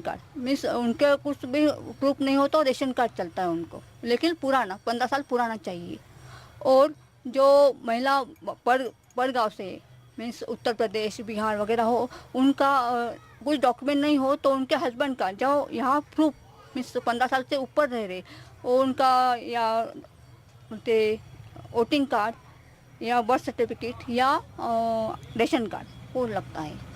Card means उनके कुछ भी प्रूफ नहीं हो तो रेशन कार्ड चलता है उनको, लेकिन पुराना 15 साल पुराना चाहिए। और जो महिला पर गाँव से मीन्स उत्तर प्रदेश बिहार वगैरह हो, उनका कुछ डॉक्यूमेंट नहीं हो तो उनके हस्बैंड का जो यहाँ प्रूफ मीन्स 15 साल से ऊपर रह रहे, और उनका या उनके वोटिंग कार्ड या बर्थ सर्टिफिकेट या रेशन कार्ड वो लगता है।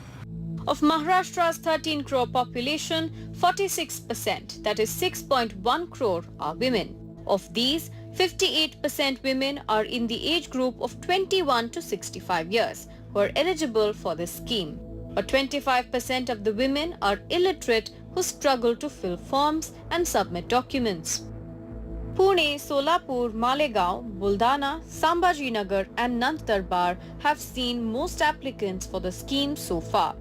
Of Maharashtra's 13 crore population, 46%, that is 6.1 crore, are women. Of these, 58% women are in the age group of 21 to 65 years, who are eligible for this scheme. But 25% of the women are illiterate who struggle to fill forms and submit documents. Pune, Solapur, Malegaon, Buldana, Sambhajinagar and Nandurbar have seen most applicants for the scheme so far.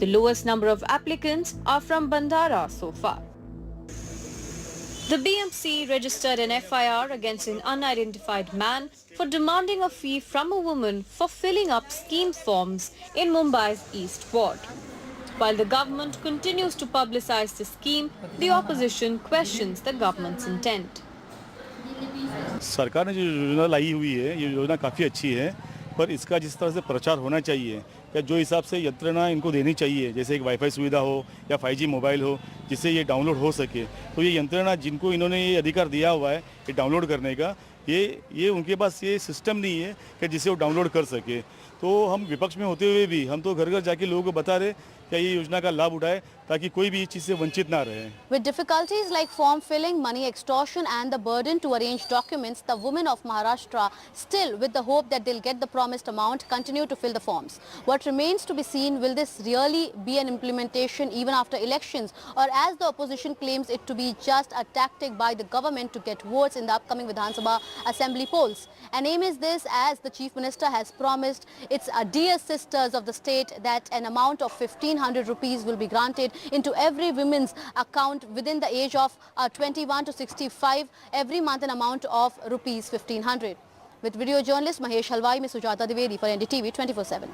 The lowest number of applicants are from Bandara so far. The BMC registered an FIR against an unidentified man for demanding a fee from a woman for filling up scheme forms in Mumbai's East Ward. While the government continues to publicize the scheme, the opposition questions the government's intent. सरकार ने जो योजना लाई हुई है, ये योजना काफ़ी अच्छी है, पर इसका जिस तरह से प्रचार होना चाहिए या जो हिसाब से यंत्रणा इनको देनी चाहिए, जैसे एक वाईफाई सुविधा हो या 5G मोबाइल हो जिससे ये डाउनलोड हो सके, तो ये यंत्रणा जिनको इन्होंने ये अधिकार दिया हुआ है ये डाउनलोड करने का, ये उनके पास ये सिस्टम नहीं है कि जिससे वो डाउनलोड कर सके। तो हम विपक्ष में होते हुए भी हम तो घर घर जाके लोगों को बता रहे क्या ये योजना का लाभ उठाए ताकि कोई भी इस चीज से वंचित ना रहे। With difficulties like form filling, money extortion and the burden to arrange documents, the women of Maharashtra, still with the hope that they'll get the promised amount, continue to fill the forms. What remains to be seen, will this really be an implementation even after elections, or as the opposition claims it to be just a tactic by the government to get votes in the upcoming Vidhan Sabha assembly polls. And aim is this, as the Chief Minister has promised its dear sisters of the state, that an amount of 1500 rupees will be granted into every women's account within the age of 21 to 65 every month, an amount of rupees 1500. With video journalist Mahesh Halwai, Ms. Sujata Dwivedi for NDTV 24/7.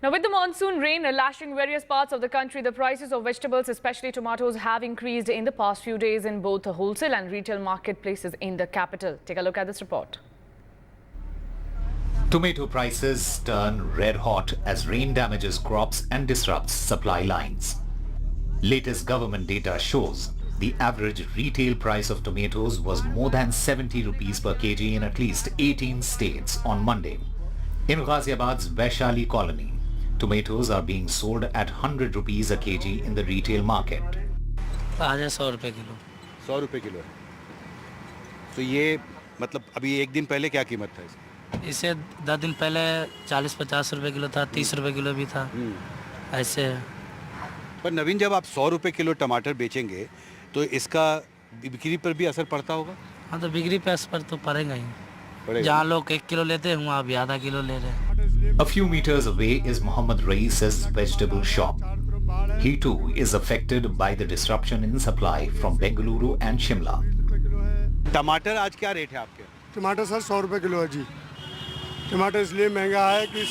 Now, with the monsoon rain lashing various parts of the country, the prices of vegetables, especially tomatoes, have increased in the past few days in both the wholesale and retail marketplaces in the capital. Take a look at this report. Tomato prices turn red hot as rain damages crops and disrupts supply lines. Latest government data shows the average retail price of tomatoes was more than 70 rupees per kg in at least 18 states on Monday. In Ghaziabad's Vaishali colony, tomatoes are being sold at 100 rupees a kg in the retail market. आज 100 रुपए kilo. 100 रुपए kilo है। तो ये मतलब अभी एक दिन पहले क्या कीमत था इसकी? इसे 10 दिन पहले 40-50 रुपए किलो था, 30 रुपए किलो भी था, ऐसे। पर नवीन, जब आप 100 रुपए किलो टमाटर बेचेंगे तो इसका बिक्री पर भी असर पड़ता होगा? हाँ, तो बिक्री पे असर तो पड़ेगा ही। जहाँ लोग 1 किलो लेते हैं वहाँ भी आधा किलो ले रहे हैं। A few meters away is Muhammad Rais's vegetable shop. He too is affected by the disruption in supply from Bengaluru and Shimla. टमाटर आज क्या रेट है आपके? टमाटर सर 100 रुपए किलो है जी। टमाटर इसलिए महंगा है कि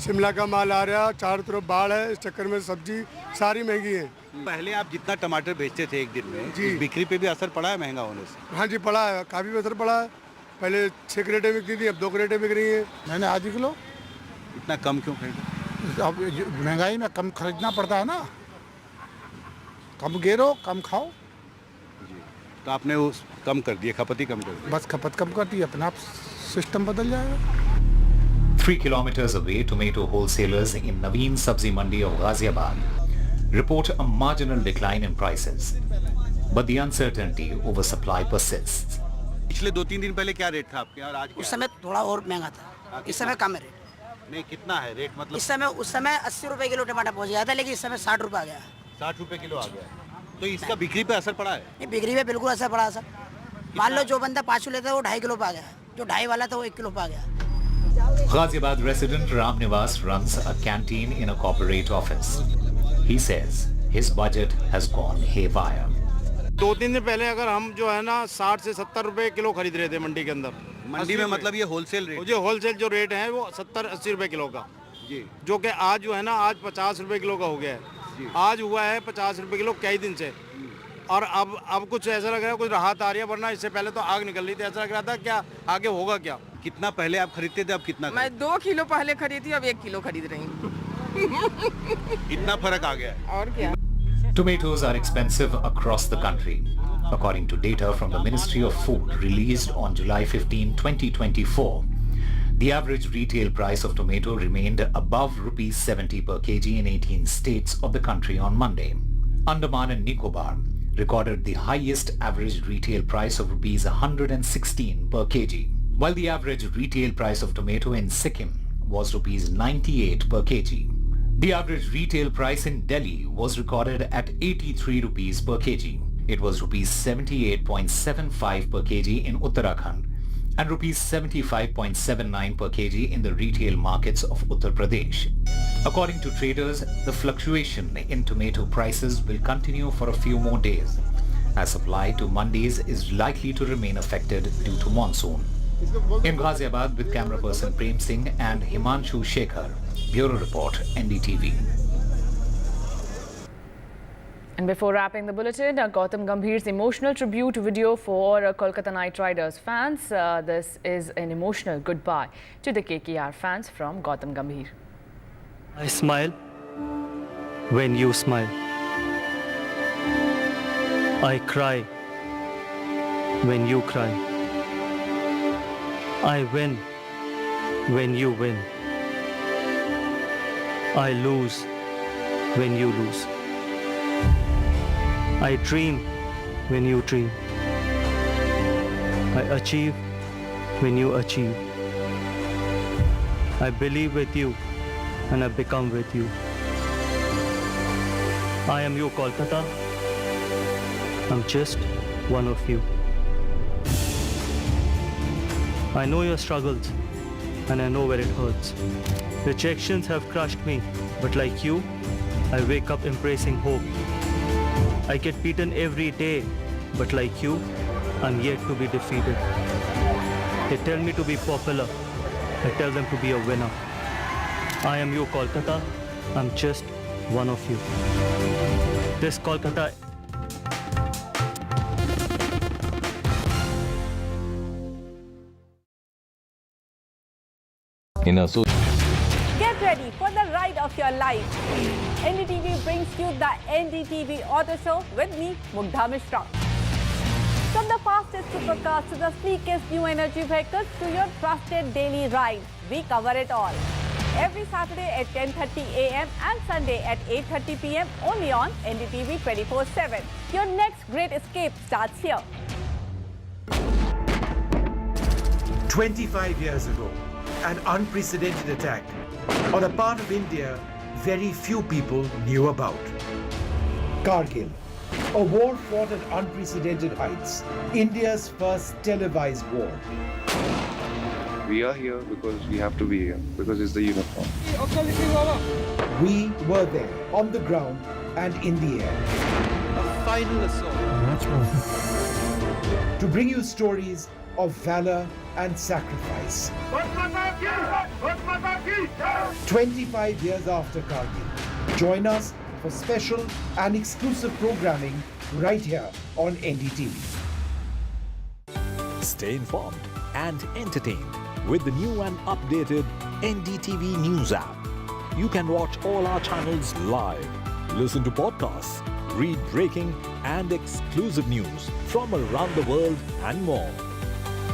शिमला का माल आ रहा है, चारों तरफ बाढ़ है, इस चक्कर में सब्जी सारी महंगी है। पहले आप जितना टमाटर बेचते थे एक दिन में, जी बिक्री पे भी असर पड़ा है महंगा होने से? हाँ जी, पड़ा है, काफ़ी असर पड़ा है। पहले 6 क्रेटें बिकती थी, अब 2 क्रेटें बिक रही हैं। मैंने आधी किलो। इतना कम क्यों खरीदा? अब महंगाई में कम खरीदना पड़ता है ना, कम गेरो कम खाओ। जी, तो आपने उस कम कर दिया, खपत ही कम कर दी? बस खपत कम कर दी, अपना आप सिस्टम बदल जाएगा। 3 kilometers away, tomato wholesalers in Naveen Sabzi Mandi of Ghaziabad report a marginal decline in prices, but the uncertainty over supply persists. पिछले 2-3 दिन पहले क्या रेट था आपके और आज क्या? उस समय थोड़ा और महंगा था, इस समय कम है रेट। नहीं, कितना है रेट? मतलब उस समय 80 रुपए किलो टमाटर पहुंच गया था, लेकिन इस समय 60 रुपए आ गया। 60 रुपए किलो आ गया, तो इसका बिक्री पे असर पड़ा है? नहीं, बिक्री पे बिल्कुल असर पड़ा सर। मान लो जो बंदा 5 किलो लेता है वो 2.5 किलो पे आ गया, जो 2.5 वाला था वो 1 किलो पे आ गया। Ghaziabad resident Ram Nivas runs a canteen in a corporate office. He says his budget has gone haywire. 2-3 दिन पहले अगर हम जो है ना 60 से 70 रुपए किलो खरीद रहे थे मंडी के अंदर। मंडी में मतलब ये होलसेल रेट? जो होलसेल जो रेट है वो 70-80 रुपए किलो का। जो कि आज जो है ना आज 50 रुपए किलो का हो गया है। आज हुआ है 50 रुपए किलो कई दिन से, और अब कुछ ऐसा लग रहा है कुछ राहत आ रही है, वरना इससे पहले तो आग निकल रही थी। ऐसा लग रहा था क्या आगे होगा क्या। कितना पहले आप खरीदते थे, अब कितना? मैं 2 किलो पहले खरीदी, अब 1 किलो खरीद रही हूँ। इतना फर्क आ गया है। और क्या। Tomatoes are expensive across the country. According to data from the Ministry of Food released on July 15, 2024, the average retail price of tomato remained above rupees 70 per kg in 18 states of the country on Monday. Andaman and Nicobar recorded the highest average retail price of rupees 116 per kg, while the average retail price of tomato in Sikkim was rupees 98 per kg. The average retail price in Delhi was recorded at 83 rupees per kg. It was rupees 78.75 per kg in Uttarakhand and rupees 75.79 per kg in the retail markets of Uttar Pradesh. According to traders, the fluctuation in tomato prices will continue for a few more days, as supply to mandis is likely to remain affected due to monsoon. In Ghaziabad with camera person Prem Singh and Himanshu Shekhar, Bureau Report, NDTV. And before wrapping the bulletin, Gautam Gambhir's emotional tribute video for Kolkata Knight Riders fans. This is an emotional goodbye to the KKR fans from Gautam Gambhir. I smile when you smile. I cry when you cry. I win when you win. I lose when you lose. I dream when you dream. I achieve when you achieve. I believe with you and I become with you. I am your Kolkata. I'm just one of you. I know your struggles and I know where it hurts. Rejections have crushed me, but like you, I wake up embracing hope. I get beaten every day, but like you, I'm yet to be defeated. They tell me to be popular. I tell them to be a winner. I am your Kolkata. I'm just one of you. This Kolkata Get ready for the ride of your life. NDTV brings you the NDTV Auto Show with me, Mugdha Mishra. From the fastest supercars to the sleekest new energy vehicles to your trusted daily ride, we cover it all. Every Saturday at 10:30 a.m. and Sunday at 8:30 p.m. only on NDTV 24/7. Your next great escape starts here. 25 years ago, an unprecedented attack on a part of India very few people knew about. Kargil, a war fought at unprecedented heights, India's first televised war. We are here because we have to be here, because it's the uniform. We were there, on the ground and in the air. A final assault. To bring you stories of valor and sacrifice. 25 years after Kargil. Join us for special and exclusive programming right here on NDTV. Stay informed and entertained with the new and updated NDTV News app. You can watch all our channels live, listen to podcasts, read breaking and exclusive news from around the world and more.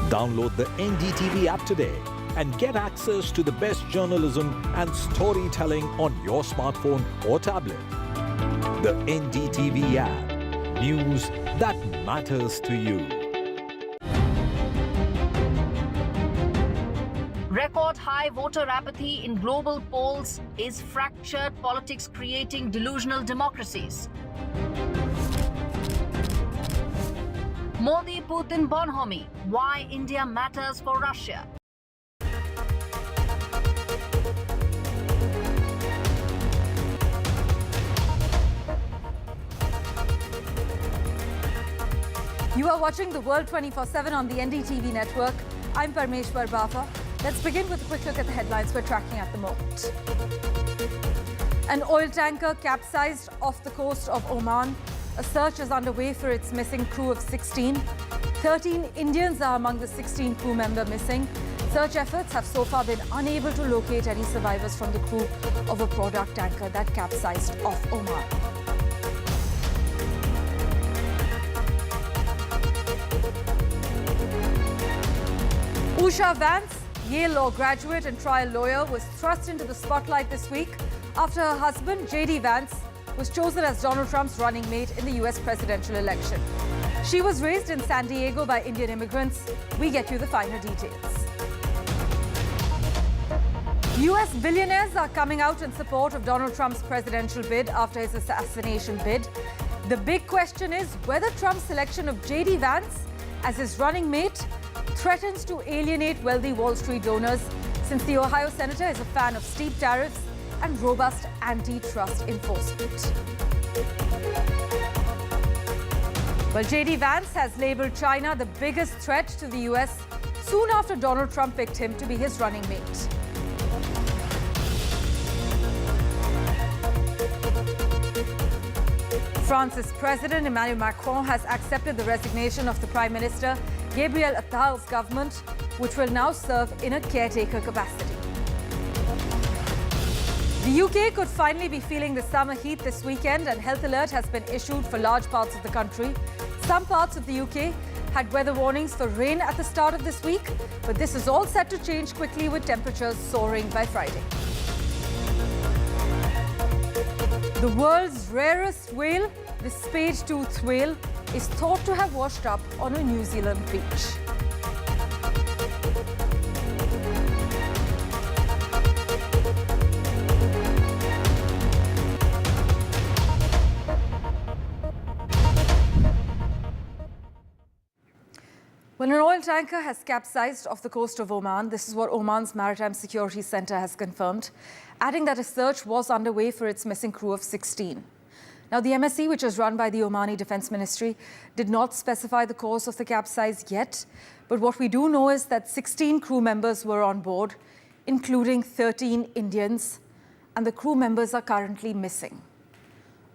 Download the NDTV app today and get access to the best journalism and storytelling on your smartphone or tablet. The NDTV app. News that matters to you. Record high voter apathy in global polls. Is fractured politics creating delusional democracies? Modi-Putin bonhomie. Why India matters for Russia. You are watching the World 24/7 on the NDTV network. I'm Parmeshwar Bafa. Let's begin with a quick look at the headlines we're tracking at the moment. An oil tanker capsized off the coast of Oman. A search is underway for its missing crew of 16. 13 Indians are among the 16 crew members missing. Search efforts have so far been unable to locate any survivors from the crew of a product tanker that capsized off Oman. Usha Vance, Yale Law graduate and trial lawyer, was thrust into the spotlight this week after her husband, J.D. Vance, was chosen as Donald Trump's running mate in the U.S. presidential election. She was raised in San Diego by Indian immigrants. We get you the finer details. U.S. billionaires are coming out in support of Donald Trump's presidential bid after his assassination bid. The big question is whether Trump's selection of J.D. Vance as his running mate threatens to alienate wealthy Wall Street donors, since the Ohio senator is a fan of steep tariffs and robust antitrust enforcement. Well, J.D. Vance has labelled China the biggest threat to the U.S. soon after Donald Trump picked him to be his running mate. France's President Emmanuel Macron has accepted the resignation of the Prime Minister Gabriel Attal's government, which will now serve in a caretaker capacity. The UK could finally be feeling the summer heat this weekend, and health alert has been issued for large parts of the country. Some parts of the UK had weather warnings for rain at the start of this week, but this is all set to change quickly with temperatures soaring by Friday. The world's rarest whale, the spade-toothed whale, is thought to have washed up on a New Zealand beach. When an oil tanker has capsized off the coast of Oman, this is what Oman's Maritime Security Centre has confirmed, adding that a search was underway for its missing crew of 16. Now, the MSC, which is run by the Omani Defence Ministry, did not specify the cause of the capsize yet, but what we do know is that 16 crew members were on board, including 13 Indians, and the crew members are currently missing.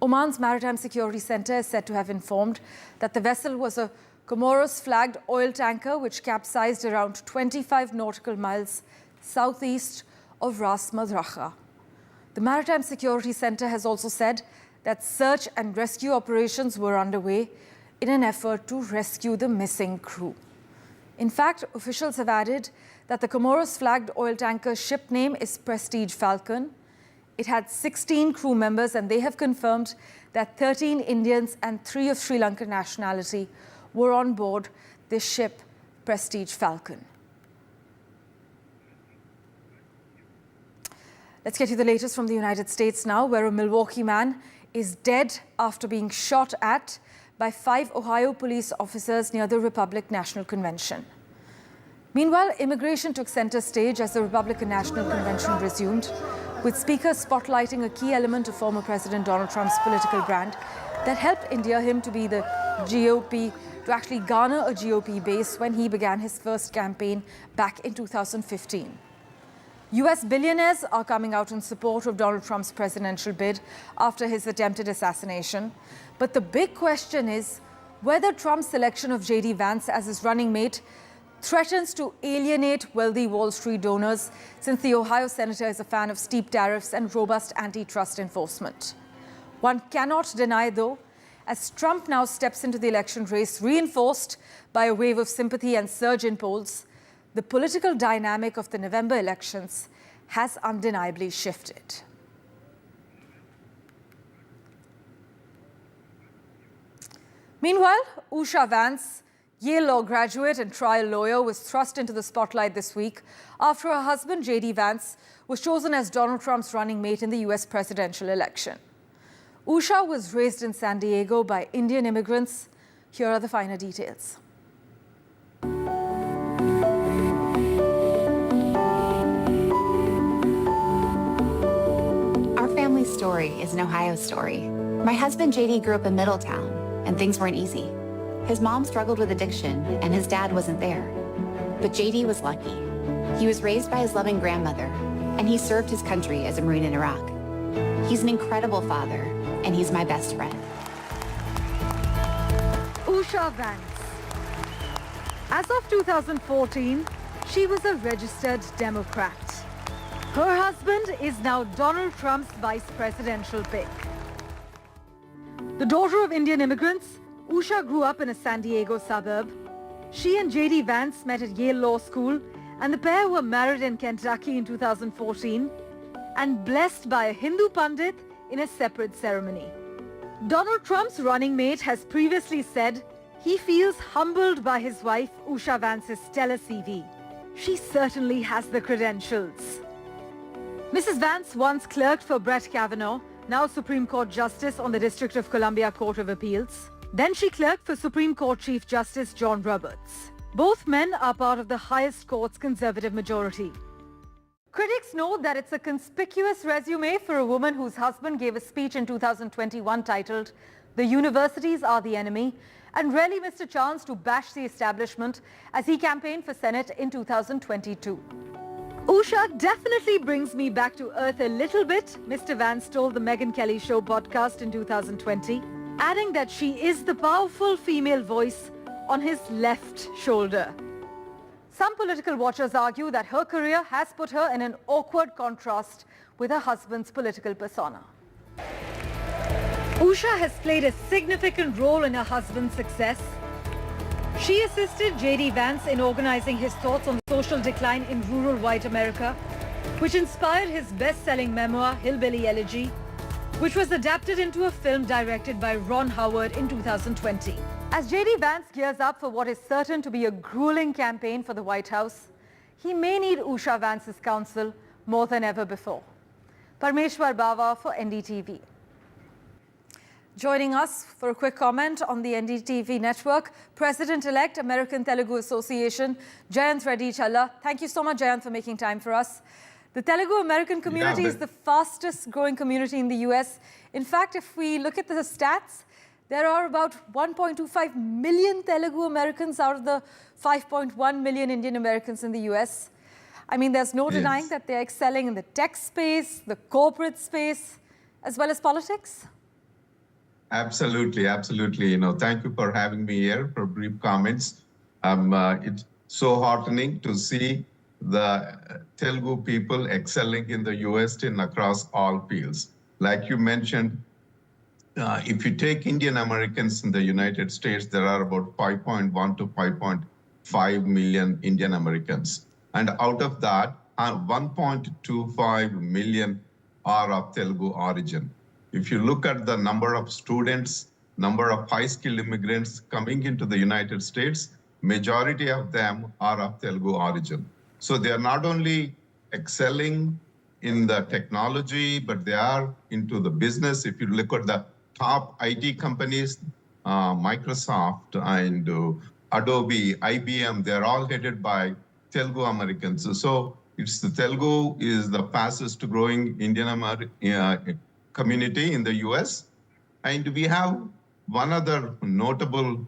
Oman's Maritime Security Centre is said to have informed that the vessel was a Comoros-flagged oil tanker which capsized around 25 nautical miles southeast of Ras Madrakah. The Maritime Security Centre has also said that search and rescue operations were underway in an effort to rescue the missing crew. In fact, officials have added that the Comoros-flagged oil tanker ship name is Prestige Falcon. It had 16 crew members, and they have confirmed that 13 Indians and 3 of Sri Lankan nationality were on board this ship, Prestige Falcon. Let's get you the latest from the United States now, where a Milwaukee man is dead after being shot at by 5 Ohio police officers near the Republican National Convention. Meanwhile, immigration took center stage as the Republican National Convention resumed, with speakers spotlighting a key element of former President Donald Trump's political brand that helped endear him to be the GOP, to actually garner a GOP base when he began his first campaign back in 2015. US billionaires are coming out in support of Donald Trump's presidential bid after his attempted assassination. But the big question is whether Trump's selection of J.D. Vance as his running mate threatens to alienate wealthy Wall Street donors, since the Ohio senator is a fan of steep tariffs and robust antitrust enforcement. One cannot deny, though, as Trump now steps into the election race, reinforced by a wave of sympathy and surge in polls, the political dynamic of the November elections has undeniably shifted. Meanwhile, Usha Vance, Yale Law graduate and trial lawyer, was thrust into the spotlight this week after her husband, J.D. Vance, was chosen as Donald Trump's running mate in the U.S. presidential election. Usha was raised in San Diego by Indian immigrants. Here are the finer details. Our family story is an Ohio story. My husband JD grew up in Middletown, and things weren't easy. His mom struggled with addiction, and his dad wasn't there. But JD was lucky. He was raised by his loving grandmother, and he served his country as a Marine in Iraq. He's an incredible father, and he's my best friend. Usha Vance. As of 2014, she was a registered Democrat. Her husband is now Donald Trump's vice presidential pick. The daughter of Indian immigrants, Usha grew up in a San Diego suburb. She and J.D. Vance met at Yale Law School, and the pair were married in Kentucky in 2014 and blessed by a Hindu Pandit in a separate ceremony. Donald Trump's running mate has previously said he feels humbled by his wife Usha Vance's stellar CV. She certainly has the credentials. Mrs. Vance once clerked for Brett Kavanaugh, now Supreme Court Justice on the District of Columbia Court of Appeals. Then she clerked for Supreme Court Chief Justice John Roberts. Both men are part of the highest court's conservative majority. Critics note that it's a conspicuous resume for a woman whose husband gave a speech in 2021 titled, "The Universities Are the Enemy," and rarely missed a chance to bash the establishment as he campaigned for Senate in 2022. Usha definitely brings me back to earth a little bit, Mr. Vance told the Megyn Kelly Show podcast in 2020, adding that she is the powerful female voice on his left shoulder. Some political watchers argue that her career has put her in an awkward contrast with her husband's political persona. Usha has played a significant role in her husband's success. She assisted J.D. Vance in organizing his thoughts on the social decline in rural white America, which inspired his best-selling memoir, Hillbilly Elegy, which was adapted into a film directed by Ron Howard in 2020. As J.D. Vance gears up for what is certain to be a grueling campaign for the White House, he may need Usha Vance's counsel more than ever before. Parmeshwar Bawa for NDTV. Joining us for a quick comment on the NDTV network, President-elect American Telugu Association, Jayant Reddy Challa. Thank you so much, Jayant, for making time for us. The Telugu American community is the fastest growing community in the US. In fact, if we look at the stats, there are about 1.25 million Telugu Americans out of the 5.1 million Indian Americans in the US. I mean, there's no denying that they're excelling in the tech space, the corporate space, as well as politics. Absolutely, absolutely. You know, thank you for having me here for brief comments. It's so heartening to see the Telugu people excelling in the US and across all fields. Like you mentioned, if you take Indian Americans in the United States, there are about 5.1 to 5.5 million Indian Americans. And out of that, 1.25 million are of Telugu origin. If you look at the number of students, number of high-skilled immigrants coming into the United States, majority of them are of Telugu origin. So they are not only excelling in the technology, but they are into the business. If you look at the top IT companies, Microsoft and Adobe, IBM, they're all headed by Telugu Americans. So it's the Telugu is the fastest growing Indian American community in the US. And we have one other notable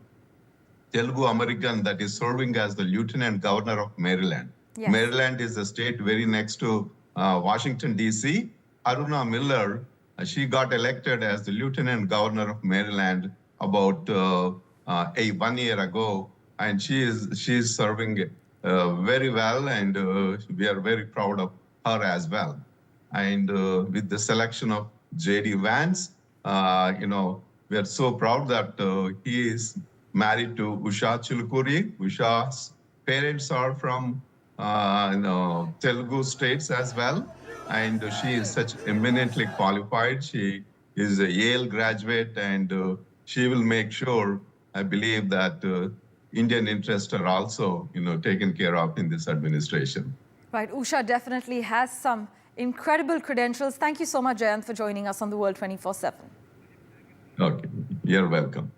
Telugu American that is serving as the Lieutenant Governor of Maryland. Yes. Maryland is a state very next to Washington, D.C. Aruna Miller, she got elected as the Lieutenant Governor of Maryland about 1 year ago. And she is serving very well, and we are very proud of her as well. And with the selection of J.D. Vance, you know, we are so proud that he is married to Usha Chilukuri. Usha's parents are from Telugu states as well, and she is such eminently qualified. She is a Yale graduate, and she will make sure, I believe, that Indian interests are also, you know, taken care of in this administration. Right, Usha definitely has some incredible credentials. Thank you so much, Jayant, for joining us on The World 24/7. Okay, you're welcome.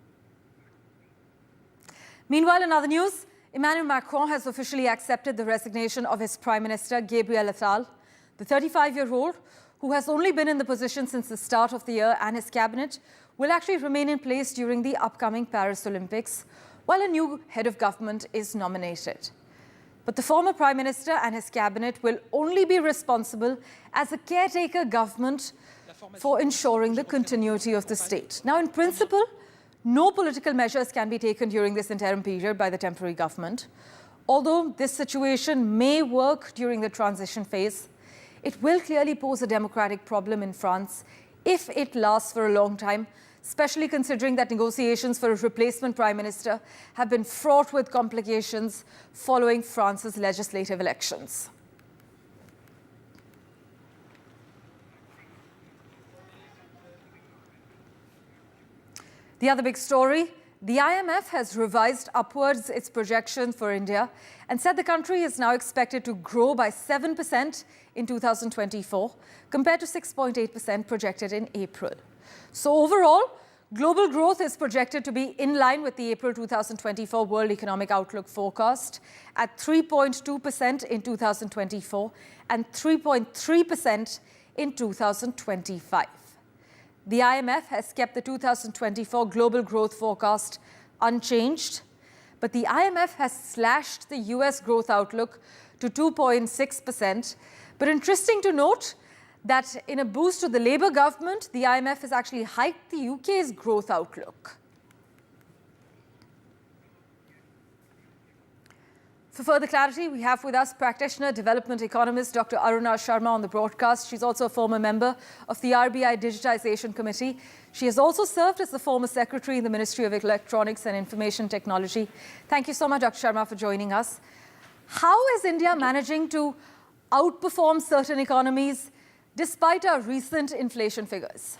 Meanwhile, in other news, Emmanuel Macron has officially accepted the resignation of his Prime Minister, Gabriel Attal. The 35-year-old, who has only been in the position since the start of the year, and his cabinet will actually remain in place during the upcoming Paris Olympics, while a new head of government is nominated. But the former Prime Minister and his cabinet will only be responsible as a caretaker government for ensuring the continuity of the state. Now, in principle, no political measures can be taken during this interim period by the temporary government. Although this situation may work during the transition phase, it will clearly pose a democratic problem in France if it lasts for a long time, especially considering that negotiations for a replacement prime minister have been fraught with complications following France's legislative elections. The other big story, the IMF has revised upwards its projection for India and said the country is now expected to grow by 7% in 2024 compared to 6.8% projected in April. So overall, global growth is projected to be in line with the April 2024 World Economic Outlook forecast at 3.2% in 2024 and 3.3% in 2025. The IMF has kept the 2024 global growth forecast unchanged, but the IMF has slashed the US growth outlook to 2.6%. But interesting to note that in a boost to the Labour government, the IMF has actually hiked the UK's growth outlook. For further clarity, we have with us practitioner, development economist Dr. Aruna Sharma on the broadcast. She's also a former member of the RBI Digitization Committee. She has also served as the former secretary in the Ministry of Electronics and Information Technology. Thank you so much, Dr. Sharma, for joining us. How is India managing to outperform certain economies despite our recent inflation figures?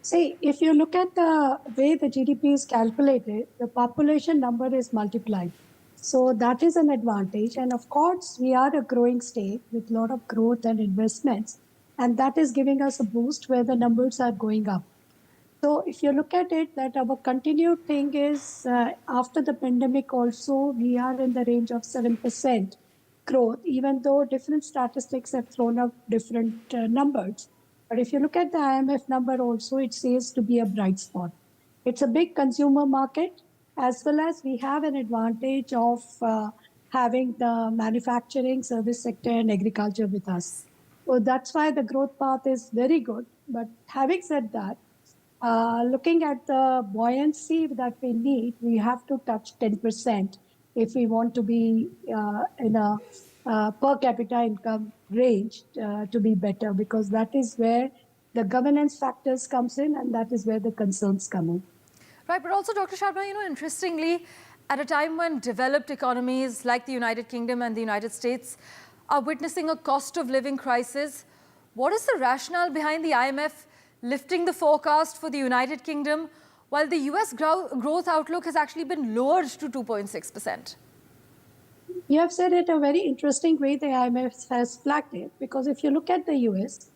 See, if you look at the way the GDP is calculated, the population number is multiplied. So that is an advantage. And of course, we are a growing state with a lot of growth and investments. And that is giving us a boost where the numbers are going up. So if you look at it, that our continued thing is after the pandemic also, we are in the range of 7% growth, even though different statistics have thrown up different numbers. But if you look at the IMF number also, it says to be a bright spot. It's a big consumer market, as well as we have an advantage of having the manufacturing, service sector and agriculture with us. So that's why the growth path is very good. But having said that, looking at the buoyancy that we need, we have to touch 10% if we want to be in a per capita income range to be better, because that is where the governance factors comes in and that is where the concerns come in. Right, but also, Dr. Sharma, interestingly, at a time when developed economies like the United Kingdom and the United States are witnessing a cost of living crisis, what is the rationale behind the IMF lifting the forecast for the United Kingdom while the US growth outlook has actually been lowered to 2.6%? You have said it a very interesting way the IMF has flagged it, because if you look at the US,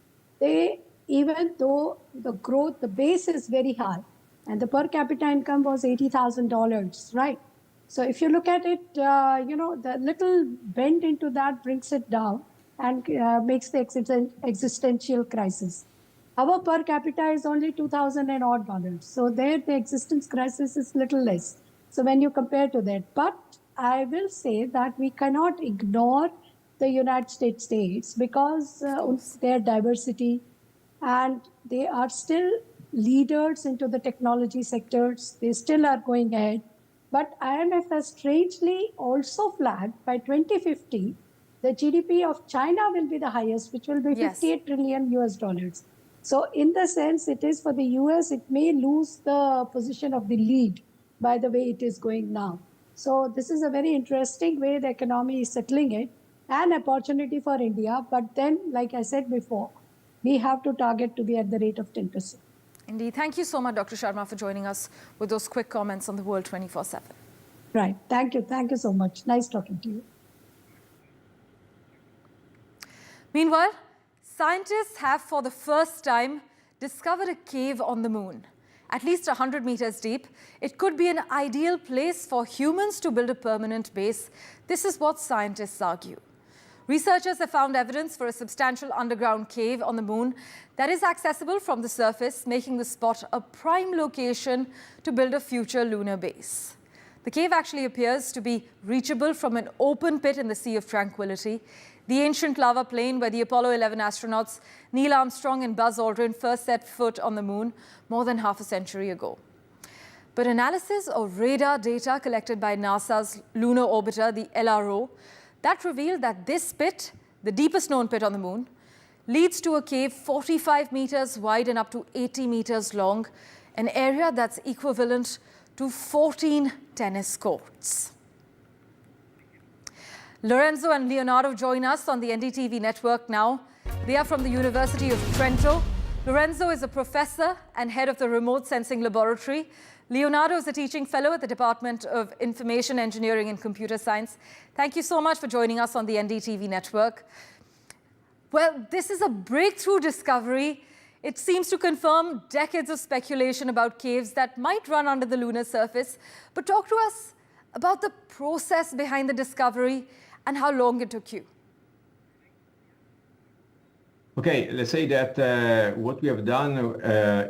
even though the growth, the base is very high, and the per capita income was $80,000, right? So if you look at it, the little bend into that brings it down and makes the existential crisis. Our per capita is only $2,000 and odd dollars. So there the existence crisis is little less. So when you compare to that, but I will say that we cannot ignore the United States because their diversity, and they are still leaders into the technology sectors. They still are going ahead. But IMF has strangely also flagged by 2050, the GDP of China will be the highest, which will be 58 trillion US dollars. So in the sense, it is for the US, it may lose the position of the lead by the way it is going now. So this is a very interesting way the economy is settling it, an opportunity for India. But then, like I said before, we have to target to be at the rate of 10%. Indeed. Thank you so much, Dr. Sharma, for joining us with those quick comments on the World 24/7. Right. Thank you. Thank you so much. Nice talking to you. Meanwhile, scientists have for the first time discovered a cave on the moon. At least 100 meters deep, it could be an ideal place for humans to build a permanent base. This is what scientists argue. Researchers have found evidence for a substantial underground cave on the moon that is accessible from the surface, making the spot a prime location to build a future lunar base. The cave actually appears to be reachable from an open pit in the Sea of Tranquility, the ancient lava plain where the Apollo 11 astronauts Neil Armstrong and Buzz Aldrin first set foot on the moon more than half a century ago. But analysis of radar data collected by NASA's lunar orbiter, the LRO, that revealed that this pit, the deepest known pit on the moon, leads to a cave 45 meters wide and up to 80 meters long, an area that's equivalent to 14 tennis courts. Lorenzo and Leonardo join us on the NDTV network now. They are from the University of Trento. Lorenzo is a professor and head of the Remote Sensing Laboratory. Leonardo is a teaching fellow at the Department of Information Engineering and Computer Science. Thank you so much for joining us on the NDTV network. Well, this is a breakthrough discovery. It seems to confirm decades of speculation about caves that might run under the lunar surface. But talk to us about the process behind the discovery and how long it took you. Okay, let's say that what we have done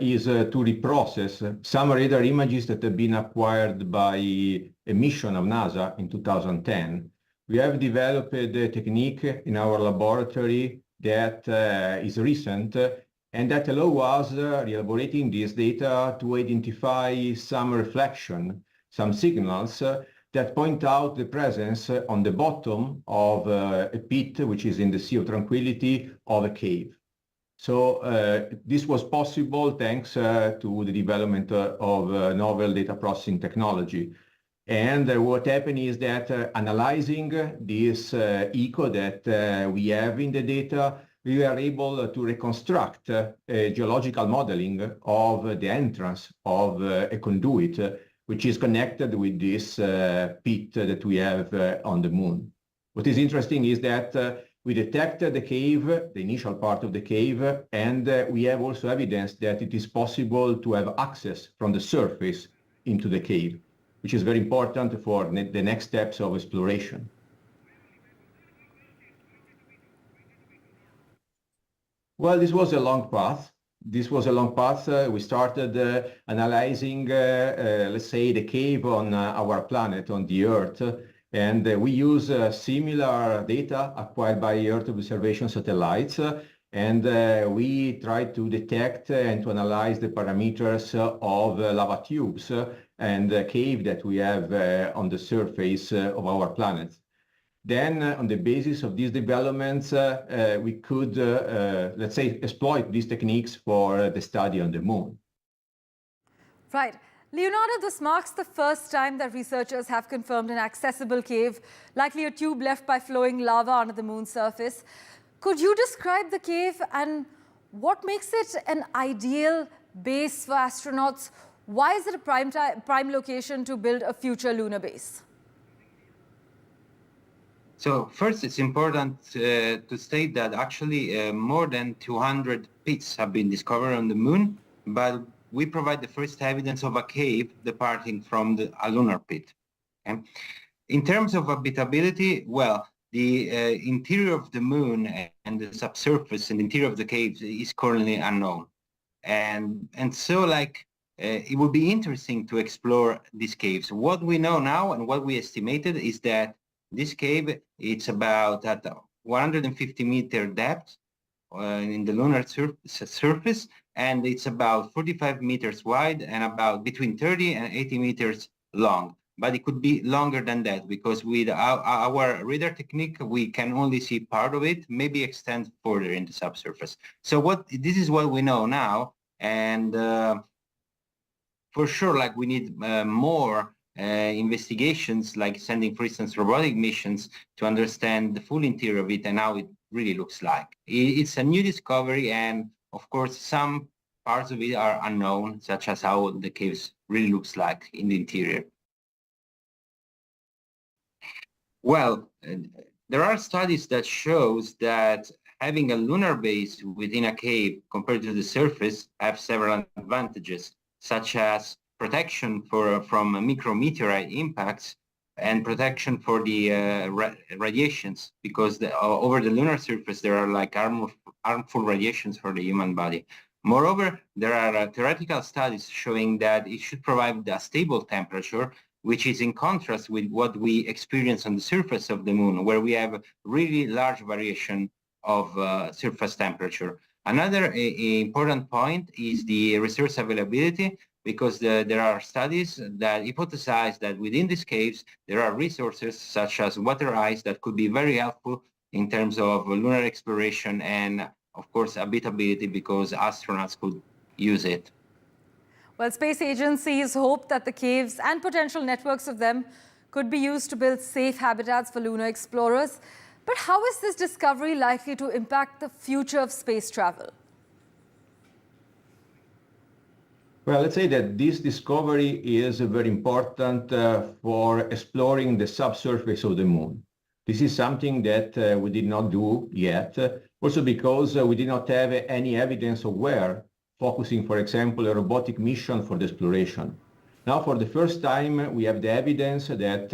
is to reprocess some radar images that have been acquired by a mission of NASA in 2010. We have developed a technique in our laboratory that is recent and that allows us, elaborating this data, to identify some reflection, some signals that point out the presence on the bottom of a pit, which is in the Sea of Tranquility, of a cave. So this was possible thanks to the development of novel data processing technology. And what happened is that analyzing this echo that we have in the data, we are able to reconstruct a geological modeling of the entrance of a conduit, which is connected with this pit that we have on the moon. What is interesting is that we detected the cave, the initial part of the cave, and we have also evidence that it is possible to have access from the surface into the cave, which is very important for the next steps of exploration. Well, this was a long path. We started analyzing, let's say, the cave on our planet, on the Earth, and we use similar data acquired by Earth observation satellites, and we try to detect and to analyze the parameters of lava tubes and the cave that we have on the surface of our planet. Then, on the basis of these developments, we could, let's say, exploit these techniques for the study on the moon. Right. Leonardo, this marks the first time that researchers have confirmed an accessible cave, likely a tube left by flowing lava under the moon's surface. Could you describe the cave and what makes it an ideal base for astronauts? Why is it a prime location to build a future lunar base? So first, it's important to state that actually more than 200 pits have been discovered on the moon, but we provide the first evidence of a cave departing from a lunar pit. Okay? In terms of habitability, well, the interior of the moon and the subsurface and the interior of the cave is currently unknown. And so it would be interesting to explore these caves. What we know now and what we estimated is that this cave, it's about at 150 meter depth in the lunar surface, and it's about 45 meters wide and about between 30 and 80 meters long. But it could be longer than that because with our radar technique, we can only see part of it, maybe extend further in the subsurface. So this is what we know now, and for sure, we need more investigations, like sending, for instance, robotic missions to understand the full interior of it and how it really looks like. It's a new discovery, and of course, some parts of it are unknown, such as how the caves really looks like in the interior. Well, there are studies that shows that having a lunar base within a cave compared to the surface have several advantages, such as protection from micrometeorite impacts and protection for the radiations, because over the lunar surface there are harmful radiations for the human body. Moreover, there are theoretical studies showing that it should provide a stable temperature which is in contrast with what we experience on the surface of the moon, where we have really large variation of surface temperature. Another important point is the resource availability, because there are studies that hypothesize that within these caves there are resources such as water ice that could be very helpful in terms of lunar exploration and, of course, habitability, because astronauts could use it. Well, space agencies hope that the caves and potential networks of them could be used to build safe habitats for lunar explorers. But how is this discovery likely to impact the future of space travel? Well, let's say that this discovery is very important for exploring the subsurface of the moon. This is something that we did not do yet, also because we did not have any evidence of where, focusing, for example, a robotic mission for the exploration. Now, for the first time, we have the evidence that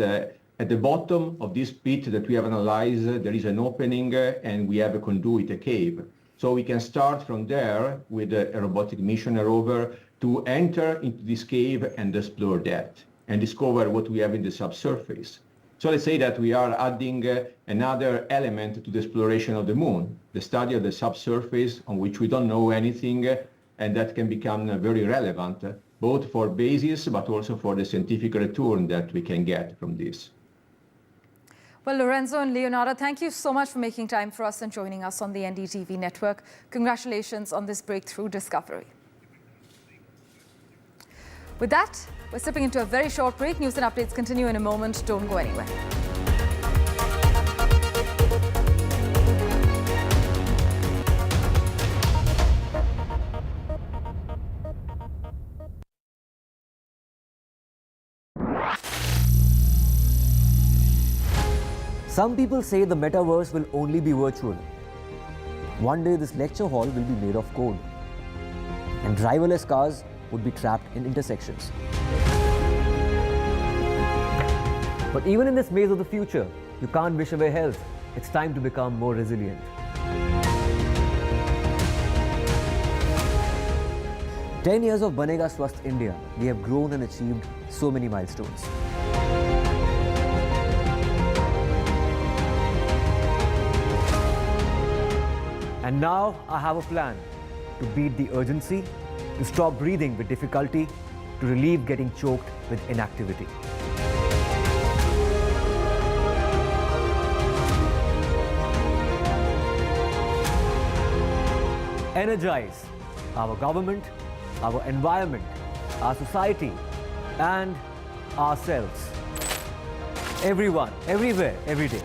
at the bottom of this pit that we have analyzed, there is an opening and we have a conduit, a cave. So we can start from there with a robotic mission, a rover, to enter into this cave and explore that and discover what we have in the subsurface. So let's say that we are adding another element to the exploration of the moon, the study of the subsurface on which we don't know anything, and that can become very relevant, both for basis but also for the scientific return that we can get from this. Well, Lorenzo and Leonardo, thank you so much for making time for us and joining us on the NDTV network. Congratulations on this breakthrough discovery. With that, we're stepping into a very short break. News and updates continue in a moment. Don't go anywhere. Some people say the metaverse will only be virtual. One day this lecture hall will be made of code, and driverless cars would be trapped in intersections. But even in this maze of the future, you can't wish away health. It's time to become more resilient. 10 years of Banega Swasth India, we have grown and achieved so many milestones. And now I have a plan to beat the urgency, to stop breathing with difficulty, to relieve getting choked with inactivity. Energize our government, our environment, our society, and ourselves. Everyone, everywhere, every day.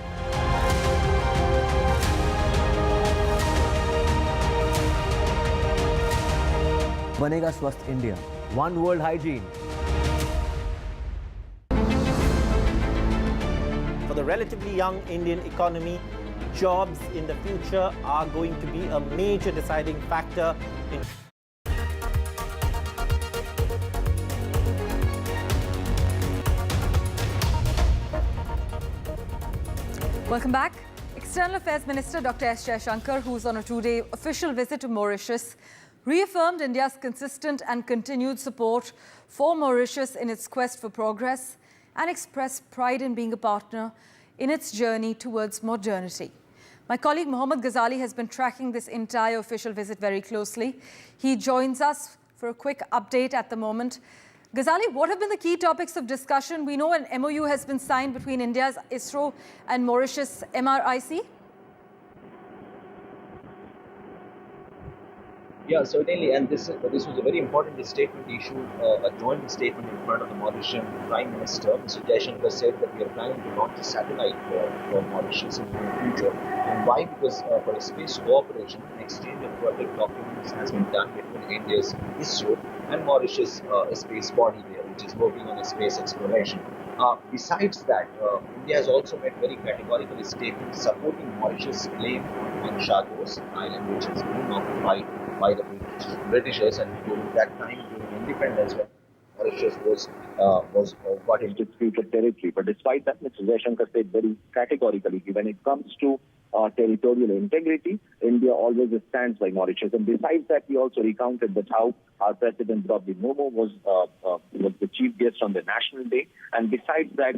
Banega Swasth India, one world hygiene. For the relatively young Indian economy, jobs in the future are going to be a major deciding factor in Welcome back. External Affairs Minister Dr. S. Jaishankar, who's on a two-day official visit to Mauritius, reaffirmed India's consistent and continued support for Mauritius in its quest for progress and expressed pride in being a partner in its journey towards modernity. My colleague Mohammad Ghazali has been tracking this entire official visit very closely. He joins us for a quick update at the moment. Ghazali, what have been the key topics of discussion? We know an MOU has been signed between India's ISRO and Mauritius MRIC. Yeah, certainly, and this was a very important statement issued, a joint statement in front of the Mauritian Prime Minister. Mr. Jaishankar said that we are planning to launch a satellite for Mauritius in the near future. And why? Because for a space cooperation, an exchange of project documents has been done between India's ISRO and Mauritius space body there, which is working on a space exploration. Besides that, India has also made very categorical statements supporting Mauritius' claim on Chagos Island, which is being occupied by the Britishers, and during that time, during independence, when Mauritius was got into future territory. But despite that, Mr. Jaishankar said very categorically, when it comes to territorial integrity, India always stands by Mauritius. And besides that, we also recounted that how our President Draupadi Murmu was the chief guest on the National Day. And besides that,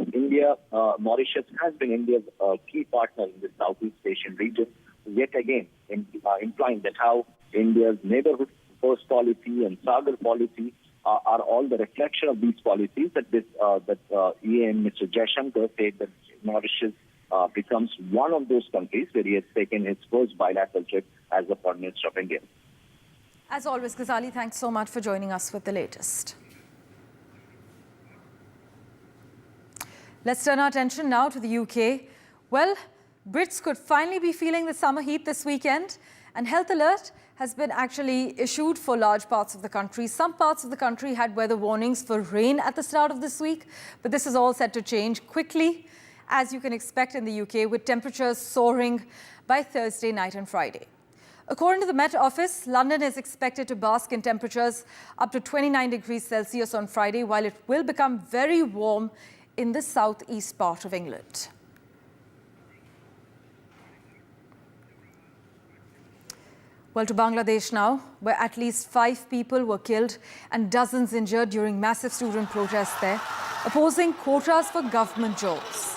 Mauritius has been India's key partner in the Southeast Asian region, yet again implying that how India's neighborhood first policy and Sagar policy are all the reflection of these policies that EAM Mr. Jaishankar said that Mauritius becomes one of those countries where he has taken his first bilateral trip as the Foreign Minister of India. As always, Ghazali, thanks so much for joining us with the latest. Let's turn our attention now to the UK. Well, Brits could finally be feeling the summer heat this weekend, and health alert has been actually issued for large parts of the country. Some parts of the country had weather warnings for rain at the start of this week, but this is all set to change quickly, as you can expect in the UK, with temperatures soaring by Thursday night and Friday. According to the Met Office, London is expected to bask in temperatures up to 29 degrees Celsius on Friday, while it will become very warm in the southeast part of England. Well, to Bangladesh now, where at least 5 people were killed and dozens injured during massive student protests there, opposing quotas for government jobs.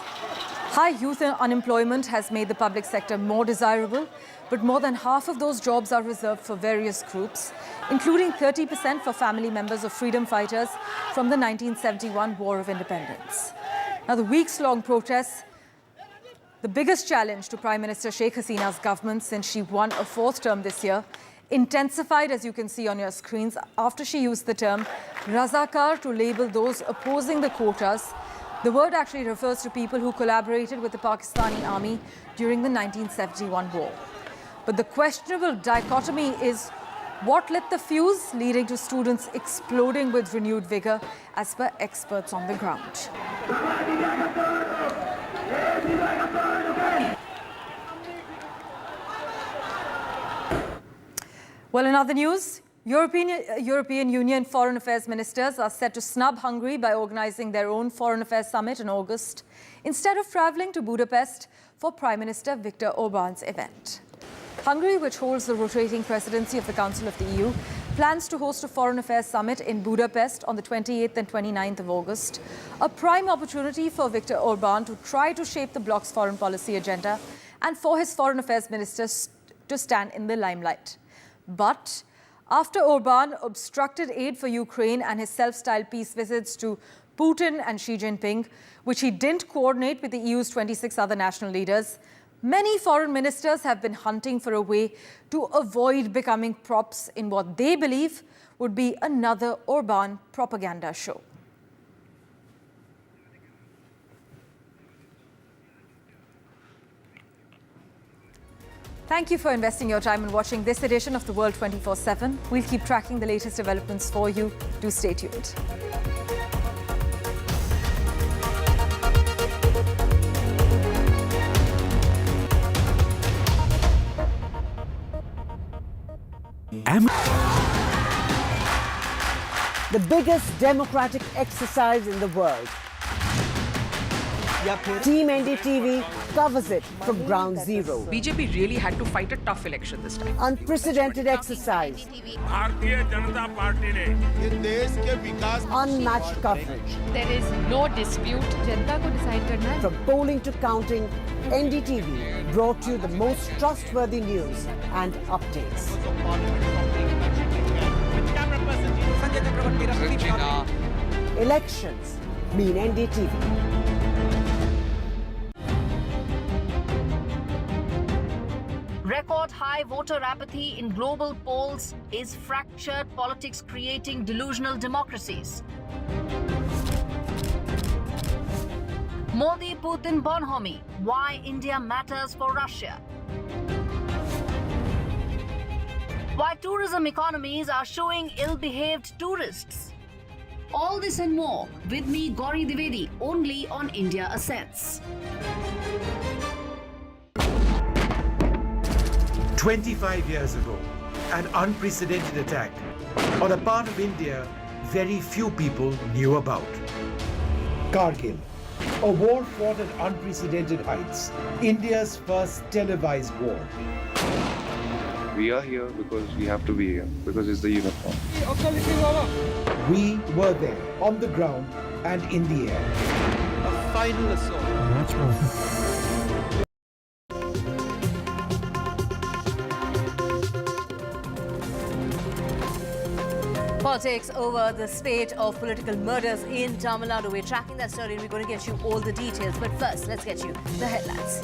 High youth unemployment has made the public sector more desirable, but more than half of those jobs are reserved for various groups, including 30% for family members of freedom fighters from the 1971 War of Independence. Now, the weeks-long protests, the biggest challenge to Prime Minister Sheikh Hasina's government since she won a 4th term this year, intensified, as you can see on your screens, after she used the term Razakar to label those opposing the quotas. The word actually refers to people who collaborated with the Pakistani army during the 1971 war. But the questionable dichotomy is what lit the fuse, leading to students exploding with renewed vigor, as per experts on the ground. Well, in other news, European Union foreign affairs ministers are set to snub Hungary by organizing their own foreign affairs summit in August, instead of traveling to Budapest for Prime Minister Viktor Orban's event. Hungary, which holds the rotating presidency of the Council of the EU, plans to host a foreign affairs summit in Budapest on the 28th and 29th of August, a prime opportunity for Viktor Orban to try to shape the bloc's foreign policy agenda and for his foreign affairs ministers to stand in the limelight. But after Orban obstructed aid for Ukraine and his self-styled peace visits to Putin and Xi Jinping, which he didn't coordinate with the EU's 26 other national leaders, many foreign ministers have been hunting for a way to avoid becoming props in what they believe would be another Orban propaganda show. Thank you for investing your time in watching this edition of The World 24/7. We'll keep tracking the latest developments for you. Do stay tuned. The biggest democratic exercise in the world. Team NDTV covers it from ground zero. BJP really had to fight a tough election this time. Unprecedented exercise. Unmatched coverage. There is no dispute. जनता को decide करना है. From polling to counting, NDTV brought you the most trustworthy news and updates. Elections mean NDTV. Record high voter apathy in global polls is fractured politics creating delusional democracies. Modi Putin bonhomie, why India matters for Russia. Why tourism economies are showing ill-behaved tourists. All this and more with me, Gauri Dwivedi, only on India Assets. 25 years ago, an unprecedented attack on a part of India very few people knew about. Kargil, A war fought at unprecedented heights. India's first televised war. We are here because we have to be here, because it's the uniform. We were there, on the ground and in the air. A final assault. Politics over the spate of political murders in Tamil Nadu. We're tracking that story and we're going to get you all the details. But first, let's get you the headlines.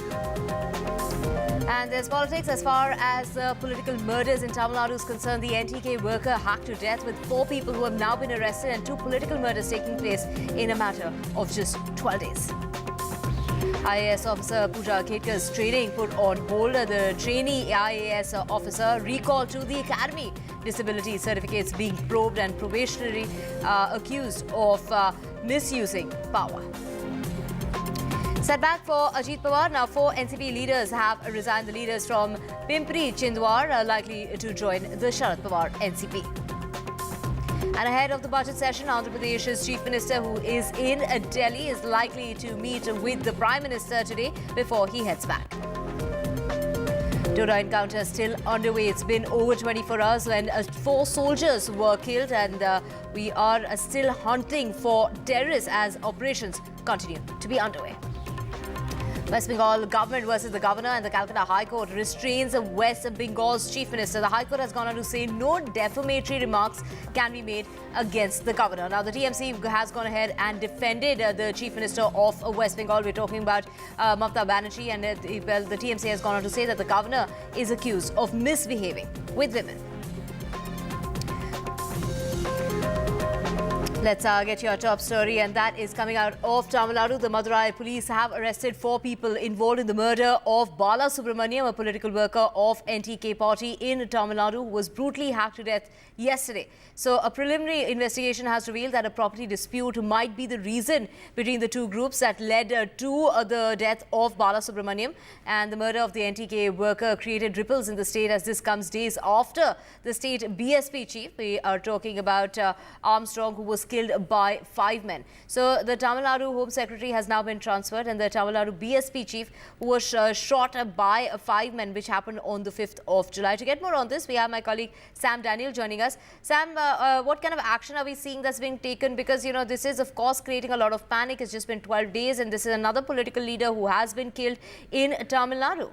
And there's politics as far as political murders in Tamil Nadu is concerned. The NTK worker hacked to death, with 4 people who have now been arrested and 2 political murders taking place in a matter of just 12 days. IAS officer Pooja Ketkar's training put on hold. The trainee IAS officer recalled to the academy. Disability certificates being probed and probationary accused of misusing power. Setback for Ajit Pawar. Now 4 NCP leaders have resigned. The leaders from Pimpri Chindwar are likely to join the Sharad Pawar NCP. And ahead of the budget session, Andhra Pradesh's Chief Minister, who is in Delhi, is likely to meet with the Prime Minister today before he heads back. Doda encounter still underway. It's been over 24 hours when 4 soldiers were killed, and we are still hunting for terrorists as operations continue to be underway. West Bengal government versus the governor, and the Calcutta High Court restrains West Bengal's chief minister. The High Court has gone on to say no defamatory remarks can be made against the governor. Now, the TMC has gone ahead and defended the chief minister of West Bengal. We're talking about Mamata Banerjee, and the TMC has gone on to say that the governor is accused of misbehaving with women. Let's get your top story, and that is coming out of Tamil Nadu. The Madurai police have arrested 4 people involved in the murder of Bala Subramaniam, a political worker of NTK party in Tamil Nadu, who was brutally hacked to death yesterday. So a preliminary investigation has revealed that a property dispute might be the reason between the 2 groups that led to the death of Bala Subramaniam. And the murder of the NTK worker created ripples in the state, as this comes days after the state BSP chief, we are talking about Armstrong, who was killed by 5 men. So the Tamil Nadu Home Secretary has now been transferred, and the Tamil Nadu BSP chief, who was shot by 5 men, which happened on the 5th of July. To get more on this, we have my colleague Sam Daniel joining us. Sam, what kind of action are we seeing that's being taken? Because, you know, this is, of course, creating a lot of panic. It's just been 12 days, and this is another political leader who has been killed in Tamil Nadu.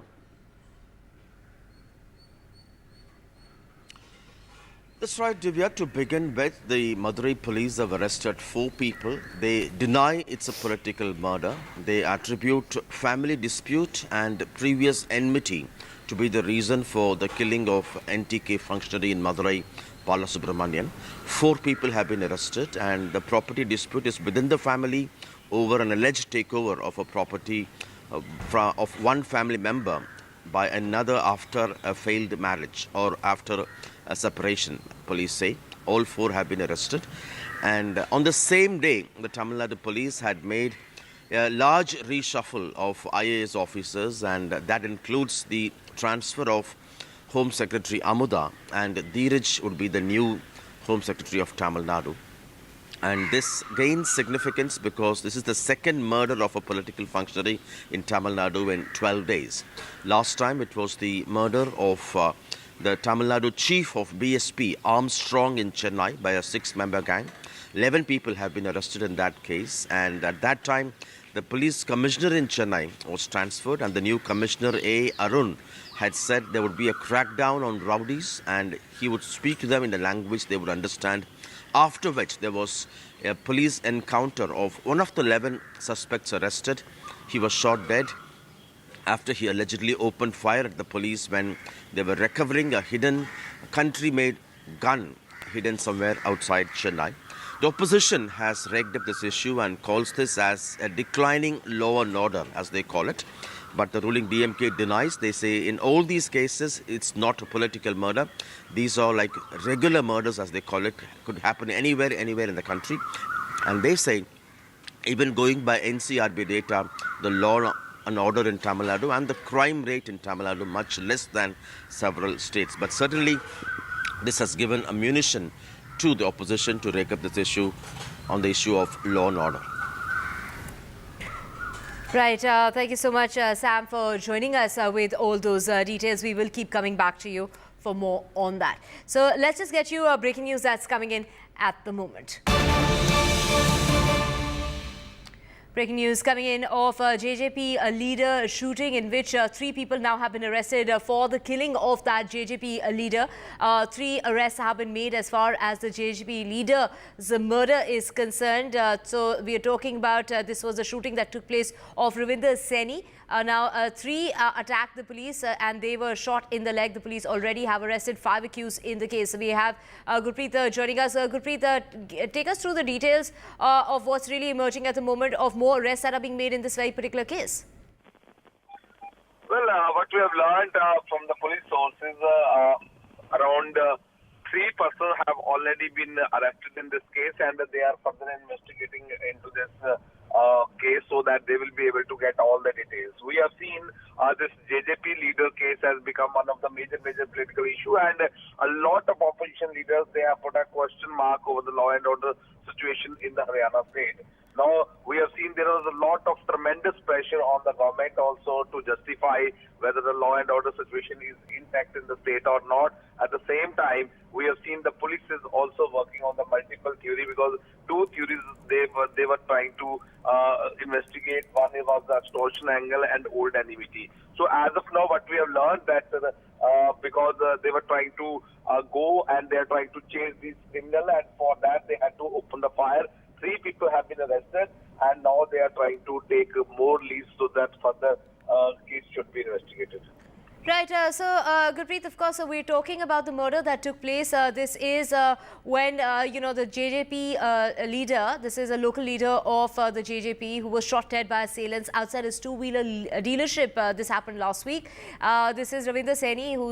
That's right, Divya. To begin with, the Madurai police have arrested 4 people. They deny it's a political murder. They attribute family dispute and previous enmity to be the reason for the killing of NTK functionary in Madurai, Bala Subramanian. 4 people have been arrested, and the property dispute is within the family over an alleged takeover of a property of one family member by another after a failed marriage or after a separation, police say. All 4 have been arrested. And on the same day, the Tamil Nadu police had made a large reshuffle of IAS officers, and that includes the transfer of Home Secretary Amuda, and Dheeraj would be the new Home Secretary of Tamil Nadu. And this gains significance because this is the 2nd murder of a political functionary in Tamil Nadu in 12 days. Last time it was the murder of the Tamil Nadu chief of BSP, Armstrong, in Chennai by a 6-member gang. 11 people have been arrested in that case, and at that time the police commissioner in Chennai was transferred, and the new commissioner A. Arun had said there would be a crackdown on rowdies and he would speak to them in a language they would understand. After which there was a police encounter of one of the 11 suspects arrested. He was shot dead after he allegedly opened fire at the police when they were recovering a hidden country-made gun hidden somewhere outside Chennai. The opposition has rigged up this issue and calls this as a declining law and order, as they call it. But the ruling DMK denies. They say in all these cases, it's not a political murder. These are like regular murders, as they call it. Could happen anywhere in the country. And they say, even going by NCRB data, the law and order in Tamil Nadu and the crime rate in Tamil Nadu much less than several states. But certainly, this has given ammunition to the opposition to rake up this issue on the issue of law and order. Right. Thank you so much, Sam, for joining us with all those details. We will keep coming back to you for more on that. So let's just get you breaking news that's coming in at the moment. Breaking news coming in of JJP leader shooting in which 3 people now have been arrested for the killing of that JJP leader. 3 arrests have been made as far as the JJP leader's murder is concerned. So we are talking about this was a shooting that took place of Ravinder Saini. Now 3 attacked the police and they were shot in the leg. The police already have arrested 5 accused in the case. We have Gurpreet joining us. Gurpreet, take us through the details of what's really emerging at the moment of more arrests that are being made in this very particular case. Well, what we have learned from the police sources, around 3 persons have already been arrested in this case, and they are further investigating into this case so that they will be able to get all the details. We have seen this JJP leader case has become one of the major political issue, and a lot of opposition leaders, they have put a question mark over the law and order situation in the Haryana state. Now, we have seen there was a lot of tremendous pressure on the government also to justify whether the law and order situation is intact in the state or not. At the same time, we have seen the police is also working on the multiple theory, because 2 theories they were trying to investigate. One was the extortion angle and old enmity. So as of now, what we have learned that because they were trying to go and they are trying to chase these criminals, and for that they had to open the fire. 3 people have been arrested, and now they are trying to take more leads so that further case should be investigated. Right. So, Gurpreet, of course, we're talking about the murder that took place. This is when, the JJP leader, this is a local leader of the JJP who was shot dead by assailants outside his 2-wheeler dealership. This happened last week. This is Ravinder Saini, who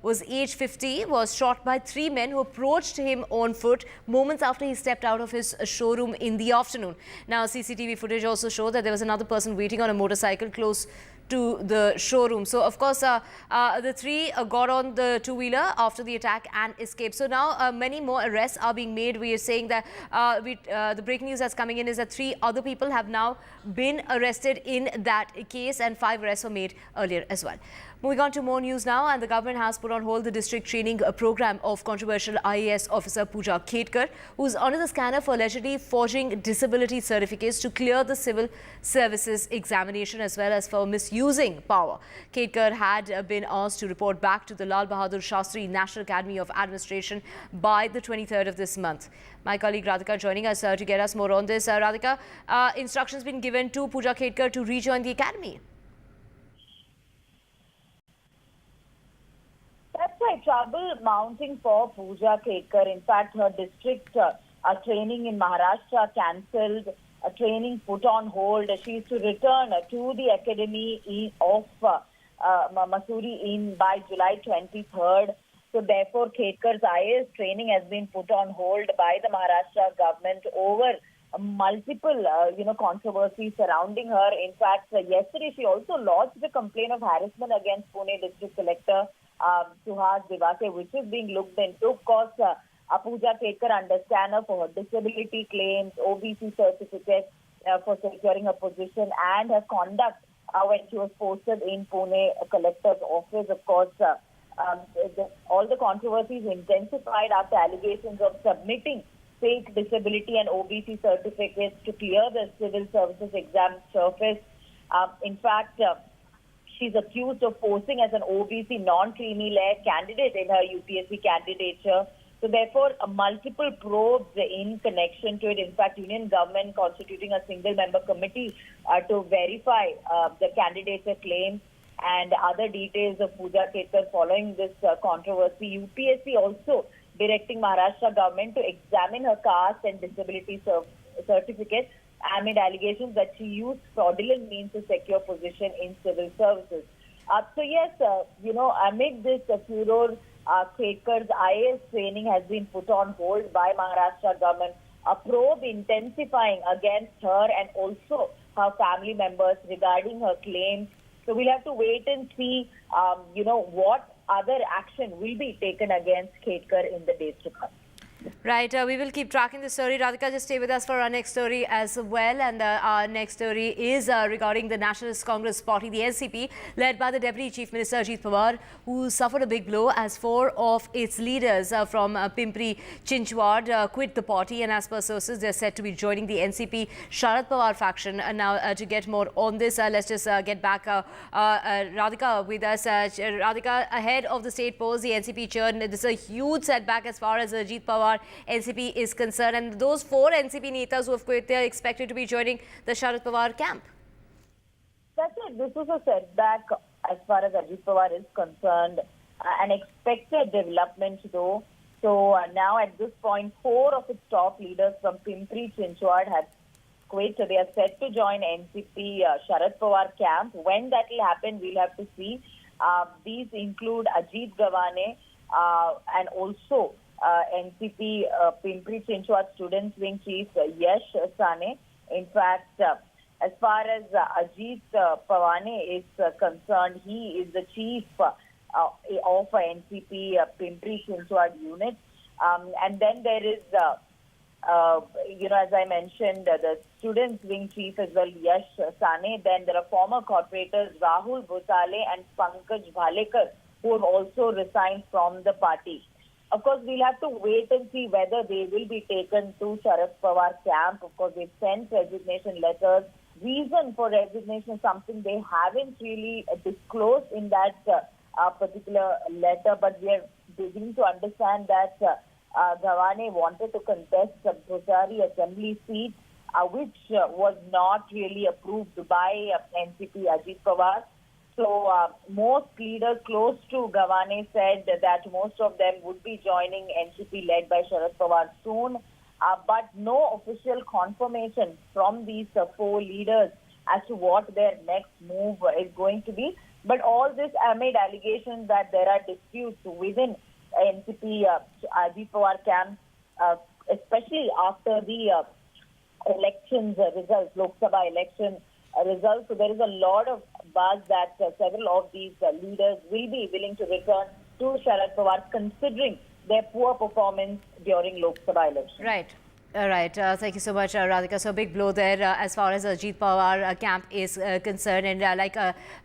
was age 50, was shot by 3 men who approached him on foot moments after he stepped out of his showroom in the afternoon. Now, CCTV footage also showed that there was another person waiting on a motorcycle close to the showroom. So, of course, the 3 got on the 2-wheeler after the attack and escaped. So now many more arrests are being made. We are saying that the breaking news that's coming in is that 3 other people have now been arrested in that case, and 5 arrests were made earlier as well. Moving on to more news now, and the government has put on hold the district training program of controversial IAS officer Pooja Khetkar, who's under the scanner for allegedly forging disability certificates to clear the civil services examination, as well as for misusing power. Khetkar had been asked to report back to the Lal Bahadur Shastri National Academy of Administration by the 23rd of this month. My colleague Radhika joining us to get us more on this. Radhika, instructions been given to Pooja Khetkar to rejoin the academy. That's right. Trouble mounting for Pooja Khetkar. In fact, her district training in Maharashtra cancelled, training put on hold. She is to return to the academy of Mussoorie by July 23rd. So therefore, Khetkar's IAS training has been put on hold by the Maharashtra government over multiple, controversies surrounding her. In fact, yesterday she also lodged a complaint of harassment against Pune District Collector Suhas Devake, which is being looked into. Of course, Pooja Khetkar understand her for her disability claims, OBC certificate for securing her position, and her conduct when she was posted in Pune Collector's office. Of course, all the controversies intensified after allegations of submitting fake disability and OBC certificates to clear the civil services exam surface. In fact, she's accused of posing as an OBC non-creamy layer candidate in her UPSC candidature. So therefore, multiple probes in connection to it. In fact, Union government constituting a single-member committee to verify the candidature claims and other details of Pooja Khetkar following this controversy. UPSC also directing Maharashtra government to examine her caste and disability certificate amid allegations that she used fraudulent means to secure position in civil services. So yes, amid this furor, Khetkar's IAS training has been put on hold by Maharashtra government. A probe intensifying against her and also her family members regarding her claims. So we'll have to wait and see, what other action will be taken against Khetkar in the days to come. Right, we will keep tracking the story. Radhika, just stay with us for our next story as well. And our next story is regarding the Nationalist Congress Party, the NCP, led by the Deputy Chief Minister Ajit Pawar, who suffered a big blow as 4 of its leaders from Pimpri Chinchwad quit the party. And as per sources, they're said to be joining the NCP Sharad Pawar faction. And now to get more on this, let's just get back Radhika with us. Radhika, ahead of the state polls, the NCP churn, this is a huge setback as far as Ajit Pawar NCP is concerned, and those 4 NCP netas who have quit, they are expected to be joining the Sharad Pawar camp. That's it. This was a setback as far as Ajit Pawar is concerned, an expected development though. So now at this point, 4 of its top leaders from Pimpri Chinchwad have quit. They are set to join NCP Sharad Pawar camp. When that will happen, we'll have to see. These include Ajit Gawane and also NCP Pimpri Chinchwad Students Wing Chief Yash Sane. In fact, as far as Ajit Pawane is concerned, he is the chief of NCP Pimpri Chinchwad unit. And then there is, as I mentioned, the Students Wing Chief as well, Yash Sane. Then there are former corporators Rahul Bhutale and Pankaj Bhalekar, who have also resigned from the party. Of course, we'll have to wait and see whether they will be taken to Sharad Pawar camp. Of course, they've sent resignation letters. Reason for resignation is something they haven't really disclosed in that particular letter, but we are beginning to understand that Gawane wanted to contest the Bhusari Assembly seat, which was not really approved by NCP Ajit Pawar. So most leaders close to Gawane said that most of them would be joining NCP led by Sharad Pawar soon. But no official confirmation from these 4 leaders as to what their next move is going to be. But all this amid allegations that there are disputes within NCP Ajit Pawar camp, especially after the elections results, Lok Sabha election results. So there is a lot of buzz that several of these leaders will be willing to return to Sharad Pawar, considering their poor performance during Lok Sabha election. Right. All right. Thank you so much, Radhika. So, big blow there as far as Ajit Pawar camp is concerned. And like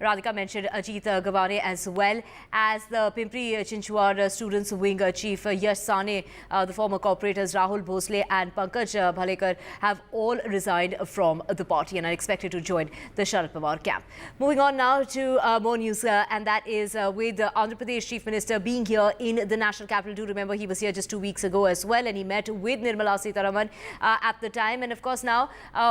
Radhika mentioned, Ajit Gawane as well as the Pimpri Chinchwad Students Wing Chief Yash Sane, the former corporators Rahul Bhosle and Pankaj Bhalekar have all resigned from the party and are expected to join the Sharad Pawar camp. Moving on now to more news, and that is with the Andhra Pradesh Chief Minister being here in the national capital. Do remember he was here just 2 weeks ago as well, and he met with Nirmala Sitharaman at the time. And of course now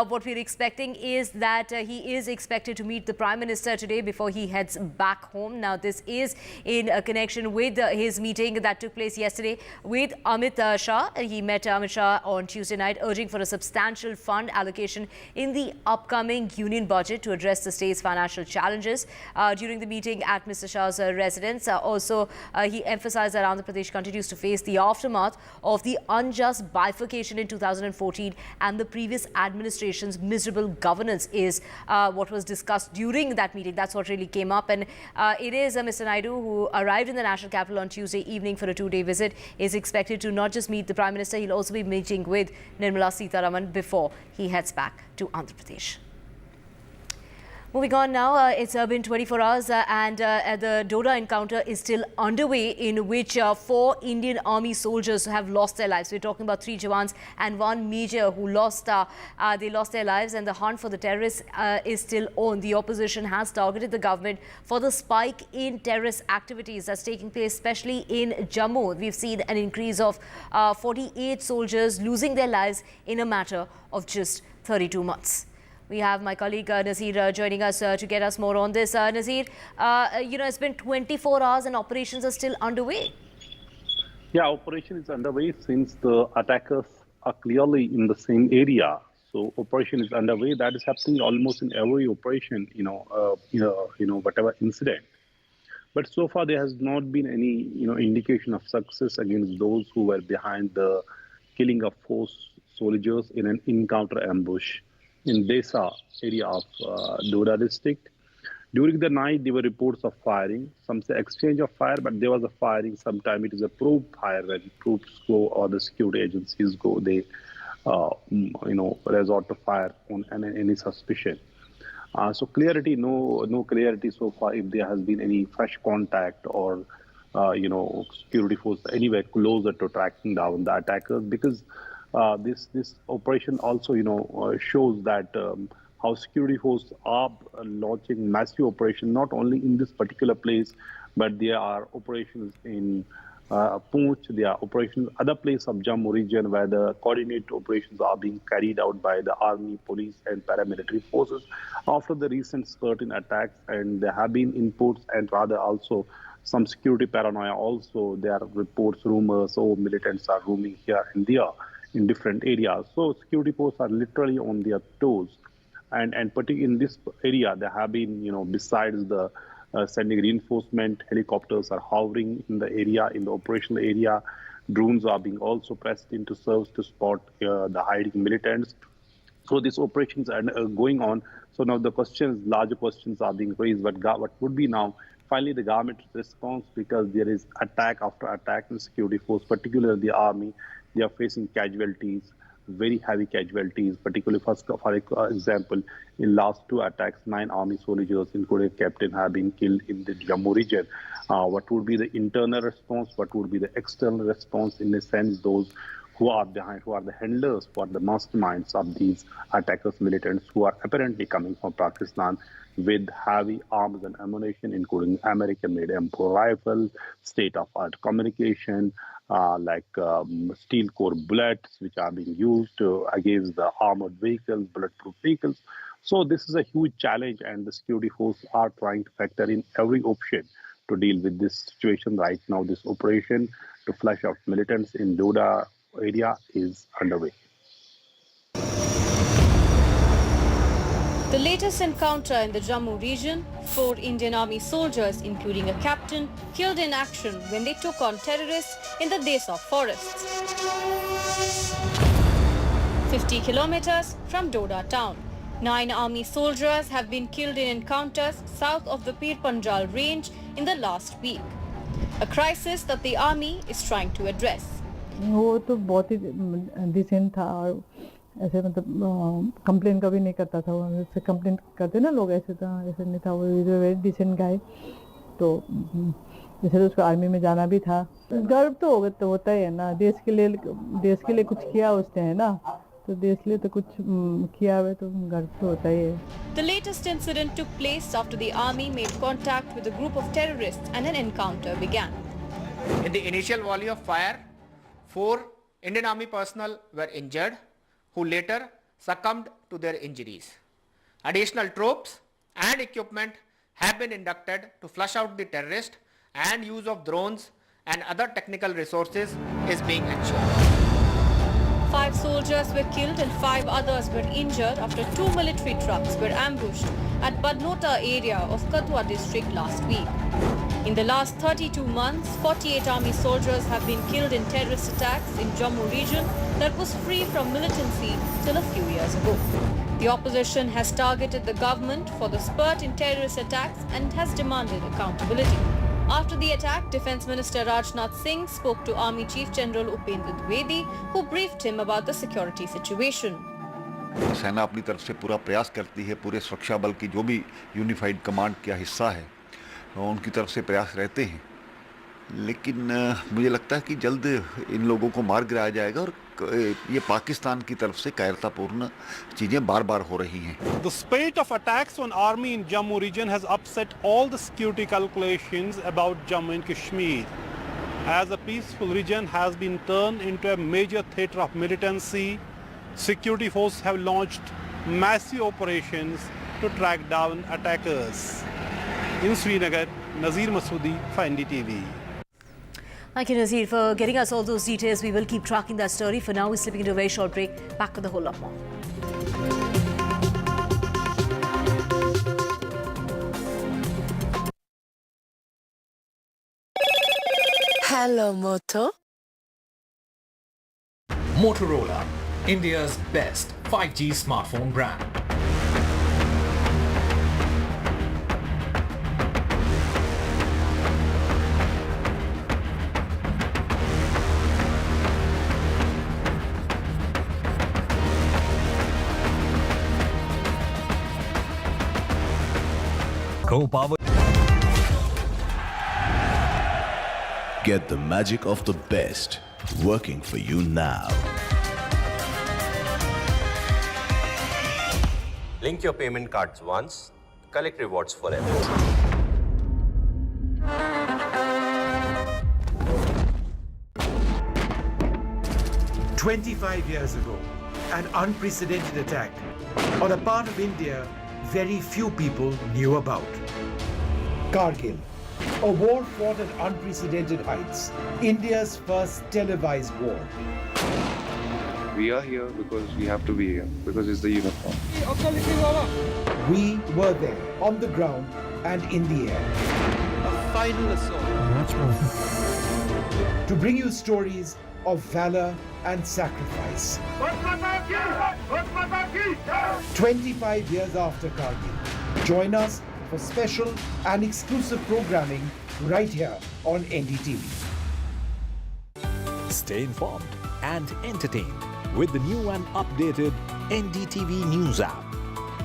what we're expecting is that he is expected to meet the Prime Minister today before he heads back home. Now this is in connection with his meeting that took place yesterday with Amit Shah. He met Amit Shah on Tuesday night, urging for a substantial fund allocation in the upcoming union budget to address the state's financial challenges. During the meeting at Mr. Shah's residence, also he emphasized that Andhra Pradesh continues to face the aftermath of the unjust bifurcation in 2014 and the previous administration's miserable governance is what was discussed during that meeting. That's what really came up. And it is Mr. Naidu, who arrived in the national capital on Tuesday evening for a 2-day visit, is expected to not just meet the Prime Minister, he'll also be meeting with Nirmala Sitharaman before he heads back to Andhra Pradesh. Moving on now, it's been 24 hours and the Doda encounter is still underway, in which 4 Indian Army soldiers have lost their lives. We're talking about 3 Jawans and 1 Major who lost their lives, and the hunt for the terrorists is still on. The opposition has targeted the government for the spike in terrorist activities that's taking place, especially in Jammu. We've seen an increase of 48 soldiers losing their lives in a matter of just 32 months. We have my colleague Nazir joining us to get us more on this. Nazir, it's been 24 hours and operations are still underway. Yeah, operation is underway since the attackers are clearly in the same area. So operation is underway. That is happening almost in every operation, whatever incident. But so far there has not been any, indication of success against those who were behind the killing of 4 soldiers in an encounter ambush in Desa area of Doda district. During the night, there were reports of firing. Some say exchange of fire, but there was a firing. Sometimes it is a probe fire. When troops go or the security agencies go, they, resort to fire on any suspicion. So clarity, no clarity so far if there has been any fresh contact or, security force anywhere closer to tracking down the attackers, because this operation also, shows that how security forces are launching massive operations, not only in this particular place, but there are operations in Poonch, there are operations other places of Jammu region where the coordinated operations are being carried out by the army, police, and paramilitary forces after the recent certain attacks. And there have been inputs and rather also some security paranoia. Also, there are reports, rumors, militants are roaming here and there in different areas. So security forces are literally on their toes. And particularly in this area, there have been, besides the sending reinforcement, helicopters are hovering in the area, in the operational area. Drones are being also pressed into serves to spot the hiding militants. So these operations are going on. So now the larger questions are being raised. But what would be now finally the government response, because there is attack after attack in security force, particularly the army. They are facing casualties, very heavy casualties, particularly for example, in last 2 attacks, 9 army soldiers, including captain, have been killed in the Jammu region. What would be the internal response? What would be the external response? In a sense, those who are behind, who are the handlers, who are the masterminds of these attackers, militants, who are apparently coming from Pakistan with heavy arms and ammunition, including American-made M4 rifles, state-of-art communication, like steel core bullets, which are being used against the armored vehicles, bulletproof vehicles. So this is a huge challenge, and the security forces are trying to factor in every option to deal with this situation. Right now, this operation to flush out militants in Doda area is underway. The latest encounter in the Jammu region, 4 Indian Army soldiers, including a captain, killed in action when they took on terrorists in the Desa forests, 50 kilometers from Doda town. 9 army soldiers have been killed in encounters south of the Pir Panjal range in the last week, a crisis that the army is trying to address. वो तो बहुत ही decent था और ऐसे मतलब complain कभी नहीं करता था वो, उससे कंप्लेन करते ना लोग, ऐसे था, ऐसे नहीं था वो, वेरी डिसेंट गाय। तो जैसे तो उसको आर्मी में जाना भी था, गर्व तो होता ही है ना, देश के लिए कुछ किया उसने, है ना, तो देश के लिए तो कुछ किया है, तो गर्व तो होता ही है। The latest incident took place after the army made contact with a group of terrorists and an encounter began. In the initial volley of fire, 4 Indian Army personnel were injured, who later succumbed to their injuries. Additional troops and equipment have been inducted to flush out the terrorist, and use of drones and other technical resources is being ensured. 5 soldiers were killed and 5 others were injured after 2 military trucks were ambushed at Badnota area of Kathua district last week. In the last 32 months, 48 army soldiers have been killed in terrorist attacks in Jammu region that was free from militancy till a few years ago. The opposition has targeted the government for the spurt in terrorist attacks and has demanded accountability. After the attack, Defence Minister Rajnath Singh spoke to Army Chief General Upendra Dwivedi, who briefed him about the security situation. सेना अपनी तरफ से पूरा प्रयास करती है, पूरे सुरक्षा बल की जो भी यूनिफाइड कमांड का हिस्सा है उनकी तरफ से प्रयास रहते हैं, लेकिन मुझे लगता है कि जल्द इन लोगों को मार गिराया जाएगा और ये पाकिस्तान की तरफ से कायरतापूर्ण चीजें बार-बार हो रही हैं। The spate of attacks on army in Jammu region has upset all the security calculations about Jammu and Kashmir, as a peaceful region has been turned into a major theatre of militancy. Security forces have launched massive operations to track down attackers. In Srinagar, Nazir Masoodi for NDTV. Thank you, Nazir, for getting us all those details. We will keep tracking that story. For now, we're slipping into a very short break. Back with a whole lot more. Hello, Moto. Motorola, India's best 5G smartphone brand. Co-powered. Get the magic of the best working for you now. Link your payment cards once, collect rewards forever. "25 years ago, an unprecedented attack on a part of India very few people knew about. Kargil, a war fought at unprecedented heights, India's first televised war. We are here because we have to be here, because it's the uniform. We were there, on the ground and in the air. A final assault. To bring you stories of valor and sacrifice. 25 years after Kargil. Join us for special and exclusive programming right here on NDTV. Stay informed and entertained with the new and updated NDTV News app.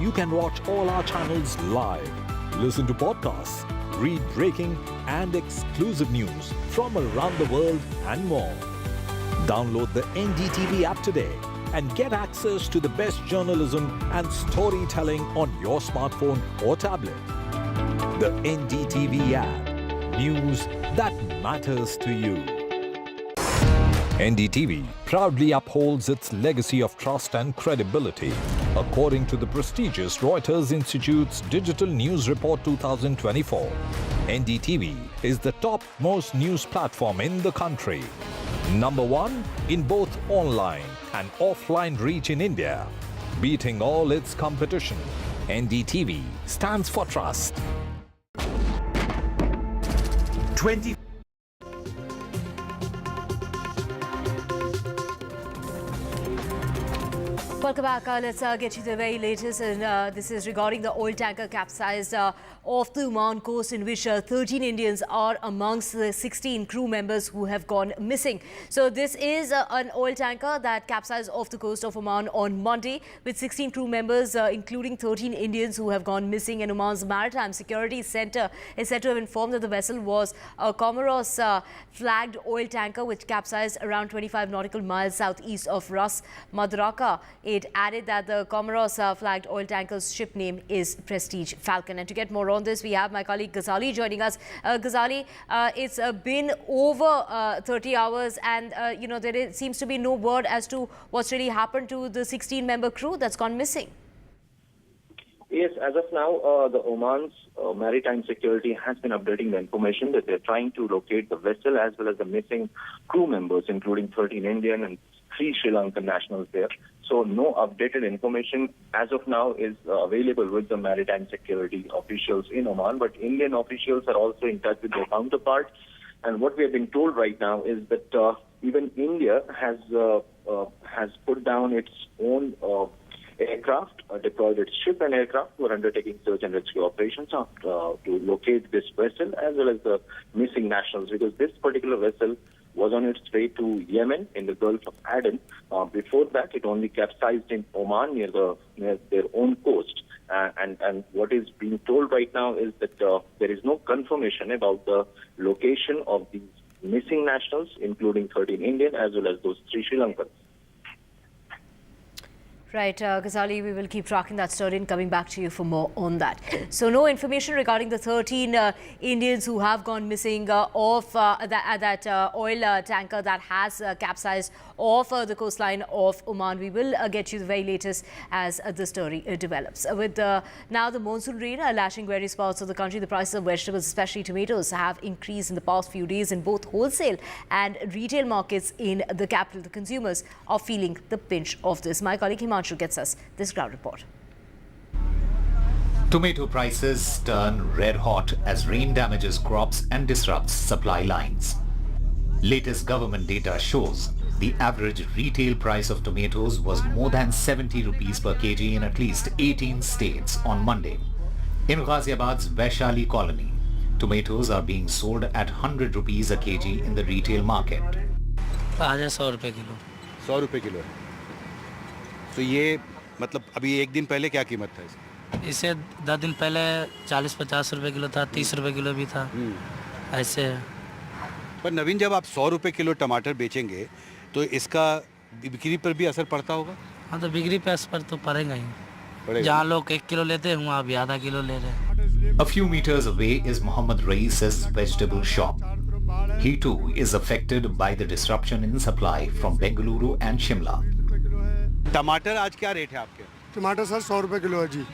You can watch all our channels live, listen to podcasts, read breaking and exclusive news from around the world and more. Download the NDTV app today and get access to the best journalism and storytelling on your smartphone or tablet. The NDTV app. News that matters to you. NDTV proudly upholds its legacy of trust and credibility. According to the prestigious Reuters Institute's Digital News Report 2024, NDTV is the topmost news platform in the country. Number 1 in both online and offline reach in India, beating all its competition. NDTV stands for trust. 20. Welcome back. Let's get you the very latest, and this is regarding the oil tanker capsized off the Oman coast, in which 13 Indians are amongst the 16 crew members who have gone missing. So this is an oil tanker that capsized off the coast of Oman on Monday, with 16 crew members, including 13 Indians who have gone missing. And Oman's Maritime Security Centre is said to have informed that the vessel was a Comoros-flagged oil tanker which capsized around 25 nautical miles southeast of Ras Madrakah. It added that the Comoros-flagged oil tanker's ship name is Prestige Falcon. And to get more on this, we have my colleague Ghazali joining us. Ghazali, it's been over 30 hours and, there seems to be no word as to what's really happened to the 16-member crew that's gone missing. Yes, as of now, the Oman's Maritime Security has been updating the information that they're trying to locate the vessel as well as the missing crew members, including 13 Indian and 3 Sri Lankan nationals there. So no updated information as of now is available with the Maritime Security officials in Oman, but Indian officials are also in touch with their counterparts. And what we have been told right now is that even India has put down its own aircraft, deployed its ship and aircraft who are undertaking search and rescue operations to locate this vessel as well as the missing nationals, because this particular vessel was on its way to Yemen in the Gulf of Aden. Before that, it only capsized in Oman near their own coast. And what is being told right now is that there is no confirmation about the location of these missing nationals, including 13 Indian as well as those 3 Sri Lankans. Right, Ghazali, we will keep tracking that story and coming back to you for more on that. So no information regarding the 13 Indians who have gone missing off that oil tanker that has capsized off the coastline of Oman. We will get you the very latest as the story develops. With now the monsoon rain lashing various parts of the country, the prices of vegetables, especially tomatoes, have increased in the past few days in both wholesale and retail markets in the capital. The consumers are feeling the pinch of this. My colleague Himanshu gets us this ground report. Tomato prices turn red hot as rain damages crops and disrupts supply lines. Latest government data shows the average retail price of tomatoes was more than 70 rupees per kg in at least 18 states on Monday. In Ghaziabad's Vaishali colony, tomatoes are being sold at 100 rupees a kg in the retail market. 100 रुपए kilo 100 रुपए kilo. तो ये मतलब अभी एक दिन पहले क्या कीमत था इसकी? इसे 10 दिन पहले 40-50 रुपए किलो था, 30 रुपए किलो भी था, ऐसे है। पर नवीन, जब आप 100 रुपए किलो टमाटर बेचेंगे तो इसका बिक्री पर भी असर पड़ता होगा? हाँ, तो बिक्री पे असर तो पड़ेगा ही। जहाँ लोग 1 किलो लेते हैं वहाँ भी आधा किलो ले रहे हैं। A few meters away is Muhammad Rais's vegetable shop. He too is affected by the disruption in supply from Bengaluru and Shimla. टमाटर आज क्या रेट है आपके? टमाटर सर 100 रुपए किलो है जी।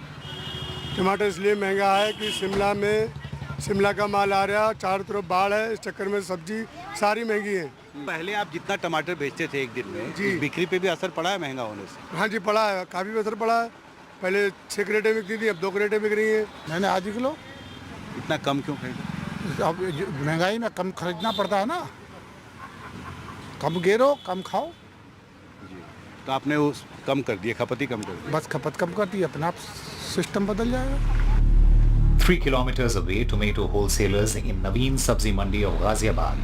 टमाटर इसलिए महंगा है कि शिमला का माल आ रहा है, चारों तरफ बाढ़ है, इस चक्कर में सब्जी सारी महंगी है। पहले आप जितना टमाटर बेचते थे एक दिन में जी, बिक्री पे भी असर पड़ा है महंगा होने से? हाँ जी, पड़ा है, काफ़ी असर पड़ा है। पहले 6 क्रेटें बिकती थी, अब 2 क्रेटें बिक रही हैं। मैंने आधी किलो। इतना कम क्यों खरीदा? अब महंगाई में कम खरीदना पड़ता है ना, कम गेरो कम खाओ। जी, तो आपने उस कम कर दिया, खपत ही कम कर दी? बस खपत कम कर दी, अपना आप सिस्टम बदल जाएगा। 3 kilometers away, tomato wholesalers in Naveen Sabzi Mandi of Ghaziabad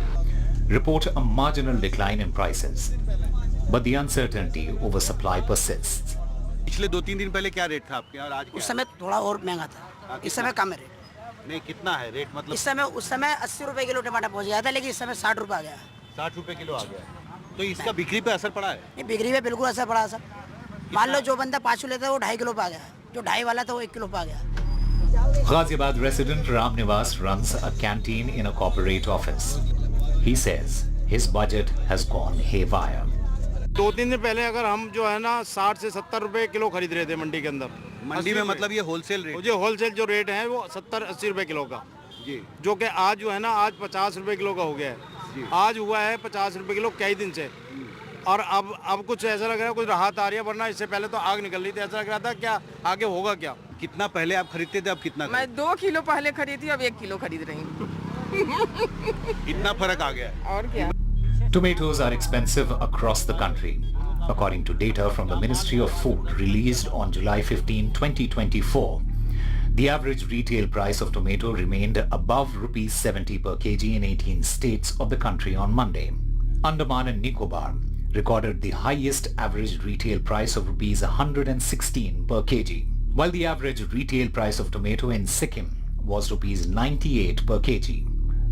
report a marginal decline in prices, but the uncertainty over supply persists. पिछले 2-3 दिन पहले क्या रेट था आपके और आज? उस समय थोड़ा और महंगा था, इस समय कम है रेट। नहीं, कितना है रेट? मतलब उस समय 80 रुपए किलो टमाटर पहुंच गया था, लेकिन इस समय 60 रुपए आ गया। 60 रुपए किलो आ गया, तो इसका बिक्री पे असर पड़ा है? नहीं, बिक्री पे बिल्कुल असर पड़ा सर। मान लो जो बंदा 5 लेता है वो 2.5 किलो पे आ गया, जो 2.5 वाला था वो 1 किलो पे आ गया। Ghaziabad resident Ram Nivas runs a canteen in a corporate office. He says his budget has gone haywire. 2-3 दिन पहले अगर हम जो है ना 60 से 70 रुपए किलो खरीद रहे थे मंडी के अंदर। मंडी में मतलब ये होलसेल रेट? जो होलसेल जो रेट है वो 70-80 रुपए किलो का जी, जो कि आज जो है ना आज 50 रुपए किलो का हो गया है। आज हुआ है 50 रुपए किलो कई दिन से, और अब कुछ ऐसा लग रहा है कुछ राहत आ रही है, वरना इससे पहले तो आग निकल रही थी। ऐसा लग रहा था क्या आगे होगा क्या। कितना पहले आप खरीदते थे, अब कितना? मैं 2 किलो पहले खरीदी, अब 1 किलो खरीद रही हूँ। इतना फर्क आ गया है। और क्या। Tomatoes are expensive across the country. According to data from the Ministry of Food released on July 15, 2024, the average retail price of tomato remained above rupees 70 per kg in 18 states of the country on Monday. Andaman and Nicobar recorded the highest average retail price of rupees 116 per kg, while the average retail price of tomato in Sikkim was rupees 98 per kg.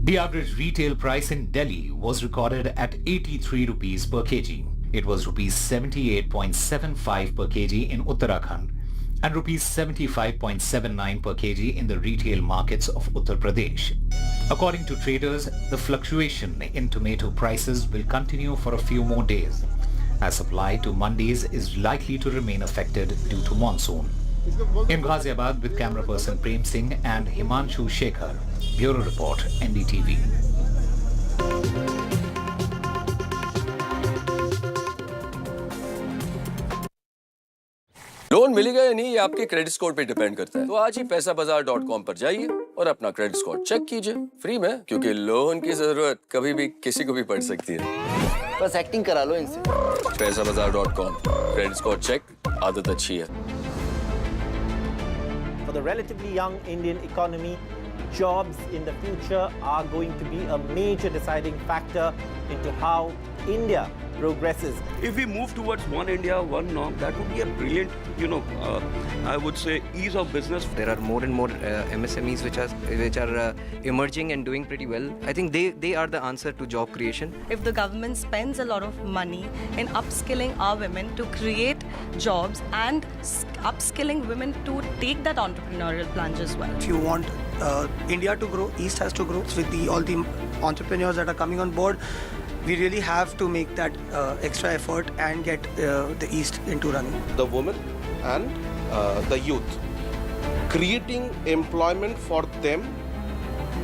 The average retail price in Delhi was recorded at 83 rupees per kg. It was rupees 78.75 per kg in Uttarakhand and rupees 75.79 per kg in the retail markets of Uttar Pradesh. According to traders, the fluctuation in tomato prices will continue for a few more days, as supply to mandis is likely to remain affected due to monsoon. In Ghaziabad with camera person Prem Singh and Himanshu Shekhar, Bureau Report, NDTV. Loan मिलेगा या नहीं ये आपके credit score पे depend करता है। तो आज ही पैसाबाजार.com पर जाइए और अपना क्रेडिट स्कोर चेक कीजिए फ्री में, क्योंकि लोन की जरूरत कभी भी किसी को भी पड़ सकती है। बस एक्टिंग करा लो इनसे। पैसाबाजार.com, क्रेडिट स्कोर चेक, आदत अच्छी है। For the relatively young Indian economy, jobs in the future are going to be a major deciding factor into how India progresses. If we move towards one India, one norm, that would be a brilliant, I would say, ease of business. There are more and more MSMEs which are emerging and doing pretty well. I think they are the answer to job creation. If the government spends a lot of money in upskilling our women to create jobs and upskilling women to take that entrepreneurial plunge as well. If you want India to grow, East has to grow. With all the entrepreneurs that are coming on board, we really have to make that extra effort and get the East into running. The women and the youth. Creating employment for them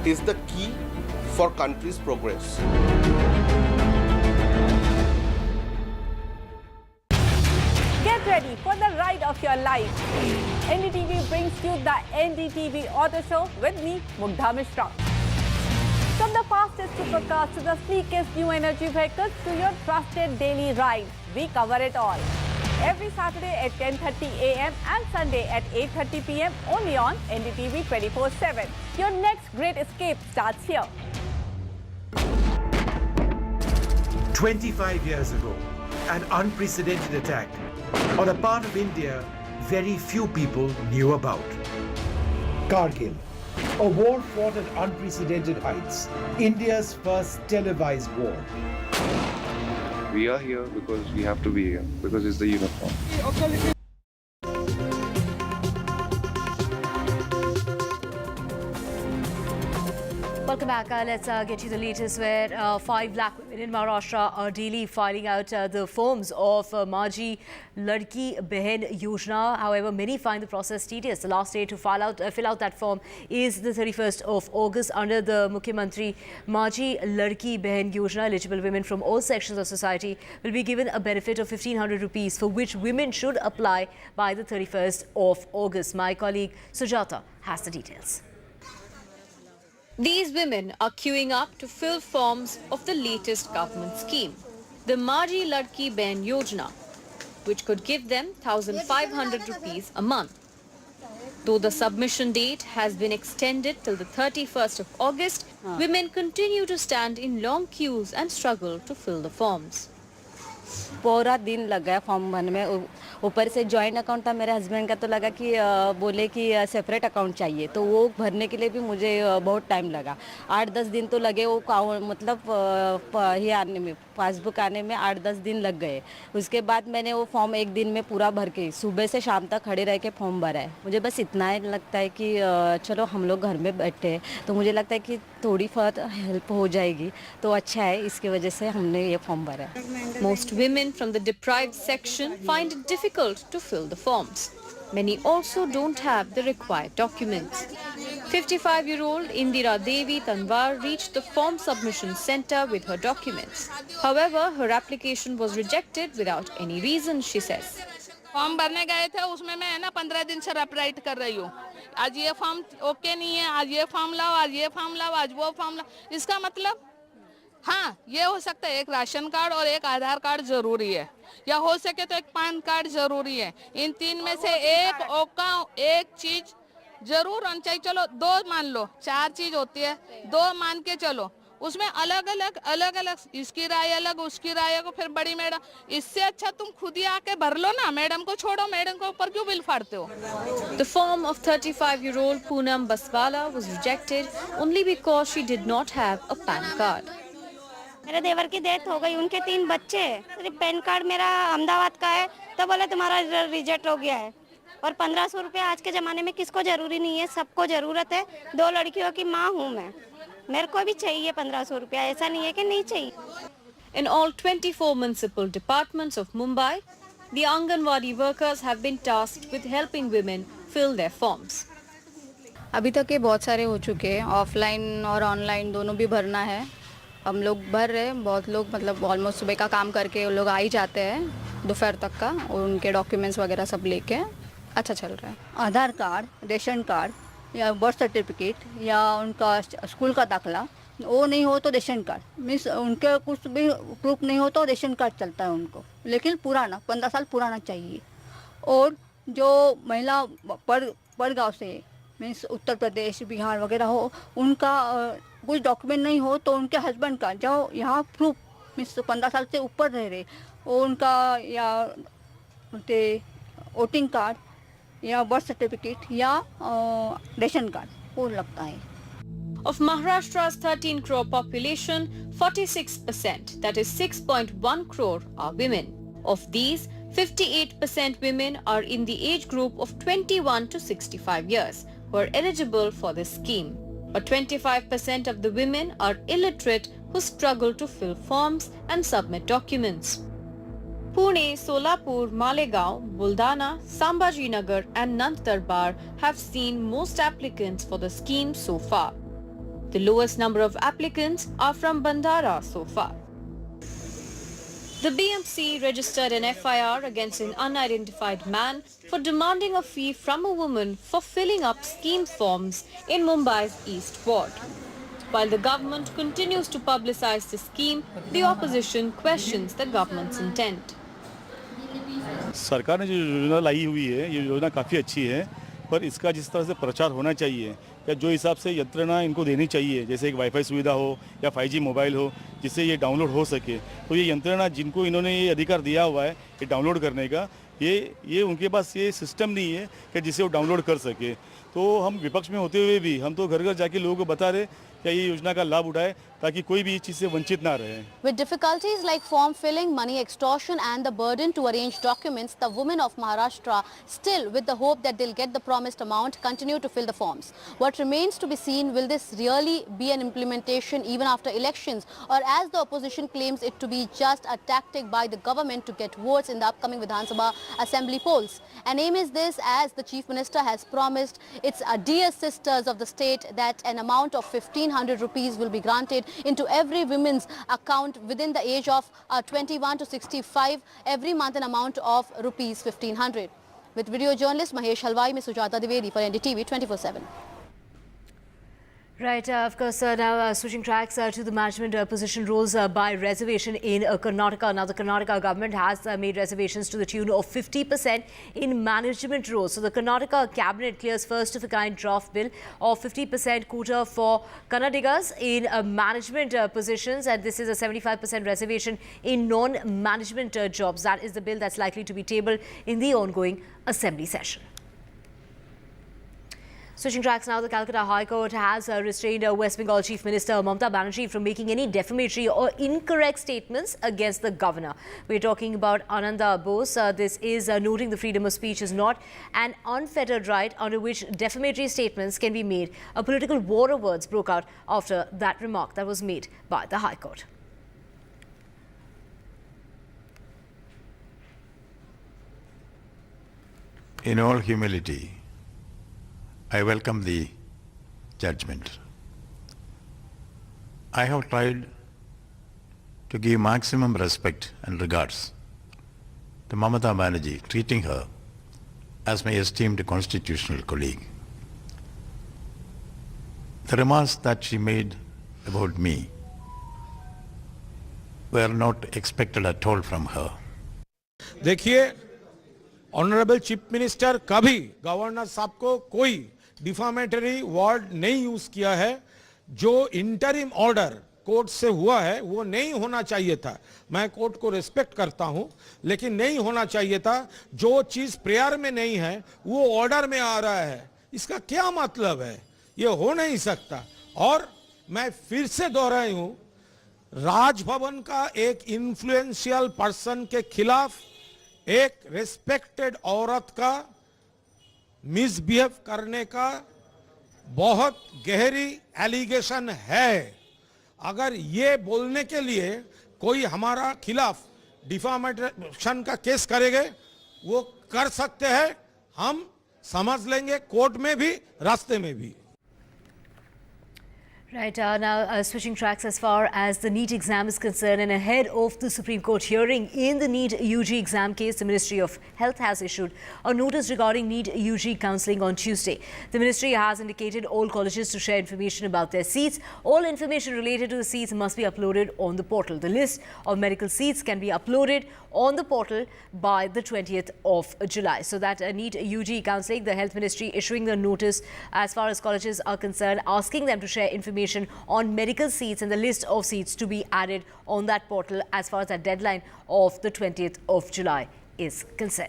is the key for country's progress. Get ready for the ride of your life. NDTV brings you the NDTV Auto Show with me, Mugdha Mishra. From the fastest supercars to the sleekest new energy vehicles to your trusted daily ride, we cover it all. Every Saturday at 10:30 a.m. and Sunday at 8:30 p.m. only on NDTV 24/7. Your next great escape starts here. 25 years ago, an unprecedented attack on a part of India very few people knew about. Kargil, a war fought at unprecedented heights, India's first televised war. We are here because we have to be here, because it's the uniform. Welcome back. Let's get you the latest where 5 lakh women in Maharashtra are daily filing out the forms of Maji Ladki Behen Yojana. However, many find the process tedious. The last day to fill out that form is the 31st of August. Under the Mukhyamantri Maji Ladki Behen Yojana, eligible women from all sections of society will be given a benefit of 1,500 rupees, for which women should apply by the 31st of August. My colleague Sujata has the details. These women are queuing up to fill forms of the latest government scheme, the Maji Ladki Behen Yojana, which could give them 1,500 rupees a month. Though the submission date has been extended till the 31st of August, women continue to stand in long queues and struggle to fill the forms. पूरा दिन लग गया form भरने में. ऊपर से joint account था मेरे हस्बैंड का, तो लगा कि बोले कि सेपरेट अकाउंट चाहिए, तो वो भरने के लिए भी मुझे बहुत टाइम लगा. 8-10 दिन तो लगे वो मतलब ये आने में, पासबुक आने में 8-10 दिन लग गए. उसके बाद मैंने वो फॉर्म एक दिन में पूरा भर के सुबह से शाम तक खड़े रह के फॉर्म भरा है. मुझे बस इतना ही लगता है कि चलो हम लोग घर में बैठे हैं, तो मुझे लगता है कि थोड़ी बहुत हेल्प हो जाएगी तो अच्छा है. इसकी वजह से हमने ये फॉर्म भरा है. Most women from the deprived section find it difficult to fill the forms. Many also don't have the required documents. 55-year-old Indira Devi Tanwar reached the form submission center with her documents. However, her application was rejected without any reason, she says. Form भरने गए थे, उसमें मैं है ना 15 दिन से right कर रही हूँ. आज ये फॉर्म ओके नहीं है, आज ये फॉर्म लाओ, आज ये फॉर्म लाओ, आज वो फॉर्म लाओ. इसका मतलब हाँ, ये हो सकता है एक राशन कार्ड और एक आधार कार्ड जरूरी है, या हो सके तो एक पैन कार्ड जरूरी है. इन तीन में से एक चीज जरूर होनी चाहिए. चलो 2 मान लो, 4 चीज होती है, 2 मान के चलो. उसमें अलग अलग इसकी राय अलग, उसकी राय को फिर बड़ी मैडम. इससे अच्छा तुम खुद ही आके भर लो ना. मैडम को छोड़ो, मैडम को ऊपर क्यों बिल फाड़ते हो. The form of 35-year-old Poonam Baswala was rejected only because she did not have a PAN card. मेरे देवर की डेथ हो गई, उनके 3 बच्चे हैं. सिर्फ पैन कार्ड मेरा अहमदाबाद का है, तो बोले तुम्हारा रिजेक्ट हो गया है. और 1500 रुपये आज के ज़माने में किसको ज़रूरी नहीं है, सबको ज़रूरत है. 2 लड़कियों की माँ हूँ मैं, मेरे को भी चाहिए 1500 रुपया. ऐसा नहीं है कि नहीं चाहिए. In all 24 municipal departments of Mumbai, the Anganwadi workers have been tasked with helping women fill their forms. अभी तक ये बहुत सारे हो चुके हैं, ऑफलाइन और ऑनलाइन दोनों भी भरना है. हम लोग भर रहे हैं. बहुत लोग मतलब ऑलमोस्ट सुबह का काम करके लोग आ ही जाते हैं दोपहर तक का, और उनके डॉक्यूमेंट्स वगैरह सब लेके अच्छा चल रहा है. आधार कार्ड, रेशन कार्ड या बर्थ सर्टिफिकेट या उनका स्कूल का दाखला, वो नहीं हो तो रेशन कार्ड. मीन्स उनके कुछ भी प्रूफ नहीं हो तो रेशन कार्ड चलता है उनको, लेकिन पुराना 15 साल पुराना चाहिए. और जो महिला पर गाँव से मीन्स उत्तर प्रदेश, बिहार वगैरह हो, उनका कुछ डॉक्यूमेंट नहीं हो तो उनके हस्बैंड का जो यहाँ प्रूफ मीन्स 15 साल से ऊपर रह रहे, उनका या वोटिंग कार्ड या बर्थ सर्टिफिकेट या रेशन कार्ड वो लगता है. Of Maharashtra's 13 crore population, 46%, that is 6.1 crore, are women. Of these, 58% women are in the age group of 21 to 65 years, who are eligible for this scheme. But 25% of the women are illiterate who struggle to fill forms and submit documents. Pune, Solapur, Malegaon, Buldana, Sambhajinagar and Nand Darbar have seen most applicants for the scheme so far. The lowest number of applicants are from Bandara so far. The BMC registered an FIR against an unidentified man for demanding a fee from a woman for filling up scheme forms in Mumbai's East Ward. While the government continues to publicize the scheme, the opposition questions the government's intent. सरकार ने जो योजना लाई हुई है, ये योजना काफ़ी अच्छी है, पर इसका जिस तरह से प्रचार होना चाहिए या जो हिसाब से यंत्रणा इनको देनी चाहिए, जैसे एक वाईफाई सुविधा हो या 5G मोबाइल हो जिससे ये डाउनलोड हो सके, तो ये यंत्रणा जिनको इन्होंने ये अधिकार दिया हुआ है ये डाउनलोड करने का, ये उनके पास ये सिस्टम नहीं है कि जिसे वो डाउनलोड कर सके। तो हम विपक्ष में होते हुए भी हम तो घर घर जाके लोगों को बता रहे कि ये योजना का लाभ उठाए ताकि कोई भी इस चीज़ से वंचित ना रहे। With difficulties like form filling, money extortion and the burden to arrange documents, the women of Maharashtra, still with the hope that they'll get the promised amount, continue to fill the forms. What remains to be seen, will this really be an implementation even after elections, or as the opposition claims it to be just a tactic by the government to get votes in the upcoming Vidhan Sabha assembly polls? And aim is this, as the Chief Minister has promised its dear sisters of the state that an amount of 1500 rupees will be granted into every women's account within the age of 21 to 65 every month, an amount of rupees 1500. With video journalist Mahesh Halwai, Ms. Sujata Dwivedi for NDTV 24/7. Right, of course, now switching tracks to the management position roles by reservation in Karnataka. Now, the Karnataka government has made reservations to the tune of 50% in management roles. So, the Karnataka cabinet clears first of a kind draft bill of 50% quota for Kannadigas in management positions, and this is a 75% reservation in non-management jobs. That is the bill that's likely to be tabled in the ongoing assembly session. Switching tracks now, the Calcutta High Court has restrained West Bengal Chief Minister Mamata Banerjee from making any defamatory or incorrect statements against the governor. We're talking about Ananda Bose. This is noting the freedom of speech is not an unfettered right under which defamatory statements can be made. A political war of words broke out after that remark that was made by the High Court. In all humility, I welcome the judgment. I have tried to give maximum respect and regards to Mamata Banerjee, treating her as my esteemed constitutional colleague. The remarks that she made about me were not expected at all from her. देखिए, honourable chief minister कभी governor साहब को कोई defamatory word नहीं use किया है। जो interim order court से हुआ है वो नहीं होना चाहिए था। मैं कोर्ट को रिस्पेक्ट करता हूं, लेकिन नहीं होना चाहिए था। जो चीज प्रेयर में नहीं है वो ऑर्डर में आ रहा है, इसका क्या मतलब है? ये हो नहीं सकता। और मैं फिर से दोहराई हूं, राजभवन का एक इन्फ्लुएंशियल पर्सन के खिलाफ एक रिस्पेक्टेड औरत का मिसबिहेव करने का बहुत गहरी एलिगेशन है। अगर ये बोलने के लिए कोई हमारा खिलाफ डिफामेशन का केस करेंगे, वो कर सकते हैं, हम समझ लेंगे कोर्ट में भी, रास्ते में भी। Right, now switching tracks as far as the NEET exam is concerned, and ahead of the Supreme Court hearing in the NEET UG exam case, the Ministry of Health has issued a notice regarding NEET UG counselling on Tuesday. The ministry has indicated all colleges to share information about their seats. All information related to the seats must be uploaded on the portal. The list of medical seats can be uploaded on the portal by the 20th of July. So that NEET UG counselling, the Health Ministry issuing the notice as far as colleges are concerned, asking them to share information on medical seats and the list of seats to be added on that portal as far as the deadline of the 20th of July is concerned.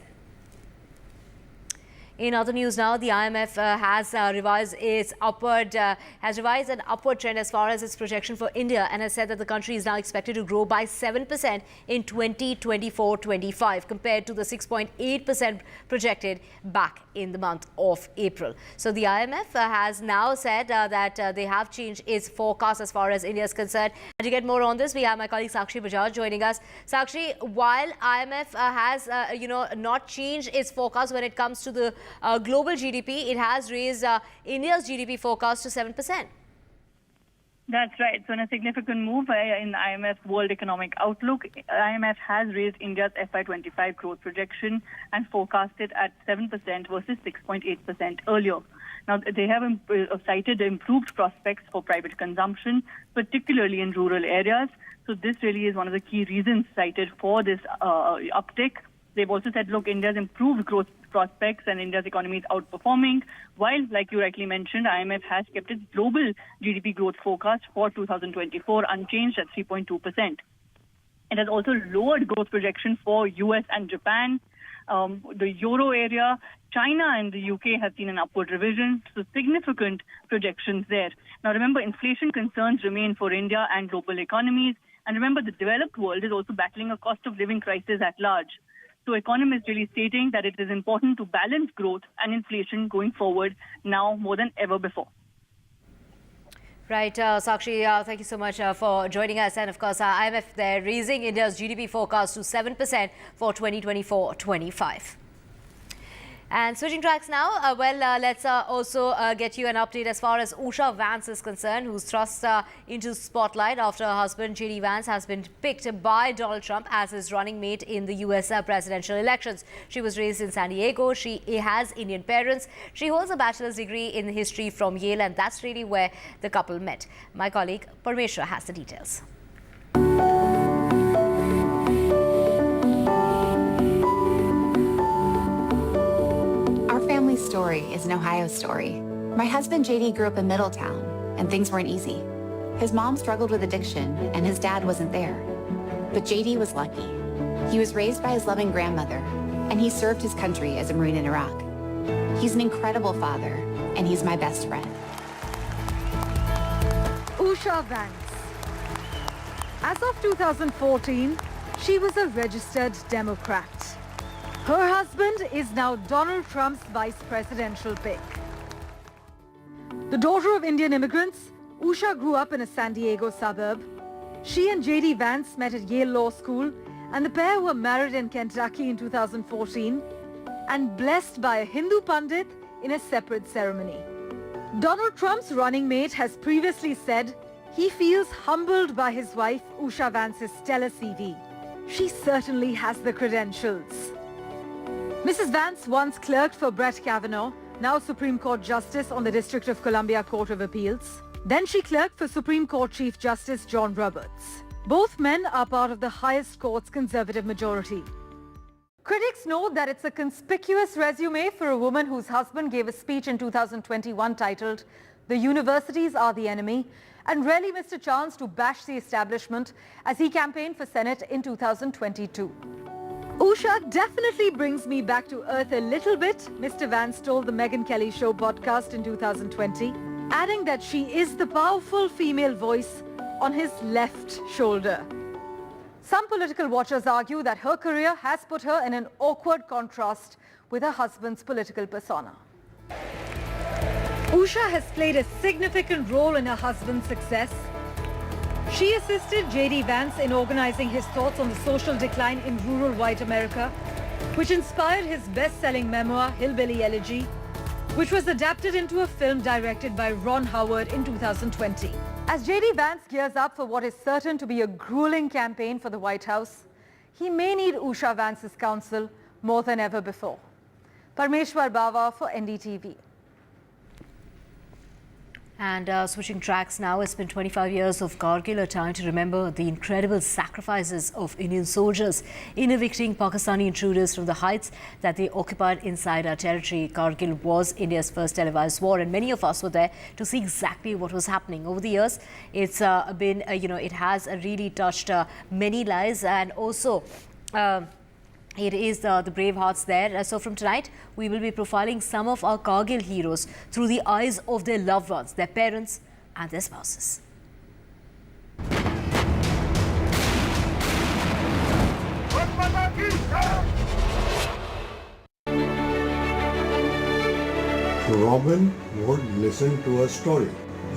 In other news now, the IMF has revised an upward trend as far as its projection for India, and has said that the country is now expected to grow by 7% in 2024-25 compared to the 6.8% projected back in the month of April. So the IMF has now said that they have changed its forecast as far as India is concerned. And to get more on this, we have my colleague Sakshi Bajaj joining us. Sakshi, while IMF has not changed its forecast when it comes to the global GDP, it has raised India's GDP forecast to 7%. That's right. So in a significant move in the IMF World Economic Outlook, IMF has raised India's FY25 growth projection and forecasted at 7% versus 6.8% earlier. Now, they have cited improved prospects for private consumption, particularly in rural areas. So this really is one of the key reasons cited for this uptick. They've also said, look, India's improved growth prospects and India's economy is outperforming, while, like you rightly mentioned, IMF has kept its global GDP growth forecast for 2024 unchanged at 3.2%. It has also lowered growth projection for US and Japan. The euro area, China and the UK have seen an upward revision, so significant projections there. Now remember, inflation concerns remain for India and global economies. And remember, the developed world is also battling a cost of living crisis at large. So economists really stating that it is important to balance growth and inflation going forward now more than ever before. Right, Sakshi, thank you so much for joining us. And of course, IMF, they're raising India's GDP forecast to 7% for 2024-25. And switching tracks now, let's also get you an update as far as Usha Vance is concerned, who's thrust into spotlight after her husband JD Vance has been picked by Donald Trump as his running mate in the US presidential elections. She was raised in San Diego. She has Indian parents. She holds a bachelor's degree in history from Yale, and that's really where the couple met. My colleague Parmeshwar has the details. Story is an Ohio story. My husband JD grew up in Middletown, and things weren't easy. His mom struggled with addiction, and his dad wasn't there. But JD was lucky. He was raised by his loving grandmother, and he served his country as a Marine in Iraq. He's an incredible father, and he's my best friend. Usha Vance. As of 2014, she was a registered Democrat. Her husband is now Donald Trump's vice presidential pick. The daughter of Indian immigrants, Usha grew up in a San Diego suburb. She and JD Vance met at Yale Law School, and the pair were married in Kentucky in 2014 and blessed by a Hindu Pandit in a separate ceremony. Donald Trump's running mate has previously said he feels humbled by his wife Usha Vance's stellar CV. She certainly has the credentials. Mrs. Vance once clerked for Brett Kavanaugh, now Supreme Court Justice on the District of Columbia Court of Appeals. Then she clerked for Supreme Court Chief Justice John Roberts. Both men are part of the highest court's conservative majority. Critics note that it's a conspicuous resume for a woman whose husband gave a speech in 2021 titled, "The Universities Are the Enemy," and rarely missed a chance to bash the establishment as he campaigned for Senate in 2022. Usha definitely brings me back to earth a little bit, Mr. Vance told the Megyn Kelly Show podcast in 2020, adding that she is the powerful female voice on his left shoulder. Some political watchers argue that her career has put her in an awkward contrast with her husband's political persona. Usha has played a significant role in her husband's success. She assisted JD Vance in organizing his thoughts on the social decline in rural white America, which inspired his best-selling memoir, Hillbilly Elegy, which was adapted into a film directed by Ron Howard in 2020. As JD Vance gears up for what is certain to be a grueling campaign for the White House, he may need Usha Vance's counsel more than ever before. Parmeshwar Bawa for NDTV. And switching tracks now, it's been 25 years of Kargil, a time to remember the incredible sacrifices of Indian soldiers in evicting Pakistani intruders from the heights that they occupied inside our territory. Kargil was India's first televised war, and many of us were there to see exactly what was happening. Over the years, it's been, it has really touched many lives, and also it is the brave hearts there. So from tonight, we will be profiling some of our Kargil heroes through the eyes of their loved ones, their parents and their spouses. Robin would listen to a story.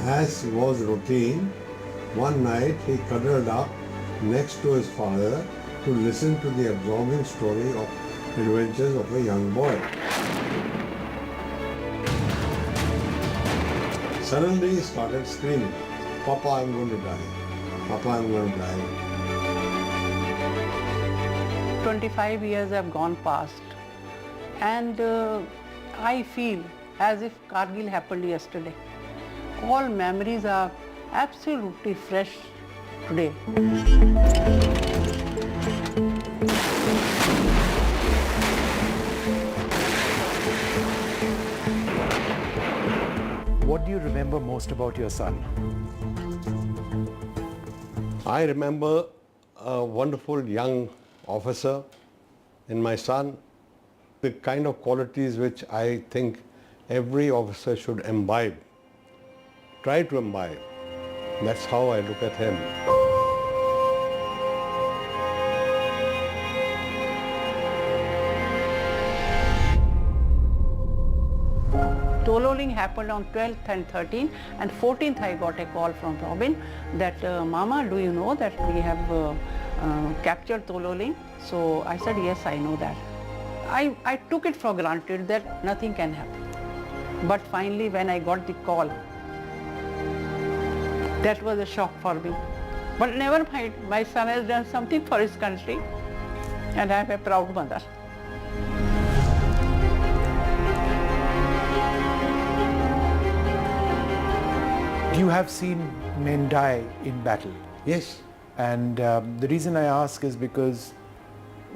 As was routine, one night he cuddled up next to his father to listen to the absorbing story of adventures of a young boy. Suddenly he started screaming, "Papa, I'm going to die. Papa, I'm going to die." 25 years have gone past, and I feel as if Kargil happened yesterday. All memories are absolutely fresh today. What do you remember most about your son? I remember a wonderful young officer in my son the kind of qualities which I think every officer should imbibe, try to imbibe. That's how I look at him. Tololing happened on 12th and 13th, and 14th I got a call from Robin that, Mama, do you know that we have captured Tololing? So I said, yes, I know that. I took it for granted that nothing can happen. But finally when I got the call, that was a shock for me. But never mind, my son has done something for his country, and I am a proud mother. You have seen men die in battle. Yes. And the reason I ask is because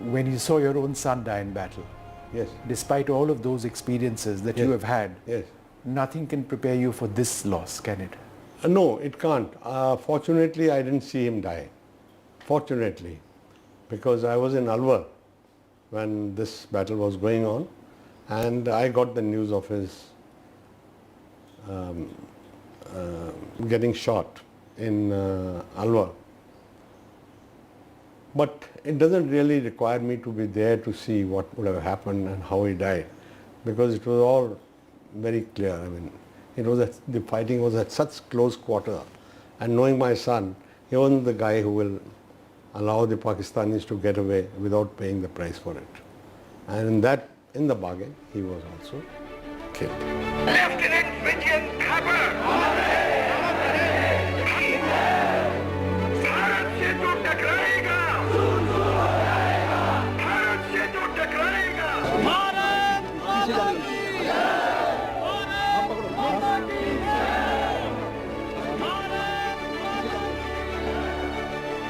when you saw your own son die in battle, yes, despite all of those experiences that you have had, yes, nothing can prepare you for this loss, can it? No, it can't. Fortunately, I didn't see him die. Fortunately, because I was in Alwar when this battle was going on, and I got the news of his getting shot in Alwar. But it doesn't really require me to be there to see what would have happened and how he died, because it was all very clear. I mean, it was the fighting was at such close quarter, and knowing my son, he wasn't the guy who will allow the Pakistanis to get away without paying the price for it. And in the bargain, he was also killed. Lieutenant Vijayan Thapar!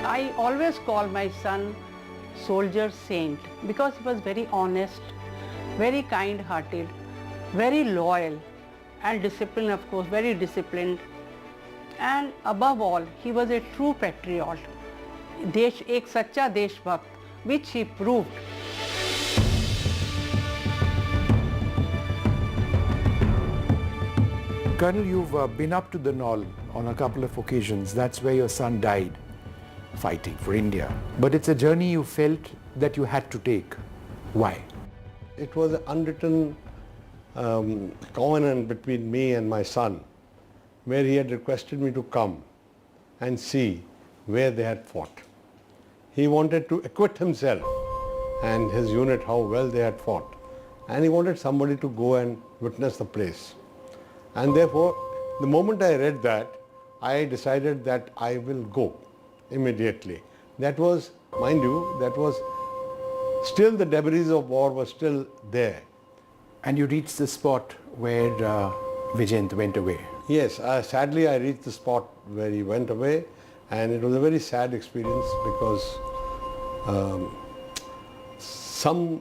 I always call my son soldier saint because he was very honest, very kind-hearted, very loyal and disciplined, of course, very disciplined. And above all, he was a true patriot, एक सच्चा देशभक्त, which he proved. Colonel, you've been up to the Knoll on a couple of occasions. That's where your son died, fighting for India. But it's a journey you felt that you had to take. Why? It was an unwritten covenant between me and my son, where he had requested me to come and see where they had fought. He wanted to acquit himself and his unit how well they had fought, and he wanted somebody to go and witness the place. And therefore, the moment I read that, I decided that I will go immediately. That was, mind you, that was still the debris of war was still there. And you reached the spot where Vijayant went away. Yes, sadly I reached the spot where he went away, and it was a very sad experience because some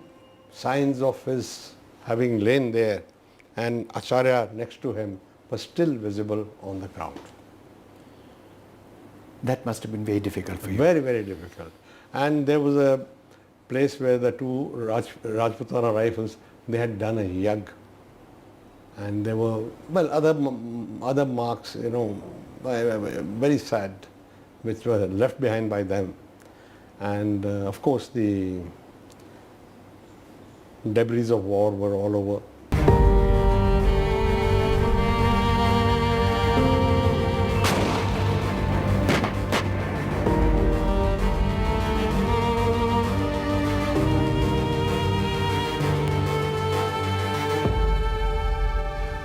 signs of his having lain there and Acharya next to him was still visible on the ground. That must have been very difficult for you. Very, very difficult. And there was a place where the two Rajputana rifles, they had done a yag. And there were, well, other marks, you know, very sad, which were left behind by them. And of course the debris of war were all over.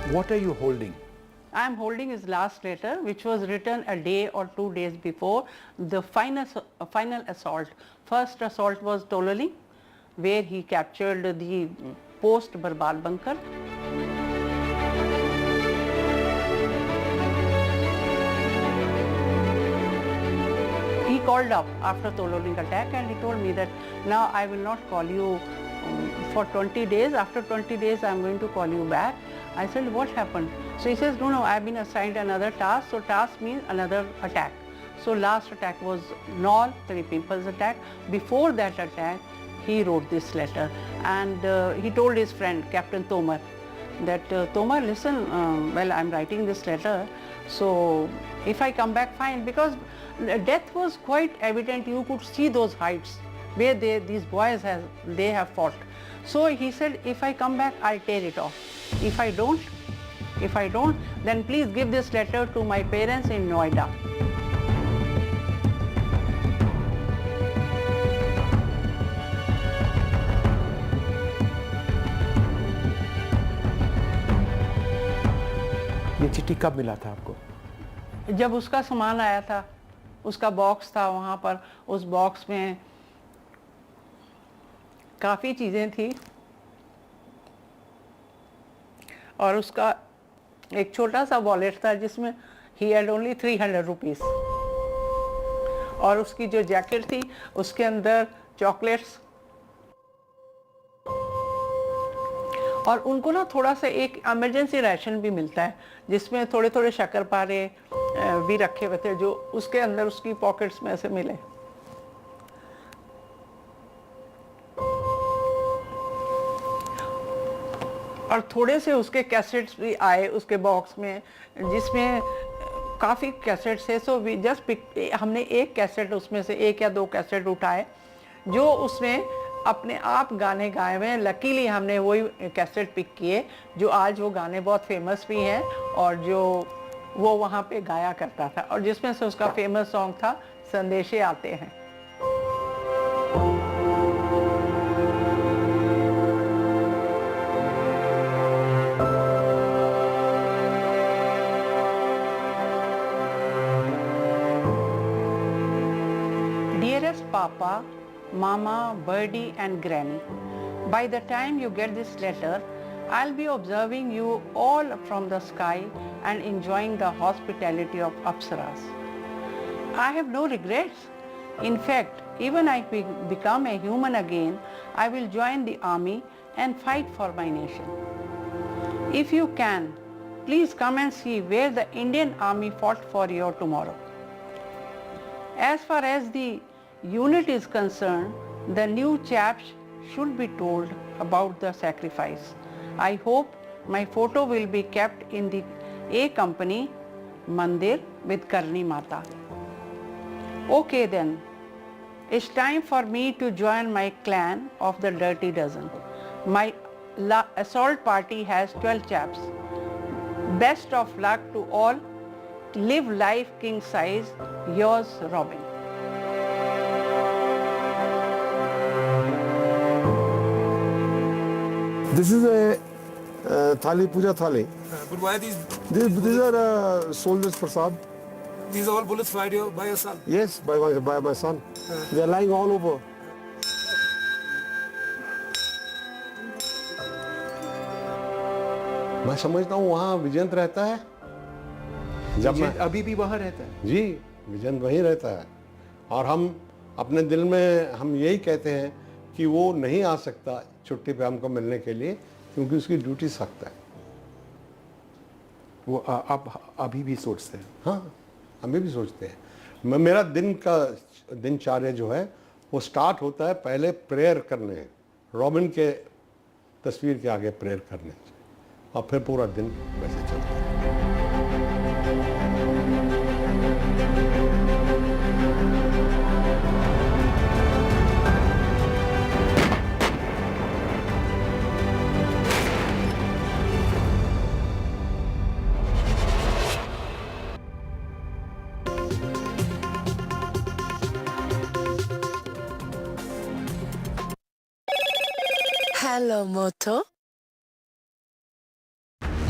What are you holding? I am holding his last letter, which was written a day or 2 days before the final assault. First assault was Tololing, where he captured the post-Barbad bunker. He called up after Tololing attack and he told me that now I will not call you for 20 days. After 20 days I am going to call you back. I said, what happened? So he says, no, I have been assigned another task. So task means another attack. So last attack was Knoll, 3 people's attack. Before that attack, he wrote this letter, and he told his friend, Captain Tomar, that Tomar, listen, well, I'm writing this letter, so if I come back, fine, because death was quite evident. You could see those heights where these boys have fought. So he said, if I come back, I'll tear it off. If I don't, then please give this letter to my parents in Noida. ये चिट्ठी कब मिला था आपको? जब उसका सामान आया था, उसका बॉक्स था वहाँ पर, उस बॉक्स में काफ़ी चीज़ें थी और उसका एक छोटा सा वॉलेट था जिसमें he had only 300 rupees, और उसकी जो जैकेट थी उसके अंदर चॉकलेट्स, और उनको ना थोड़ा सा एक इमरजेंसी राशन भी मिलता है जिसमें थोड़े थोड़े शक्करपारे भी रखे हुए थे जो उसके अंदर उसकी पॉकेट्स में से मिले। और थोड़े से उसके कैसेट्स भी आए उसके बॉक्स में जिसमें काफ़ी कैसेट्स है। सो वी जस्ट पिक, हमने एक कैसेट उसमें से एक या दो कैसेट उठाए जो उसमें अपने आप गाने गाए हुए हैं। लकीली हमने वही कैसेट पिक किए जो आज वो गाने बहुत फेमस भी हैं और जो वो वहाँ पे गाया करता था, और जिसमें से उसका फेमस सॉन्ग था संदेशे आते हैं। Dearest Papa, Mama, Birdie and Granny, by the time you get this letter, I'll be observing you all from the sky and enjoying the hospitality of Apsaras. I have no regrets. In fact, even I become a human again, I will join the army and fight for my nation. If you can, please come and see where the Indian army fought for you tomorrow. As far as the unit is concerned, the new chaps should be told about the sacrifice. I hope my photo will be kept in the A Company Mandir with Karni Mata. Okay then, it's time for me to join my clan of the Dirty Dozen. My assault party has 12 chaps. Best of luck to all. Live life king size. Yours, Robin. This is a thali, puja thali. But why these? These are soldiers prasad. These are all bullets fired by your son? Yes, by my son. They are lying all over. मैं समझता हूँ वहाँ विजयंत रहता है। जब मैं अभी भी वहाँ रहता है? जी, विजयंत वहीं रहता है और हम अपने दिल में हम यही कहते हैं कि वो नहीं आ सकता छुट्टी पे हमको मिलने के लिए क्योंकि उसकी ड्यूटी सख्त है। वो आप अभी भी सोचते हैं? हाँ, अभी भी सोचते हैं। मेरा दिनचर्या जो है वो स्टार्ट होता है पहले प्रेयर करने, रॉबिन के तस्वीर के आगे प्रेयर करने से, और फिर पूरा दिन वैसे चलता है। Hello, Moto.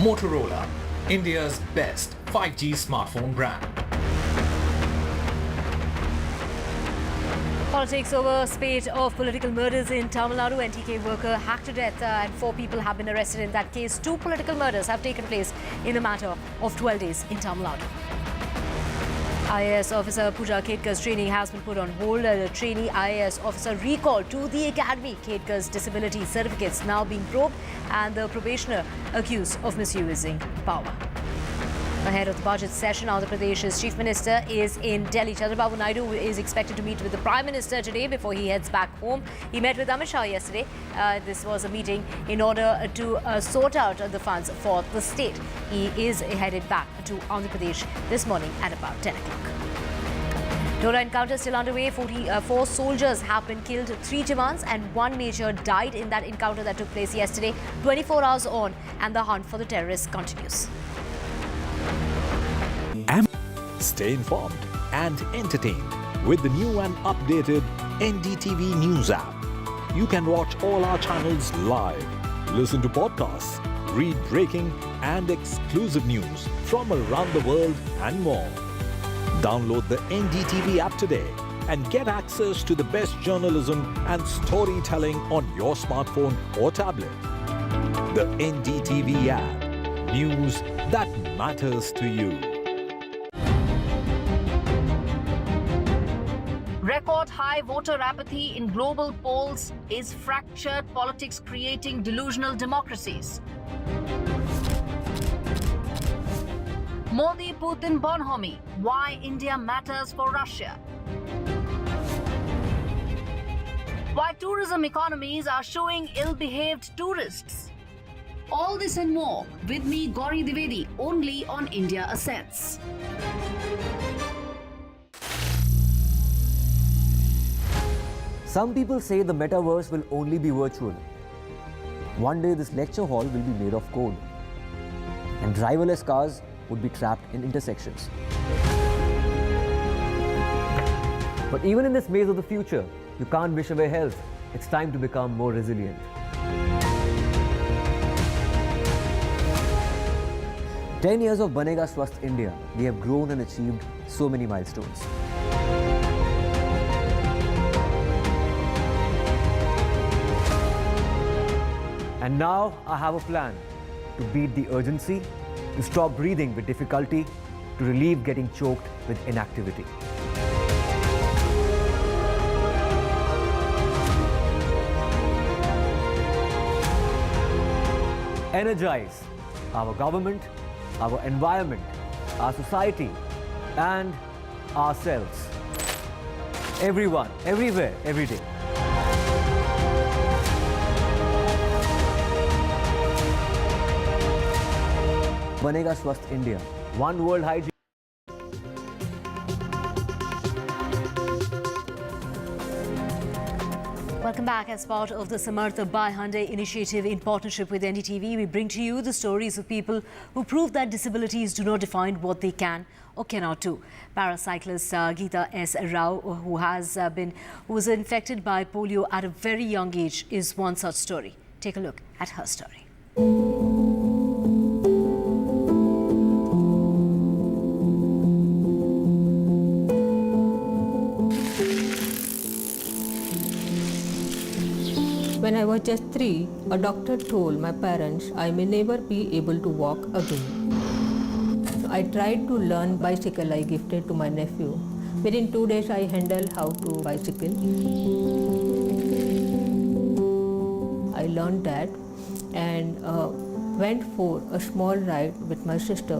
Motorola, India's best 5G smartphone brand. Politics over spate of political murders in Tamil Nadu. NTK worker hacked to death and 4 people have been arrested in that case. 2 political murders have taken place in a matter of 12 days in Tamil Nadu. IAS officer Pooja Khetkar's training has been put on hold. The trainee IAS officer recalled to the academy. Khetkar's disability certificates now being probed and the probationer accused of misusing power. Ahead of the budget session, Andhra Pradesh's Chief Minister is in Delhi. Chandrababu Naidu is expected to meet with the Prime Minister today before he heads back home. He met with Amit Shah yesterday. This was a meeting in order to sort out the funds for the state. He is headed back to Andhra Pradesh this morning at about 10 o'clock. Total encounter still underway. 44 soldiers have been killed, 3 jawans and 1 major died in that encounter that took place yesterday. 24 hours on and the hunt for the terrorists continues. Stay informed and entertained with the new and updated NDTV News app. You can watch all our channels live, listen to podcasts, read breaking and exclusive news from around the world and more. Download the NDTV app today and get access to the best journalism and storytelling on your smartphone or tablet. The NDTV app. News that matters to you. Record high voter apathy in global polls. Is fractured politics creating delusional democracies? Modi-Putin bonhomie. Why India matters for Russia. Why tourism economies are showing ill-behaved tourists. All this and more with me, Gauri Dwivedi, only on India Assets. Some people say the metaverse will only be virtual. One day this lecture hall will be made of code, and driverless cars would be trapped in intersections. But even in this maze of the future, you can't wish away health. It's time to become more resilient. 10 years of Banega Swasth India, we have grown and achieved so many milestones. And now I have a plan to beat the urgency, to stop breathing with difficulty, to relieve getting choked with inactivity. Energize our government, our environment, our society, and ourselves. Everyone, everywhere, every day. Banega Swasth India. One World Hygiene. Welcome back. As part of the Samarth By Hyundai initiative in partnership with NDTV, we bring to you the stories of people who prove that disabilities do not define what they can or cannot do. Paracyclist Geeta S. Rao, who was infected by polio at a very young age, is one such story. Take a look at her story. When I was just 3, a doctor told my parents I may never be able to walk again. I tried to learn bicycle I gifted to my nephew. Within 2 days I handled how to bicycle. I learned that and went for a small ride with my sister.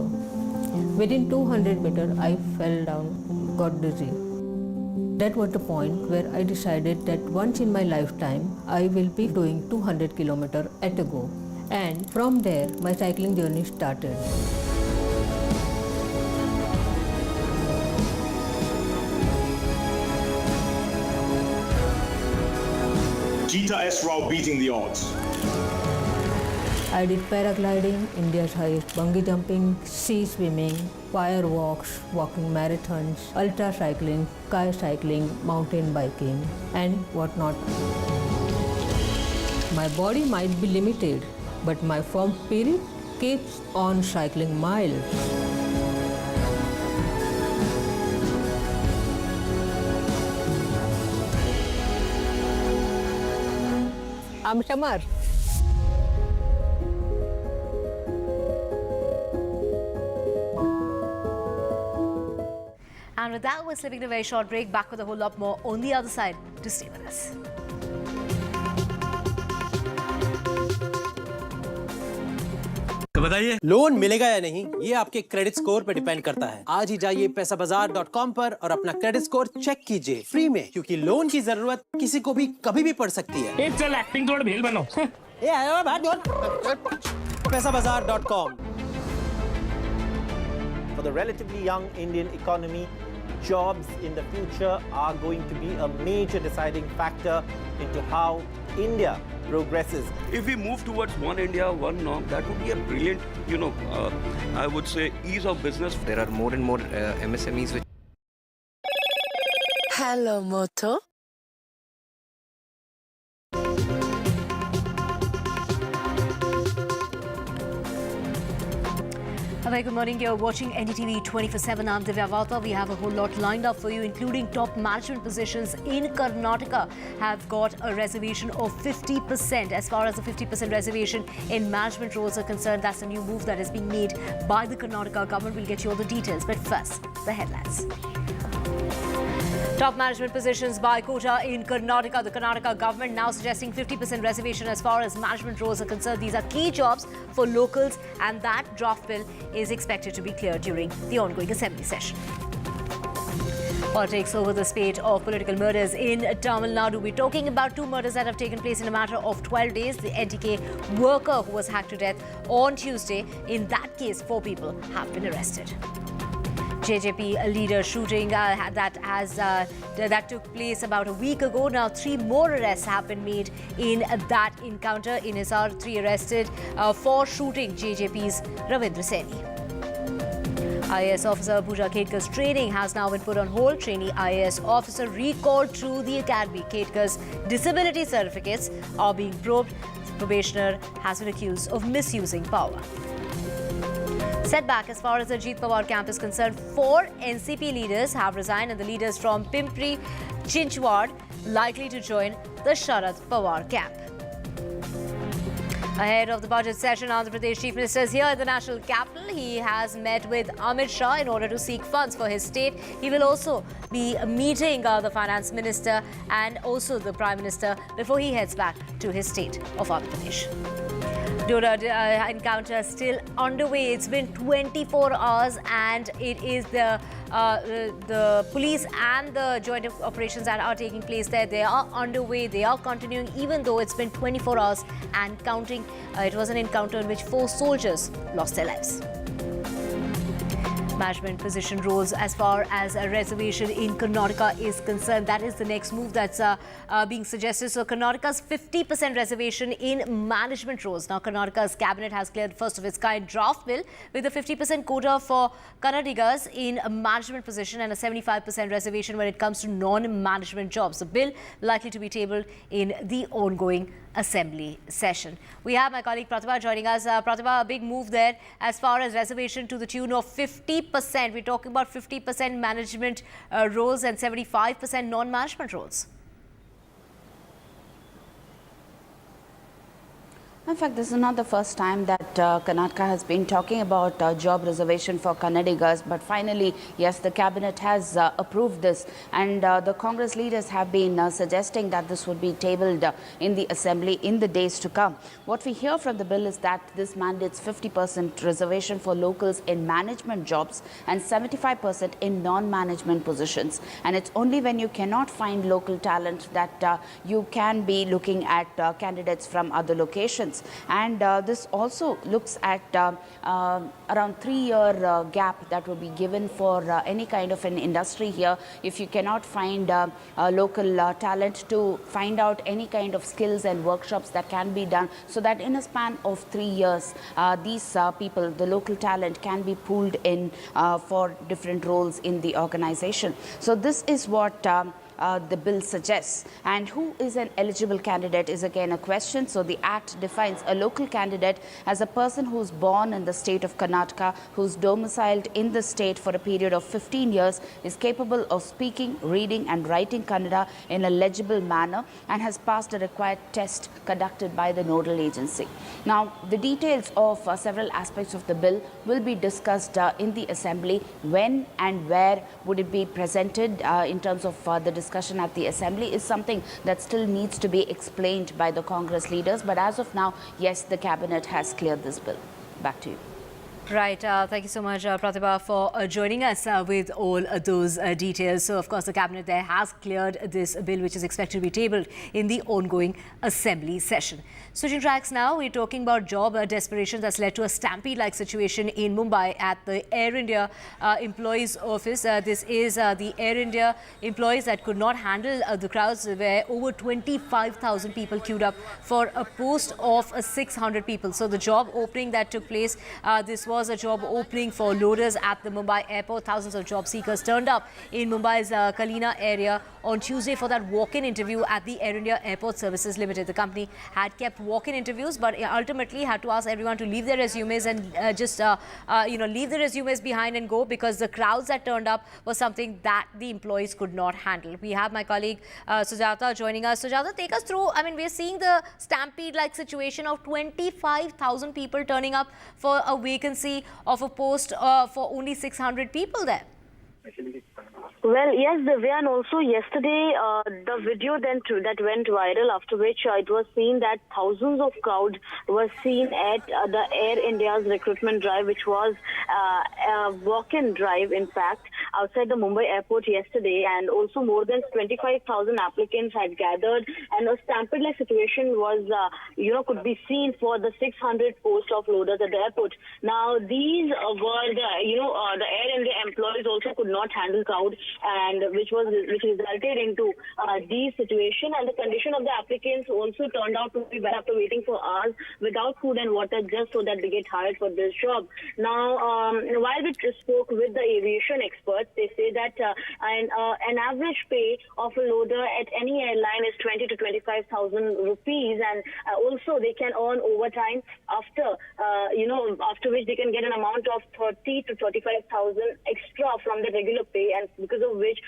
Within 200 meters I fell down, got dizzy. That was the point where I decided that once in my lifetime I will be doing 200 kilometers at a go. And from there my cycling journey started. Geeta S. Rao beating the odds. I did paragliding, India's highest bungee jumping, sea swimming, fire walks, walking marathons, ultra cycling, sky cycling, mountain biking, and whatnot. My body might be limited, but my firm spirit keeps on cycling miles. I'm Shamar. And with that, we're slipping to a very short break. Back with a whole lot more on the other side. To stay with us. तो बताइए loan मिलेगा या नहीं ये आपके credit score पर depend करता है। आज ही जाइए पैसाबाजार.com पर और अपना क्रेडिट स्कोर चेक कीजिए फ्री में, क्योंकि लोन की जरूरत किसी को भी कभी भी पड़ सकती है। चल एक्टिंग थोड़ा भेल बनो। ए आयो भाग पैसाबाजार.com। For the relatively young Indian economy, jobs in the future are going to be a major deciding factor into how India progresses. If we move towards one India, one norm, that would be a brilliant, I would say, ease of business. There are more and more MSMEs which... Hello, Moto. A very good morning. You're watching NDTV 24/7. I'm Divya Vata. We have a whole lot lined up for you, including top management positions in Karnataka have got a reservation of 50%. As far as the 50% reservation in management roles are concerned, that's a new move that is being made by the Karnataka government. We'll get you all the details. But first, the headlines. Top management positions by quota in Karnataka. The Karnataka government now suggesting 50% reservation as far as management roles are concerned. These are key jobs for locals, and that draft bill is expected to be cleared during the ongoing assembly session. Politics over the spate of political murders in Tamil Nadu. We're talking about two murders that have taken place in a matter of 12 days. The NTK worker who was hacked to death on Tuesday. In that case, 4 people have been arrested. JJP leader shooting that took place about a week ago. Now 3 more arrests have been made in that encounter. In Hisar, 3 arrested for shooting JJP's Ravindra Seni. IAS officer Pooja Khetkar's training has now been put on hold. Trainee IAS officer recalled to the academy. Khetkar's disability certificates are being probed. Probationer has been accused of misusing power. Setback as far as the Ajit Pawar camp is concerned. 4 NCP leaders have resigned, and the leaders from Pimpri Chinchwad likely to join the Sharad Pawar camp. Ahead of the budget session, Andhra Pradesh Chief Minister is here in the national capital. He has met with Amit Shah in order to seek funds for his state. He will also be meeting the Finance Minister and also the Prime Minister before he heads back to his state of Andhra Pradesh. Dora encounter still underway. It's been 24 hours, and it is the police and the joint operations that are taking place there. They are underway. They are continuing, even though it's been 24 hours and counting. It was an encounter in which 4 soldiers lost their lives. Management position roles as far as a reservation in Karnataka is concerned. That is the next move that's being suggested. So Karnataka's 50% reservation in management roles. Now Karnataka's cabinet has cleared first of its kind draft bill with a 50% quota for Kannadigas in a management position and a 75% reservation when it comes to non-management jobs. The bill likely to be tabled in the ongoing assembly session. We have my colleague Pratibha joining us. Pratibha, a big move there as far as reservation to the tune of 50%. We're talking about 50% management roles and 75% non-management roles. In fact, this is not the first time that Karnataka has been talking about job reservation for Kannadigas, but finally, yes, the cabinet has approved this, and the Congress leaders have been suggesting that this would be tabled in the assembly in the days to come. What we hear from the bill is that this mandates 50% reservation for locals in management jobs and 75% in non-management positions. And it's only when you cannot find local talent that you can be looking at candidates from other locations. And this also looks at around 3-year gap that would be given for any kind of an industry here. If you cannot find local talent, to find out any kind of skills and workshops that can be done, so that in a span of 3 years, these people, the local talent, can be pooled in for different roles in the organization. So this is what the bill suggests. And who is an eligible candidate is again a question. So the Act defines a local candidate as a person who's born in the state of Karnataka, who's domiciled in the state for a period of 15 years, is capable of speaking, reading and writing Kannada in a legible manner, and has passed a required test conducted by the nodal agency. Now, the details of several aspects of the bill will be discussed in the assembly. When and where would it be presented in terms of the discussion at the assembly is something that still needs to be explained by the Congress leaders. But as of now, yes, the cabinet has cleared this bill. Back to you. Right. Thank you so much, Pratibha, for joining us with all those details. So, of course, the Cabinet there has cleared this bill, which is expected to be tabled in the ongoing Assembly session. Switching tracks now, we're talking about job desperation that's led to a stampede-like situation in Mumbai at the Air India employees' office. This is the Air India employees that could not handle the crowds, where over 25,000 people queued up for a post of 600 people. So, the job opening that took place, this was a job opening for loaders at the Mumbai airport. Thousands of job seekers turned up in Mumbai's Kalina area on Tuesday for that walk-in interview at the Air India Airport Services Limited. The company had kept walk-in interviews, but ultimately had to ask everyone to leave their resumes and leave the resumes behind and go, because the crowds that turned up was something that the employees could not handle. We have my colleague Sujata joining us. Sujata, take us through. I mean, we're seeing the stampede-like situation of 25,000 people turning up for a vacancy of a post for only 600 people there. Well, yes, Divya, and also yesterday the video that went viral, after which it was seen that thousands of crowd were seen at the Air India's recruitment drive, which was a walk-in drive, in fact, outside the Mumbai airport yesterday, and also more than 25,000 applicants had gathered, and a stampede-like situation was, could be seen for the 600 post of loaders at the airport. Now, these were the Air India employees also could not handle crowd, and which resulted into these situation, and the condition of the applicants also turned out to be bad after waiting for hours without food and water, just so that they get hired for this job. Now, while we spoke with the aviation experts, they say that an average pay of a loader at any airline is 20 to 25,000 rupees, and also they can earn overtime after which they can get an amount of 30 to 35,000 extra from the regular pay, and because of which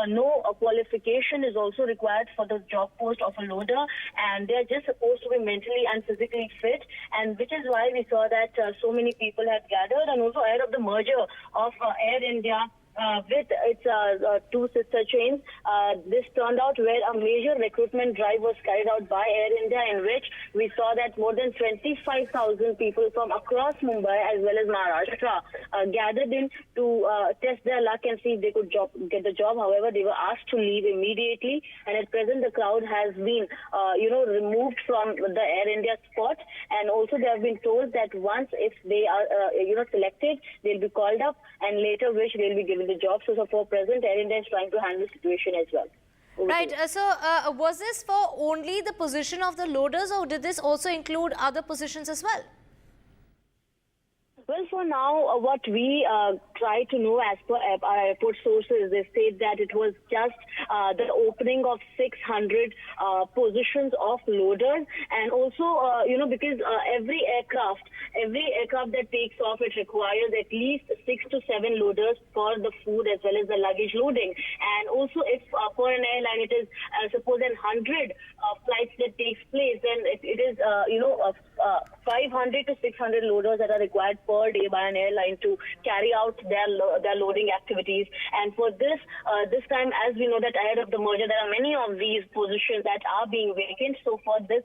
no qualification is also required for the job post of a loader, and they're just supposed to be mentally and physically fit, and which is why we saw that so many people had gathered. And also ahead of the merger of Air India with its two sister chains, this turned out where a major recruitment drive was carried out by Air India, in which we saw that more than 25,000 people from across Mumbai as well as Maharashtra gathered in to test their luck and see if they could get the job. However, they were asked to leave immediately, and at present the crowd has been removed from the Air India spot, and also they have been told that once if they are selected, they'll be called up, and later which they'll be given the job. So for present, Air India is trying to handle the situation as well. Right. So was this for only the position of the loaders, or did this also include other positions as well? Well, for now, what we try to know as per our airport sources, they state that it was just the opening of 600 positions of loaders, and also, because every aircraft that takes off, it requires at least 6 to 7 loaders for the food as well as the luggage loading. And also, if for an airline it is suppose 100 flights that takes place, then it is 500 to 600 loaders that are required per day by an airline to carry out their loading activities. And for this time, as we know that ahead of the merger, there are many of these positions that are being vacant. So for this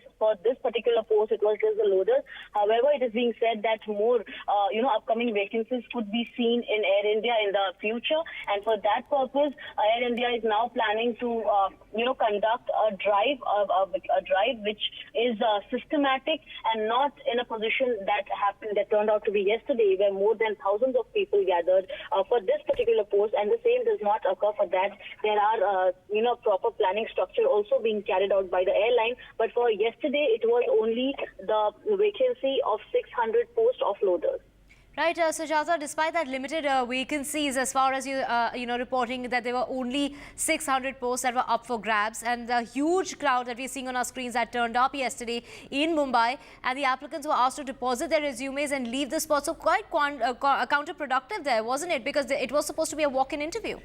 particular post, it was just the loaders. However, it is being said that more upcoming vacancies could be seen in Air India in the future. And for that purpose, Air India is now planning to conduct a drive which is systematic and not in a position that turned out to be yesterday, where more than thousands of people gathered for this particular post, and the same does not occur for that. There are proper planning structure also being carried out by the airline, but for yesterday it was only the vacancy of 600 posts of loaders. Right, Sujata, despite that limited vacancies, as far as you reporting that there were only 600 posts that were up for grabs, and the huge crowd that we're seeing on our screens that turned up yesterday in Mumbai, and the applicants were asked to deposit their resumes and leave the spot. So quite counterproductive there, wasn't it? Because it was supposed to be a walk-in interview.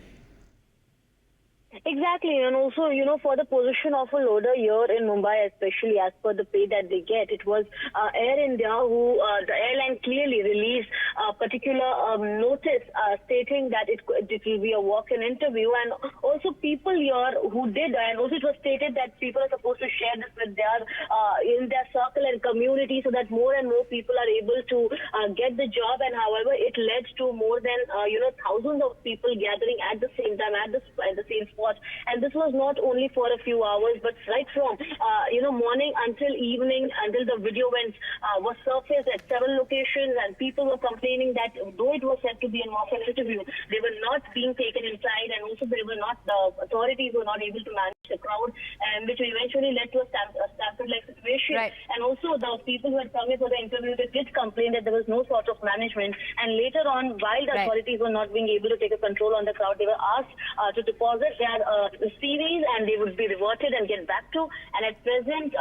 Exactly, and also, for the position of a loader here in Mumbai, especially as per the pay that they get, it was Air India who, the airline clearly released a particular notice stating that it will be a walk-in interview, and also people here who did, and also it was stated that people are supposed to share this with their in their circle and community so that more and more people are able to get the job. And however, it led to more than thousands of people gathering at the same time at the same spot. And this was not only for a few hours, but right from morning until evening, until the video was surfaced at several locations, and people were complaining that though it was said to be a walk-in interview, they were not being taken inside, and also the authorities were not able to manage the crowd, and which eventually led to a stampede-like situation. Right. And also the people who had come in for the interview, they did complain that there was no sort of management, and later on, while the authorities were not being able to take a control on the crowd, they were asked to deposit their CVs, and they would be reverted and get back to. And at present,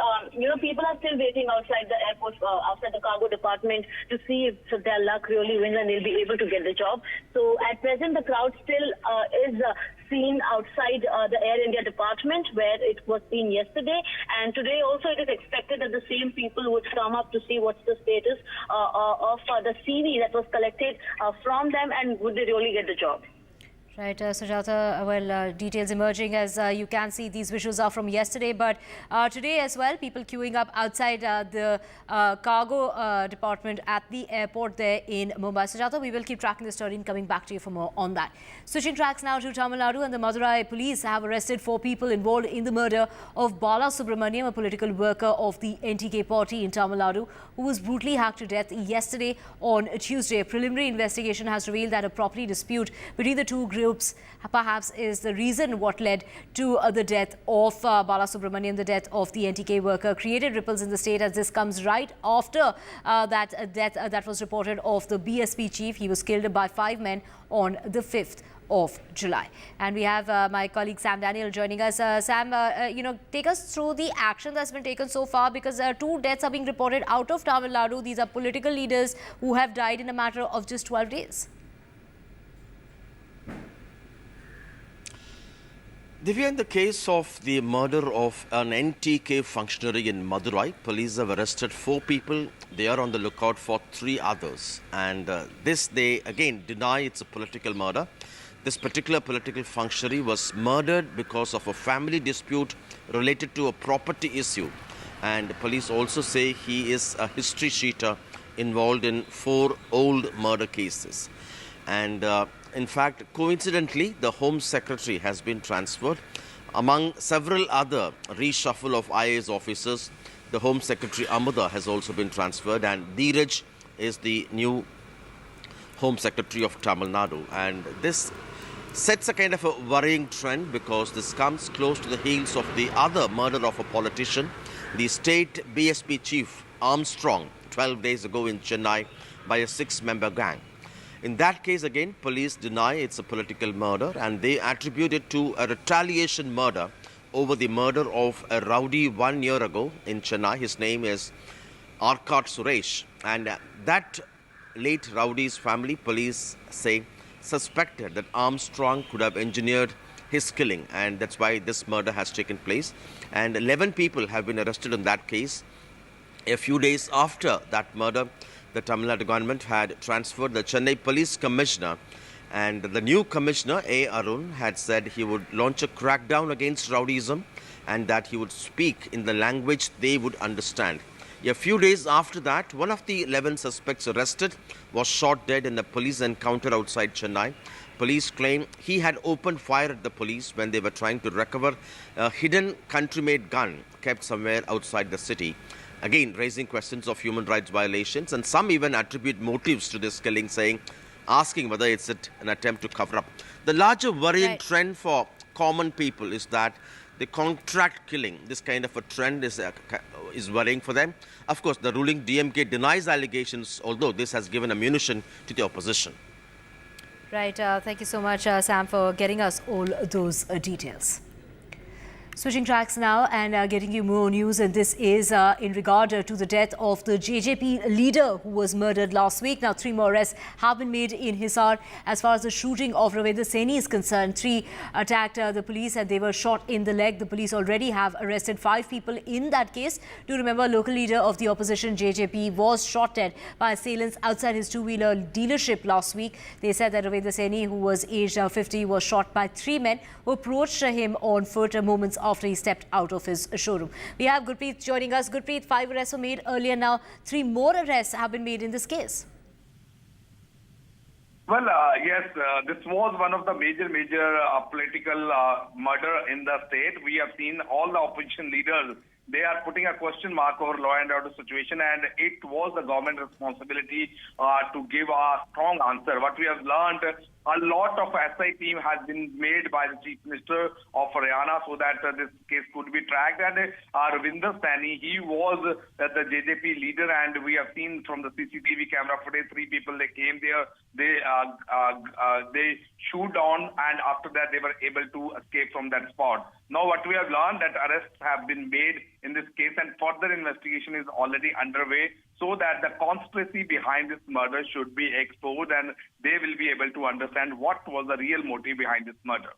people are still waiting outside the airport, outside the cargo department, to see if their luck really wins and they'll be able to get the job. So at present, the crowd still is seen outside the Air India department, where it was seen yesterday. And today also it is expected that the same people would come up to see what's the status of the CV that was collected from them, and would they really get the job. Right, Sujata, details emerging. As you can see, these visuals are from yesterday, but today as well, people queuing up outside the cargo department at the airport there in Mumbai. Sujata, we will keep tracking the story and coming back to you for more on that. Switching tracks now to Tamil Nadu, and the Madurai police have arrested 4 people involved in the murder of Bala Subramaniam, a political worker of the NTK party in Tamil Nadu, who was brutally hacked to death yesterday on Tuesday. A preliminary investigation has revealed that a property dispute between the two groups perhaps is the reason what led to the death of Bala Subramaniam, the death of the NTK worker, created ripples in the state, as this comes right after that death that was reported of the BSP chief. He was killed by 5 men on the 5th of July. And we have my colleague Sam Daniel joining us. Sam, take us through the action that's been taken so far, because 2 deaths are being reported out of Tamil Nadu. These are political leaders who have died in a matter of just 12 days. Divya, in the case of the murder of an NTK functionary in Madurai, police have arrested 4 people. They are on the lookout for 3 others. And they again deny it's a political murder. This particular political functionary was murdered because of a family dispute related to a property issue. And police also say he is a history sheeter involved in 4 old murder cases. And in fact, coincidentally, the Home Secretary has been transferred. Among several other reshuffle of IAS officers, the Home Secretary Amuda has also been transferred, and Dheeraj is the new Home Secretary of Tamil Nadu. And this sets a kind of a worrying trend, because this comes close to the heels of the other murder of a politician, the state BSP chief Armstrong, 12 days ago in Chennai by a 6-member gang. In that case, again, police deny it's a political murder, and they attribute it to a retaliation murder over the murder of a rowdy 1 year ago in Chennai. His name is Arkat Suresh. And that late rowdy's family, police say, suspected that Armstrong could have engineered his killing, and that's why this murder has taken place. And 11 people have been arrested in that case. A few days after that murder, the Tamil Nadu government had transferred the Chennai Police Commissioner, and the new Commissioner, A. Arun, had said he would launch a crackdown against rowdyism and that he would speak in the language they would understand. A few days after that, one of the 11 suspects arrested was shot dead in a police encounter outside Chennai. Police claim he had opened fire at the police when they were trying to recover a hidden country-made gun kept somewhere outside the city. Again, raising questions of human rights violations, and some even attribute motives to this killing, asking whether it's an attempt to cover up. The larger worrying trend for common people is that the contract killing, this kind of a trend is worrying for them. Of course, the ruling DMK denies allegations, although this has given ammunition to the opposition. Right. Thank you so much, Sam, for getting us all those details. Switching tracks now and getting you more news, and this is in regard to the death of the JJP leader who was murdered last week. Now 3 more arrests have been made in Hisar. As far as the shooting of Ravindra Saini is concerned, 3 attacked the police and they were shot in the leg. The police already have arrested 5 people in that case. Do remember, local leader of the opposition JJP was shot dead by assailants outside his two-wheeler dealership last week. They said that Ravindra Saini, who was aged 50, was shot by 3 men who approached him on foot moments after he stepped out of his showroom. We have Gurpreet joining us. Gurpreet, 5 arrests were made earlier. Now 3 more arrests have been made in this case. Well, yes, this was one of the major political murder in the state. We have seen all the opposition leaders. They are putting a question mark over law and order situation, and it was the government responsibility to give a strong answer. What we have learned, a lot of SI team has been made by the Chief Minister of Haryana so that this case could be tracked. And Ravindra Saini, he was the JJP leader, and we have seen from the CCTV camera footage, 3 people, they came there, they shoot on, and after that they were able to escape from that spot. Now what we have learned, that arrests have been made in this case and further investigation is already underway so that the conspiracy behind this murder should be exposed and they will be able to understand what was the real motive behind this murder.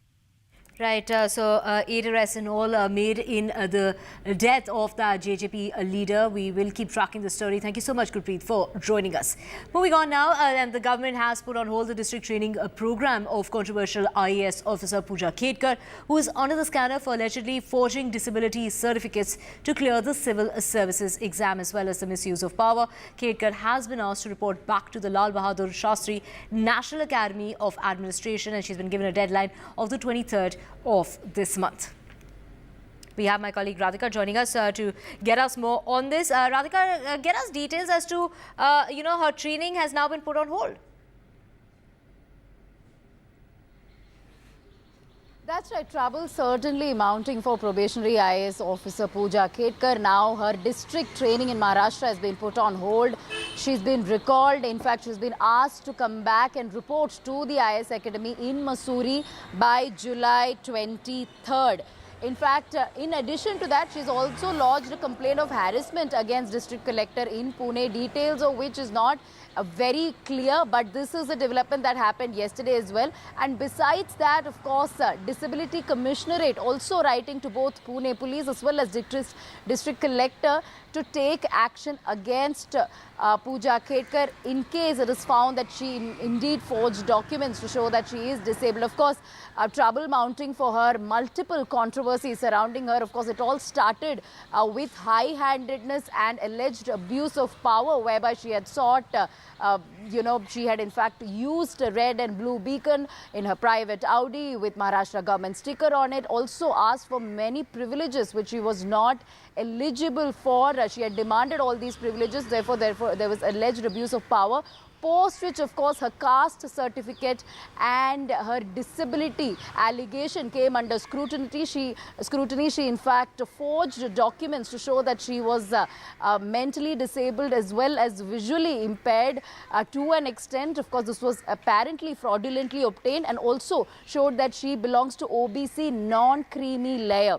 Right, so 8 arrests in all made in the death of the JJP leader. We will keep tracking the story. Thank you so much, Gurpreet, for joining us. Moving on now, and the government has put on hold the district training program of controversial IAS officer Pooja Khedkar, who is under the scanner for allegedly forging disability certificates to clear the civil services exam as well as the misuse of power. Khedkar has been asked to report back to the Lal Bahadur Shastri National Academy of Administration, and she's been given a deadline of the 23rd of this month. We have my colleague Radhika joining us to get us more on this. Radhika, get us details as to, her training has now been put on hold. That's right. Trouble certainly mounting for probationary IAS officer Pooja Khedkar. Now her district training in Maharashtra has been put on hold. She's been recalled. In fact, she's been asked to come back and report to the IAS Academy in Mussoorie by July 23rd. In fact, in addition to that, she's also lodged a complaint of harassment against District Collector in Pune, details of which is not very clear, but this is a development that happened yesterday as well. And besides that, of course, Disability Commissionerate also writing to both Pune Police as well as District Collector to take action against Pooja Khedkar in case it is found that she indeed forged documents to show that she is disabled. Of course, trouble mounting for her, multiple controversies surrounding her. Of course, it all started with high-handedness and alleged abuse of power, whereby she had sought she had in fact used a red and blue beacon in her private Audi with Maharashtra government sticker on it. Also asked for many privileges which she was not eligible for. She had demanded all these privileges. Therefore, there was alleged abuse of power. Post which, of course, her caste certificate and her disability allegation came under scrutiny. She in fact forged documents to show that she was mentally disabled as well as visually impaired to an extent. Of course, this was apparently fraudulently obtained and also showed that she belongs to OBC non-creamy layer,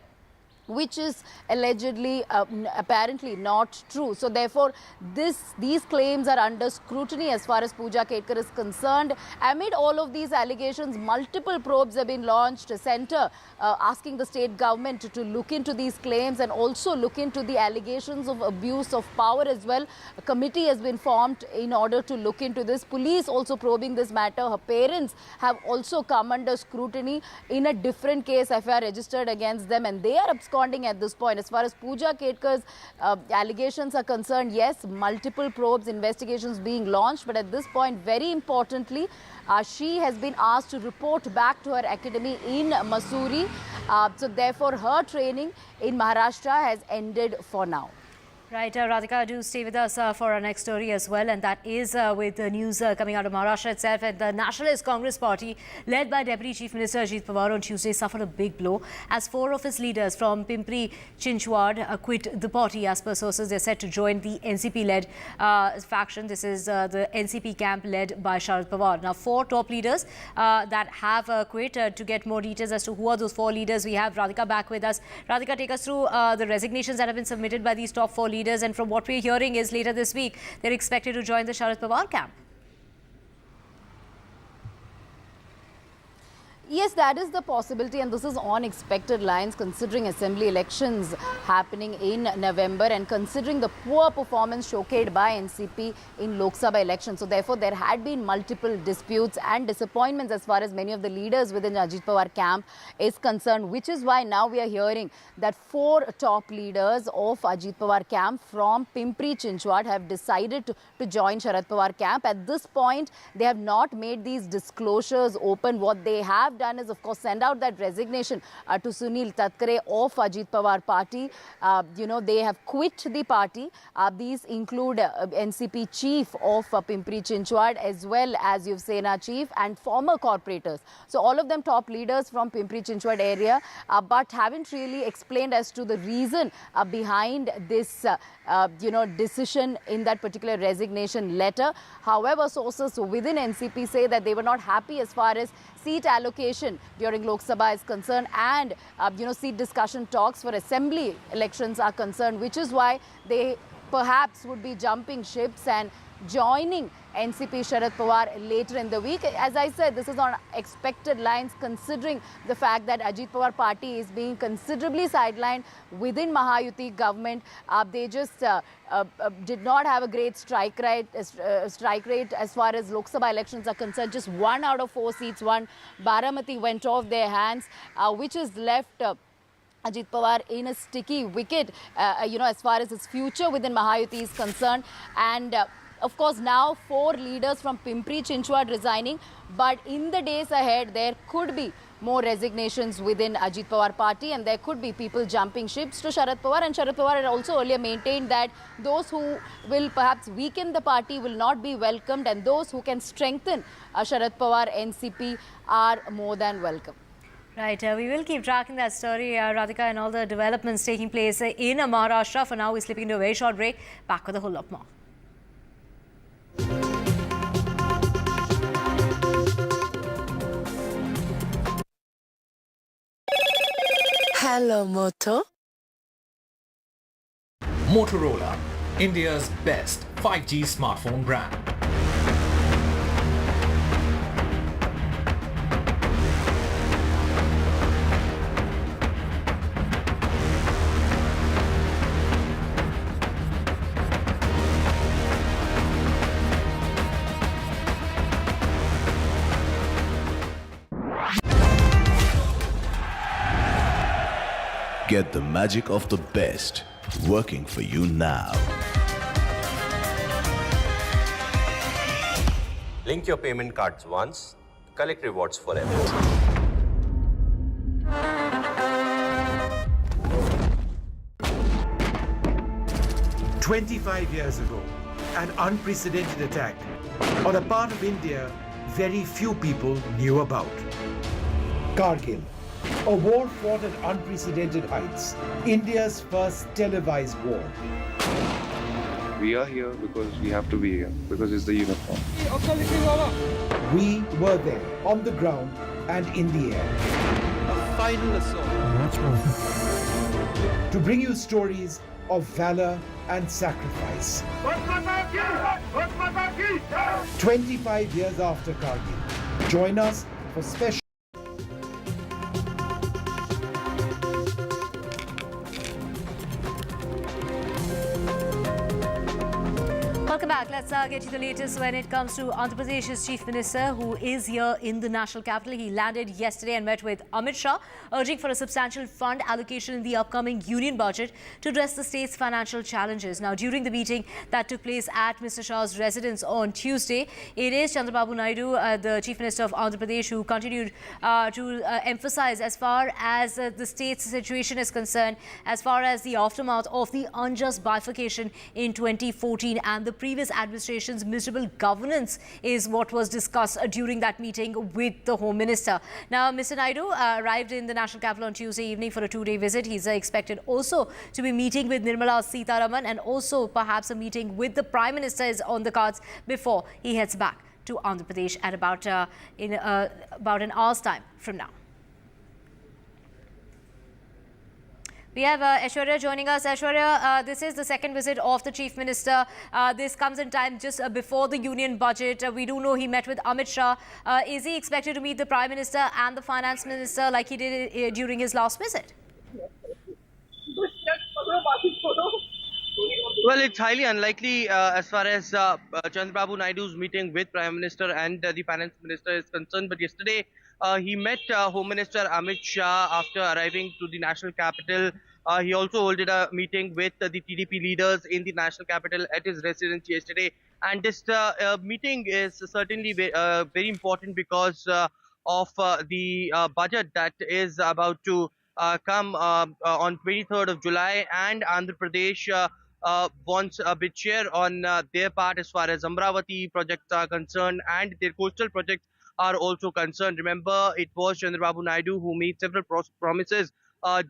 which is allegedly apparently not true. So therefore, these claims are under scrutiny as far as Pooja Khedkar is concerned. Amid all of these allegations, multiple probes have been launched. A centre asking the state government to look into these claims and also look into the allegations of abuse of power as well. A committee has been formed in order to look into this. Police also probing this matter. Her parents have also come under scrutiny in a different case, FIR registered against them, and they are absconding at this point. As far as Pooja Khedkar's allegations are concerned, yes, multiple probes, investigations being launched, but at this point, very importantly, she has been asked to report back to her academy in Mussoorie. So therefore, her training in Maharashtra has ended for now. Right, Radhika, do stay with us for our next story as well, and that is with the news coming out of Maharashtra itself. And the Nationalist Congress Party, led by Deputy Chief Minister Ajit Pawar, on Tuesday suffered a big blow as 4 of its leaders from Pimpri Chinchwad quit the party. As per sources, they're set to join the NCP-led faction. This is the NCP camp led by Sharad Pawar. Now, 4 top leaders that have quit. To get more details as to who are those 4 leaders, we have Radhika back with us. Radhika, take us through the resignations that have been submitted by these top 4 leaders. And from what we're hearing is later this week, they're expected to join the Sharad Pawar camp. Yes, that is the possibility, and this is on expected lines considering assembly elections happening in November and considering the poor performance showcased by NCP in Lok Sabha elections. So therefore, there had been multiple disputes and disappointments as far as many of the leaders within Ajit Pawar camp is concerned, which is why now we are hearing that 4 top leaders of Ajit Pawar camp from Pimpri Chinchwad have decided to join Sharad Pawar camp. At this point, they have not made these disclosures open. What they have done is, of course, send out that resignation to Sunil Tatkare of Ajit Pawar party. They have quit the party. These include NCP chief of Pimpri Chinchwad as well as Yuv Sena chief and former corporators. So all of them top leaders from Pimpri Chinchwad area, but haven't really explained as to the reason behind this decision in that particular resignation letter. However, sources within NCP say that they were not happy as far as seat allocation during Lok Sabha is concerned and, seat discussion talks for assembly elections are concerned, which is why they perhaps would be jumping ships and joining NCP Sharad Pawar later in the week. As I said, this is on expected lines considering the fact that Ajit Pawar party is being considerably sidelined within Mahayuti government. They just did not have a great strike rate as far as Lok Sabha elections are concerned. Just 1 out of 4 seats won. Baramati went off their hands, which has left Ajit Pawar in a sticky wicket, as far as his future within Mahayuti is concerned. And of course, now 4 leaders from Pimpri Chinchwad resigning, but in the days ahead, there could be more resignations within Ajit Pawar party and there could be people jumping ships to Sharad Pawar. And Sharad Pawar had also earlier maintained that those who will perhaps weaken the party will not be welcomed and those who can strengthen Sharad Pawar NCP are more than welcome. Right, we will keep tracking that story, Radhika, and all the developments taking place in Maharashtra. For now, we're slipping into a very short break. Back with a whole lot more. Hello, Moto. Motorola, India's best 5G smartphone brand. Get the magic of the best working for you now. Link your payment cards once, collect rewards forever. "25 years ago, an unprecedented attack on a part of India very few people knew about. Kargil, a war fought at unprecedented heights, India's first televised war. We are here because we have to be here, because it's the uniform. We were there, on the ground and in the air. A final assault. To bring you stories of valor and sacrifice. 25 years after Kargil. Join us for special. Welcome back. Let's let's get you the latest when it comes to Andhra Pradesh's Chief Minister, who is here in the national capital. He landed yesterday and met with Amit Shah, urging for a substantial fund allocation in the upcoming union budget to address the state's financial challenges. Now, during the meeting that took place at Mr. Shah's residence on Tuesday, it is Chandrababu Naidu, the Chief Minister of Andhra Pradesh, who continued to emphasize as far as the state's situation is concerned, as far as the aftermath of the unjust bifurcation in 2014 and the previous administration's miserable governance is what was discussed during that meeting with the Home Minister. Now, Mr. Naidu arrived in the national capital on Tuesday evening for a two-day visit. He's expected also to be meeting with Nirmala Sitharaman, and also perhaps a meeting with the Prime Minister is on the cards before he heads back to Andhra Pradesh at about an hour's time from now. We have Aishwarya joining us. Aishwarya, this is the second visit of the Chief Minister. This comes in time just before the union budget. We do know he met with Amit Shah. Is he expected to meet the Prime Minister and the Finance Minister like he did during his last visit? Well, it's highly unlikely as far as Chandrababu Naidu's meeting with Prime Minister and the Finance Minister is concerned. But yesterday, he met Home Minister Amit Shah after arriving to the national capital. He also held a meeting with the TDP leaders in the national capital at his residence yesterday. And this meeting is certainly very important because of the budget that is about to come on 23rd of July, and Andhra Pradesh wants a bit share on their part as far as Amravati projects are concerned, and their coastal projects are also concerned. Remember, it was Chandrababu Naidu who made several promises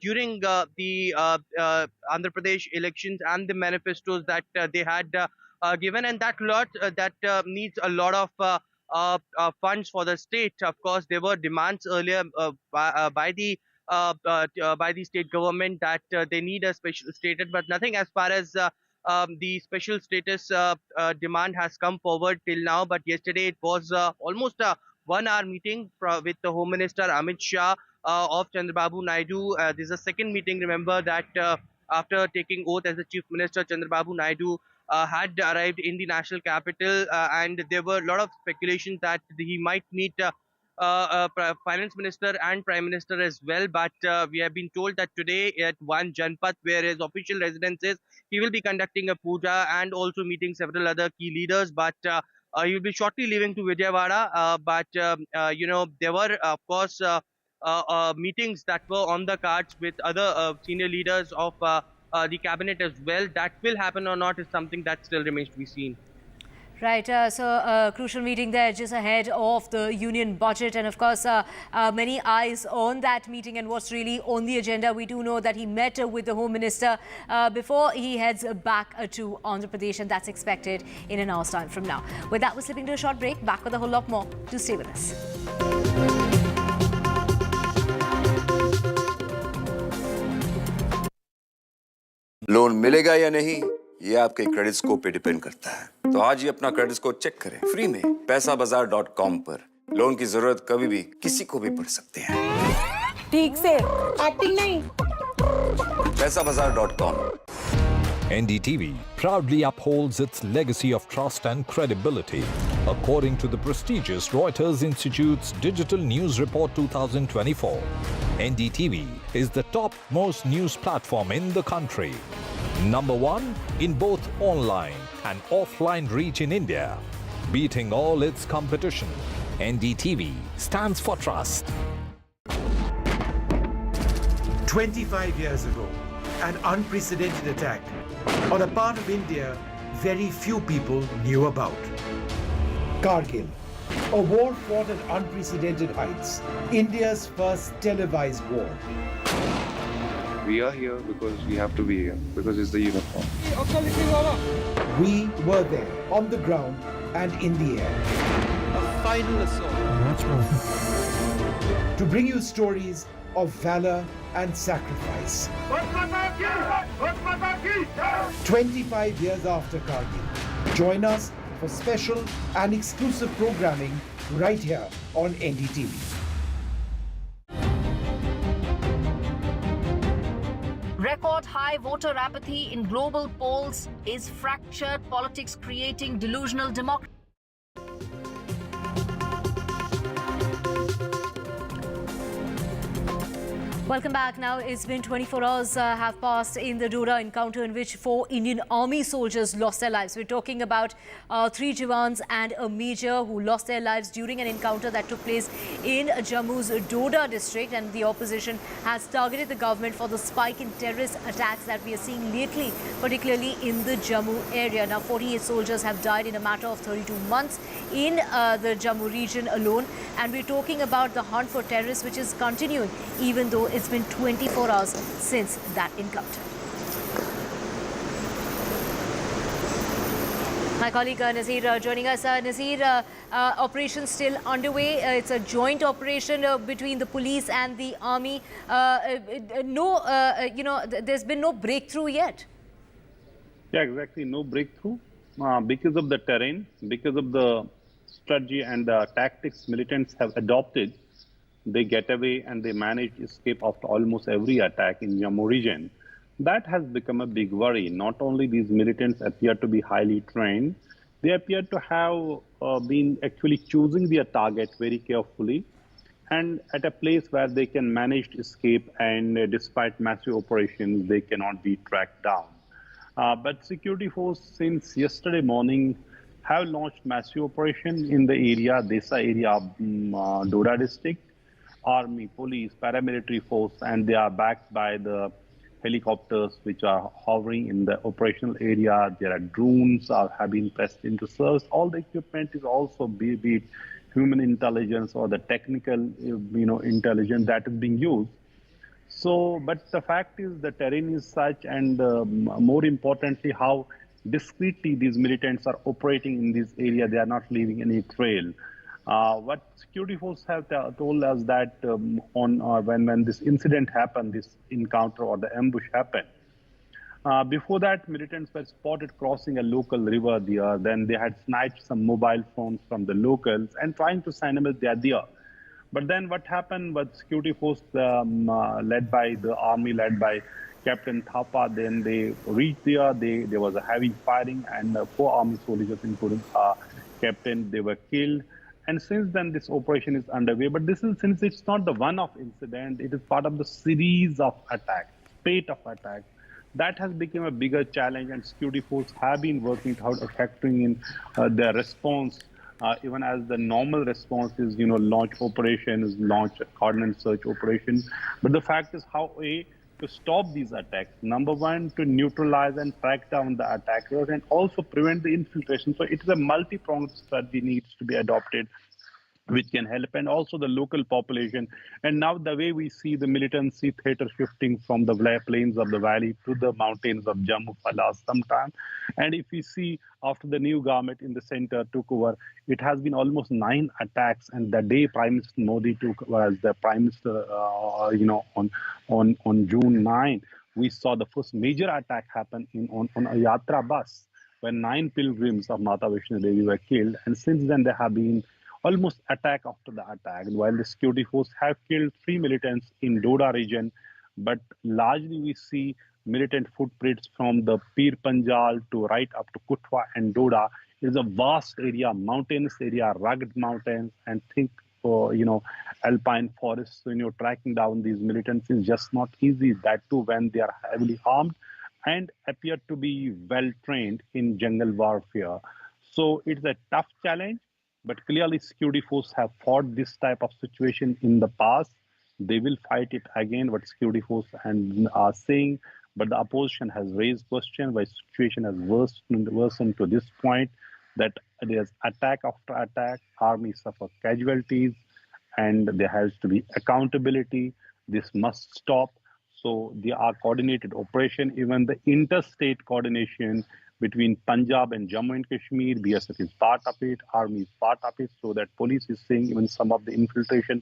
during the Andhra Pradesh elections and the manifestos that they had given, and that needs a lot of funds for the state. Of course, there were demands earlier by the state government that they need a special status, but nothing as far as the special status demand has come forward till now. But yesterday it was almost a 1 hour meeting with the Home Minister Amit Shah of Chandrababu Naidu. This is the second meeting. Remember that after taking oath as the Chief Minister, Chandrababu Naidu had arrived in the national capital, and there were a lot of speculations that he might meet Finance Minister and Prime Minister as well, but we have been told that today at one Janpath, where his official residence is, he will be conducting a puja and also meeting several other key leaders, but he will be shortly leaving to Vijayawada. But there were of course meetings that were on the cards with other senior leaders of the cabinet as well. That will happen or not is something that still remains to be seen. Right, so a crucial meeting there just ahead of the union budget, and of course many eyes on that meeting and what's really on the agenda. We do know that he met with the Home Minister before he heads back to Andhra Pradesh, and that's expected in an hour's time from now. With that, we're slipping to a short break. Back with a whole lot more. Do stay with us. Loan मिलेगा या नहीं, ये आपके credit score पे depend करता है। तो आज ही अपना क्रेडिट स्कोर चेक करें फ्री में पैसाबाजार.com पर। लोन की जरूरत कभी भी किसी को भी पड़ सकती है। ठीक से एक्टिंग नहीं। पैसाबाजार.com। NDTV proudly upholds its legacy of trust and credibility. According to the prestigious Reuters Institute's Digital News Report 2024, NDTV is the top-most news platform in the country. Number one in both online and offline reach in India. Beating all its competition, NDTV stands for trust. 25 years ago, an unprecedented attack on a part of India very few people knew about. Kargil, a war fought at unprecedented heights, India's first televised war. We are here because we have to be here, because it's the uniform. We were there, on the ground and in the air. A final assault. To bring you stories of valor and sacrifice. 25 years after Kargil, join us for special and exclusive programming right here on NDTV. Record high high voter apathy in global polls? Is fractured politics creating delusional democracy? Welcome back. Now it's been 24 hours have passed in the Doda encounter in which 4 Indian Army soldiers lost their lives. We're talking about 3 Jawans and a Major who lost their lives during an encounter that took place in Jammu's Doda district, and the opposition has targeted the government for the spike in terrorist attacks that we are seeing lately, particularly in the Jammu area. Now 48 soldiers have died in a matter of 32 months in the Jammu region alone, and we're talking about the hunt for terrorists which is continuing even though it's been 24 hours since that encounter. My colleague Nazir joining us. Nazir, operation still underway. It's a joint operation between the police and the army. There's been no breakthrough yet. Yeah, exactly. No breakthrough because of the terrain, because of the strategy and the tactics militants have adopted. They get away and they manage to escape after almost every attack in Jammu region. That has become a big worry. Not only these militants appear to be highly trained, they appear to have been actually choosing their target very carefully and at a place where they can manage to escape, and despite massive operations, they cannot be tracked down. But security force since yesterday morning have launched massive operation in the area, Desa area of Doda district. Army, police, paramilitary force, and they are backed by the helicopters which are hovering in the operational area. There are drones have been pressed into service. All the equipment is also be it human intelligence or the technical intelligence that is being used. So, but the fact is the terrain is such, and more importantly, how discreetly these militants are operating in this area. They are not leaving any trail. What security forces have told us that when this incident happened, this encounter or the ambush happened, before that militants were spotted crossing a local river there. Then they had snatched some mobile phones from the locals and trying to send them they are there. But then what happened was security force led by the army, led by Captain Thapa, then they reached there. There was a heavy firing and 4 army soldiers, including captain, they were killed. And since then, this operation is underway. But since it's not the one-off incident, it is part of the series of attacks, spate of attacks. That has become a bigger challenge, and security forces have been working out of factoring in their response, even as the normal response is, launch operations, launch coordinate search operations. But the fact is to stop these attacks. Number one, to neutralize and track down the attackers and also prevent the infiltration. So it is a multi-pronged strategy needs to be adopted, which can help, and also the local population. And now the way we see the militancy theater shifting from the plains of the valley to the mountains of Jammu for last some time. And if we see after the new government in the center took over, it has been almost 9 attacks. And the day Prime Minister Modi was the Prime Minister, on June 9, we saw the first major attack happen on a Yatra bus when 9 pilgrims of Mata Vaishno Devi were killed. And since then there have been almost attack after the attack, while the security force have killed 3 militants in Doda region. But largely we see militant footprints from the Pir Panjal to right up to Kutwa and Doda. It is a vast area, mountainous area, rugged mountains, and think alpine forests. So, tracking down these militants is just not easy. That too when they are heavily armed and appear to be well trained in jungle warfare. So it's a tough challenge. But clearly, security forces have fought this type of situation in the past. They will fight it again, what security forces are saying. But the opposition has raised questions why situation has worsened to this point, that there's attack after attack, army suffer casualties, and there has to be accountability. This must stop. So there are coordinated operation, even the interstate coordination between Punjab and Jammu and Kashmir. BSF is part of it, Army is part of it, so that police is saying even some of the infiltration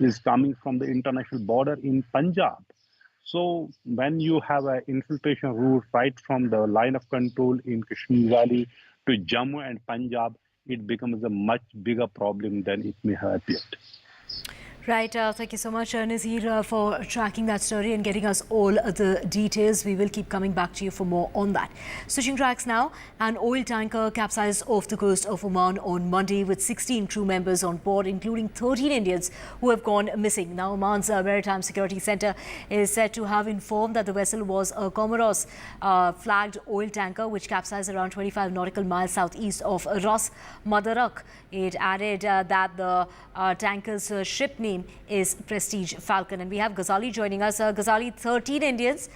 is coming from the international border in Punjab. So when you have an infiltration route right from the line of control in Kashmir Valley to Jammu and Punjab, it becomes a much bigger problem than it may have appeared. Right, thank you so much, Nazir, for tracking that story and getting us all the details. We will keep coming back to you for more on that. Switching tracks now, an oil tanker capsized off the coast of Oman on Monday with 16 crew members on board, including 13 Indians who have gone missing. Now, Oman's Maritime Security Centre is said to have informed that the vessel was a Comoros-flagged oil tanker which capsized around 25 nautical miles southeast of Ras Madrakah. It added that the tanker's ship name is Prestige Falcon. And we have Ghazali joining us. Ghazali, 13 Indians.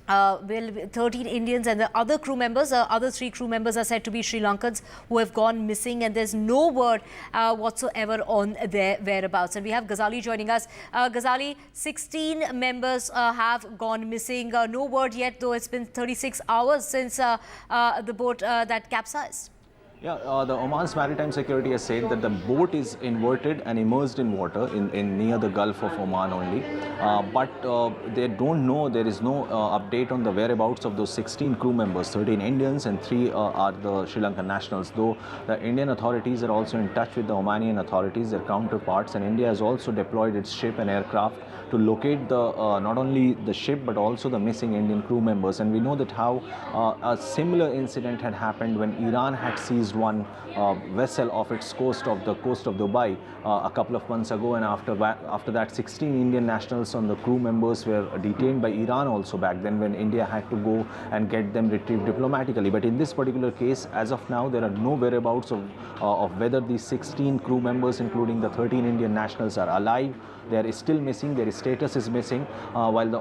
13 Indians and the other crew members, other 3 crew members are said to be Sri Lankans who have gone missing, and there's no word whatsoever on their whereabouts. And we have Ghazali joining us. Ghazali, 16 members have gone missing. No word yet, though it's been 36 hours since the boat that capsized. Yeah, the Oman's Maritime Security has said that the boat is inverted and immersed in water in near the Gulf of Oman only. But they don't know, there is no update on the whereabouts of those 16 crew members. 13 Indians and 3 are the Sri Lankan nationals. Though the Indian authorities are also in touch with the Omanian authorities, their counterparts, and India has also deployed its ship and aircraft to locate the not only the ship but also the missing Indian crew members. And we know that how a similar incident had happened when Iran had seized one vessel off its coast of Dubai a couple of months ago, and after that 16 Indian nationals on the crew members were detained by Iran also back then, when India had to go and get them retrieved diplomatically. But in this particular case, as of now, there are no whereabouts of whether these 16 crew members, including the 13 Indian nationals, are alive. They are still missing. Their status is missing. While the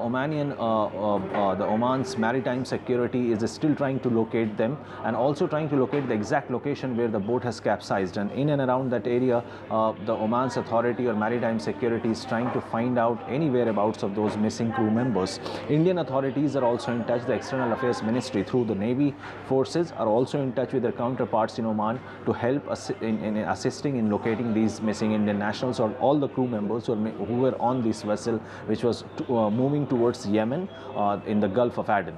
Oman's Maritime Security is still trying to locate them and also trying to locate the exact location where the boat has capsized. And in and around that area, the Oman's authority or Maritime Security is trying to find out any whereabouts of those missing crew members. Indian authorities are also in touch. The External Affairs Ministry, through the Navy forces, are also in touch with their counterparts in Oman to help in assisting in locating these missing Indian nationals or all the crew members who were on this vessel, which was moving towards Yemen in the Gulf of Aden.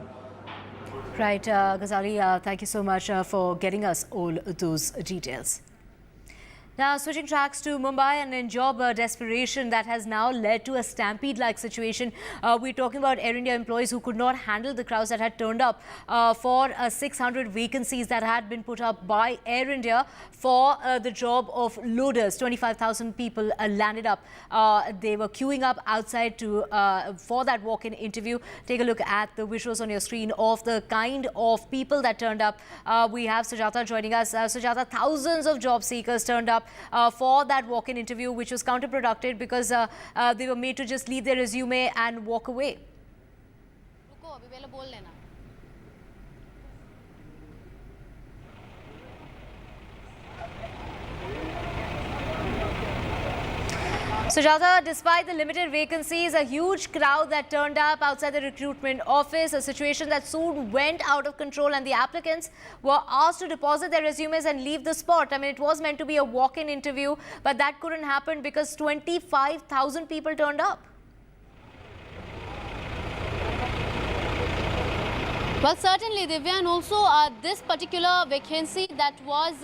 Right, Ghazali, thank you so much for getting us all those details. Now, switching tracks to Mumbai, and in job desperation that has now led to a stampede-like situation. We're talking about Air India employees who could not handle the crowds that had turned up for 600 vacancies that had been put up by Air India for the job of loaders. 25,000 people landed up. They were queuing up outside for that walk-in interview. Take a look at the visuals on your screen of the kind of people that turned up. We have Sujata joining us. Sujata, thousands of job seekers turned up for that walk-in interview, which was counterproductive because they were made to just leave their resume and walk away. Sujata, despite the limited vacancies, a huge crowd that turned up outside the recruitment office, a situation that soon went out of control, and the applicants were asked to deposit their resumes and leave the spot. I mean, it was meant to be a walk-in interview, but that couldn't happen because 25,000 people turned up. Well, certainly, Divya, and also this particular vacancy that was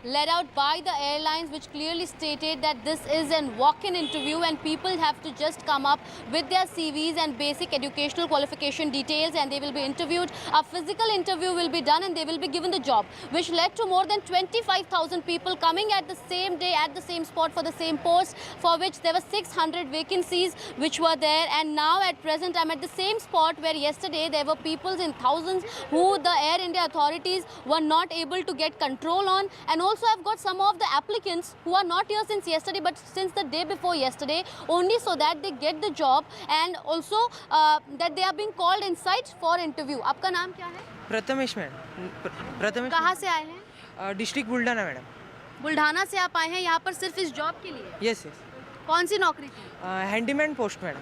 led out by the airlines, which clearly stated that this is a walk-in interview and people have to just come up with their CVs and basic educational qualification details, and they will be interviewed. A physical interview will be done and they will be given the job, which led to more than 25,000 people coming at the same day at the same spot for the same post, for which there were 600 vacancies which were there. And now at present, I'm at the same spot where yesterday there were people in thousands who the Air India authorities were not able to get control on. And also I've got some of the applicants who are not here since yesterday but since the day before yesterday, only so that they get the job, and also that they are being called inside for interview. आपका नाम क्या है? Prathamesh madam. Prathamesh. कहाँ से आए हैं? District Buldhana madam. Buldhana से आप आए हैं यहाँ पर सिर्फ इस जॉब के लिए? Yes yes. कौन सी नौकरी थी? Handyman post madam.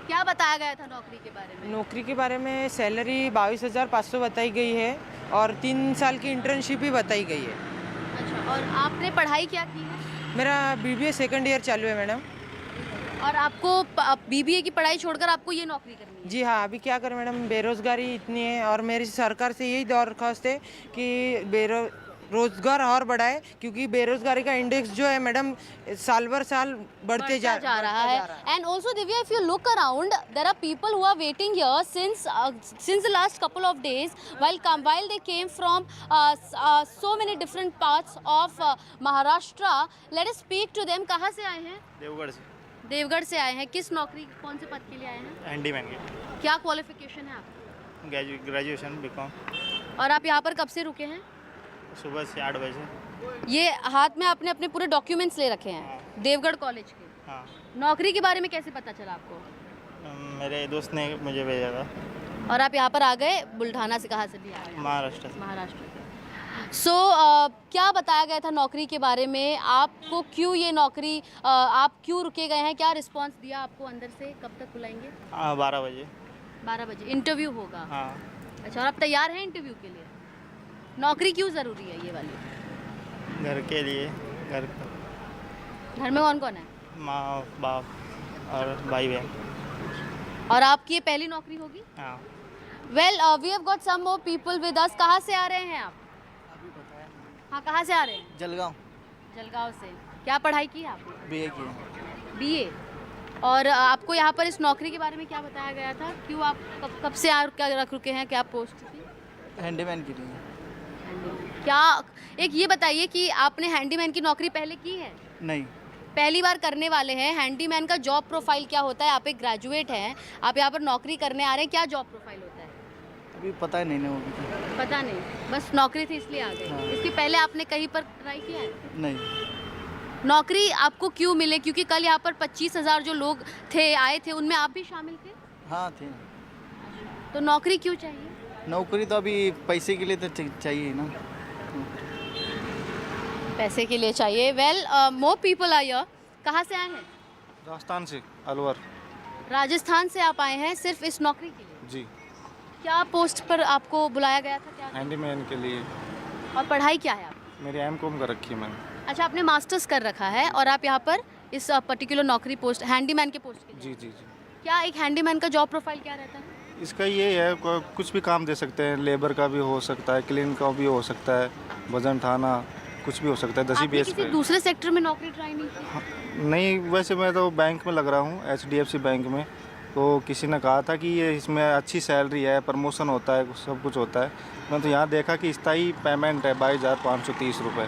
क्या बताया गया था नौकरी के बारे में? नौकरी के बारे में सैलरी 22,500 बताई गई है और 3 साल की इंटर्नशिप भी बताई गई है. अच्छा, और आपने पढ़ाई क्या की है? मेरा BBA सेकंड ईयर चालू है मैडम. और आपको BBA की पढ़ाई छोड़कर आपको ये नौकरी करनी है? जी हाँ, अभी क्या करें मैडम, बेरोजगारी इतनी है और मेरी सरकार से यही दरख्वास्त है कि रोजगार और बढ़ा है, क्योंकि बेरोजगारी का इंडेक्स जो है मैडम साल भर साल बढ़ते जा रहा है. And also Divya, if you look around, there are people who are waiting here since the last couple of days while they came from so many different parts of Maharashtra. Let us speak to them. कहाँ से आए हैं? देवगढ़ से. देवगढ़ से आए हैं. किस नौकरी, कौन से पद के लिए आए हैं? हैंडीमैन के. क्या क्वालिफिकेशन है आपकी? Graduation BCom. और आप यहाँ पर कब से रुके हैं? सुबह से 8 बजे. ये हाथ में आपने अपने पूरे डॉक्यूमेंट्स ले रखे हैं. हाँ. देवगढ़ कॉलेज के. हाँ. नौकरी के बारे में कैसे पता चला आपको? मेरे दोस्त ने मुझे भेजा था. और आप यहाँ पर आ गए बुल्ढाना से? कहाँ से भी आए? महाराष्ट्र से. महाराष्ट्र से. क्या बताया गया था नौकरी के बारे में? आपको क्यों ये नौकरी, आप क्यों रुके गए हैं? क्या रिस्पांस दिया आपको अंदर से? कब तक बुलाएंगे? 12 बजे. 12 बजे इंटरव्यू होगा? हाँ. अच्छा, और आप तैयार हैं इंटरव्यू के लिए? नौकरी क्यों ज़रूरी है ये वाली? घर के लिए. घर में कौन कौन है? माँ बाप और भाई बहन. और आपकी ये पहली नौकरी होगी? हाँ. Well, we have got some more people with us. कहाँ से आ रहे हैं आप? हाँ, कहाँ से आ रहे हैं? जलगांव से. क्या पढ़ाई की है आपने? बीए की है. बीए. और आपको यहाँ पर इस नौकरी के बारे में क्या बताया गया था? क्यों आप कब से रख रुके हैं? क्या पोस्ट थी? हैंडीमैन के लिए. क्या एक ये बताइए कि आपने हैंडीमैन की नौकरी पहले की है? नहीं. पहली बार करने वाले हैं. हैंडीमैन का जॉब प्रोफाइल क्या होता है? आप एक ग्रेजुएट हैं, आप यहाँ पर नौकरी करने आ रहे हैं. क्या जॉब प्रोफाइल होता है? अभी पता नहीं ना. वो पता नहीं, बस नौकरी थी इसलिए आ गए. हाँ. इसके पहले आपने कहीं पर ट्राई किया है? नहीं. नौकरी आपको क्यों मिले? क्योंकि कल यहाँ पर 25,000 जो लोग थे, आए थे, उनमें आप भी शामिल थे? हाँ थे. तो नौकरी क्यों चाहिए? नौकरी तो अभी पैसे के लिए तो चाहिए ना. पैसे के लिए चाहिए. Well, more people are here. कहाँ से आए हैं? राजस्थान से. अलवर. राजस्थान से आप आए हैं सिर्फ इस नौकरी के लिए? जी. क्या पोस्ट पर आपको बुलाया गया था? क्या हैंडीमैन के लिए. और पढ़ाई क्या है आप? मेरी एमकॉम कर रखी है मैंने. अच्छा, आपने मास्टर्स कर रखा है और आप यहाँ पर इस पर्टिकुलर नौकरी पोस्ट, हैंडीमैन के पोस्ट के लिए? जी जी जी. क्या एक हैंडीमैन का जॉब प्रोफाइल क्या रहता है? इसका ये है, कुछ भी काम दे सकते हैं. लेबर का भी हो सकता है, क्लीन का भी हो सकता है, वजन उठाना, कुछ भी हो सकता है. 10 बेस पे. दूसरे सेक्टर में नौकरी ट्राई नहीं की? हाँ, नहीं, वैसे मैं तो बैंक में लग रहा हूँ, HDFC बैंक में. तो किसी ने कहा था कि ये इसमें अच्छी सैलरी है, प्रमोशन होता है, सब कुछ होता है. मैं तो यहाँ देखा कि स्थायी पेमेंट है 22,530 रुपये,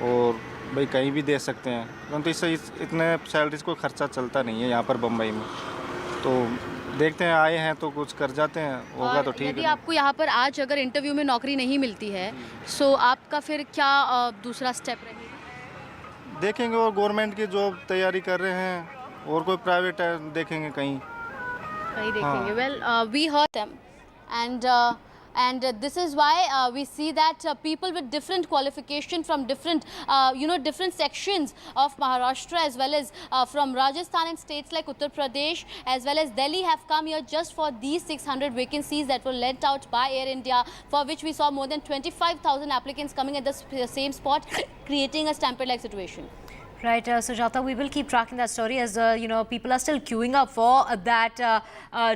और भाई कहीं भी दे सकते हैं. परंतु इससे इतने सैलरीज को खर्चा चलता नहीं है यहाँ पर बम्बई में. तो देखते हैं, आए हैं तो कुछ कर जाते हैं, होगा तो ठीक है. यदि आपको यहाँ पर आज अगर इंटरव्यू में नौकरी नहीं मिलती है, सो आपका फिर क्या दूसरा स्टेप रहेगा? देखेंगे, और गवर्नमेंट की जॉब तैयारी कर रहे हैं, और कोई प्राइवेट देखेंगे कहीं देखेंगे. Well, we heard them and this is why we see that people with different qualification from different different sections of Maharashtra, as well as from Rajasthan and states like Uttar Pradesh as well as Delhi, have come here just for these 600 vacancies that were let out by Air India, for which we saw more than 25,000 applicants coming at the same spot, creating a stampede like situation. Right, Sujata, we will keep tracking that story as, people are still queuing up for that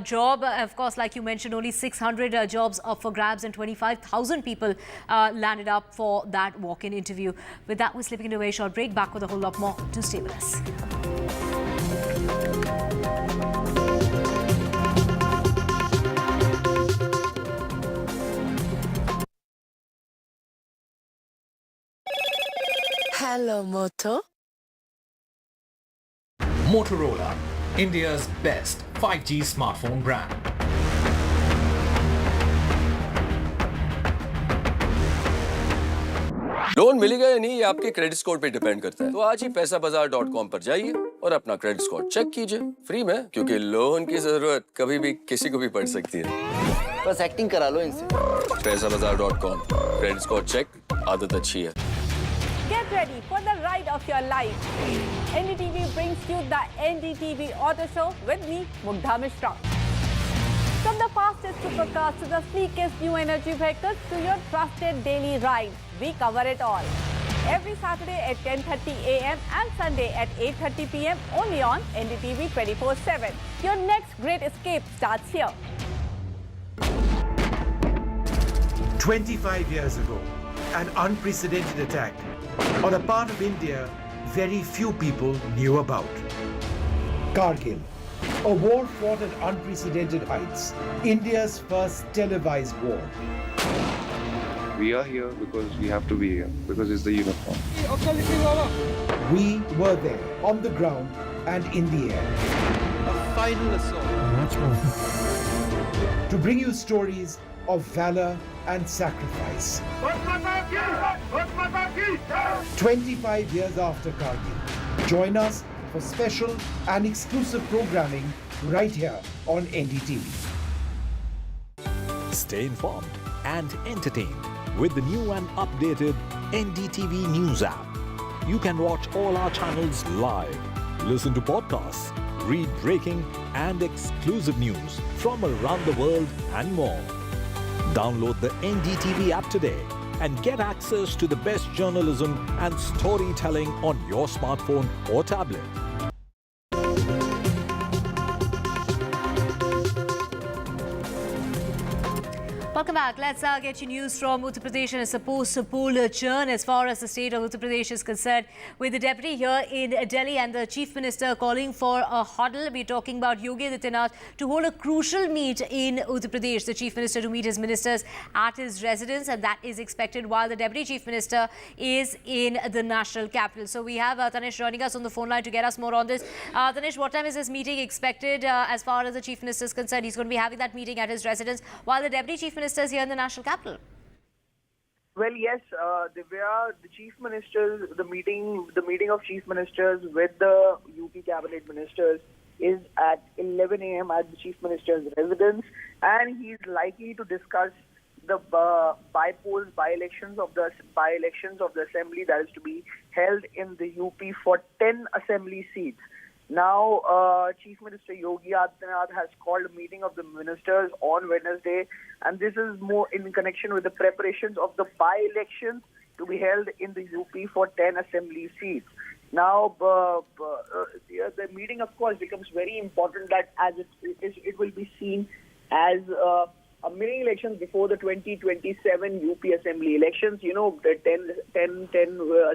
job. Of course, like you mentioned, only 600 jobs up for grabs and 25,000 people landed up for that walk-in interview. With that, we're slipping into a very short break. Back with a whole lot more. Do stay with us. Hello, Moto. Motorola, India's best 5G smartphone brand. Loan मिलेगा या नहीं, ये आपके credit score पे depend करता है. तो आज ही पैसाबाजार.com पर जाइए और अपना क्रेडिट स्कोर चेक कीजिए फ्री में, क्योंकि लोन की जरूरत कभी भी किसी को भी पड़ सकती है. बस एक्टिंग करा लो इनसे. पैसाबाजार.com, क्रेडिट स्कोर चेक, आदत अच्छी है. Get ready for the ride of your life. NDTV brings you the NDTV Auto Show with me, Mugdha Mishra. From the fastest supercars to the sleekest new energy vehicles to your trusted daily ride, we cover it all. Every Saturday at 10:30 a.m. and Sunday at 8:30 p.m. only on NDTV 24/7. Your next great escape starts here. 25 years ago, an unprecedented attack on a part of India very few people knew about. Kargil, a war fought at unprecedented heights, India's first televised war. We are here because we have to be here, because it's the uniform. We were there, on the ground and in the air. A final assault. To bring you stories of valor and sacrifice. 25 years after Kargil. Join us for special and exclusive programming right here on NDTV. Stay informed and entertained with the new and updated NDTV News app. You can watch all our channels live, listen to podcasts, read breaking and exclusive news from around the world and more. Download the NDTV app today and get access to the best journalism and storytelling on your smartphone or tablet. Welcome back. Let's get you news from Uttar Pradesh, and it's a post-poll churn as far as the state of Uttar Pradesh is concerned, with the deputy here in Delhi and the chief minister calling for a huddle. We're talking about Yogi Adityanath to hold a crucial meet in Uttar Pradesh. The chief minister to meet his ministers at his residence, and that is expected while the deputy chief minister is in the national capital. So we have Tanesh joining us on the phone line to get us more on this. Tanesh, what time is this meeting expected as far as the chief minister is concerned? He's going to be having that meeting at his residence while the deputy chief minister is here in the national capital. Well, yes, Divya, the chief ministers, the meeting of chief ministers with the UP cabinet ministers is at 11 a.m. at the chief minister's residence, and he's likely to discuss the by-elections of the assembly that is to be held in the UP for 10 assembly seats. Now, Chief Minister Yogi Adityanath has called a meeting of the ministers on Wednesday, and this is more in connection with the preparations of the by-elections to be held in the UP for 10 assembly seats. Now, the meeting, of course, becomes very important, that as it will be seen as a mini election before the 2027 UP assembly elections. You know, the 10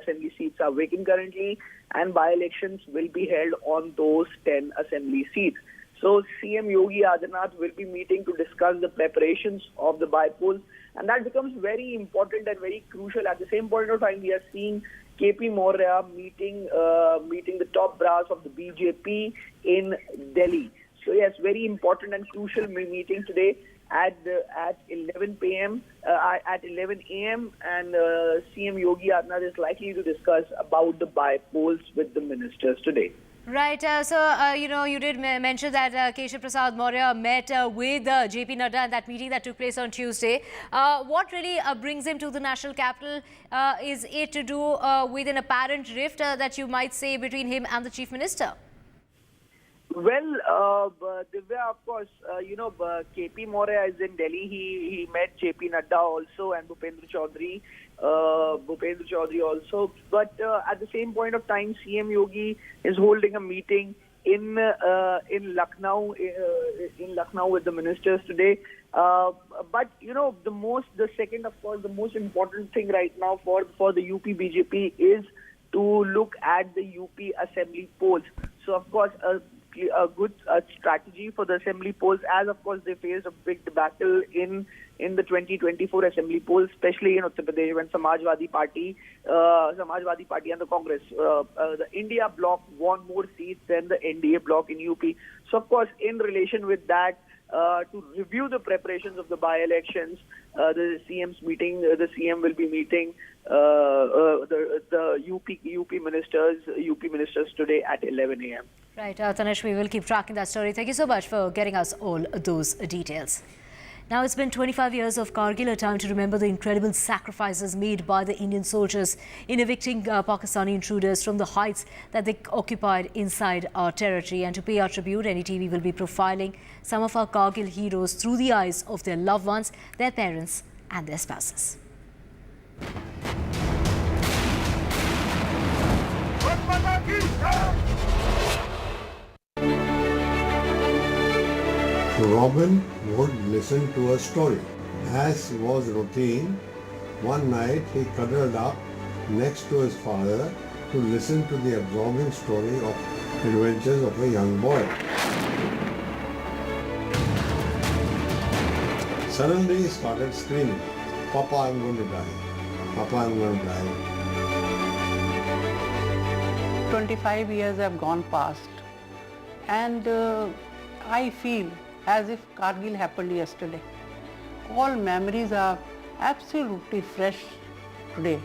assembly seats are vacant currently, and by-elections will be held on those 10 assembly seats. So CM Yogi Adityanath will be meeting to discuss the preparations of the by-polls, and that becomes very important and very crucial. At the same point of time, we are seeing KP Maurya meeting the top brass of the BJP in Delhi. So yes, very important and crucial meeting today at 11 a.m. and CM Yogi Adityanath is likely to discuss about the by-polls with the ministers today. Right. You did mention that Keshav Prasad Maurya met with JP Nadda and that meeting that took place on Tuesday. What really brings him to the national capital? Is it to do with an apparent rift that you might say between him and the chief minister? Well, Divya, of course, KP Maurya is in Delhi. He met JP Nadda also and Bhupendra Chaudhary also. But at the same point of time, CM Yogi is holding a meeting in Lucknow with the ministers today. But the most important thing right now for the UP BJP is to look at the UP assembly polls. So of course, a good strategy for the assembly polls, as of course they faced a big debacle in the 2024 assembly polls, especially in Uttar Pradesh when Samajwadi Party and the Congress, the India bloc won more seats than the NDA bloc in UP. So of course, in relation with that, to review the preparations of the by-elections, the CM will be meeting the UP ministers today at 11 a.m. Right, Tanesh, we will keep tracking that story. Thank you so much for getting us all those details. Now, it's been 25 years of Kargil, a time to remember the incredible sacrifices made by the Indian soldiers in evicting Pakistani intruders from the heights that they occupied inside our territory. And to pay our tribute, NDTV will be profiling some of our Kargil heroes through the eyes of their loved ones, their parents and their spouses. Robin would listen to a story. As was routine, One night he cuddled up next to his father to listen to the absorbing story of adventures of a young boy. Suddenly he started screaming, "Papa, I'm going to die. Papa, I'm going to die." 25 years have gone past, and I feel as if Kargil happened yesterday. All memories are absolutely fresh today.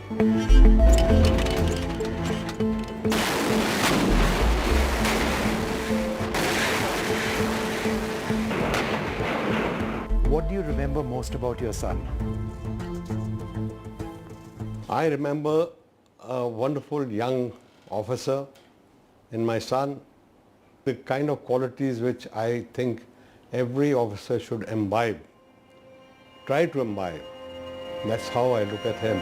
What do you remember most about your son? I remember a wonderful young officer in my son, the kind of qualities which I think every officer should imbibe, try to imbibe. That's how I look at him.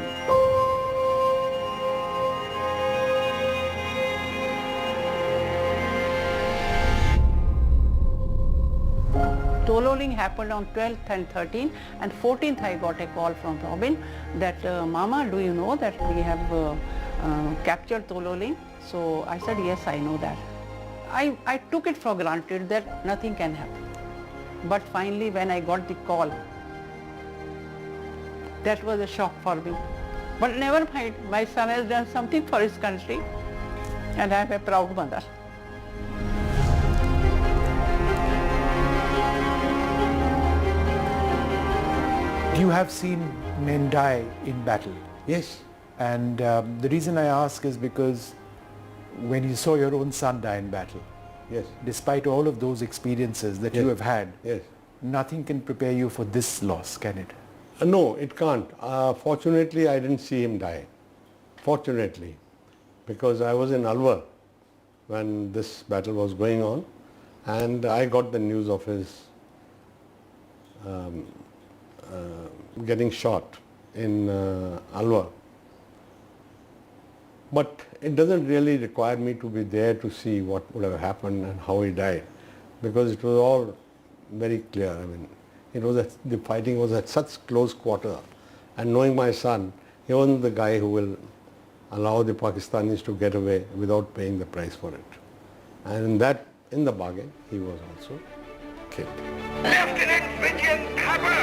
Tololing happened on 12th and 13th, and 14th I got a call from Robin that, Mama, do you know that we have captured Tololing? So I said, yes, I know that. I took it for granted that nothing can happen. But finally when I got the call, that was a shock for me. But never mind, my son has done something for his country, and I am a proud mother. You have seen men die in battle. Yes. And the reason I ask is because when you saw your own son die in battle, yes, despite all of those experiences that you have had, yes, nothing can prepare you for this loss, can it? No, it can't. Fortunately, I didn't see him die. Fortunately, because I was in Alwar when this battle was going on, and I got the news of his getting shot in Alwar. But it doesn't really require me to be there to see what would have happened and how he died, because it was all very clear. I mean, it was the fighting was at such close quarter, and knowing my son, he wasn't the guy who will allow the Pakistanis to get away without paying the price for it. And in the bargain, he was also killed. Lieutenant Vijayan Thakur!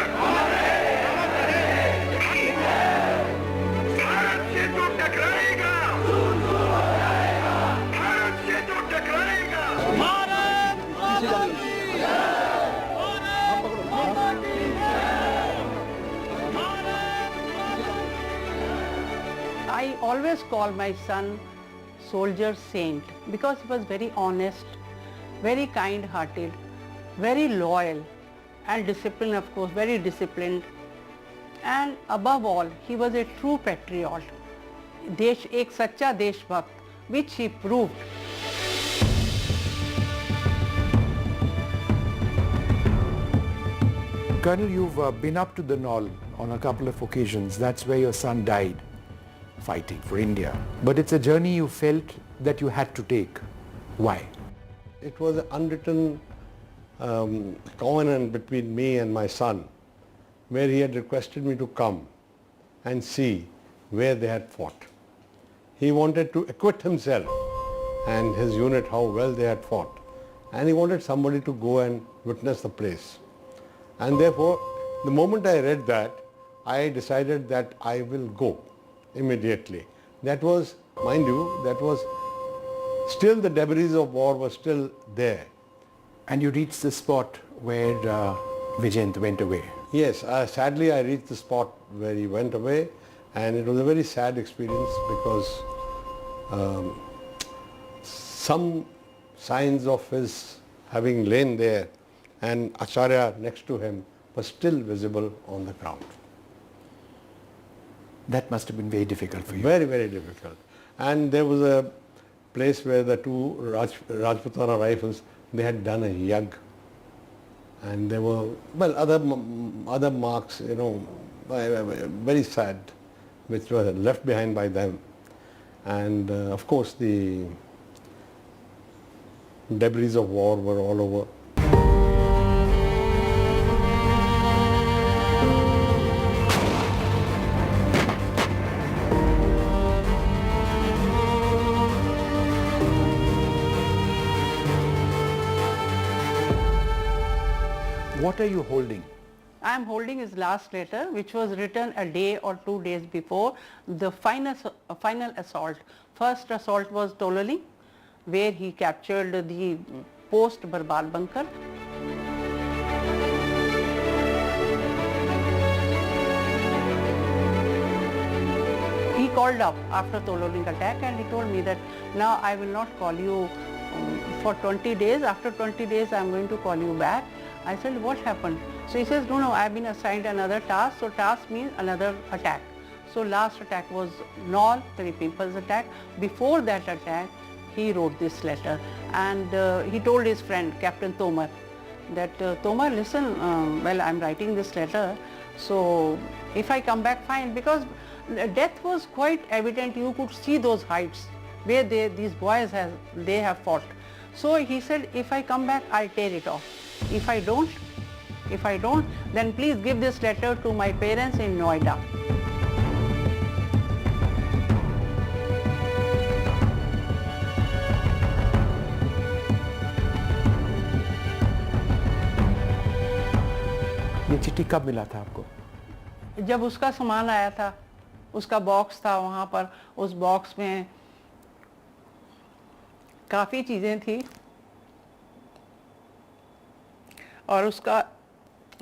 I always call my son soldier saint because he was very honest, very kind-hearted, very loyal and disciplined, of course, very disciplined, and above all he was a true patriot, ek sacha deshbhakt, which he proved. Colonel, you've been up to the Knoll on a couple of occasions. That's where your son died, fighting for India. But it's a journey you felt that you had to take. Why? It was an unwritten covenant between me and my son, where he had requested me to come and see where they had fought. He wanted to acquit himself and his unit how well they had fought, and he wanted somebody to go and witness the place. And therefore, the moment I read that, I decided that I will go immediately. That was, mind you, that was still the debris of war was still there. And you reached the spot where Vijayant went away. Yes, sadly I reached the spot where he went away, and it was a very sad experience because some signs of his having lain there and Acharya next to him were still visible on the ground. That must have been very difficult for you. Very, very difficult. And there was a place where the two Rajputana rifles, they had done a yag. And there were, well, other marks, you know, very sad, which were left behind by them. And of course the debris of war were all over. What are you holding? I am holding his last letter, which was written a day or 2 days before the final assault. First assault was Tololi, where he captured the post-Barbad bunker. He called up after Tololi attack and he told me that now I will not call you for 20 days. After 20 days I am going to call you back. I said, what happened? So he says, no, I have been assigned another task. So task means another attack. So last attack was Nol, 3 people's attack. Before that attack, he wrote this letter and he told his friend, Captain Tomar, that Tomar, listen, well, I'm writing this letter. So if I come back, fine, because death was quite evident. You could see those heights where these boys have fought. So he said, if I come back, I'll tear it off. If I don't, then please give this letter to my parents in Noida. ये चिट्ठी कब मिला था आपको? जब उसका सामान आया था, उसका बॉक्स था वहाँ पर, उस बॉक्स में काफ़ी चीज़ें थी और उसका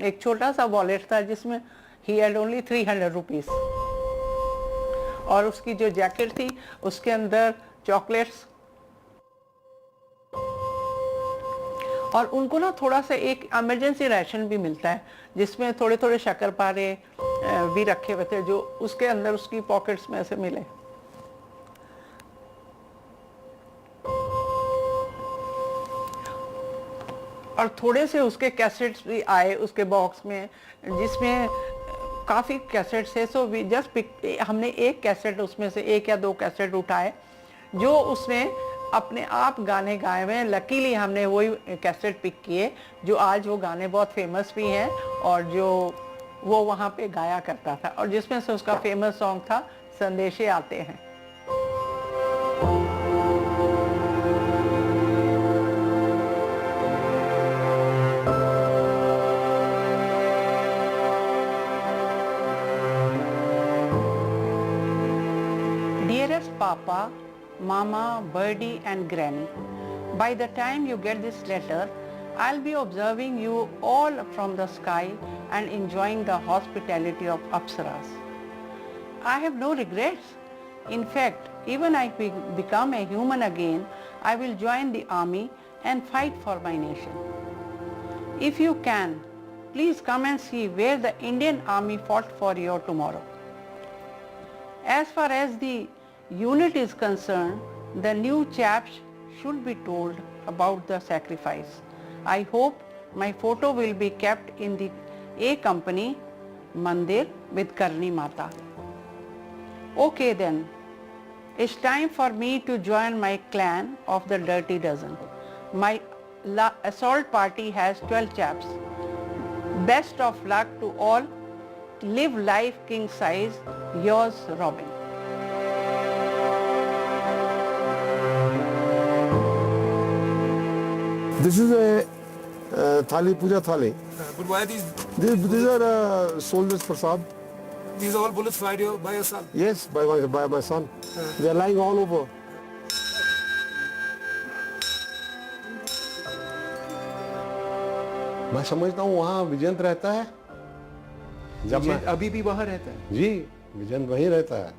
एक छोटा सा वॉलेट था जिसमें he had only 300 rupees और उसकी जो जैकेट थी उसके अंदर चॉकलेट्स और उनको ना थोड़ा सा एक इमरजेंसी राशन भी मिलता है जिसमें थोड़े थोड़े शक्करपारे भी रखे हुए थे जो उसके अंदर उसकी पॉकेट्स में से मिले। और थोड़े से उसके कैसेट्स भी आए उसके बॉक्स में जिसमें काफ़ी कैसेट्स थे। सो वी जस्ट पिक, हमने एक कैसेट उसमें से 1 या 2 कैसेट उठाए जो उसने अपने आप गाने गाए हुए हैं। लकीली हमने वही कैसेट पिक किए जो आज वो गाने बहुत फेमस भी हैं और जो वो वहाँ पे गाया करता था और जिसमें से उसका फेमस सॉन्ग था संदेशे आते हैं। Dearest Papa, Mama, Birdie and Granny, by the time you get this letter, I'll be observing you all from the sky and enjoying the hospitality of Apsaras. I have no regrets. In fact, even I become a human again, I will join the army and fight for my nation. If you can, please come and see where the Indian army fought for you tomorrow. As far as the unit is concerned, the new chaps should be told about the sacrifice. I hope my photo will be kept in the A Company Mandir with Karni Mata. Okay then, it's time for me to join my clan of the Dirty Dozen. My assault party has 12 chaps. Best of luck to all. Live life king size. Yours, Robin. This is a thali, puja thali. But why are these? These are soldiers prasad. These are all bullets fired by your son? Yes, by my son. They are lying all over. मैं समझता हूँ वहाँ विजयंत रहता है। जब मैं अभी भी वहाँ रहता है? जी, विजयंत वहीं रहता है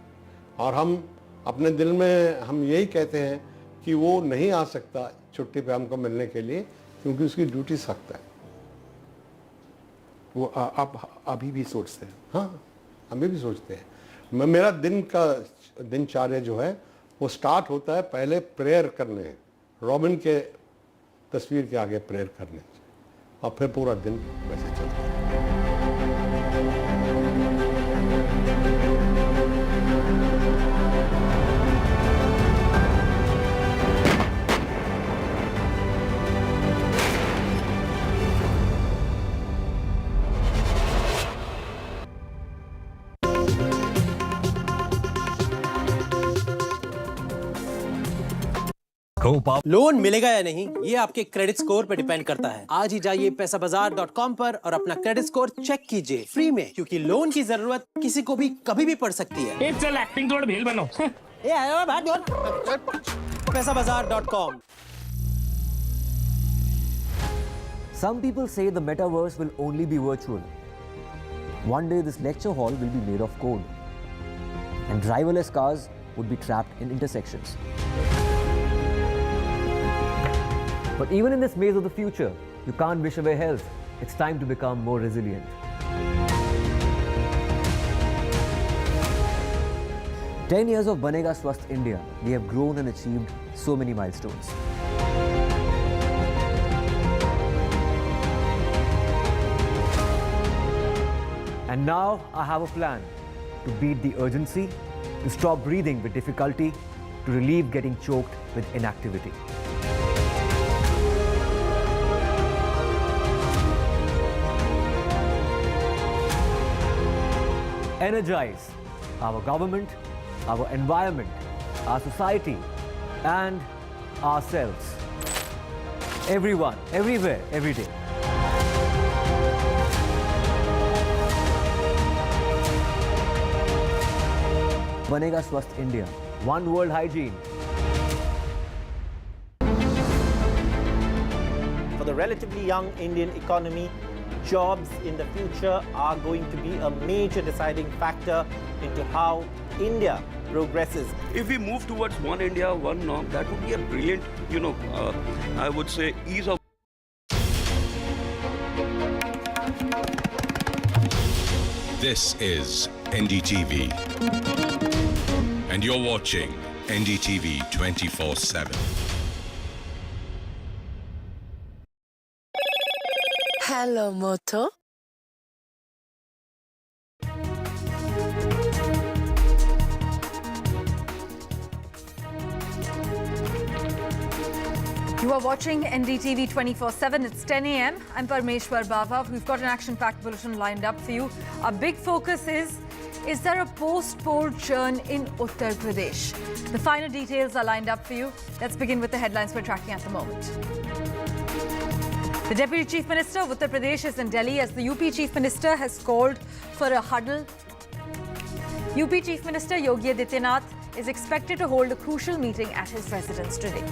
और हम अपने दिल में हम यही कहते हैं कि वो नहीं आ सकता छुट्टी पे हमको मिलने के लिए क्योंकि उसकी ड्यूटी सख्त है। वो आप अभी भी सोचते हैं? हाँ, अभी भी सोचते हैं। मेरा दिनचर्या जो है वो स्टार्ट होता है पहले प्रेयर करने, रॉबिन के तस्वीर के आगे प्रेयर करने से और फिर पूरा दिन वैसे चलता है। लोन मिलेगा या नहीं ये आपके क्रेडिट स्कोर पे डिपेंड करता है। आज ही जाइए पैसाबाजार.com पर और अपना क्रेडिट स्कोर चेक कीजिए फ्री में, क्योंकि लोन की जरूरत किसी को भी कभी भी पड़ सकती है। चल एक्टिंग थोड़ा भेल बनो। पैसाबाजार.com। Some people say the metaverse will only be virtual. One day this lecture hall will be made of code, and driverless cars would be trapped in intersections. But even in this maze of the future, you can't wish away health. It's time to become more resilient. 10 years of Banega Swasth India, we have grown and achieved so many milestones. And now I have a plan to beat the urgency, to stop breathing with difficulty, to relieve getting choked with inactivity. Energize our government, our environment, our society, and ourselves. Everyone, everywhere, every day. Banega Swasth India, one world hygiene. For the relatively young Indian economy, jobs in the future are going to be a major deciding factor into how India progresses. If we move towards one India, one norm, that would be a brilliant, I would say, ease of. This is NDTV, and you're watching NDTV 24/7. Hello, Moto. You are watching NDTV 24/7. It's 10 a.m. I'm Parmeshwar Bava. We've got an action-packed bulletin lined up for you. Our big focus is there a post-poll churn in Uttar Pradesh? The finer details are lined up for you. Let's begin with the headlines we're tracking at the moment. The Deputy Chief Minister of Uttar Pradesh is in Delhi as the UP Chief Minister has called for a huddle. UP Chief Minister Yogi Adityanath is expected to hold a crucial meeting at his residence today.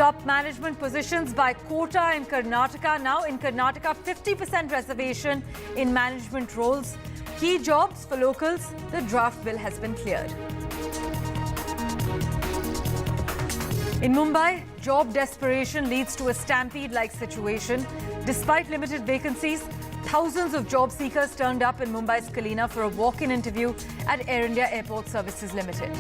Top management positions by quota in Karnataka. Now in Karnataka, 50% reservation in management roles. Key jobs for locals. The draft bill has been cleared. In Mumbai, job desperation leads to a stampede-like situation. Despite limited vacancies, thousands of job seekers turned up in Mumbai's Kalina for a walk-in interview at Air India Airport Services Limited.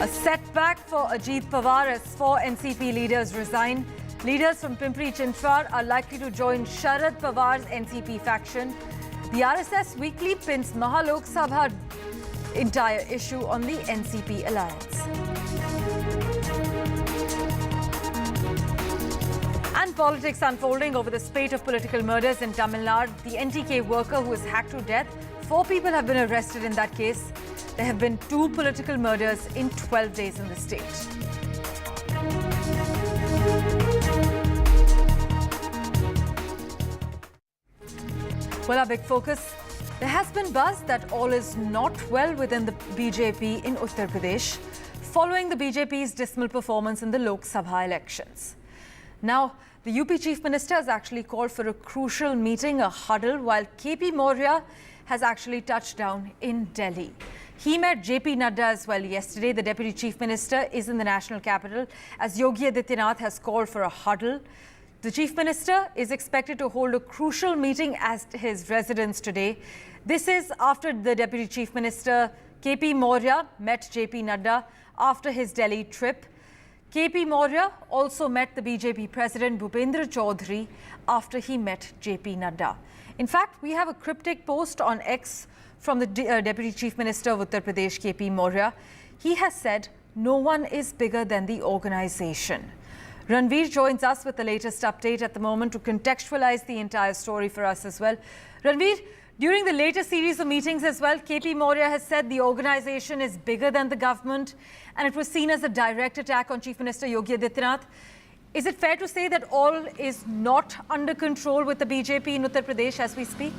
A setback for Ajit Pawar as 4 NCP leaders resign. Leaders from Pimpri Chinchwad are likely to join Sharad Pawar's NCP faction. The RSS weekly pins Mahalok Sabha entire issue on the NCP alliance. And politics unfolding over the spate of political murders in Tamil Nadu. The NTK worker who was hacked to death. 4 people have been arrested in that case. There have been 2 political murders in 12 days in the state. Well, our big focus. There has been buzz that all is not well within the BJP in Uttar Pradesh following the BJP's dismal performance in the Lok Sabha elections. Now, the UP Chief Minister has actually called for a crucial meeting, a huddle, while KP Maurya has actually touched down in Delhi. He met JP Nadda as well yesterday. The Deputy Chief Minister is in the national capital as Yogi Adityanath has called for a huddle. The Chief Minister is expected to hold a crucial meeting at his residence today. This is after the Deputy Chief Minister KP Maurya met JP Nadda after his Delhi trip. KP Maurya also met the BJP President Bhupendra Chaudhary after he met JP Nadda. In fact, we have a cryptic post on X from the Deputy Chief Minister of Uttar Pradesh, KP Maurya. He has said, no one is bigger than the organisation. Ranveer joins us with the latest update at the moment to contextualize the entire story for us as well. Ranveer, During the latest series of meetings as well, KP Maurya has said the organisation is bigger than the government and it was seen as a direct attack on Chief Minister Yogi Adityanath. Is it fair to say that all is not under control with the BJP in Uttar Pradesh as we speak?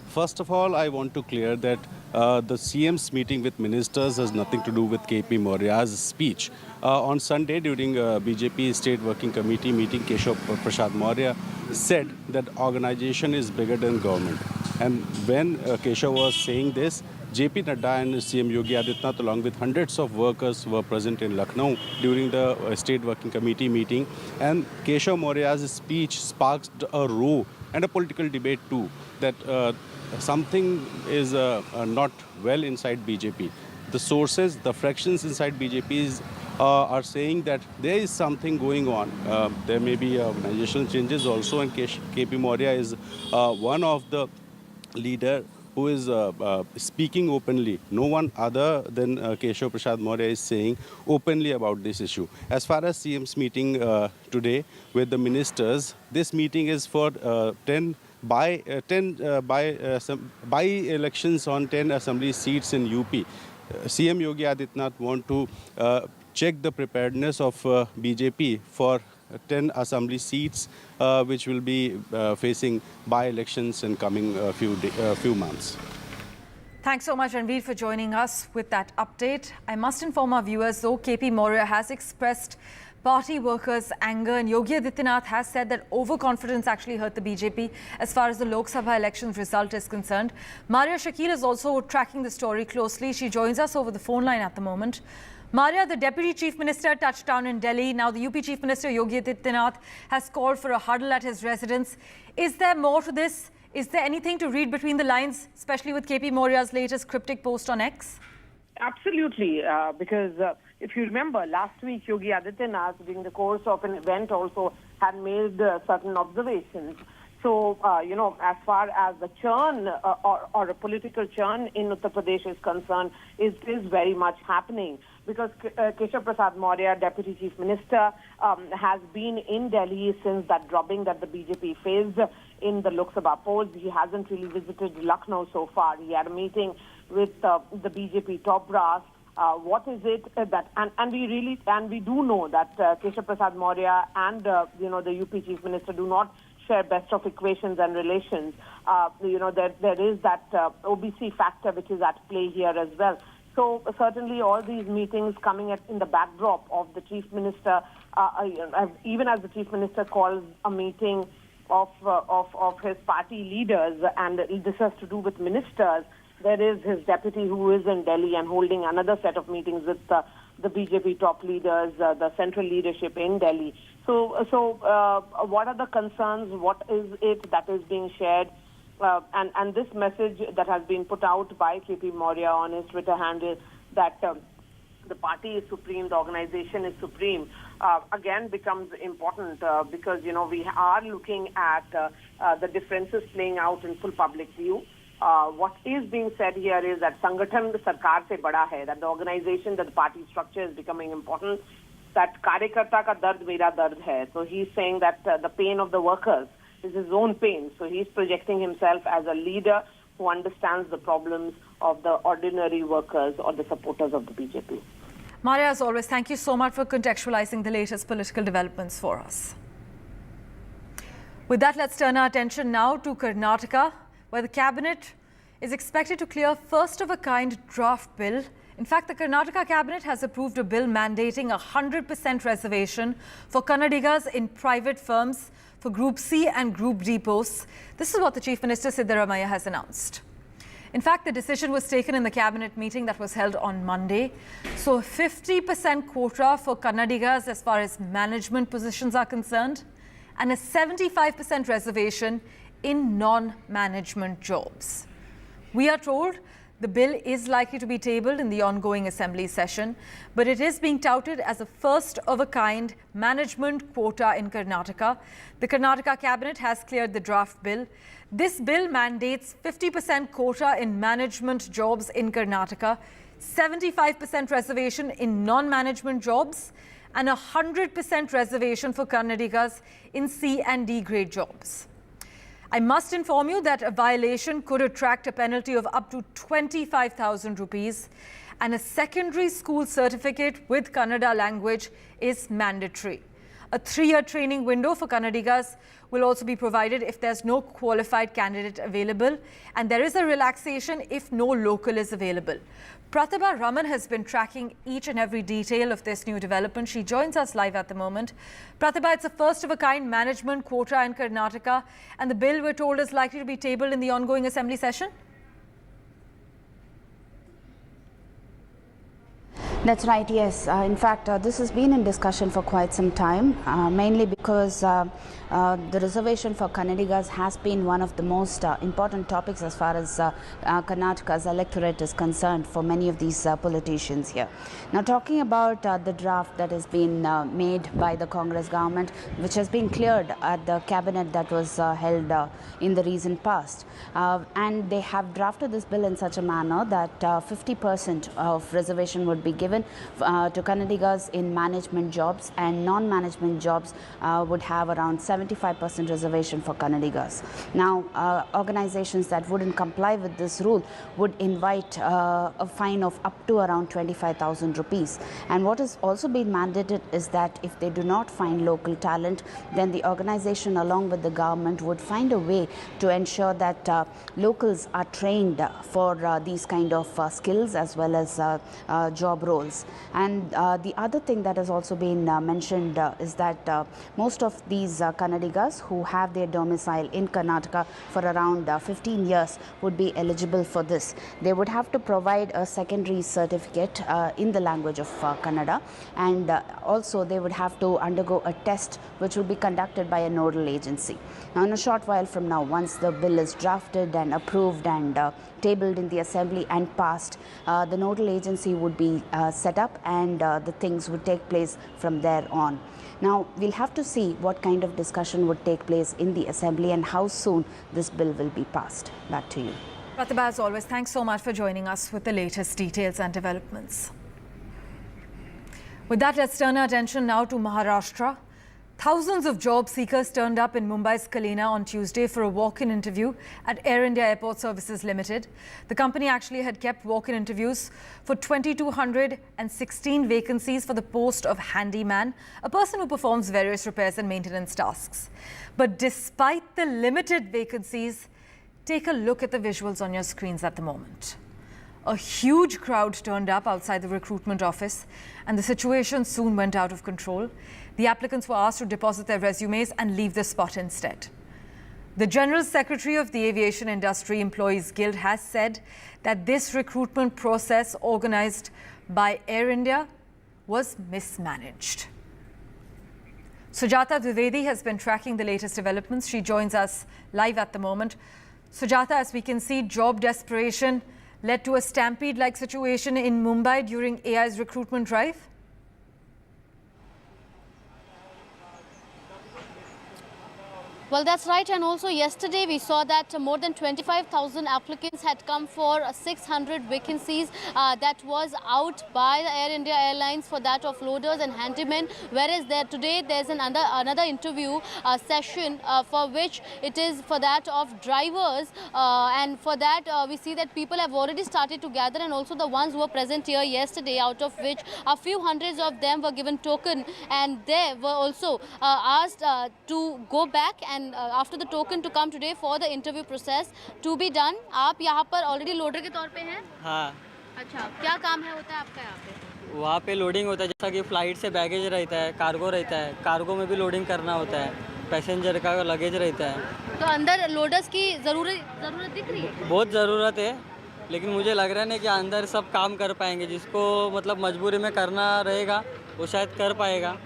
First of all, I want to clear that the CM's meeting with ministers has nothing to do with KP Maurya's speech. On Sunday, during BJP State Working Committee meeting, Keshav Prasad Maurya said that organization is bigger than government. And when Keshav was saying this, JP Nadda and CM Yogi Adityanath, along with hundreds of workers, were present in Lucknow during the State Working Committee meeting. And Keshav Maurya's speech sparked a row and a political debate too, that something is not well inside BJP. The sources, the fractions inside BJP are saying that there is something going on. There may be organizational changes also, and KP Maurya is one of the leader who is speaking openly. No one other than Keshav Prasad Maurya is saying openly about this issue. As far as CM's meeting today with the ministers, this meeting is for by-elections on 10 assembly seats in UP. CM Yogi Adityanath want to check the preparedness of BJP for 10 assembly seats, which will be facing by-elections in coming few months. Thanks so much, Ranveer, for joining us with that update. I must inform our viewers, though, KP Maurya has expressed party workers' anger, and Yogi Adityanath has said that overconfidence actually hurt the BJP as far as the Lok Sabha elections result is concerned. Maria Shakil is also tracking the story closely. She joins us over the phone line at the moment. Maria, the Deputy Chief Minister touched down in Delhi. Now the UP Chief Minister Yogi Adityanath has called for a huddle at his residence. Is there more to this? Is there anything to read between the lines, especially with KP Maurya's latest cryptic post on X? Absolutely, because if you remember, last week Yogi Adityanath, during the course of an event, also had made certain observations. So, as far as the churn or a political churn in Uttar Pradesh is concerned, it is very much happening. Because Keshav Prasad Maurya, Deputy Chief Minister, has been in Delhi since that drubbing that the BJP faced in the Lok Sabha polls. He hasn't really visited Lucknow so far. He had a meeting with the BJP top brass. What is it that, and we do know that Keshav Prasad Maurya and the UP Chief Minister do not share best of equations and relations. There is that OBC factor which is at play here as well. So certainly all these meetings coming in the backdrop of the Chief Minister, even as the Chief Minister calls a meeting of his party leaders, and this has to do with ministers, there is his deputy who is in Delhi and holding another set of meetings with the BJP top leaders, the central leadership in Delhi. So what are the concerns? What is it that is being shared? And this message that has been put out by KP Maurya on his Twitter handle that the party is supreme, the organization is supreme, again becomes important because, we are looking at the differences playing out in full public view. What is being said here is that Sangathan Sarkar se bada hai, that the organization, that the party structure is becoming important, that Karyakarta ka dard mera dard hai. So he's saying that the pain of the workers is his own pain. So he's projecting himself as a leader who understands the problems of the ordinary workers or the supporters of the BJP. Maria, as always, thank you so much for contextualizing the latest political developments for us. With that, let's turn our attention now to Karnataka, where the cabinet is expected to clear first-of-a-kind draft bill. In fact, the Karnataka cabinet has approved a bill mandating 100% reservation for Kannadigas in private firms for Group C and Group D posts. This is what the Chief Minister Siddaramaiah has announced. In fact, the decision was taken in the cabinet meeting that was held on Monday. So 50% quota for Kannadigas as far as management positions are concerned, and a 75% reservation in non-management jobs. We are told the bill is likely to be tabled in the ongoing assembly session, but it is being touted as a first-of-a-kind management quota in Karnataka. The Karnataka cabinet has cleared the draft bill. This bill mandates 50% quota in management jobs in Karnataka, 75% reservation in non-management jobs, and 100% reservation for Kannadigas in C and D grade jobs. I must inform you that a violation could attract a penalty of up to 25,000 rupees, and a secondary school certificate with Kannada language is mandatory. A 3-year training window for Kannadigas will also be provided if there's no qualified candidate available, and there is a relaxation if no local is available. Pratibha Raman has been tracking each and every detail of this new development. She joins us live at the moment. Pratibha, it's a first-of-a-kind management quota in Karnataka, and the bill, we're told, is likely to be tabled in the ongoing assembly session. That's right, yes. In fact, this has been in discussion for quite some time, mainly because the reservation for Kannadigas has been one of the most important topics as far as Karnataka's electorate is concerned for many of these politicians here. Now, talking about the draft that has been made by the Congress government, which has been cleared at the cabinet that was held in the recent past, and they have drafted this bill in such a manner that 50% of reservation would be given to Kannadigas in management jobs, and non-management jobs would have around 75% reservation for Kannadigas. Now, organizations that wouldn't comply with this rule would invite a fine of up to around 25,000 rupees. And what has also been mandated is that if they do not find local talent, then the organization along with the government would find a way to ensure that locals are trained for these kind of skills as well as job roles. And the other thing that has also been mentioned is that most of these Kannadigas who have their domicile in Karnataka for around 15 years would be eligible for this. They would have to provide a secondary certificate in the language of Kannada, and also they would have to undergo a test which will be conducted by a nodal agency. Now, in a short while from now, once the bill is drafted and approved and tabled in the assembly and passed, the nodal agency would be set up, and the things would take place from there on. Now, we'll have to see what kind of discussion would take place in the assembly and how soon this bill will be passed. Back to you. Pratibha, as always, thanks so much for joining us with the latest details and developments. With that, let's turn our attention now to Maharashtra. Thousands of job seekers turned up in Mumbai's Kalina on Tuesday for a walk-in interview at Air India Airport Services Limited. The company actually had kept walk-in interviews for 2,216 vacancies for the post of handyman, a person who performs various repairs and maintenance tasks. But despite the limited vacancies, take a look at the visuals on your screens at the moment. A huge crowd turned up outside the recruitment office, and the situation soon went out of control. The applicants were asked to deposit their resumes and leave the spot instead. The General Secretary of the Aviation Industry Employees Guild has said that this recruitment process organized by Air India was mismanaged. Sujata Dwivedi has been tracking the latest developments. She joins us live at the moment. Sujata, as we can see, job desperation led to a stampede-like situation in Mumbai during AI's recruitment drive. Well, that's right. And also yesterday we saw that more than 25,000 applicants had come for 600 vacancies that was out by the Air India Airlines for that of loaders and handymen. Whereas today there's another interview session for which it is for that of drivers. And for that we see that people have already started to gather, and also the ones who were present here yesterday, out of which a few hundreds of them were given token, and they were also asked to go back and after the token to come today for the interview process to be done. आप यहाँ पर already loader के तौर पे हैं? हाँ. अच्छा, क्या काम है होता है आपका यहाँ पे? वहाँ पे लोडिंग होता है, जैसा कि फ्लाइट से बैगेज रहता है, कार्गो रहता है, कार्गो में भी लोडिंग करना होता है, पैसेंजर का लगेज रहता है. तो अंदर लोडर्स की ज़रूरत दिख रही है? बहुत ज़रूरत है, लेकिन मुझे लग रहा है ना कि अंदर सब काम कर पाएंगे. जिसको मतलब मजबूरी में करना रहेगा वो शायद कर पाएगा.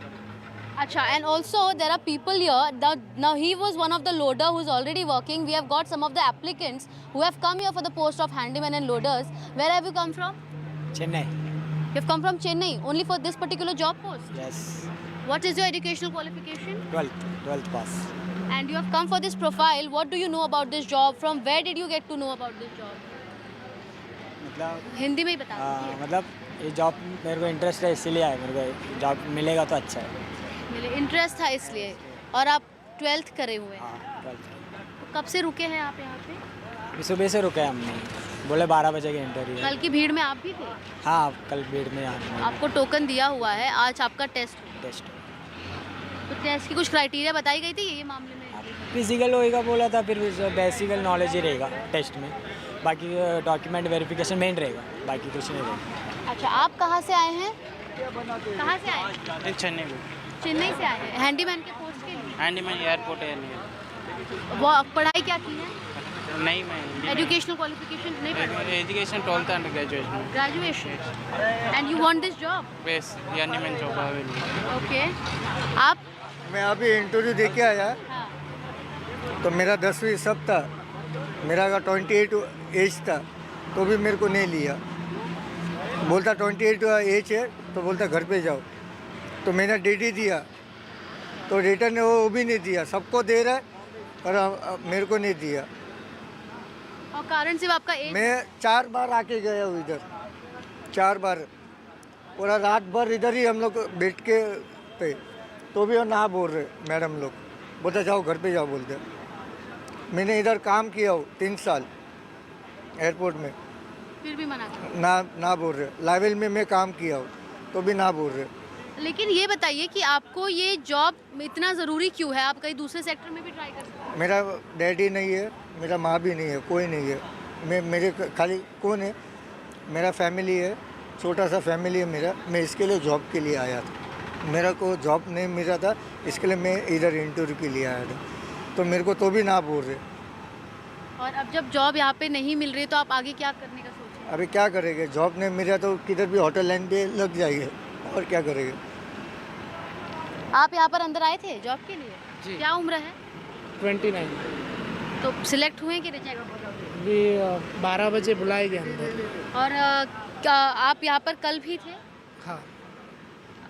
Acha, and also there are people here. Now he was one of the loader who's already working. We have got some of the applicants who have come here for the post of handyman and loaders. Where have you come from? Chennai. You've come from Chennai only for this particular job post? Yes. What is your educational qualification? 12th pass. And you have come for this profile. What do you know about this job? From where did you get to know about this job? मतलब हिंदी में ही बता दीजिए. मतलब ये job मेरे को interest है, इसीलिए आया. मेरे को जॉब मिलेगा तो अच्छा है. इंटरेस्ट था इसलिए. और आप 12th करे हुए हैं. कब से रुके हैं आप यहाँ पे? सुबह से रुके हैं हमने, बोले 12 बजे की इंटरव्यू है। कल की भीड़ में आप भी थे? हाँ, कल भीड़ में यहाँ आपको टोकन दिया हुआ है, आज आपका टेस्ट। तो टेस्ट की कुछ क्राइटेरिया बताई गई थी ये मामले में? फिजिकल होएगा बोला था, फिर बेसिकल नॉलेज ही रहेगा टेस्ट में, बाकी डॉक्यूमेंट वेरिफिकेशन मेन रहेगा, बाकी कुछ नहीं रहेगा। अच्छा, आप कहाँ से आए हैं? कहाँ से आए हैं? चेन्नई से आए हैं। हैंडीमैन के पोस्ट के लिए? हैंडीमैन एयरपोर्ट है। वो पढ़ाई क्या की है? नहीं, मैं एजुकेशनल क्वालिफिकेशन नहीं पढ़ी? Education 12th under graduation. Graduation. And you want this job? Yes, handyman job available. Okay, आप? मैं अभी इंटरव्यू दे के आया। हाँ। तो मेरा 10वीं सब था, मेरा 28 एज था, तो भी मेरे को नहीं लिया। बोलता 28 एज है, तो बोलता घर पे जाओ। तो मैंने DD दिया, तो रिटर्न वो भी नहीं दिया। सबको दे रहा है और मेरे को नहीं दिया। और कारण सिर्फ आपका एज? मैं 4 बार आके गया हूँ इधर, 4 बार। पूरा रात भर इधर ही हम लोग बैठ के पे, तो भी वो ना बोल रहे मैडम लोग। बोलते जाओ घर पे जाओ बोलते। मैंने इधर काम किया हो 3 साल एयरपोर्ट में, फिर भी मना कर? ना बोल रहे। लाइवल में मैं काम किया हो, तो भी ना बोल रहे। लेकिन ये बताइए कि आपको ये जॉब इतना ज़रूरी क्यों है? आप कहीं दूसरे सेक्टर में भी ट्राई कर सकते हैं। मेरा डैडी नहीं है, मेरा माँ भी नहीं है, कोई नहीं है। मेरे खाली कौन है? मेरा फैमिली है, छोटा सा फैमिली है मेरा। मैं इसके लिए जॉब के लिए आया था। मेरा को जॉब नहीं मिल रहा था, इसके लिए मैं इधर इंटरव्यू के लिए आया था। तो मेरे को तो भी ना बोल रहे। और अब जब जॉब यहाँ पे नहीं मिल रही तो आप आगे क्या करने का सोच रहे हैं? अभी क्या करेंगे? जॉब नहीं मिल रहा तो किधर भी होटल लाइन पे लग जाएंगे, और क्या करेंगे? आप यहाँ पर अंदर आए थे जॉब के लिए? जी। क्या उम्र है? 29। तो सिलेक्ट हुए कि रिजेक्ट? अभी 12 बजे बुलाए गए अंदर। और क्या आप यहाँ पर कल भी थे? हाँ।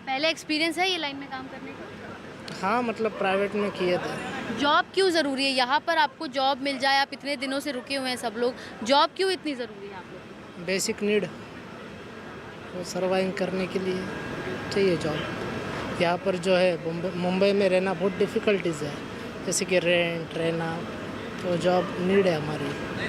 पहले एक्सपीरियंस है ये लाइन में काम करने का? हाँ, मतलब प्राइवेट में किए थे। जॉब क्यों ज़रूरी है? यहाँ पर आपको जॉब मिल जाए, आप इतने दिनों से रुके हुए हैं सब लोग, जॉब क्यों इतनी ज़रूरी है आप लोग? बेसिक नीड, वो सर्वाइव करने के लिए चाहिए जॉब। यहाँ पर जो है मुंबई में रहना बहुत डिफ़िकल्टीज़ है, जैसे कि रेंट रहना, तो जॉब नीड है हमारी।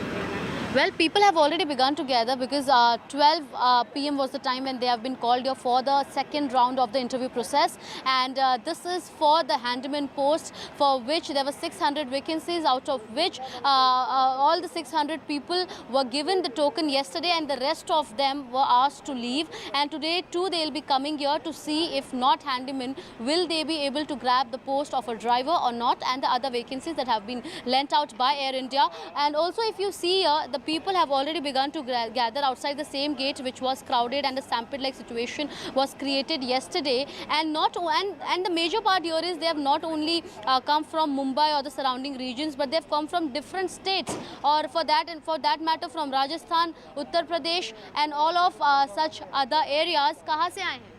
Well, people have already begun to gather because 12 p.m. was the time when they have been called here for the second round of the interview process, and this is for the handyman post, for which there were 600 vacancies, out of which all the 600 people were given the token yesterday, and the rest of them were asked to leave. And today too they will be coming here to see if not handyman, will they be able to grab the post of a driver or not, and the other vacancies that have been lent out by Air India. And also, if you see here, the people have already begun to gather outside the same gate, which was crowded, and the stampede-like situation was created yesterday. And the major part here is they have not only come from Mumbai or the surrounding regions, but they have come from different states, or for that matter from Rajasthan, Uttar Pradesh, and all of such other areas. कहाँ से आए हैं?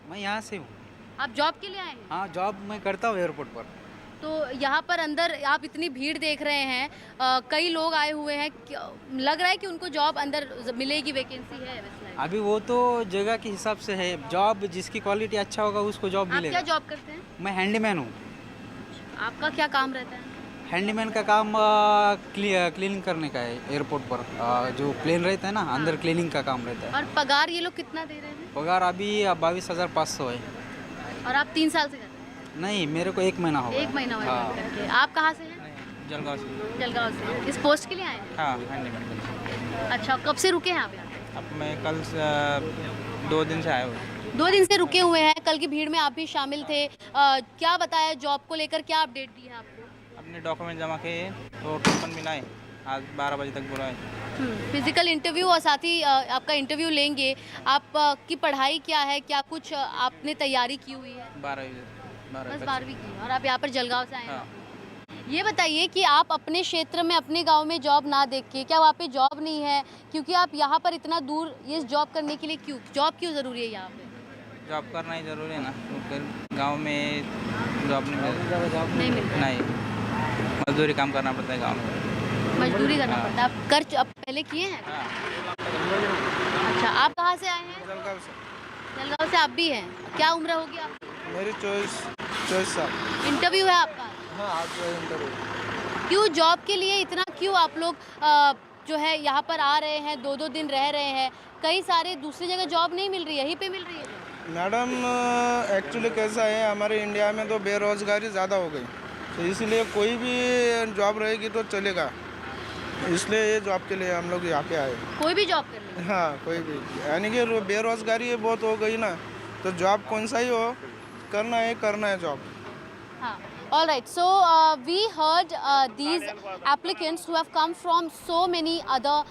मैं यहाँ से हूँ। आप job के लिए आए हैं? हाँ, जॉब मैं करता हूँ एयरपोर्ट पर। तो यहाँ पर अंदर आप इतनी भीड़ देख रहे हैं, कई लोग आए हुए हैं, लग रहा है कि उनको जॉब अंदर मिलेगी, वैकेंसी है? अभी वो तो जगह के हिसाब से है, जॉब जिसकी क्वालिटी अच्छा होगा उसको जॉब मिलेगा। आप क्या जॉब करते हैं? मैं हैंडीमैन हूँ। आपका क्या काम रहता है? हैंडीमैन का काम क्लीनिंग करने का है एयरपोर्ट पर, जो प्लेन रहता है ना, अंदर क्लीनिंग का काम रहता है। और पगार ये लोग कितना दे रहे हैं? पगार अभी 22,500 है। और आप 3 साल से करते हैं? नहीं, मेरे को 1 महीना हो गया। 1 महीना हुआ है करके। आप कहाँ से हैं? जलगांव से। जलगांव से। इस पोस्ट के लिए आए हैं? हाँ, हैंडीमैन। अच्छा, कब से रुके हैं आप यहाँ? अब मैं कल से 2 दिन से आया हूँ। 2 दिन से रुके हुए हैं। कल की भीड़ में आप भी शामिल थे, क्या बताया जॉब को लेकर, क्या अपडेट दी है आपको? अपने डॉक्यूमेंट जमा किए तो टोकन मिला है, आज 12 बजे तक बुलाए। फिजिकल इंटरव्यू और साथ ही आपका इंटरव्यू लेंगे। आप की पढ़ाई क्या है, क्या कुछ आपने तैयारी की हुई है? 12वीं की। और आप यहाँ पर जलगांव से आए हैं? हाँ। ये बताइए कि आप अपने क्षेत्र में, अपने गांव में जॉब ना देख के, क्या वहाँ पे जॉब नहीं है, क्योंकि आप यहाँ पर इतना दूर ये जॉब करने के लिए जॉब क्यों ज़रूरी है यहाँ पे? जॉब करना ही ज़रूरी है ना, फिर गाँव में जॉब नहीं मिलता। नहीं, मजदूरी काम करना पड़ता है गाँव में। मजदूरी करना पड़ता है। आप कर पहले किए हैं? अच्छा, आप कहाँ से आए हैं? जलगांव से। जलगांव से आप भी हैं? क्या उम्र होगी आपकी? मेरी 24 साल। इंटरव्यू है आपका? हाँ, आज इंटरव्यू। क्यों जॉब के लिए इतना क्यों आप लोग जो है यहाँ पर आ रहे हैं, 2-2 दिन रह रहे हैं? कई सारे दूसरी जगह जॉब नहीं मिल रही है, यहीं पे मिल रही है? मैडम एक्चुअली कैसा है, हमारे इंडिया में तो बेरोज़गारी ज़्यादा हो गई, तो इसलिए कोई भी जॉब रहेगी तो चलेगा, इसलिए ये जॉब के लिए हम लोग यहाँ पे आए। कोई भी जॉब कर ले? हाँ, कोई भी, यानी कि बेरोज़गारी बहुत हो गई ना, तो जॉब कौन सा ही हो, करना है जॉब। हाँ. All right, so we heard these applicants who have come from so many other,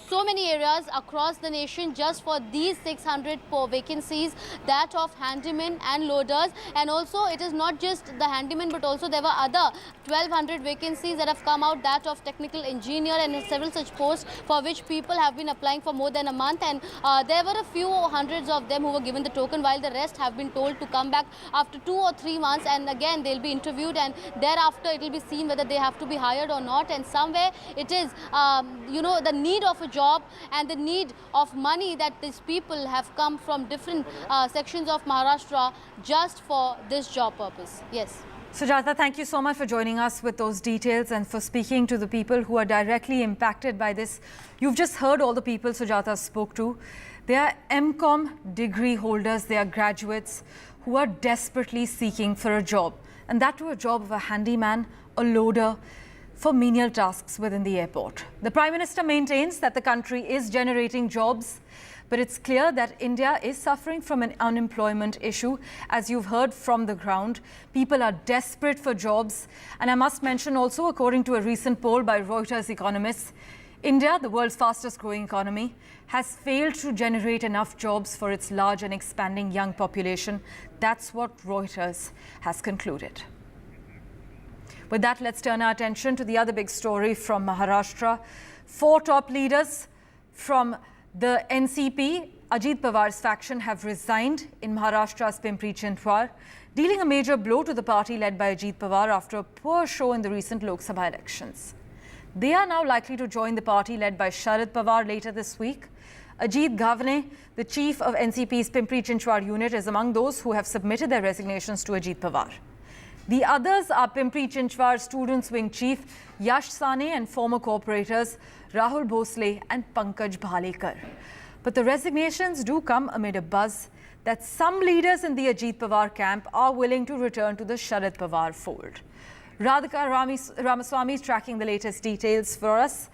so many areas across the nation just for these 600 vacancies, that of handymen and loaders. And also it is not just the handymen, but also there were other 1200 vacancies that have come out, that of technical engineer and several such posts for which people have been applying for more than a month. And there were a few hundreds of them who were given the token, while the rest have been told to come back after 2 or 3 months, and again they'll be interviewed, and thereafter it will be seen whether they have to be hired or not. And somewhere it is the need of a job and the need of money that these people have come from different sections of Maharashtra just for this job purpose. Yes. Sujata, thank you so much for joining us with those details and for speaking to the people who are directly impacted by this. You've just heard all the people Sujata spoke to. They are MCom degree holders, they are graduates who are desperately seeking for a job, and that too a job of a handyman, a loader, for menial tasks within the airport. The Prime Minister maintains that the country is generating jobs, but it's clear that India is suffering from an unemployment issue. As you've heard from the ground, people are desperate for jobs. And I must mention also, according to a recent poll by Reuters economists, India, the world's fastest growing economy, has failed to generate enough jobs for its large and expanding young population. That's what Reuters has concluded. With that, let's turn our attention to the other big story from Maharashtra. 4 top leaders from the NCP, Ajit Pawar's faction, have resigned in Maharashtra's Pimpri-Chinchwad, dealing a major blow to the party led by Ajit Pawar after a poor show in the recent Lok Sabha elections. They are now likely to join the party led by Sharad Pawar later this week. Ajit Gavne, the chief of NCP's Pimpri-Chinchwad unit, is among those who have submitted their resignations to Ajit Pawar. The others are Pimpri-Chinchwad Students' Wing Chief Yash Sane and former corporators Rahul Bhosle and Pankaj Bhalekar. But the resignations do come amid a buzz that some leaders in the Ajit Pawar camp are willing to return to the Sharad Pawar fold. Radhika Ramaswamy is tracking the latest details for us.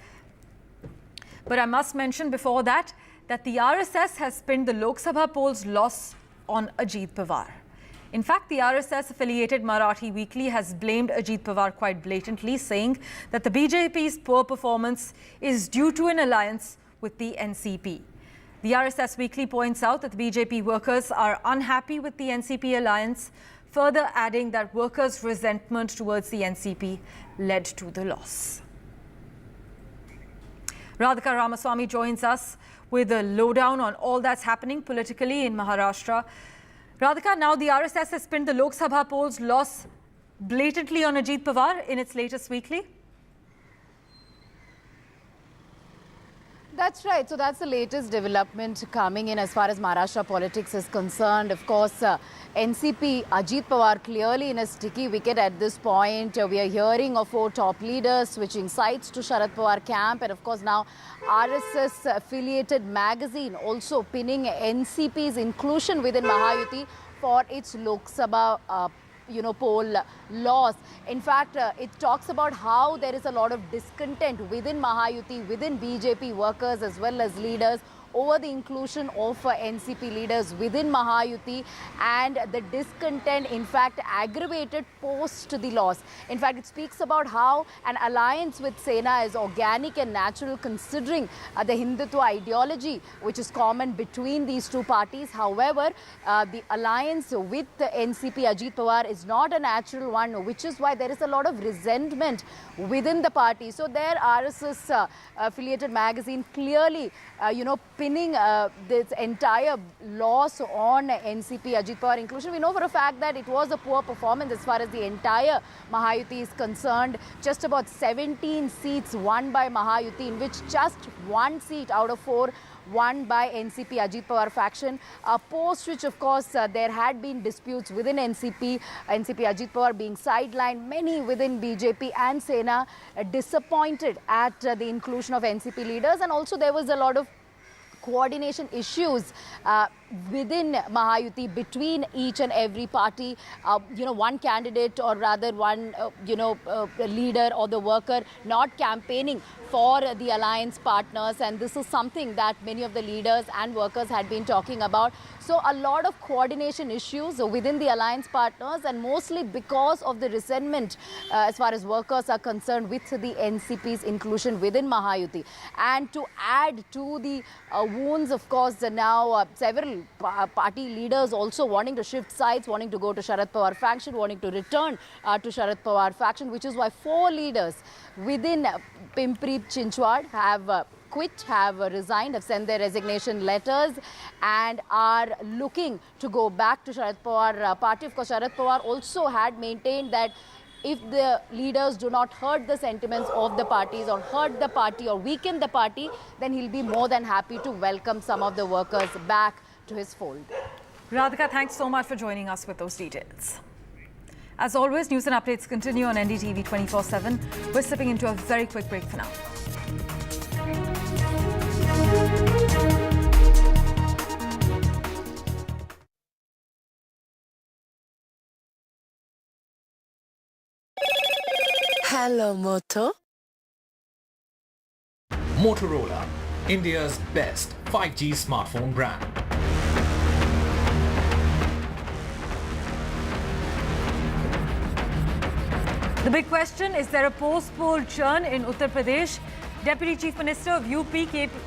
But I must mention before that the RSS has pinned the Lok Sabha poll's loss on Ajit Pawar. In fact, the RSS-affiliated Marathi Weekly has blamed Ajit Pawar quite blatantly, saying that the BJP's poor performance is due to an alliance with the NCP. The RSS Weekly points out that the BJP workers are unhappy with the NCP alliance, further adding that workers' resentment towards the NCP led to the loss. Radhika Ramaswamy joins us with a lowdown on all that's happening politically in Maharashtra. Radhika, now the RSS has pinned the Lok Sabha poll's loss blatantly on Ajit Pawar in its latest weekly. That's right. So that's the latest development coming in as far as Maharashtra politics is concerned. Of course, NCP, Ajit Pawar clearly in a sticky wicket at this point. We are hearing of 4 top leaders switching sides to Sharad Pawar camp. And of course now RSS affiliated magazine also pinning NCP's inclusion within Mahayuti for its Lok Sabha poll loss. In fact, it talks about how there is a lot of discontent within Mahayuti, within BJP workers as well as leaders over the inclusion of NCP leaders within Mahayuti, and the discontent in fact aggravated post the loss. In fact, it speaks about how an alliance with Sena is organic and natural considering the Hindutva ideology which is common between these two parties. However, the alliance with the NCP Ajit Pawar is not a natural one, which is why there is a lot of resentment within the party. So their RSS affiliated magazine clearly pinning this entire loss on NCP Ajit Pawar inclusion. We know for a fact that it was a poor performance as far as the entire Mahayuti is concerned. Just about 17 seats won by Mahayuti, in which just 1 seat out of 4 won by NCP Ajit Pawar faction, post which of course there had been disputes within NCP Ajit Pawar being sidelined, many within BJP and Sena disappointed at the inclusion of NCP leaders, and also there was a lot of coordination issues within Mahayuti between each and every party. One candidate or rather one, leader or the worker not campaigning for the alliance partners, and this is something that many of the leaders and workers had been talking about. So a lot of coordination issues within the alliance partners, and mostly because of the resentment as far as workers are concerned with the NCP's inclusion within Mahayuti. And to add to the wounds, of course, now several party leaders also wanting to shift sides, wanting to go to Sharad Pawar faction, wanting to return to Sharad Pawar faction, which is why 4 leaders within Pimpri Chinchwad have quit, have resigned, have sent their resignation letters and are looking to go back to Sharad Pawar party. Of course, Sharad Pawar also had maintained that if the leaders do not hurt the sentiments of the parties or hurt the party or weaken the party, then he'll be more than happy to welcome some of the workers back to his fold. Radhika, thanks so much for joining us with those details. As always, news and updates continue on NDTV 24/7. We're slipping into a very quick break for now. Hello, Moto. Motorola, India's best 5G smartphone brand. The big question, is there a post-poll churn in Uttar Pradesh? Deputy Chief Minister of UP,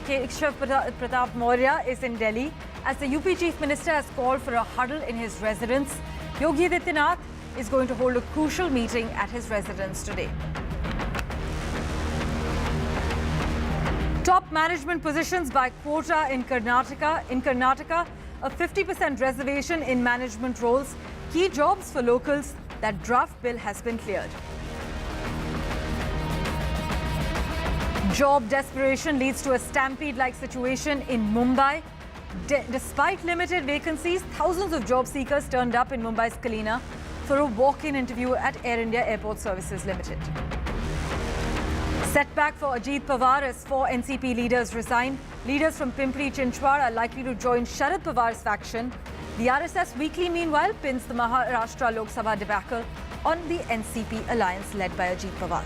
Keshav Pratap Maurya, is in Delhi as the UP Chief Minister has called for a huddle in his residence. Yogi Adityanath is going to hold a crucial meeting at his residence today. Top management positions by quota in Karnataka, a 50% reservation in management roles. Key jobs for locals. That draft bill has been cleared. Job desperation leads to a stampede-like situation in Mumbai. Despite limited vacancies, thousands of job seekers turned up in Mumbai's Kalina for a walk-in interview at Air India Airport Services Limited. Setback for Ajit Pawar as 4 NCP leaders resign. Leaders from Pimpri Chinchwad are likely to join Sharad Pawar's faction. The RSS Weekly, meanwhile, pins the Maharashtra Lok Sabha debacle on the NCP alliance led by Ajit Pawar.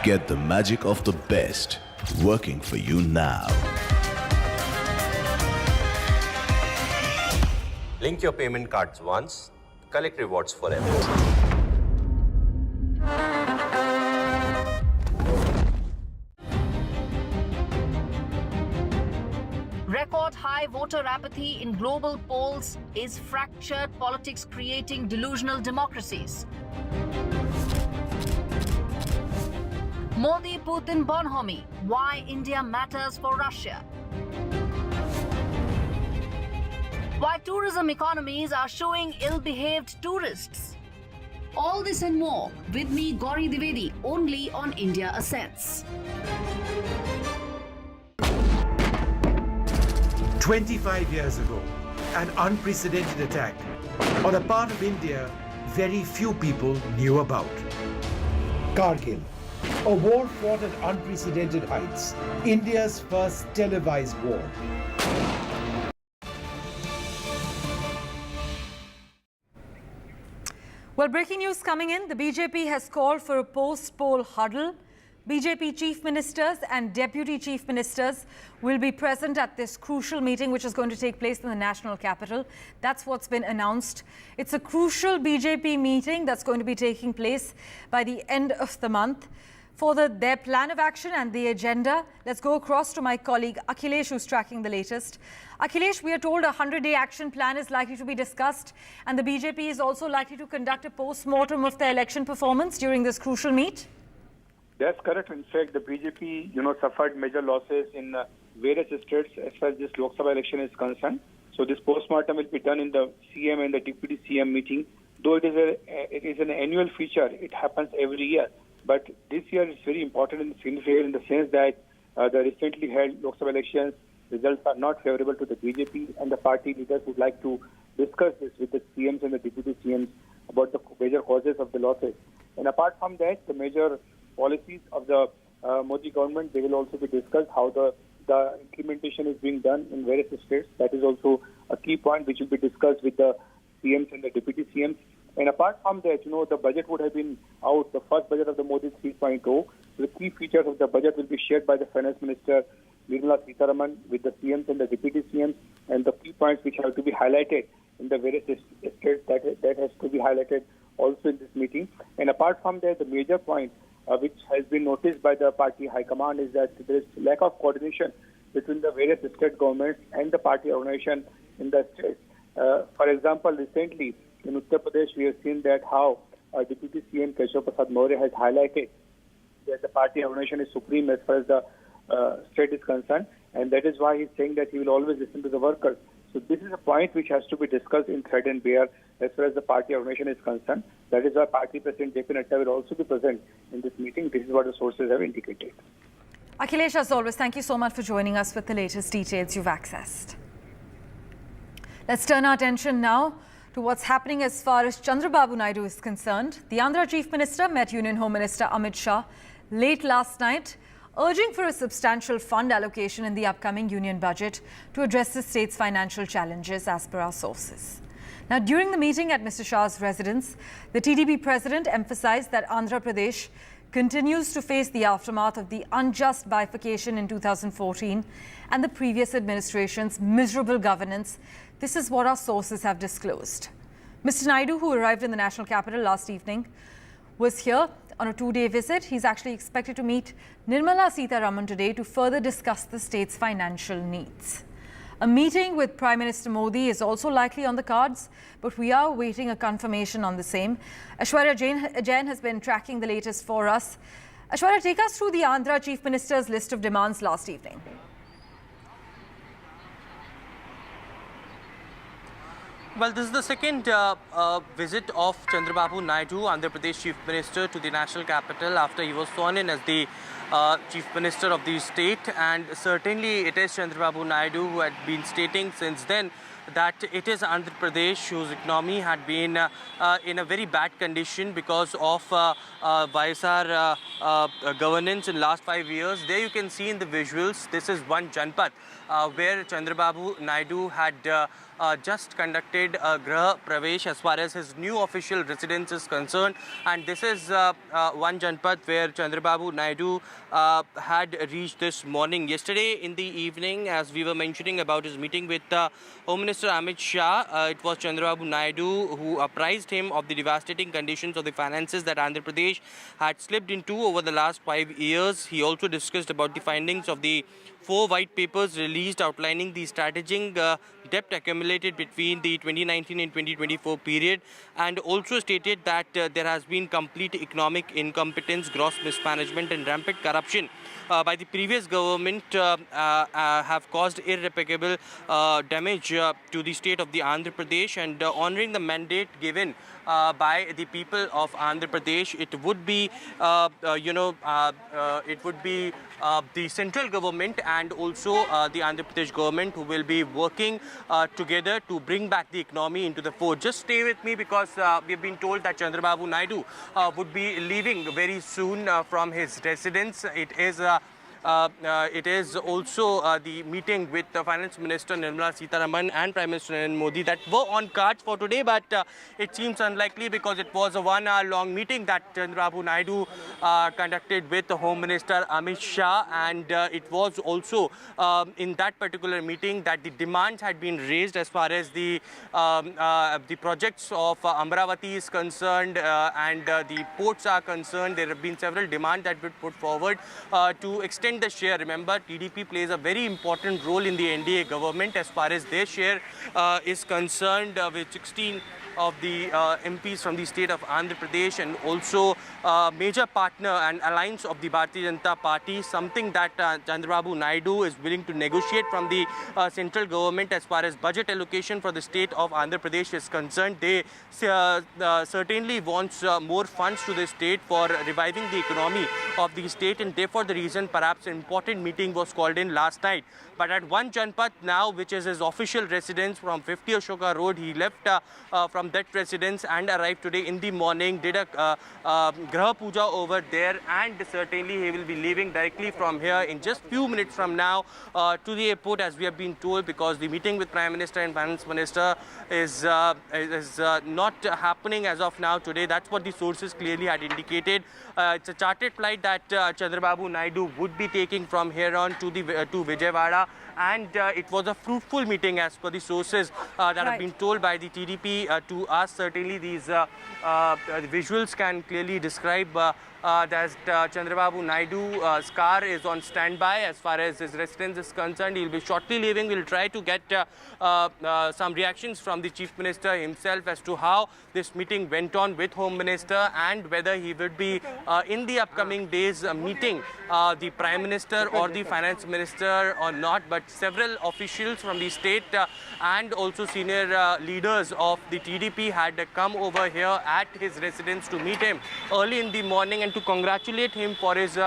Get the magic of the best working for you now. Link your payment cards once, collect rewards forever. Record high voter apathy in global polls. Is fractured politics creating delusional democracies? Modi-Putin bonhomie. Why India matters for Russia? Why tourism economies are showing ill-behaved tourists? All this and more with me, Gauri Dwivedi, only on India Assets. 25 years ago, an unprecedented attack on a part of India very few people knew about. Kargil, a war fought at unprecedented heights, India's first televised war. Well, breaking news coming in. The BJP has called for a post-poll huddle. BJP chief ministers and deputy chief ministers will be present at this crucial meeting, which is going to take place in the national capital. That's what's been announced. It's a crucial BJP meeting that's going to be taking place by the end of the month. For their plan of action and the agenda, let's go across to my colleague Akhilesh, who's tracking the latest. Akhilesh, we are told a 100-day action plan is likely to be discussed, and the BJP is also likely to conduct a post-mortem of their election performance during this crucial meet. That's correct. In fact, the BJP, suffered major losses in various states as far as this Lok Sabha election is concerned. So this post-mortem will be done in the CM and the deputy CM meeting though it is an annual feature, it happens every year. But this year it's very important and significant in the sense that the recently held Lok Sabha elections results are not favorable to the BJP, and the party leaders would like to discuss this with the CMs and the deputy CMs about the major causes of the losses. And apart from that, the major policies of the Modi government, they will also be discussed, how the implementation is being done in various states. That is also a key point which will be discussed with the CMs and the deputy CMs. And apart from that, the budget would have been out, the first budget of the Modi 3.0. The key features of the budget will be shared by the Finance Minister Nirmala Sitharaman with the CMs and the deputy CMs, and the key points which have to be highlighted in the various states that has to be highlighted also in this meeting. And apart from that, the major point which has been noticed by the party high command is that there is lack of coordination between the various state governments and the party organization in the states. For example, recently in Uttar Pradesh, we have seen that how Deputy CM Keshav Prasad Maurya has highlighted that the party organization is supreme as far as the state is concerned, and that is why he's saying that he will always listen to the workers. So this is a point which has to be discussed in thread and bear as far as the party organization is concerned. That is why Party President JP Nadda will also be present in this meeting. This is what the sources have indicated. Akhilesh, as always, thank you so much for joining us with the latest details you've accessed. Let's turn our attention now to what's happening as far as Chandrababu Naidu is concerned. The Andhra Chief Minister met Union Home Minister Amit Shah late last night, urging for a substantial fund allocation in the upcoming union budget to address the state's financial challenges, as per our sources. Now, during the meeting at Mr. Shah's residence, the TDP president emphasized that Andhra Pradesh continues to face the aftermath of the unjust bifurcation in 2014 and the previous administration's miserable governance. This is what our sources have disclosed. Mr. Naidu, who arrived in the national capital last evening, was here on a two-day visit. He's actually expected to meet Nirmala Sitharaman today to further discuss the state's financial needs. A meeting with Prime Minister Modi is also likely on the cards, but we are waiting a confirmation on the same. Aishwarya Jain has been tracking the latest for us. Aishwarya, take us through the Andhra Chief Minister's list of demands last evening. Well, this is the second visit of Chandrababu Naidu, Andhra Pradesh Chief Minister, to the national capital after he was sworn in as the Chief Minister of the state. And certainly it is Chandrababu Naidu who had been stating since then that it is Andhra Pradesh whose economy had been in a very bad condition because of YSR governance in last 5 years. There you can see in the visuals, this is one Janpath where Chandrababu Naidu had just conducted a Graha Pravesh as far as his new official residence is concerned. And this is one Janpath where Chandrababu Naidu had reached this morning. Yesterday in the evening, as we were mentioning about his meeting with Home Minister Amit Shah, it was Chandrababu Naidu who apprised him of the devastating conditions of the finances that Andhra Pradesh had slipped into over the last 5 years. He also discussed about the findings of the 4 white papers released outlining the strategic debt accumulated between the 2019 and 2024 period, and also stated that there has been complete economic incompetence, gross mismanagement and rampant corruption by the previous government have caused irreparable damage to the state of the Andhra Pradesh. And honouring the mandate given by the people of Andhra Pradesh, it would be the central government and also the Andhra Pradesh government who will be working together to bring back the economy into the fore. Just stay with me because we have been told that Chandrababu Naidu would be leaving very soon from his residence. It is also the meeting with the Finance Minister Nirmala Sitharaman and Prime Minister Narendra Modi that were on cards for today, but it seems unlikely because it was a 1 hour long meeting that Chandrababu Naidu conducted with the Home Minister Amit Shah, and it was also in that particular meeting that the demands had been raised as far as the projects of Amravati is concerned and the ports are concerned. There have been several demands that were put forward to extend the share. Remember, TDP plays a very important role in the NDA government as far as their share is concerned with 16 of the MPs from the state of Andhra Pradesh, and also major partner and alliance of the Bharatiya Janata Party, something that Chandrababu Naidu is willing to negotiate from the central government as far as budget allocation for the state of Andhra Pradesh is concerned. They certainly wants more funds to the state for reviving the economy of the state, and therefore the reason perhaps an important meeting was called in last night. But at one Janpath now, which is his official residence from 50 Ashoka Road, he left from that residence and arrived today in the morning, did a Graha Puja over there, and certainly he will be leaving directly from here in just few minutes from now to the airport, as we have been told, because the meeting with Prime Minister and Finance Minister is not happening as of now today. That's what the sources clearly had indicated. It's a chartered flight that Chandrababu Naidu would be taking from here on to Vijayawada, and it was a fruitful meeting as per the sources that have been told by the TDP to us. Certainly these the visuals can clearly describe that Chandrababu Naidu's car is on standby as far as his residence is concerned. He'll be shortly leaving. We'll try to get some reactions from the Chief Minister himself as to how this meeting went on with Home Minister, and whether he would be in the upcoming days meeting the Prime Minister or the Finance Minister or not. But several officials from the state and also senior leaders of the TDP had come over here at his residence to meet him early in the morning and to congratulate him for his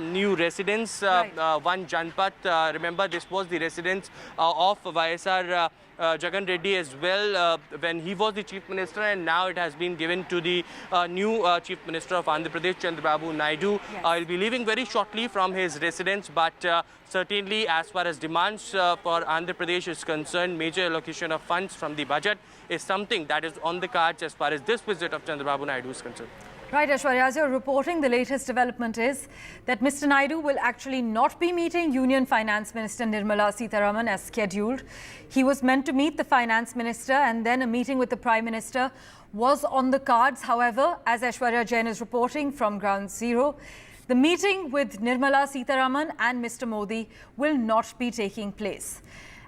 new residence, one Janpath. Remember, this was the residence of YSR Jagan Reddy as well when he was the Chief Minister, and now it has been given to the new Chief Minister of Andhra Pradesh, Chandrababu Naidu. He'll be leaving very shortly from his residence, but certainly as far as demands for Andhra Pradesh is concerned, major allocation of funds from the budget is something that is on the cards as far as this visit of Chandrababu Naidu is concerned. Right, Aishwarya, as you're reporting, the latest development is that Mr. Naidu will actually not be meeting Union Finance Minister Nirmala Sitharaman as scheduled. He was meant to meet the Finance Minister, and then a meeting with the Prime Minister was on the cards. However, as Aishwarya Jain is reporting from Ground Zero, the meeting with Nirmala Sitharaman and Mr. Modi will not be taking place.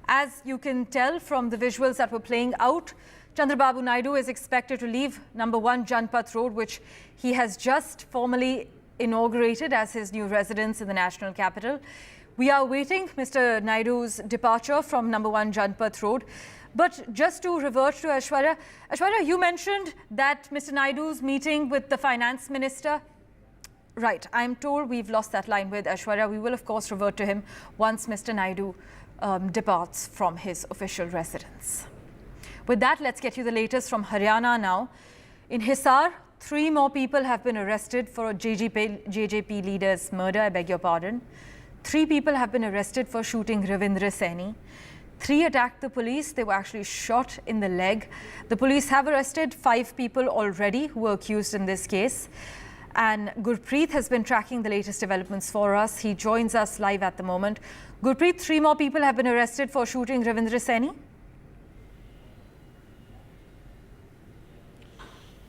As you can tell from the visuals that were playing out, Chandrababu Naidu is expected to leave number 1 Janpath Road, which he has just formally inaugurated as his new residence in the national capital. We are waiting Mr. Naidu's departure from number 1 Janpath Road. But just to revert to Aishwarya, Aishwarya, you mentioned that Mr. Naidu's meeting with the Finance Minister. Right, I'm told we've lost that line with Aishwarya. We will, of course, revert to him once Mr. Naidu departs from his official residence. With that, let's get you the latest from Haryana now. In Hisar, 3 more people have been arrested for a JJP leader's murder, I beg your pardon. 3 people have been arrested for shooting Ravindra Saini. 3 attacked the police. They were actually shot in the leg. The police have arrested 5 people already who were accused in this case. And Gurpreet has been tracking the latest developments for us. He joins us live at the moment. Gurpreet, 3 more people have been arrested for shooting Ravindra Saini.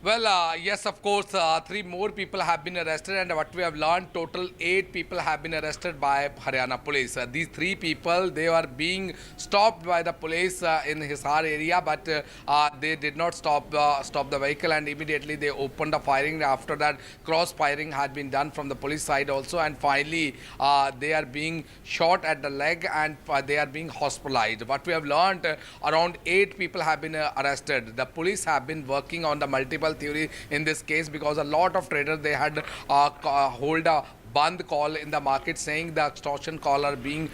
Well, yes, of course, 3 more people have been arrested, and what we have learned, total 8 people have been arrested by Haryana police. These 3 people, they were being stopped by the police in Hisar area, but they did not stop the vehicle, and immediately they opened the firing. After that, cross firing had been done from the police side also, and finally they are being shot at the leg, and they are being hospitalized. What we have learned, around 8 people have been arrested. The police have been working on the multiple theory in this case, because a lot of traders, they had hold a Band call in the market, saying the extortion call are being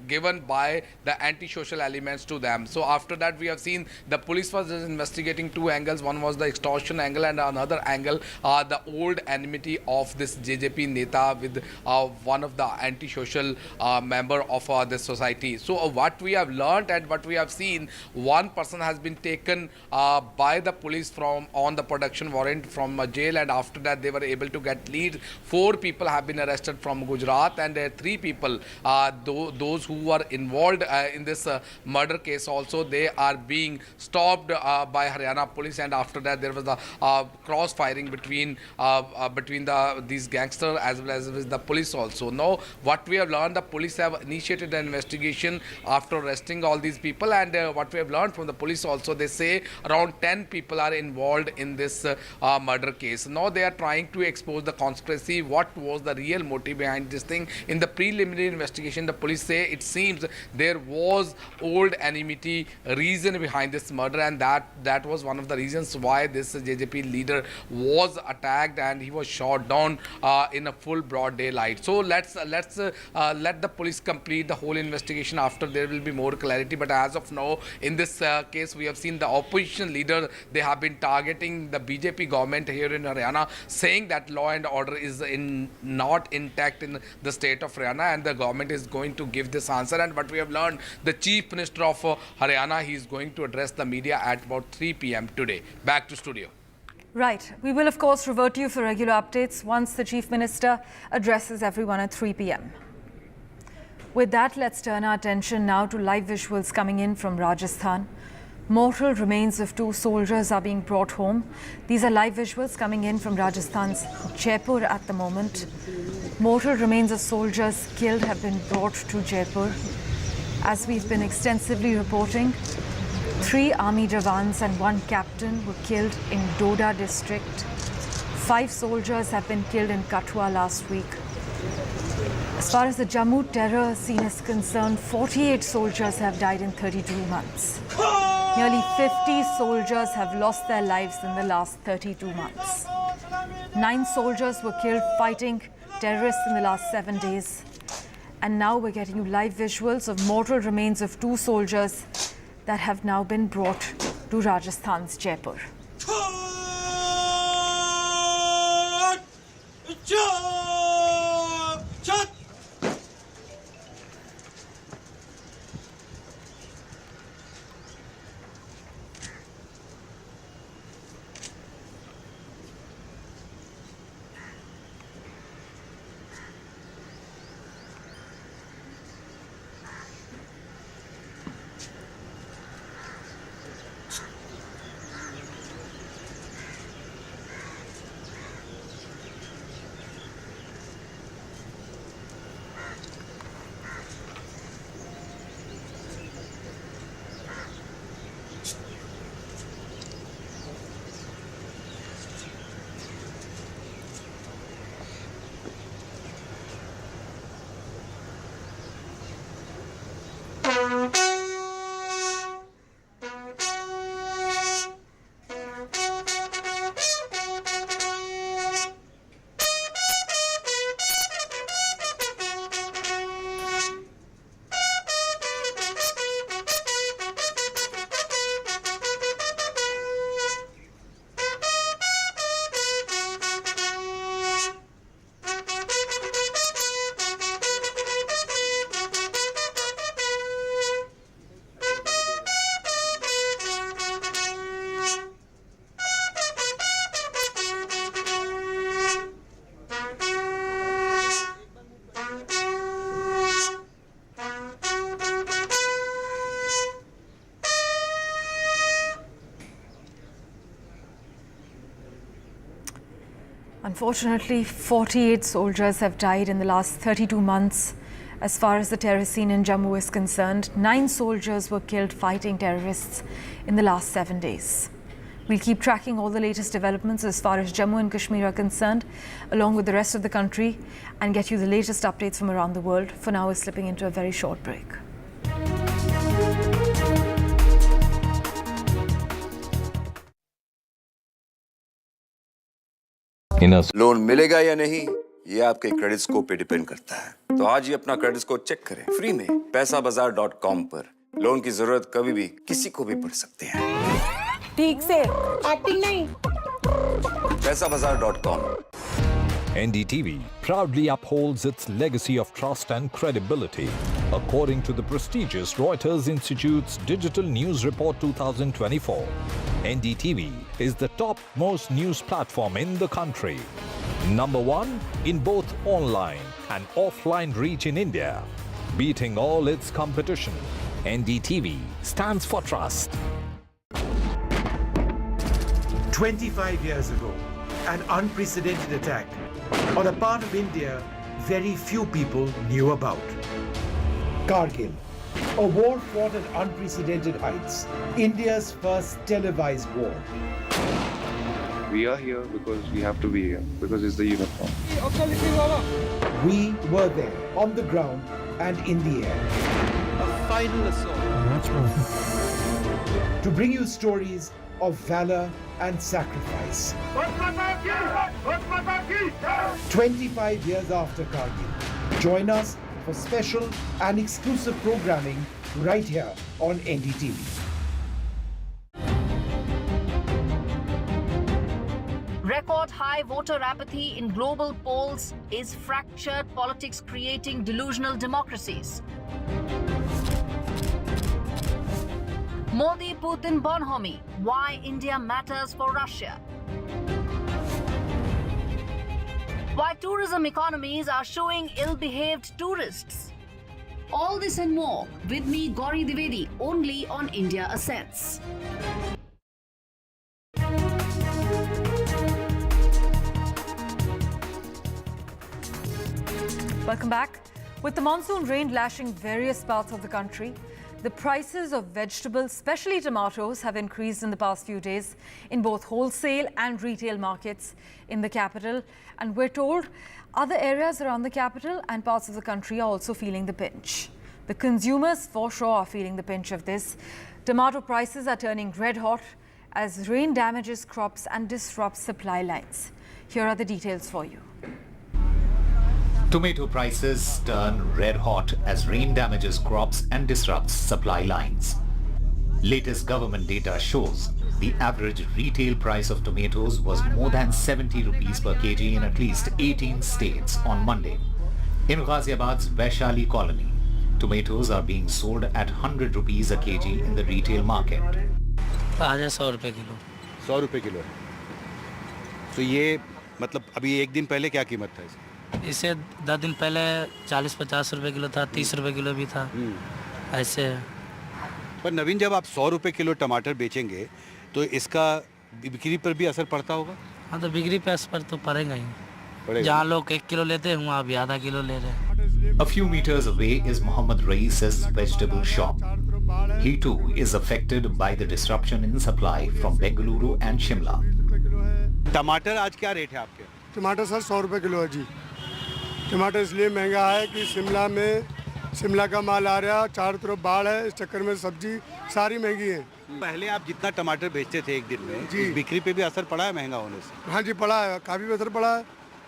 given by the anti-social elements to them. So after that, we have seen the police was investigating 2 angles. One was the extortion angle, and another angle the old enmity of this JJP Neta with one of the anti-social member of this society. So what we have learned and what we have seen, 1 person has been taken by the police from on the production warrant from jail, and after that they were able to get lead. 4 people people have been arrested from Gujarat, and 3 people, those who were involved in this murder case also, they are being stopped by Haryana police, and after that there was a cross-firing between these gangsters as well as with the police also. Now, what we have learned, the police have initiated an investigation after arresting all these people, and what we have learned from the police also, they say around 10 people are involved in this murder case. Now they are trying to expose the conspiracy, what was the real motive behind this thing. In the preliminary investigation, the police say it seems there was old enmity reason behind this murder, and that was one of the reasons why this JJP leader was attacked and he was shot down in a full broad daylight. So let's let the police complete the whole investigation. After there will be more clarity, but as of now, in this case, we have seen the opposition leader, they have been targeting the BJP government here in Haryana, saying that law and order is not intact in the state of Haryana, and the government is going to give this answer. And what we have learned, the Chief Minister of Haryana, he is going to address the media at about 3 p.m. today. Back to studio. Right. We will, of course, revert to you for regular updates once the Chief Minister addresses everyone at 3 p.m. With that, let's turn our attention now to live visuals coming in from Rajasthan. Mortal remains of 2 soldiers are being brought home. These are live visuals coming in from Rajasthan's Jaipur at the moment. Mortal remains of soldiers killed have been brought to Jaipur. As we've been extensively reporting, 3 army jawans and 1 captain were killed in Doda district. 5 soldiers have been killed in Kathua last week. As far as the Jammu terror scene is concerned, 48 soldiers have died in 32 months. Nearly 50 soldiers have lost their lives in the last 32 months. 9 soldiers were killed fighting terrorists in the last 7 days. And now we're getting you live visuals of mortal remains of 2 soldiers that have now been brought to Rajasthan's Jaipur. Unfortunately, 48 soldiers have died in the last 32 months. As far as the terror scene in Jammu is concerned, 9 soldiers were killed fighting terrorists in the last 7 days. We'll keep tracking all the latest developments as far as Jammu and Kashmir are concerned, along with the rest of the country, and get you the latest updates from around the world. For now, we're slipping into a very short break. Loan मिलेगा या नहीं, ये आपके credit score पे depend करता है। तो आज ही अपना क्रेडिट स्कोर चेक करें फ्री में पैसाबाजार.com पर। लोन की जरूरत कभी भी किसी को भी पड़ सकती है। ठीक से एक्टिंग नहीं। पैसाबाजार.com। NDTV proudly upholds its legacy of trust and credibility. According to the prestigious Reuters Institute's Digital News Report 2024, NDTV is the top most news platform in the country. Number 1 in both online and offline reach in India. Beating all its competition, NDTV stands for trust. 25 years ago, an unprecedented attack on a part of India very few people knew about. Kargil, a war fought at unprecedented heights, India's first televised war. We are here because we have to be here, because it's the uniform. We were there, on the ground and in the air. A final assault. To bring you stories of valor and sacrifice. 25 years after Kargil. Join us for special and exclusive programming right here on NDTV. Record high voter apathy in global polls. Is fractured politics creating delusional democracies? Modi-Putin bonhomie. Why India matters for Russia. Why tourism economies are showing ill-behaved tourists. All this and more with me, Gauri Dwivedi, only on India Ascents. Welcome back. With the monsoon rain lashing various parts of the country, the prices of vegetables, especially tomatoes, have increased in the past few days in both wholesale and retail markets in the capital. And we're told other areas around the capital and parts of the country are also feeling the pinch. The consumers for sure are feeling the pinch of this. Tomato prices are turning red hot as rain damages crops and disrupts supply lines. Here are the details for you. Tomato prices turn red hot as rain damages crops and disrupts supply lines. Latest government data shows the average retail price of tomatoes was more than 70 rupees per kg in at least 18 states on Monday. In Ghaziabad's Vaishali colony, tomatoes are being sold at 100 rupees a kg in the retail market. 100 रुपए kilo 100 रुपए kilo है तो ये मतलब अभी एक दिन पहले क्या कीमत था इसकी इसे 10 दिन पहले 40-50 रुपए किलो था 30 रुपए किलो भी था ऐसे पर नवीन जब आप 100 रुपए किलो टमाटर बेचेंगे तो इसका बिक्री पर भी असर पड़ता होगा हाँ तो बिक्री पे असर तो पड़ेगा ही जहाँ लोग 1 किलो लेते हैं वहाँ भी आधा किलो ले रहे हैं A few meters away is Muhammad Rais's vegetable shop. He too is affected by the disruption in supply from Bengaluru and Shimla. टमाटर आज क्या रेट है आपके टमाटर सर 100 रुपए किलो है जी टमाटर इसलिए महंगा है कि शिमला का माल आ रहा 4 तरफ बाढ़ है इस चक्कर में सब्जी सारी महंगी है पहले आप जितना टमाटर बेचते थे एक दिन में जी बिक्री पे भी असर पड़ा है महंगा होने से हाँ जी पड़ा है काफ़ी असर पड़ा है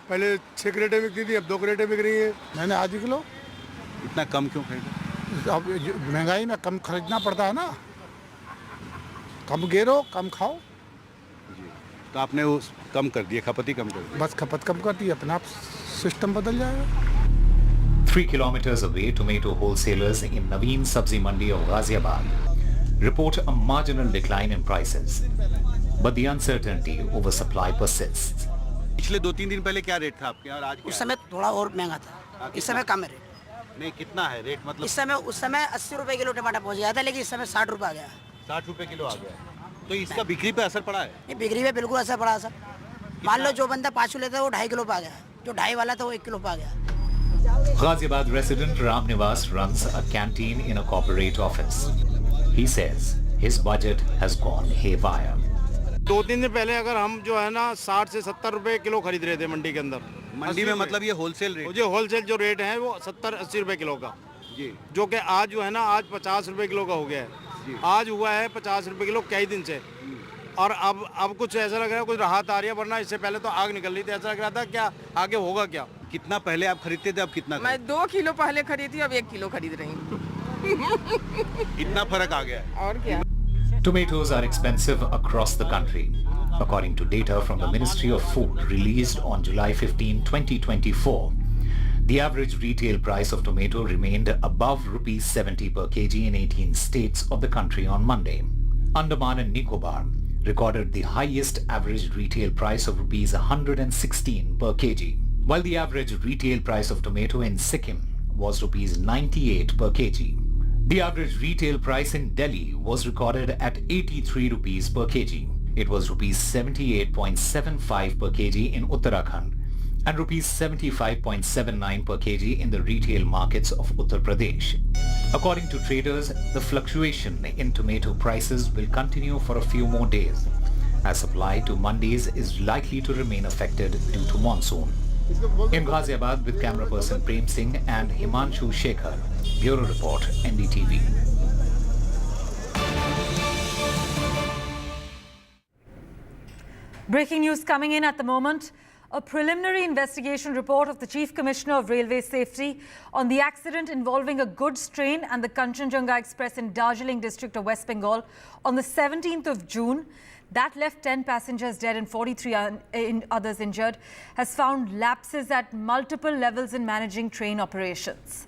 पहले 6 क्रेटें बिकती थी अब 2 क्रेटें बिक रही हैं मैंने आधी किलो इतना कम क्यों खरीदा अब महंगाई में कम खरीदना पड़ता है ना कम गेरो कम खाओ जी तो आपने उस कम कर दिया खपत ही कम कर दी बस खपत कम कर दी अपना सिस्टम बदल जाएगा 3 kilometers away, tomato wholesalers in Naveen Sabzi Mandi of Ghaziabad report a marginal decline in prices. But the uncertainty over supply persists. पिछले 2-3 दिन पहले क्या रेट था आपके और आज उस समय थोड़ा और महंगा था इस समय कम है रेट नहीं कितना है रेट मतलब उस समय 80 रुपए किलो टमाटर पहुंच गया था लेकिन इस समय 60 रुपए आ गया 60 रुपए किलो आ गया तो इसका बिक्री पे असर पड़ा है नहीं बिक्री पे बिल्कुल असर पड़ा सर मान लो जो बंदा 5 किलो लेता है वो 2.5 किलो पा गया जो 2.5 वाला था वो 1 किलो पा गया Ghaziabad resident Ram Nivas runs a canteen in a corporate office. He says his budget has gone haywire. 2-3 दिन पहले अगर हम जो है ना 60 से 70 रुपए किलो खरीद रहे थे मंडी के अंदर मंडी में मतलब ये होलसेल रेट जो होलसेल जो रेट है वो 70-80 रुपए किलो का जी जो कि आज जो है ना आज 50 रुपए किलो का हो गया है आज हुआ है 50 रुपए किलो कई दिन से और अब कुछ ऐसा लग रहा है कुछ राहत आ रही है वरना इससे पहले तो आग निकल रही थी ऐसा लग रहा था क्या आगे होगा क्या कितना पहले आप खरीदते थे अब कितना मैं 2 किलो पहले खरीदी अब 1 किलो खरीद रही हूँ इतना फर्क आ गया है और क्या Tomatoes are expensive across the country. According to data from the Ministry of Food released on July 15, 2024, the average retail price of tomato remained above rupees 70 per kg in 18 states of the country on Monday. Andaman and Nicobar recorded the highest average retail price of rupees 116 per kg, while the average retail price of tomato in Sikkim was rupees 98 per kg. The average retail price in Delhi was recorded at 83 rupees per kg. It was rupees 78.75 per kg in Uttarakhand and rupees 75.79 per kg in the retail markets of Uttar Pradesh. According to traders, the fluctuation in tomato prices will continue for a few more days, as supply to mandis is likely to remain affected due to monsoon. In Ghaziabad with camera person Prem Singh and Himanshu Shekhar, Bureau Report, NDTV. Breaking news coming in at the moment. A preliminary investigation report of the Chief Commissioner of Railway Safety on the accident involving a goods train and the Kanchenjunga Express in Darjeeling district of West Bengal on the 17th of June. That left 10 passengers dead and 43 others injured, has found lapses at multiple levels in managing train operations.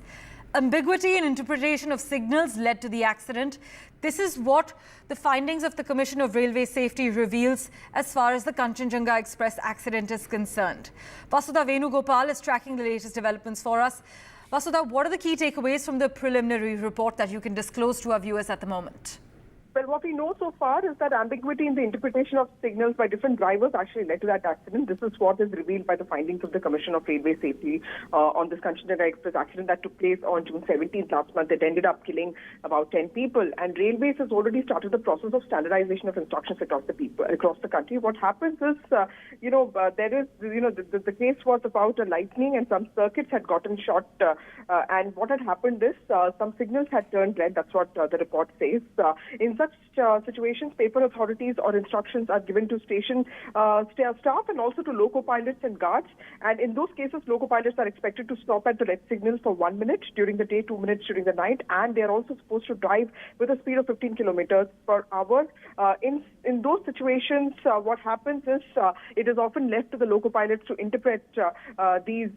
Ambiguity in interpretation of signals led to the accident. This is what the findings of the Commission of Railway Safety reveals as far as the Kanchenjunga Express accident is concerned. Vasudha Venugopal is tracking the latest developments for us. Vasudha, what are the key takeaways from the preliminary report that you can disclose to our viewers at the moment? Well, what we know so far is that ambiguity in the interpretation of signals by different drivers actually led to that accident. This is what is revealed by the findings of the Commission of Railway Safety on this Kanchenjunga Express accident that took place on June 17th last month. It ended up killing about 10 people. And Railways has already started the process of standardization of instructions across the country. What happens is, the case was about a lightning and some circuits had gotten short. And what had happened is some signals had turned red. That's what the report says. In such situations, paper authorities or instructions are given to station staff and also to loco pilots and guards. And in those cases, loco pilots are expected to stop at the red signal for 1 minute during the day, 2 minutes during the night, and they are also supposed to drive with a speed of 15 kilometers per hour. In those situations, what happens is it is often left to the loco pilots to interpret these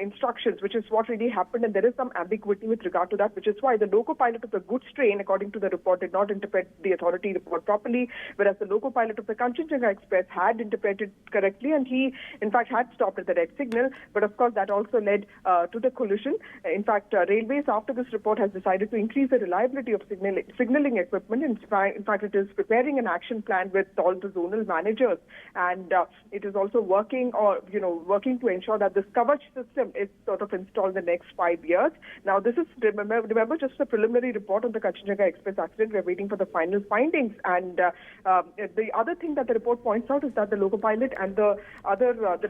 instructions, which is what really happened, and there is some ambiguity with regard to that, which is why the loco pilot of the goods train, according to the report, did not interpret the authority report properly, whereas the loco pilot of the Kanchenjunga Express had interpreted correctly, and he, in fact, had stopped at the red signal. But of course, that also led to the collision. In fact, Railways, after this report, has decided to increase the reliability of signaling equipment. In fact, it is preparing an action plan with all the zonal managers, and it is also working to ensure that this Kavach system is sort of installed in the next 5 years. Now, this is remember just a preliminary report on the Kanchenjunga Express accident. We're waiting for the final findings, and the other thing that the report points out is that the loco pilot and the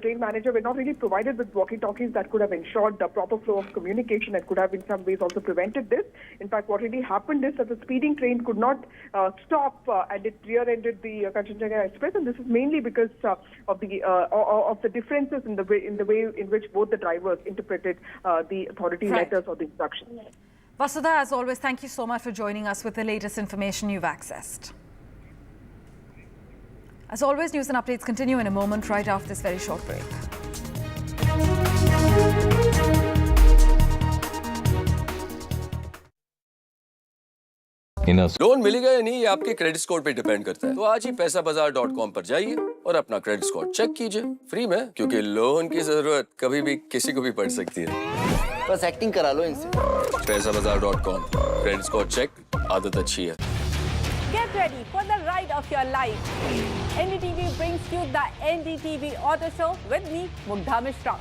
train manager were not really provided with walkie-talkies that could have ensured the proper flow of communication and could have in some ways also prevented this. In fact, what really happened is that the speeding train could not stop and it rear-ended the Kanchenjunga Express, and this is mainly because of the differences in the way in which both the drivers interpreted the authority letters or the instructions. Vasudha, as always, thank you so much for joining us with the latest information you've accessed. As always, news and updates continue in a moment right after this very short break. Loan मिलेगा या नहीं ये आपके credit score पे depend करता है। तो आज ही पैसाबाजार.com पर जाइए और अपना क्रेडिट स्कोर चेक कीजिए फ्री में, क्योंकि लोन की जरूरत कभी भी किसी को भी पड़ सकती है। बस एक्टिंग करा लो इनसे। पैसाबाजार.com, क्रेडिट स्कोर चेक, आदत अच्छी है। Get ready for the ride of your life. NDTV brings you the NDTV Auto Show with me, Mugdha Mishra.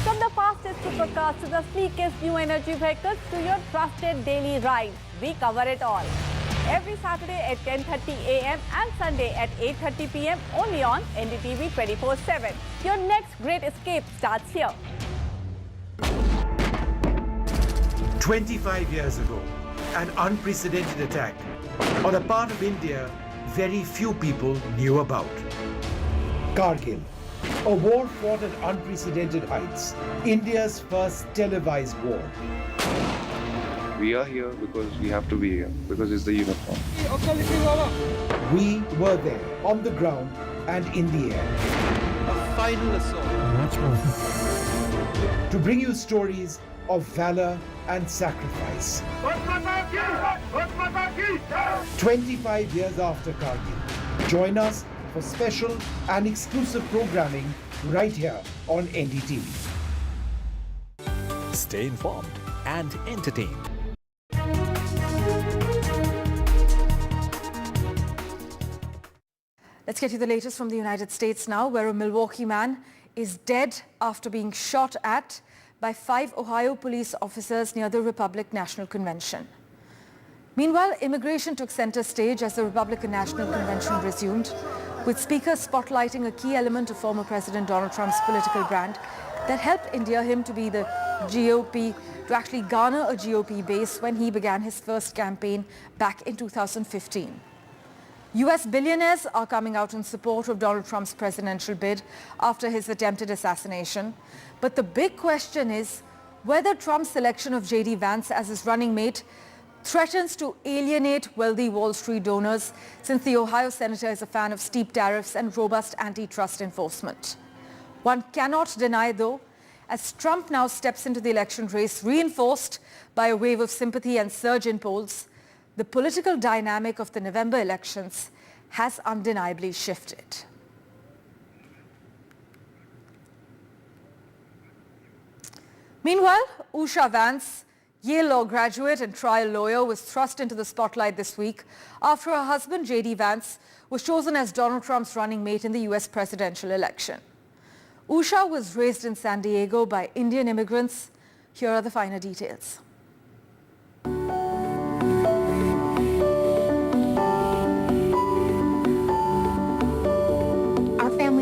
From the fastest supercars to the sleekest new energy vehicles to your trusted daily ride, we cover it all. Every Saturday at 10:30 a.m. and Sunday at 8:30 p.m. only on NDTV 24/7. Your next great escape starts here. 25 years ago, an unprecedented attack on a part of India very few people knew about. Kargil, a war fought at unprecedented heights, India's first televised war. We are here because we have to be here, because it's the uniform. We were there, on the ground and in the air. A final assault. To bring you stories of valor and sacrifice. 25 years after Kargil. Join us for special and exclusive programming right here on NDTV. Stay informed and entertained. Let's get you the latest from the United States now, where a Milwaukee man is dead after being shot at by 5 Ohio police officers near the Republican National Convention. Meanwhile, immigration took center stage as the Republican National Convention resumed, with speakers spotlighting a key element of former President Donald Trump's political brand that helped endear him to be the GOP, to actually garner a GOP base when he began his first campaign back in 2015. US billionaires are coming out in support of Donald Trump's presidential bid after his attempted assassination. But the big question is whether Trump's selection of J.D. Vance as his running mate threatens to alienate wealthy Wall Street donors, since the Ohio senator is a fan of steep tariffs and robust antitrust enforcement. One cannot deny, though, as Trump now steps into the election race reinforced by a wave of sympathy and surge in polls, the political dynamic of the November elections has undeniably shifted. Meanwhile, Usha Vance, Yale Law graduate and trial lawyer, was thrust into the spotlight this week after her husband, J.D. Vance, was chosen as Donald Trump's running mate in the U.S. presidential election. Usha was raised in San Diego by Indian immigrants. Here are the finer details.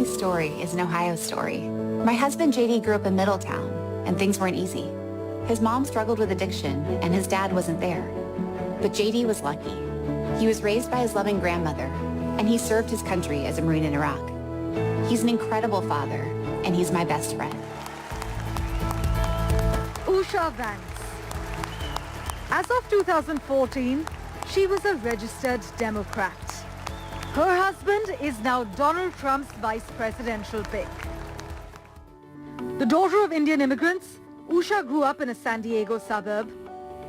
Story is an Ohio story. My husband JD grew up in Middletown, and things weren't easy. His mom struggled with addiction, and his dad wasn't there. But JD was lucky. He was raised by his loving grandmother, and he served his country as a Marine in Iraq. He's an incredible father, and he's my best friend. Usha Vance. As of 2014, she was a registered Democrat. Her husband is now Donald Trump's vice presidential pick. The daughter of Indian immigrants, Usha grew up in a San Diego suburb.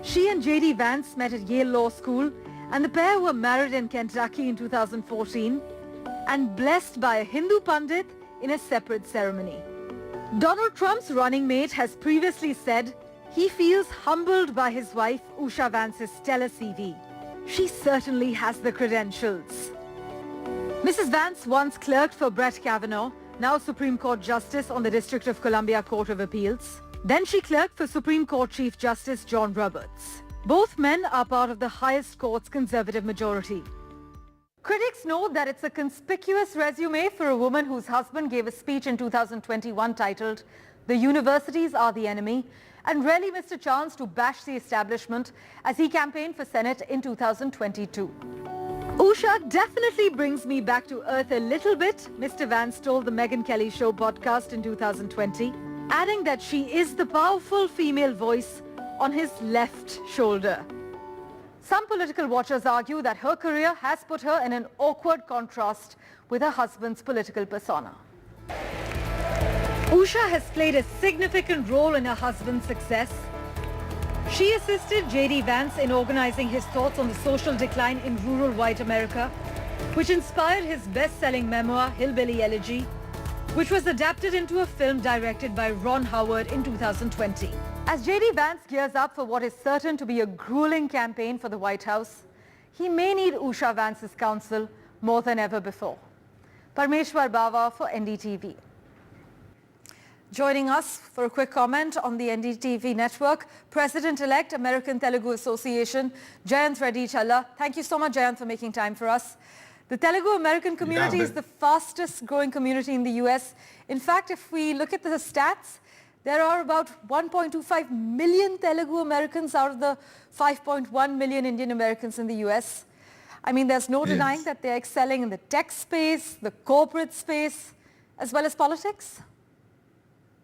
She and J.D. Vance met at Yale Law School, and the pair were married in Kentucky in 2014 and blessed by a Hindu Pandit in a separate ceremony. Donald Trump's running mate has previously said he feels humbled by his wife Usha Vance's stellar CV. She certainly has the credentials. Mrs. Vance once clerked for Brett Kavanaugh, now Supreme Court Justice on the District of Columbia Court of Appeals. Then she clerked for Supreme Court Chief Justice John Roberts. Both men are part of the highest court's conservative majority. Critics note that it's a conspicuous resume for a woman whose husband gave a speech in 2021 titled, "The Universities Are the Enemy," and rarely missed a chance to bash the establishment as he campaigned for Senate in 2022. Usha definitely brings me back to earth a little bit, Mr. Vance told the Megyn Kelly Show podcast in 2020, adding that she is the powerful female voice on his left shoulder. Some political watchers argue that her career has put her in an awkward contrast with her husband's political persona. Usha has played a significant role in her husband's success. She assisted J.D. Vance in organizing his thoughts on the social decline in rural white America, which inspired his best-selling memoir, Hillbilly Elegy, which was adapted into a film directed by Ron Howard in 2020. As J.D. Vance gears up for what is certain to be a grueling campaign for the White House, he may need Usha Vance's counsel more than ever before. Parmeshwar Bawa for NDTV. Joining us for a quick comment on the NDTV network, President-elect American Telugu Association, Jayanth Reddy Challa. Thank you so much, Jayanth, for making time for us. The Telugu American community is the fastest growing community in the US. In fact, if we look at the stats, there are about 1.25 million Telugu Americans out of the 5.1 million Indian Americans in the US. I mean, there's no denying that they're excelling in the tech space, the corporate space, as well as politics.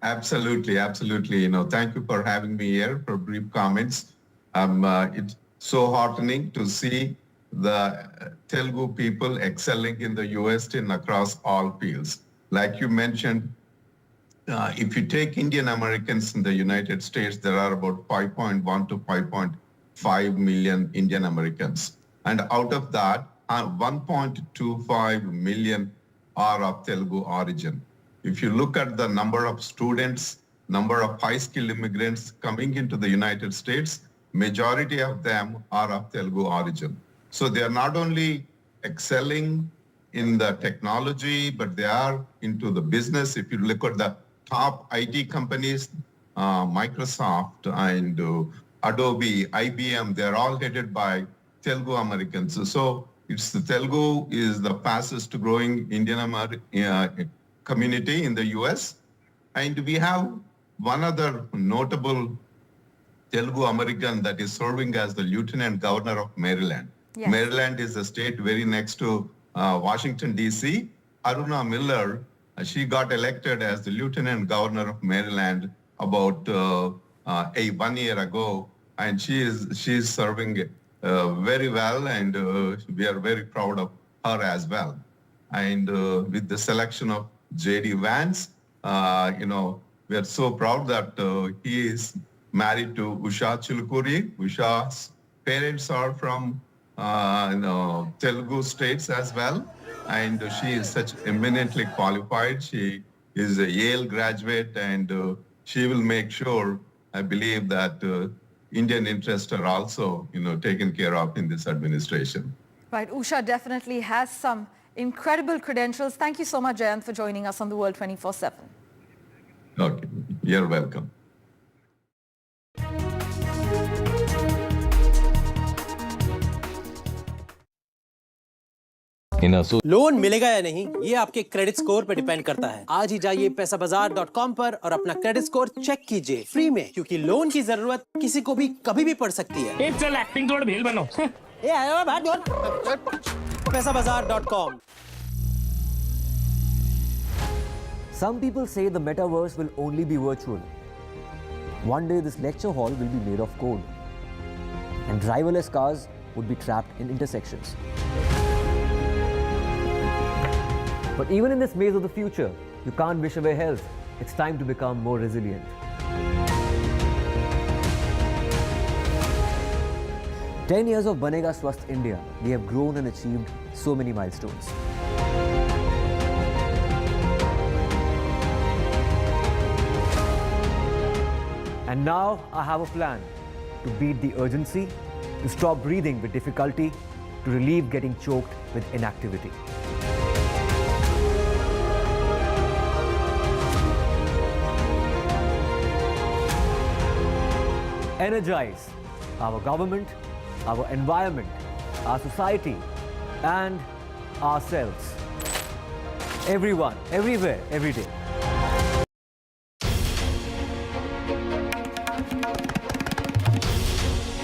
Absolutely, absolutely. Thank you for having me here for brief comments. It's so heartening to see the Telugu people excelling in the US and across all fields. Like you mentioned, if you take Indian Americans in the United States, there are about 5.1 to 5.5 million Indian Americans. And out of that, 1.25 million are of Telugu origin. If you look at the number of students, number of high-skilled immigrants coming into the United States, majority of them are of Telugu origin. So they are not only excelling in the technology, but they are into the business. If you look at the top IT companies, Microsoft and Adobe, IBM, they're all headed by Telugu Americans. So it's the Telugu is the fastest growing Indian community in the US. And we have one other notable Telugu American that is serving as the Lieutenant Governor of Maryland. Yes. Maryland is a state very next to Washington, D.C. Aruna Miller, she got elected as the Lieutenant Governor of Maryland about 1 year ago, and she is serving very well, and we are very proud of her as well. And with the selection of J.D. Vance, we are so proud that he is married to Usha Chilukuri. Usha's parents are from Telugu states as well, and she is such eminently qualified. She is a Yale graduate, and she will make sure, I believe, that Indian interests are also, taken care of in this administration. Right, Usha definitely has some incredible credentials. Thank you so much, Jayant, for joining us on The World 24/7. Okay, you're welcome. Loan मिलेगा या नहीं, ये आपके credit score पे depend करता है। आज ही जाइए पैसाबाजार.com पर और अपना क्रेडिट स्कोर चेक कीजिए फ्री में, क्योंकि लोन की जरूरत किसी को भी कभी भी पड़ सकती है। चल एक्टिंग थोड़ा भेल बनो। ए आयो बात जोर। पैसाबाजार.com। Some people say the metaverse will only be virtual. One day this lecture hall will be made of code, and driverless cars would be trapped in intersections. But even in this maze of the future, you can't wish away health. It's time to become more resilient. "10 years of Banega Swasth India, we have grown and achieved so many milestones. And now I have a plan to beat the urgency, to stop breathing with difficulty, to relieve getting choked with inactivity. Energize our government, our environment, our society, and ourselves. Everyone, everywhere, every day."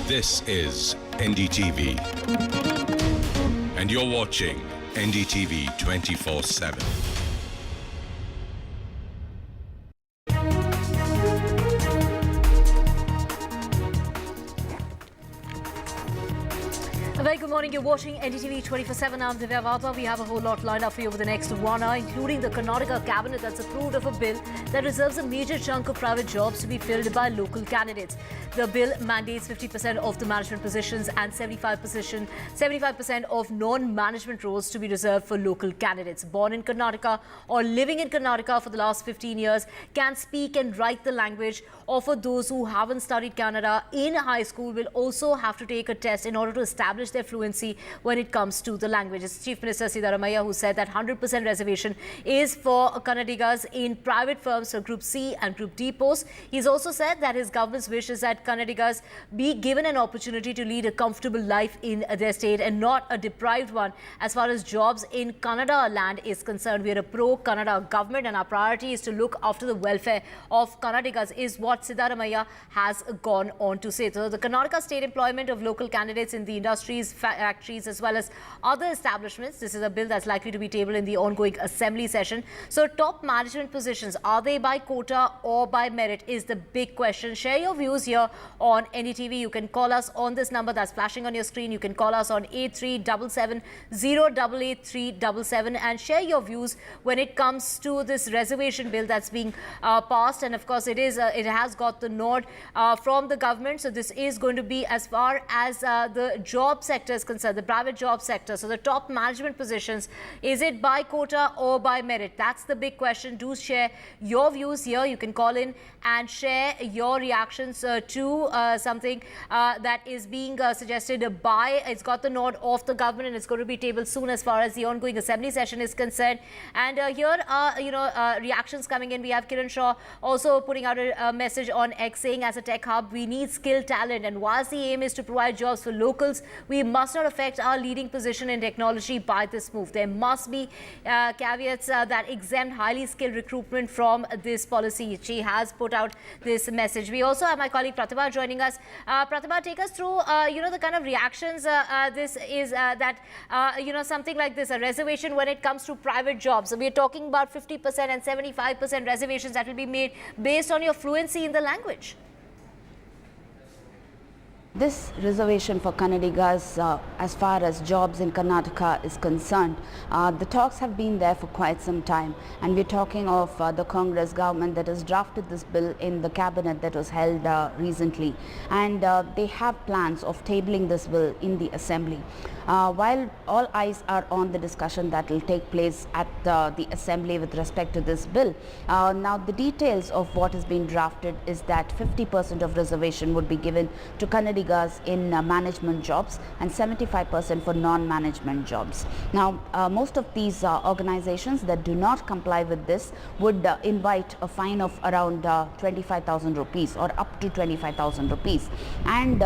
This is NDTV, and you're watching NDTV 24/7. Very good morning. You're watching NDTV 24/7. I'm Divya Vapa. We have a whole lot lined up for you over the next 1 hour, including the Karnataka cabinet that's approved of a bill that reserves a major chunk of private jobs to be filled by local candidates. The bill mandates 50% of the management positions and 75% of non-management roles to be reserved for local candidates. Born in Karnataka or living in Karnataka for the last 15 years can speak and write the language, or for those who haven't studied Kannada in high school will also have to take a test in order to establish their fluency when it comes to the language. It's Chief Minister Siddaramaiah who said that 100% reservation is for Kannadigas in private firms for Group C and Group D posts. He's also said that his government's wish is that Kannadigas be given an opportunity to lead a comfortable life in their state and not a deprived one. As far as jobs in Kannada land is concerned, we are a pro-Kannada government and our priority is to look after the welfare of Kannadigas, is what Siddaramaiah has gone on to say. So the Karnataka state employment of local candidates in the industries factories as well as other establishments. This is a bill that's likely to be tabled in the ongoing assembly session. So top management positions, are they by quota or by merit is the big question. Share your views here on NDTV. You can call us on this number that's flashing on your screen. You can call us on 8377 088377 and share your views when it comes to this reservation bill that's being passed. And of course, it has got the nod from the government. So this is going to be as far as the job sector is concerned, the private job sector. So the top management positions, is it by quota or by merit? That's the big question. Do share your views here. You can call in and share your reactions to something that is being suggested by, it's got the nod of the government, and it's going to be tabled soon as far as the ongoing assembly session is concerned. And here are reactions coming in. We have Kiran Shaw also putting out a message on X saying, as a tech hub, we need skilled talent, and whilst the aim is to provide jobs for locals, we must not affect our leading position in technology by this move. There must be caveats that exempt highly skilled recruitment from this policy. She has put out this message. We also have my colleague Pratibha joining us. Pratibha, take us through the kind of reactions this is that something like this, a reservation when it comes to private jobs. So we're talking about 50% and 75% reservations that will be made based on your fluency in the language. This reservation for Kannadigas, as far as jobs in Karnataka is concerned, the talks have been there for quite some time, and we're talking of the Congress government that has drafted this bill in the cabinet that was held recently, and they have plans of tabling this bill in the assembly. While all eyes are on the discussion that will take place at the assembly with respect to this bill, now the details of what has been drafted is that 50% of reservation would be given to Kannadigas in management jobs and 75% for non-management jobs. Now, most of these organizations that do not comply with this would invite a fine of around 25,000 rupees or up to 25,000 rupees. And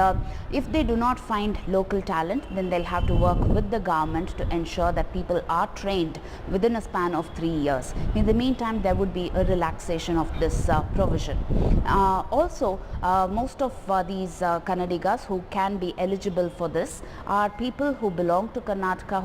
if they do not find local talent, then they'll have to work with the government to ensure that people are trained within a span of 3 years. In the meantime, there would be a relaxation of this provision. Also, most of these Kannadigas who can be eligible for this are people who belong to Karnataka,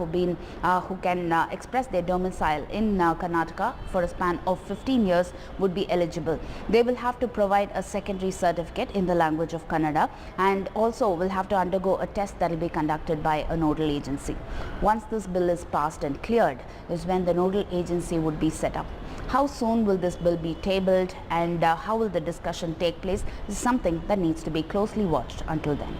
who can express their domicile in Karnataka for a span of 15 years would be eligible. They will have to provide a secondary certificate in the language of Kannada, and also will have to undergo a test that will be conducted by a nodal agency. Once this bill is passed and cleared is when the nodal agency would be set up. How soon will this bill be tabled, and how will the discussion take place is something that needs to be closely watched until then.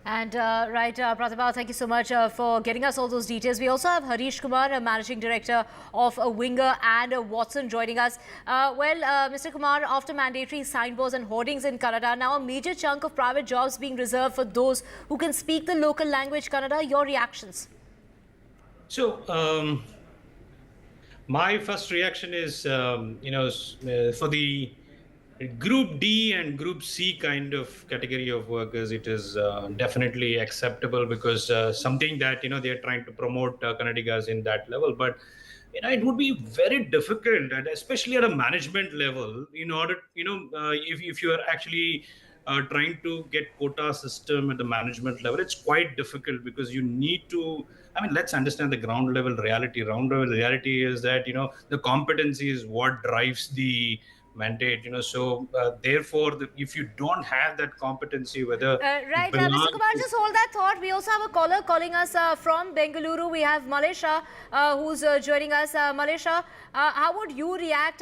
And Pratibha, thank you so much for getting us all those details. We also have Harish Kumar, a Managing Director of Winger and Watson, joining us. Mr. Kumar, after mandatory signboards and hoardings in Kannada, now a major chunk of private jobs being reserved for those who can speak the local language Kannada. Your reactions? So, my first reaction is, for the Group D and Group C kind of category of workers, it is definitely acceptable because something that, they are trying to promote Kannadigas in that level. But, it would be very difficult, and especially at a management level, in order, if you are actually trying to get quota system at the management level, it's quite difficult because you need to, let's understand the ground level reality. Ground level reality is that, the competency is what drives the mandate, therefore, if you don't have that competency, whether Mr. Kumar, just hold that thought. We also have a caller calling us from Bengaluru. We have Malesha who's joining us. Malesha, how would you react?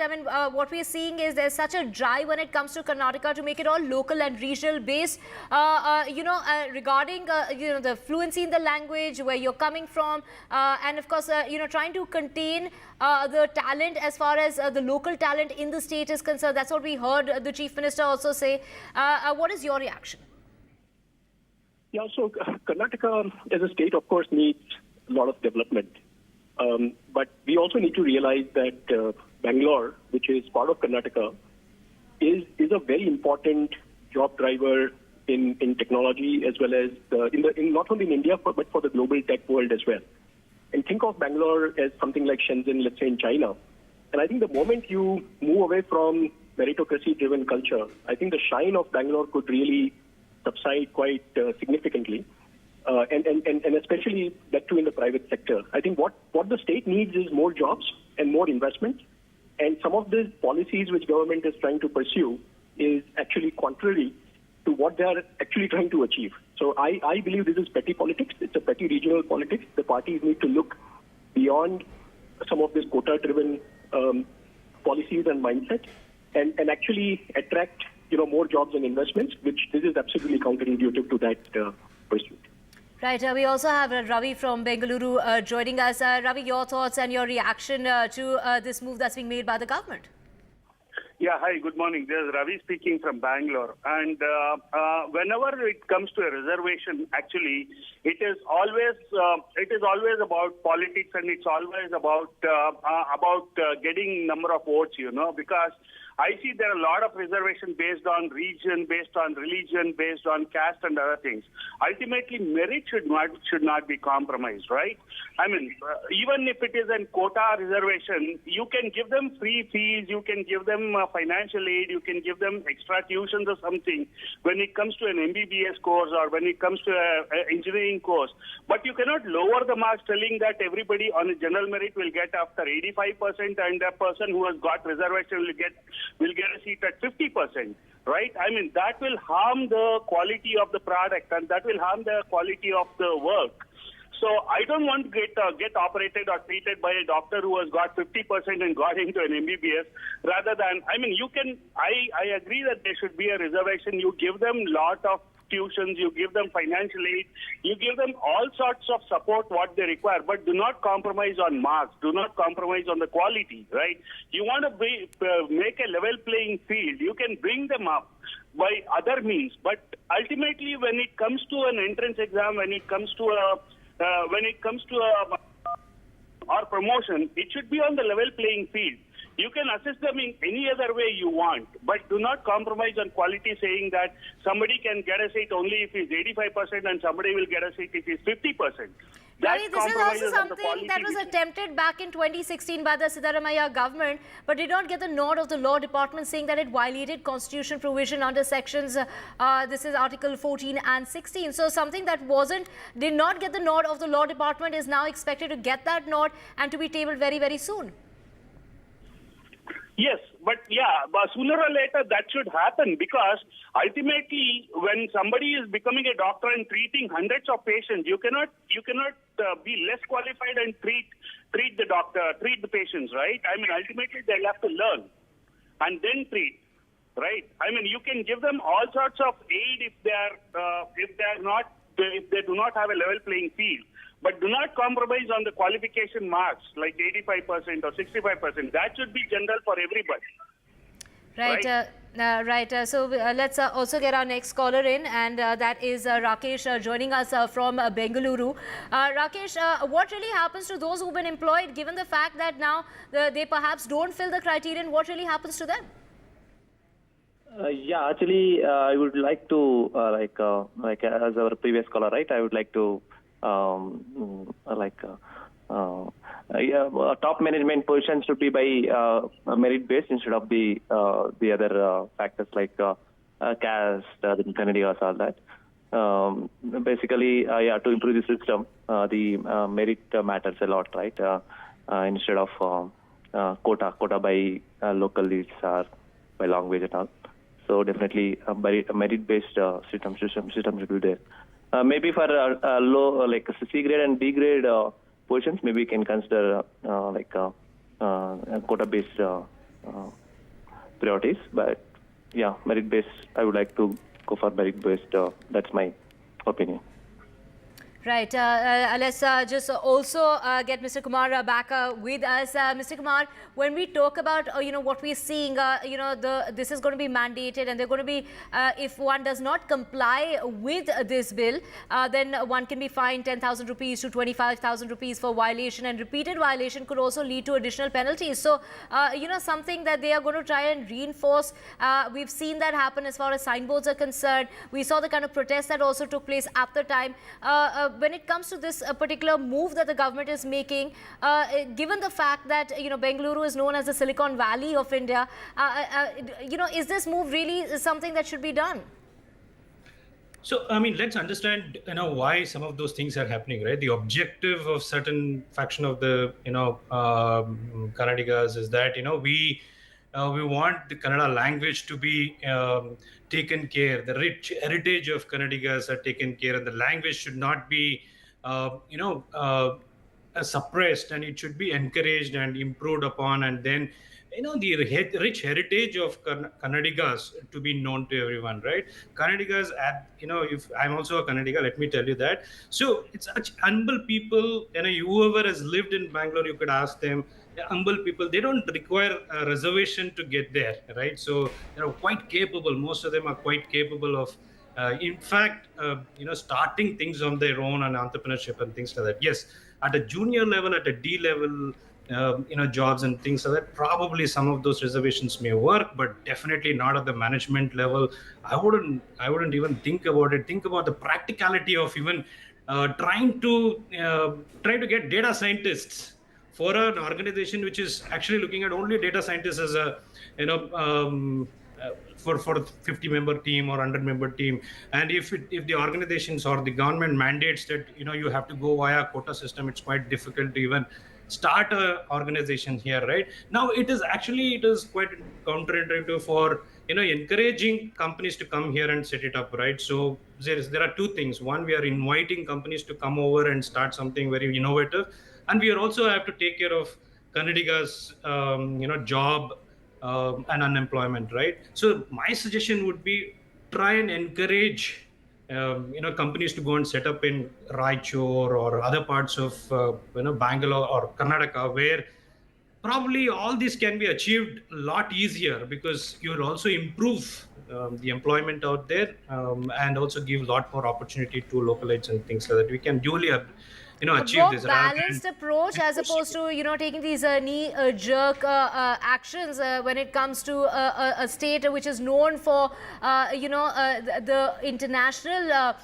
What we're seeing is there's such a drive when it comes to Karnataka to make it all local and regional based. Regarding the fluency in the language, where you're coming from, and of course, trying to contain the talent as far as the local talent in the state is concerned. That's what we heard the Chief Minister also say. What is your reaction? Yeah, so Karnataka as a state, of course, needs a lot of development. But we also need to realize that Bangalore, which is part of Karnataka, is a very important job driver in technology, as well as not only in India, but for the global tech world as well. And think of Bangalore as something like Shenzhen, let's say, in China. And I think the moment you move away from meritocracy-driven culture, I think the shine of Bangalore could really subside quite significantly. and especially that too in the private sector. I think what the state needs is more jobs and more investment. And some of these policies which government is trying to pursue is actually contrary to what they are actually trying to achieve. So I believe this is petty politics. It's a petty regional politics. The parties need to look beyond some of this quota-driven policies and mindset and actually attract more jobs and investments, which this is absolutely counterintuitive to that pursuit. Right. We also have Ravi from Bengaluru joining us. Ravi, your thoughts and your reaction to this move that's being made by the government? Yeah, hi, good morning. This is Ravi speaking from Bangalore. And whenever it comes to a reservation, actually, it is always about politics, and it's always about getting number of votes, because I see there are a lot of reservation based on region, based on religion, based on caste and other things. Ultimately, merit should not be compromised, right? I mean, even if it is a quota reservation, you can give them free fees, you can give them financial aid, you can give them extra tuitions or something when it comes to an MBBS course or when it comes to an engineering course. But you cannot lower the marks telling that everybody on a general merit will get after 85% and a person who has got reservation will get a seat at 50%, right? I mean, that will harm the quality of the product and that will harm the quality of the work. So I don't want to get operated or treated by a doctor who has got 50% and got into an MBBS rather than, I mean, I agree that there should be a reservation. You give them lot of tuitions, you give them financial aid, you give them all sorts of support what they require, but do not compromise on marks, do not compromise on the quality, right? You want to make a level playing field, you can bring them up by other means, but ultimately when it comes to an entrance exam, when it comes to or promotion, it should be on the level playing field. You can assist them in any other way you want, but do not compromise on quality, saying that somebody can get a seat only if he's 85% and somebody will get a seat if he's 50%. Ravi, this is also something that was attempted back in 2016 by the Siddaramaiah government, but did not get the nod of the Law Department, saying that it violated constitution provision under sections, this is Article 14 and 16. So something that did not get the nod of the Law Department is now expected to get that nod and to be tabled very, very soon. Yes, but sooner or later that should happen, because ultimately when somebody is becoming a doctor and treating hundreds of patients, you cannot be less qualified and treat the patients, right? I mean, ultimately they'll have to learn and then treat, right? I mean, you can give them all sorts of aid if they do not have a level playing field. But do not compromise on the qualification marks like 85% or 65%. That should be general for everybody. Right. So let's also get our next caller in, and that is Rakesh joining us from Bengaluru. Rakesh, what really happens to those who've been employed, given the fact that now they perhaps don't fill the criterion? What really happens to them? Actually, I would like to, as our previous caller, right? I would like to top management positions should be by merit based instead of the other factors like caste, the Canadians, all that. Basically, to improve the system, the merit matters a lot, right? Instead of quota by local leads or by long wage and all. So definitely a merit based system should be there. Maybe for low, like C grade and D grade positions, maybe we can consider quota-based priorities. But merit-based, I would like to go for merit-based. That's my opinion. Right. Let's just also get Mr. Kumar back with us. Mr. Kumar, when we talk about what we're seeing, this is going to be mandated, and they're going to be, if one does not comply with this bill, then one can be fined 10,000 rupees to 25,000 rupees for violation, and repeated violation could also lead to additional penalties. So, something that they are going to try and reinforce. We've seen that happen as far as signboards are concerned. We saw the kind of protest that also took place at the time. When it comes to this particular move that the government is making, given the fact that Bengaluru is known as the Silicon Valley of India, is this move really something that should be done? So, I mean, let's understand, why some of those things are happening, right? The objective of certain faction of the, Kannadigas is that, we want the Kannada language to be taken care. The rich heritage of Kannadigas are taken care, and the language should not be, suppressed, and it should be encouraged and improved upon, and then the rich heritage of Kannadigas to be known to everyone, right? Kannadigas, if I'm also a Kannadiga, let me tell you that. So it's such humble people. Whoever has lived in Bangalore, you could ask them. They're humble people. They don't require a reservation to get there, right? So they're quite capable. Most of them are quite capable of. In fact, starting things on their own and entrepreneurship and things like that. Yes, at a junior level, at a D level, jobs and things like that, probably some of those reservations may work, but definitely not at the management level. I wouldn't even think about it. Think about the practicality of even trying to get data scientists for an organization which is actually looking at only data scientists as a for a 50-member team or 100-member team. And if the organizations or the government mandates that you have to go via quota system, it's quite difficult to even start a organization here, right? Now it is quite counterintuitive for encouraging companies to come here and set it up, right? So there are two things. One, we are inviting companies to come over and start something very innovative, and we also have to take care of Kannadigas job and unemployment, right? So my suggestion would be try and encourage companies to go and set up in Raichur or other parts of Bangalore or Karnataka, where probably all this can be achieved a lot easier, because you will also improve the employment out there, and also give a lot more opportunity to localites and things like that. We can duly achieve more this balanced approach, as opposed to taking these knee jerk actions when it comes to a state which is known for the international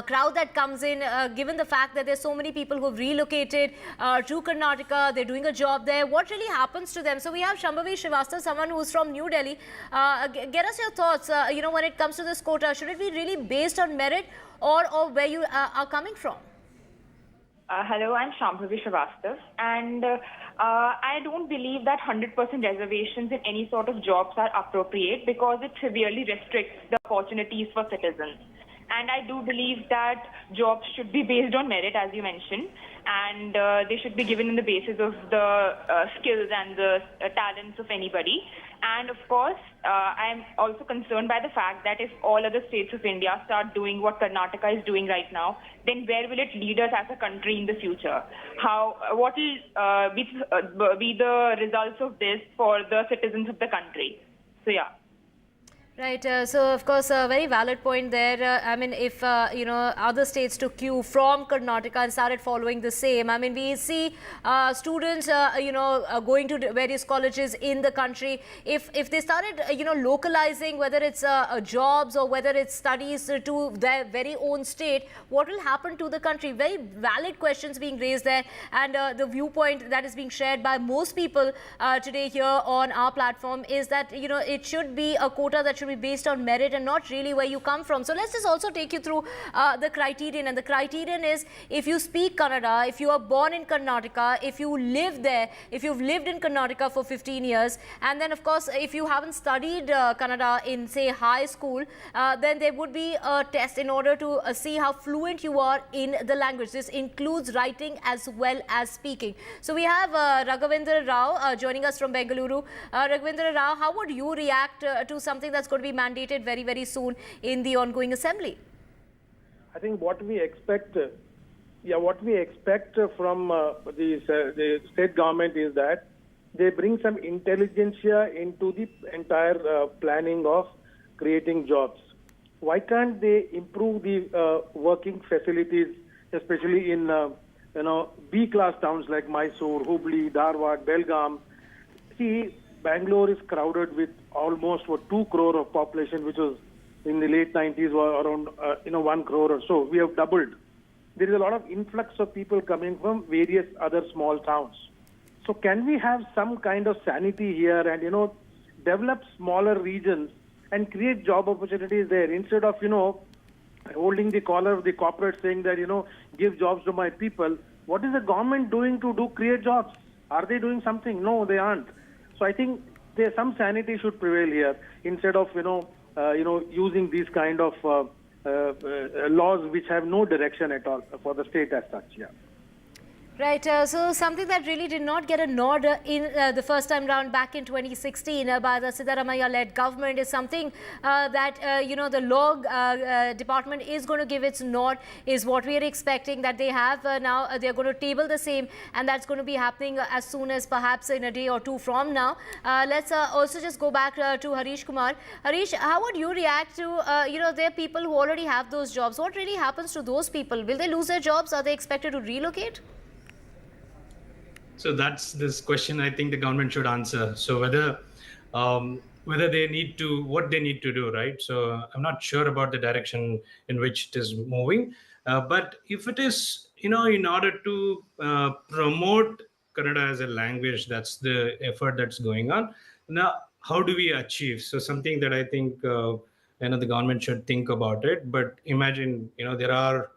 crowd that comes in, given the fact that there's so many people who have relocated to Karnataka, they're doing a job there. What really happens to them? So we have Shambhavi Srivastava, someone who's from New Delhi. Get us your thoughts, when it comes to this quota. Should it be really based on merit or where you are coming from? Hello, I'm Shambhavi Srivastava, and I don't believe that 100% reservations in any sort of jobs are appropriate, because it severely restricts the opportunities for citizens. And I do believe that jobs should be based on merit, as you mentioned, and they should be given on the basis of the skills and the talents of anybody. And of course, I'm also concerned by the fact that if all other states of India start doing what Karnataka is doing right now, then where will it lead us as a country in the future? What will be the results of this for the citizens of the country? So yeah. Right. So, of course, a very valid point there. I mean, if, other states took cue from Karnataka and started following the same, I mean, we see students, going to various colleges in the country. If they started, localizing, whether it's jobs or whether it's studies to their very own state, what will happen to the country? Very valid questions being raised there. And the viewpoint that is being shared by most people today here on our platform is that, it should be a quota that should be based on merit and not really where you come from. So let's just also take you through the criterion. And the criterion is, if you speak Kannada, if you are born in Karnataka, if you live there, if you've lived in Karnataka for 15 years, and then of course if you haven't studied Kannada in, say, high school, then there would be a test in order to see how fluent you are in the language. This includes writing as well as speaking. So we have Raghavendra Rao joining us from Bengaluru. Raghavendra Rao, how would you react to something that's going to be mandated very, very soon in the ongoing assembly? I think what we expect from the state government is that they bring some intelligentsia into the entire planning of creating jobs. Why can't they improve the working facilities, especially in B-class towns like Mysore, Hubli, Dharwad, Belgaum? See, Bangalore is crowded with almost 2 crore of population, which was in the late 90s were around 1 crore or so. We have doubled. There is a lot of influx of people coming from various other small towns. So can we have some kind of sanity here and develop smaller regions and create job opportunities there, instead of holding the collar of the corporate, saying that, give jobs to my people. What is the government doing to create jobs? Are they doing something? No, they aren't. So I think there's some sanity should prevail here instead of, using these kind of laws which have no direction at all for the state as such. Yeah. Right, so something that really did not get a nod in the first time round back in 2016 by the Siddaramaiah-led government is something that, the law department is going to give its nod, is what we are expecting that they have now. They're going to table the same, and that's going to be happening as soon as perhaps in a day or two from now. Let's also just go back to Harish Kumar. Harish, how would you react to, there are people who already have those jobs. What really happens to those people? Will they lose their jobs? Are they expected to relocate? So that's this question I think the government should answer. So whether they need to, what they need to do, right? So I'm not sure about the direction in which it is moving. But if it is, in order to promote Kannada as a language, that's the effort that's going on. Now, how do we achieve? So something that I think, the government should think about it. But imagine, there are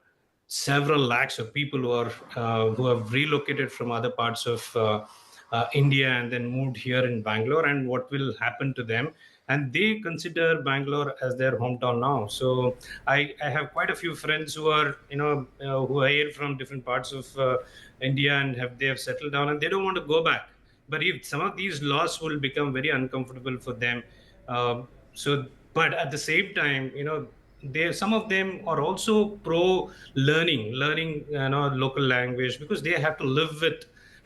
several lakhs of people who have relocated from other parts of India and then moved here in Bangalore, and what will happen to them? And they consider Bangalore as their hometown now. So I have quite a few friends who are, who hail from different parts of India and they have settled down and they don't want to go back. But if some of these laws will become very uncomfortable for them, but at the same time, some of them are also pro learning local language, because they have to live with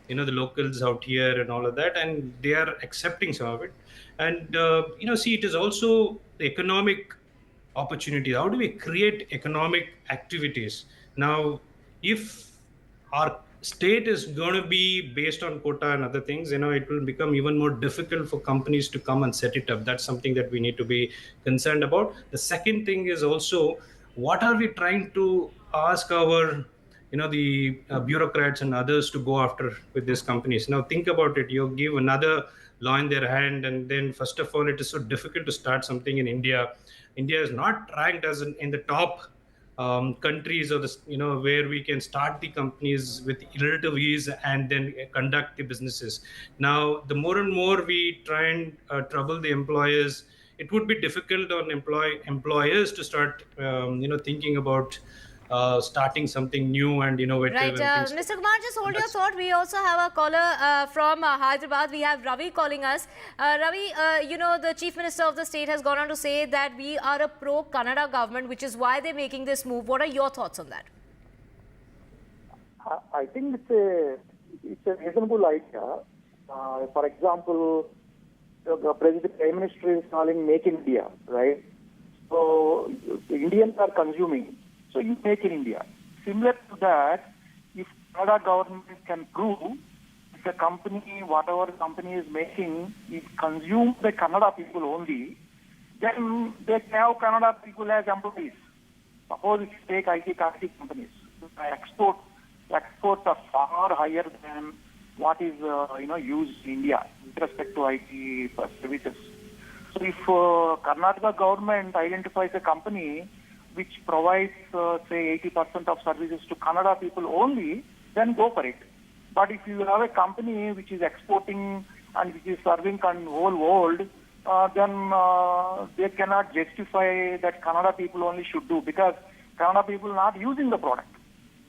the locals out here and all of that, and they are accepting some of it. And see, it is also the economic opportunity. How do we create economic activities? Now, if our state is going to be based on quota and other things, it will become even more difficult for companies to come and set it up. That's something that we need to be concerned about. The second thing is also, what are we trying to ask our the bureaucrats and others to go after with these companies? Now think about it. You give another law in their hand, and then first of all, it is so difficult to start something in India. India is not ranked as in the top countries, or where we can start the companies with relative ease and then conduct the businesses. Now, the more and more we try and trouble the employers, it would be difficult on employers to start thinking about starting something new and innovative. Right, Mr. Kumar, just hold your thought. We also have a caller from Hyderabad. We have Ravi calling us. Ravi, the Chief Minister of the state has gone on to say that we are a pro-Kannada government, which is why they're making this move. What are your thoughts on that? I think it's a reasonable idea. For example, the Prime Minister is calling Make in India, right? So the Indians are consuming. So you make in India. Similar to that, if Kannada government can prove if a company, whatever the company is making, is consumed by Kannada people only, then they can have Kannada people as employees. Suppose if you take IT companies, exports are far higher than what is used in India with respect to IT services. So if Karnataka government identifies a company which provides, say, 80% of services to Kannada people only, then go for it. But if you have a company which is exporting and which is serving the whole world, then they cannot justify that Kannada people only should do, because Kannada people are not using the product.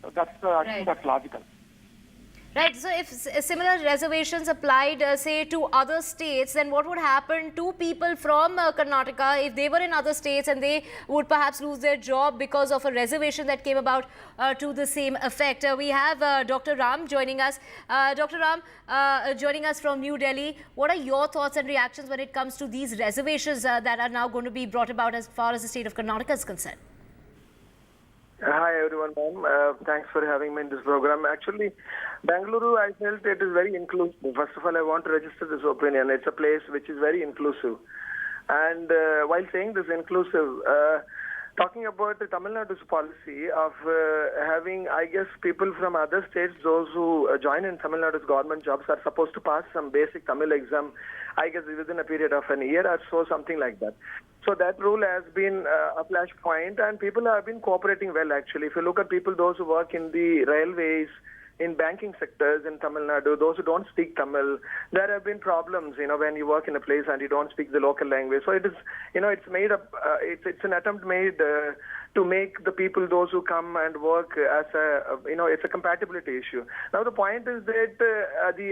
So that's, I think that's logical. Right, so if similar reservations applied, say, to other states, then what would happen to people from Karnataka if they were in other states and they would perhaps lose their job because of a reservation that came about to the same effect? We have Dr. Ram joining us. Dr. Ram, joining us from New Delhi. What are your thoughts and reactions when it comes to these reservations that are now going to be brought about as far as the state of Karnataka is concerned? Hi everyone, ma'am. Thanks for having me in this program. Actually, Bengaluru, I felt it is very inclusive. First of all, I want to register this opinion. It's a place which is very inclusive. And while saying this inclusive, talking about the Tamil Nadu's policy of having, I guess, people from other states, those who join in Tamil Nadu's government jobs are supposed to pass some basic Tamil exam, I guess, within a period of an year or so, something like that. So that rule has been a flashpoint, and people have been cooperating well, actually. If you look at people, those who work in the railways, in banking sectors in Tamil Nadu, those who don't speak Tamil, there have been problems, when you work in a place and you don't speak the local language. So it is, it's made up, it's an attempt made to make the people, those who come and work as it's a compatibility issue. Now the point is that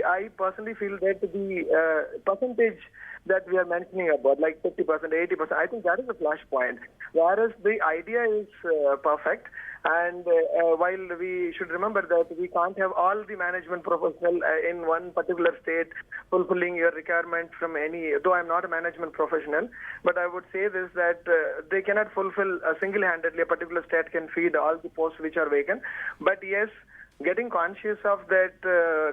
I personally feel that the percentage that we are mentioning about, like 50%, 80%, I think that is a flashpoint. Whereas the idea is perfect. And while we should remember that we can't have all the management professional in one particular state fulfilling your requirement from any, though I'm not a management professional, but I would say this, that they cannot fulfill single-handedly, a particular state can feed all the posts which are vacant. But yes, getting conscious of that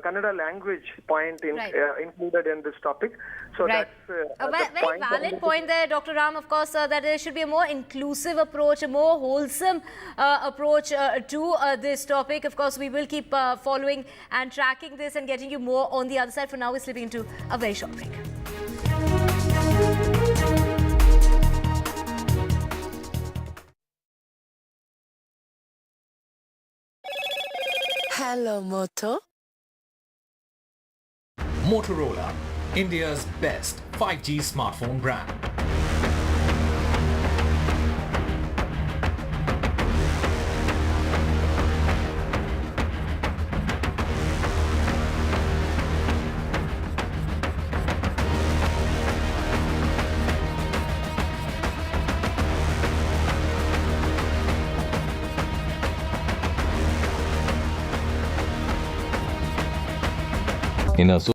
Kannada language point included in this topic. So right. that's a very valid point there, Dr. Ram, of course, that there should be a more inclusive approach, a more wholesome approach to this topic. Of course, we will keep following and tracking this and getting you more on the other side. For now, we're slipping into a very short break. Hello, Moto. Motorola, India's best 5G smartphone brand.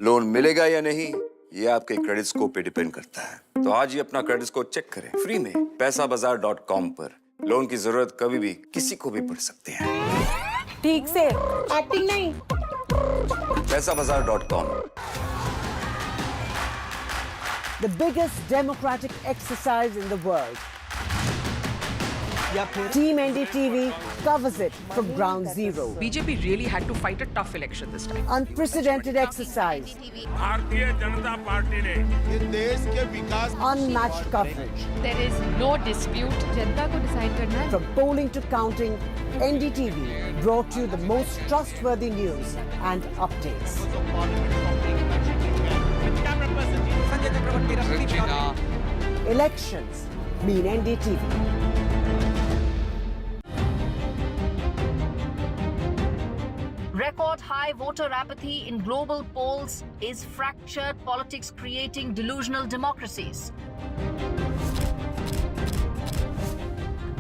Loan मिलेगा या नहीं, ये आपके credit score पे depend करता है। तो आज ही अपना क्रेडिट स्कोर चेक करें फ्री में पैसाबाजार.com पर। लोन की जरूरत कभी भी किसी को भी पड़ सकती है। ठीक से एक्टिंग नहीं। पैसाबाजार.com। The biggest democratic exercise in the world. Team NDTV covers it from ground zero. BJP really had to fight a tough election this time. Unprecedented exercise. Bharatiya Janata party ने देश के विकास unmatched coverage. There is no dispute. जनता को decide करना है. From polling to counting, NDTV brought you the most trustworthy news and updates. Elections mean NDTV. Record high voter apathy in global polls is fractured politics creating delusional democracies.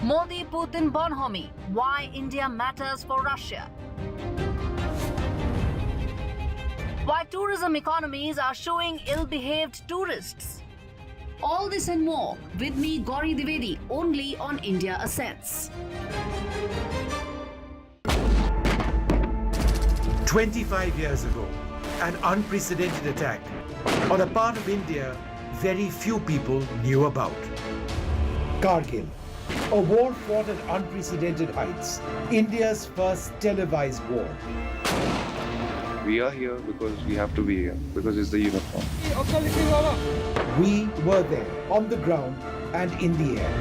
Modi Putin bonhomie, why India matters for Russia. Why tourism economies are showing ill-behaved tourists. All this and more with me, Gauri Dwivedi, only on India Assents. 25 years ago, an unprecedented attack on a part of India very few people knew about. Kargil, a war fought at unprecedented heights, India's first televised war. We are here because we have to be here, because it's the uniform. We were there, on the ground and in the air.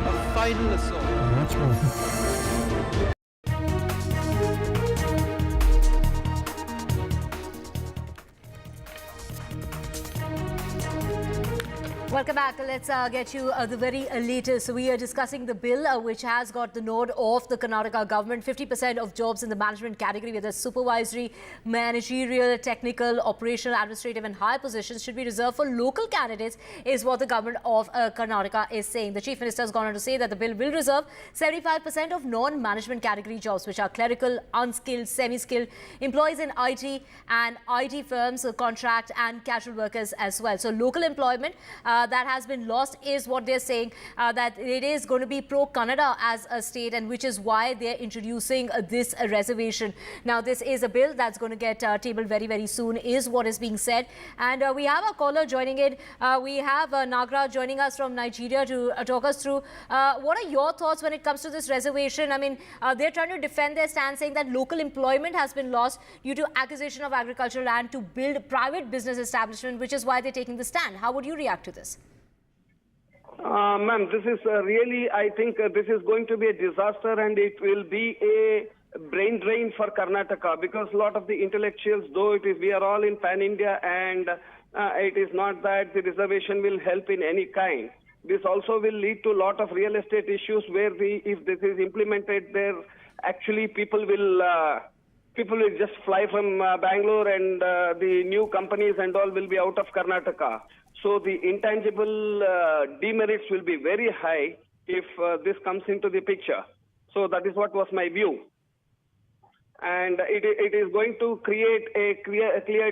A final assault. Welcome back. Let's get you the very latest. So we are discussing the bill which has got the nod of the Karnataka government. 50% of jobs in the management category, whether supervisory, managerial, technical, operational, administrative and higher positions should be reserved for local candidates is what the government of Karnataka is saying. The Chief Minister has gone on to say that the bill will reserve 75% of non-management category jobs, which are clerical, unskilled, semi-skilled, employees in IT and IT firms, contract and casual workers as well. So local employment that has been lost is what they're saying, that it is going to be pro-Kannada as a state, and which is why they're introducing this reservation. Now, this is a bill that's going to get tabled very, very soon, is what is being said. And we have a caller joining in. We have Nagraj joining us from Nigeria to talk us through. What are your thoughts when it comes to this reservation? I mean, they're trying to defend their stand, saying that local employment has been lost due to acquisition of agricultural land to build private business establishment, which is why they're taking the stand. How would you react to this? Ma'am, this is really, I think this is going to be a disaster, and it will be a brain drain for Karnataka, because a lot of the intellectuals, though it is, we are all in pan-India, and it is not that the reservation will help in any kind. This also will lead to a lot of real estate issues where if this is implemented there, actually people will just fly from Bangalore, and the new companies and all will be out of Karnataka. So the intangible demerits will be very high if this comes into the picture. So that is what was my view. And it is going to create a clear